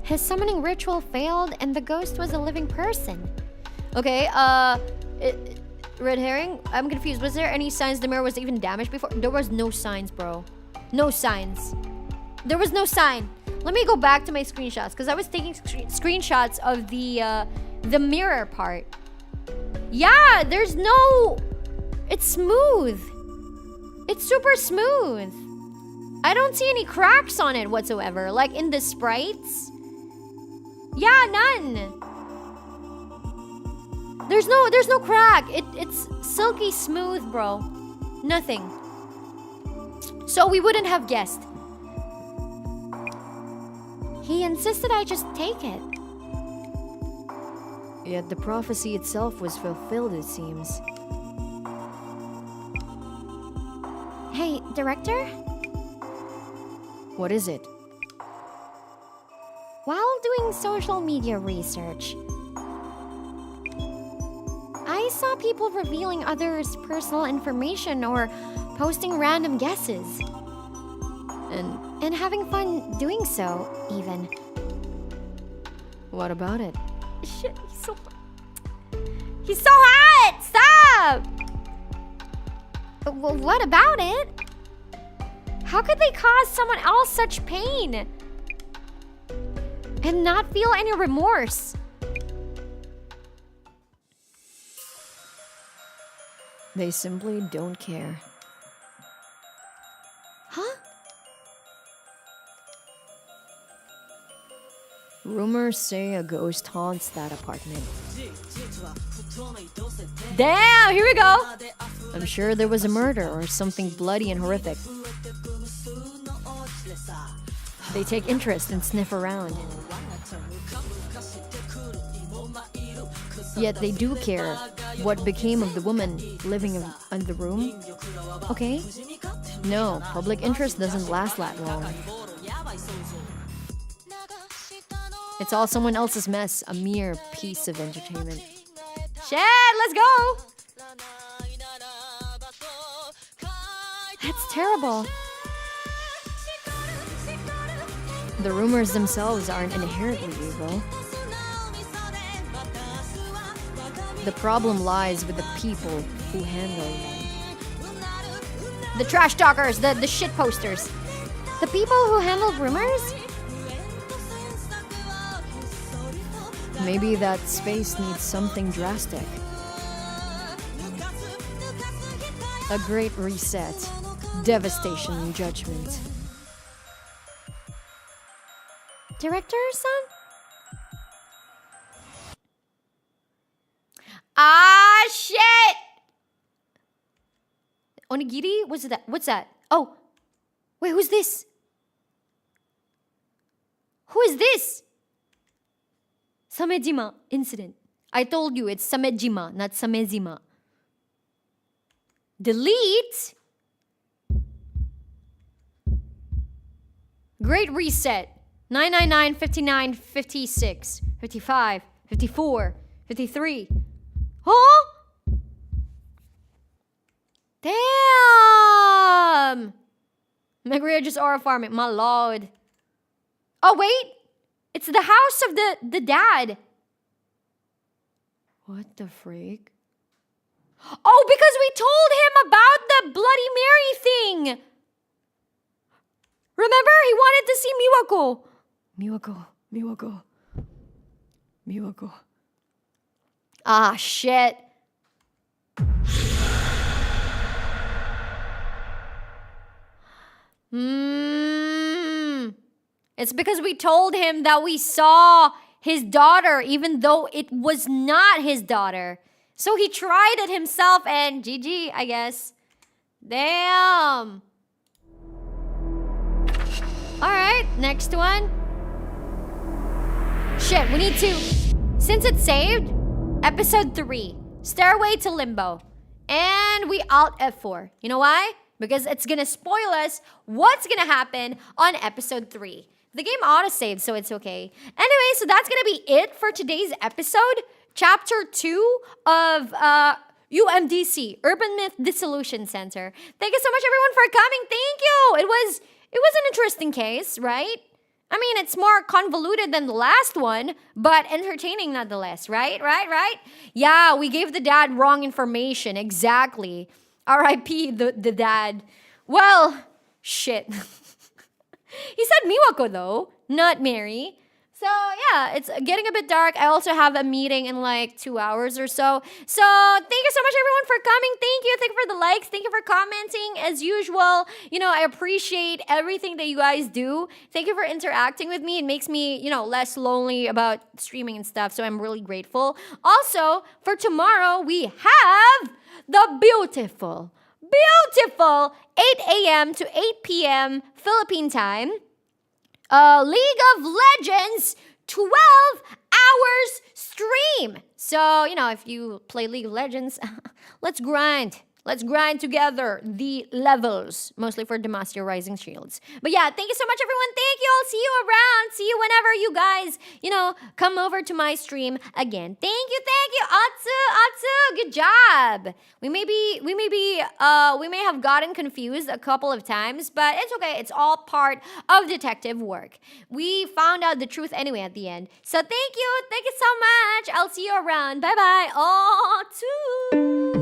His summoning ritual failed and the ghost was a living person. Okay, red herring? I'm confused. Was there any signs the mirror was even damaged before? There was no signs, bro. No signs. There was no sign. Let me go back to my screenshots because I was taking screenshots of the mirror part. Yeah, there's no... It's smooth. It's super smooth. I don't see any cracks on it whatsoever. Like in the sprites. Yeah, none. There's no crack. It's silky smooth, bro. Nothing. So we wouldn't have guessed. He insisted I just take it. Yet the prophecy itself was fulfilled, it seems. Hey, director? What is it? While doing social media research, I saw people revealing others' personal information or posting random guesses. And having fun doing so, even. What about it? Shit, he's so hot! Stop! What about it? How could they cause someone else such pain? And not feel any remorse? They simply don't care. Huh? Rumors say a ghost haunts that apartment. Damn, here we go. I'm sure there was a murder or something bloody and horrific. They take interest and sniff around. Yet they do care what became of the woman living in the room. Okay. No, public interest doesn't last that long. It's all someone else's mess, a mere piece of entertainment. Shit, let's go. That's terrible. The rumors themselves aren't inherently evil. The problem lies with the people who handle them. The trash talkers, the shit posters. The people who handle rumors? Maybe that space needs something drastic. A great reset, devastation and judgment. Director, son? Ah, shit! Onigiri? What's that? What's that? Oh. Wait, who's this? Who is this? Samejima incident. I told you it's Samejima, not Samejima. Delete? Great reset. 999, 59, 56, 55, 54, 53. Huh? Damn! Megria just aura farming, my lord. Oh, wait. It's the house of the dad. What the freak? Oh, because we told him about the Bloody Mary thing. Remember? He wanted to see Miwako. Miwako. Ah, shit. It's because we told him that we saw his daughter, even though it was not his daughter. So he tried it himself and GG, I guess. Damn. Alright, next one. Shit, we need to... Since it's saved, episode 3, Stairway to Limbo. And we alt F4. You know why? Because it's gonna spoil us what's gonna happen on episode 3. The game auto-saved, so it's okay. Anyway, so that's gonna be it for today's episode. Chapter 2 of UMDC, Urban Myth Dissolution Center. Thank you so much, everyone, for coming. Thank you. It was an interesting case, right? I mean, it's more convoluted than the last one, but entertaining nonetheless, right? Yeah, we gave the dad wrong information, exactly. R.I.P. the dad. Well, shit. He said Miwako, though, not Mary. So, yeah, it's getting a bit dark. I also have a meeting in like 2 hours or so. So, thank you so much, everyone, for coming. Thank you for the likes. Thank you for commenting. As usual, I appreciate everything that you guys do. Thank you for interacting with me. It makes me, less lonely about streaming and stuff. So, I'm really grateful. Also, for tomorrow, we have the beautiful 8 a.m. to 8 p.m. Philippine time. League of Legends 12 hours stream. So, if you play League of Legends, let's grind. Let's grind together the levels, mostly for Demacia Rising Shields. But yeah, thank you so much, everyone. Thank you. I'll see you around. See you whenever you guys, come over to my stream again. Thank you. Atsu, good job. We may have gotten confused a couple of times, but it's okay. It's all part of detective work. We found out the truth anyway at the end. So thank you so much. I'll see you around. Bye-bye. Atsu.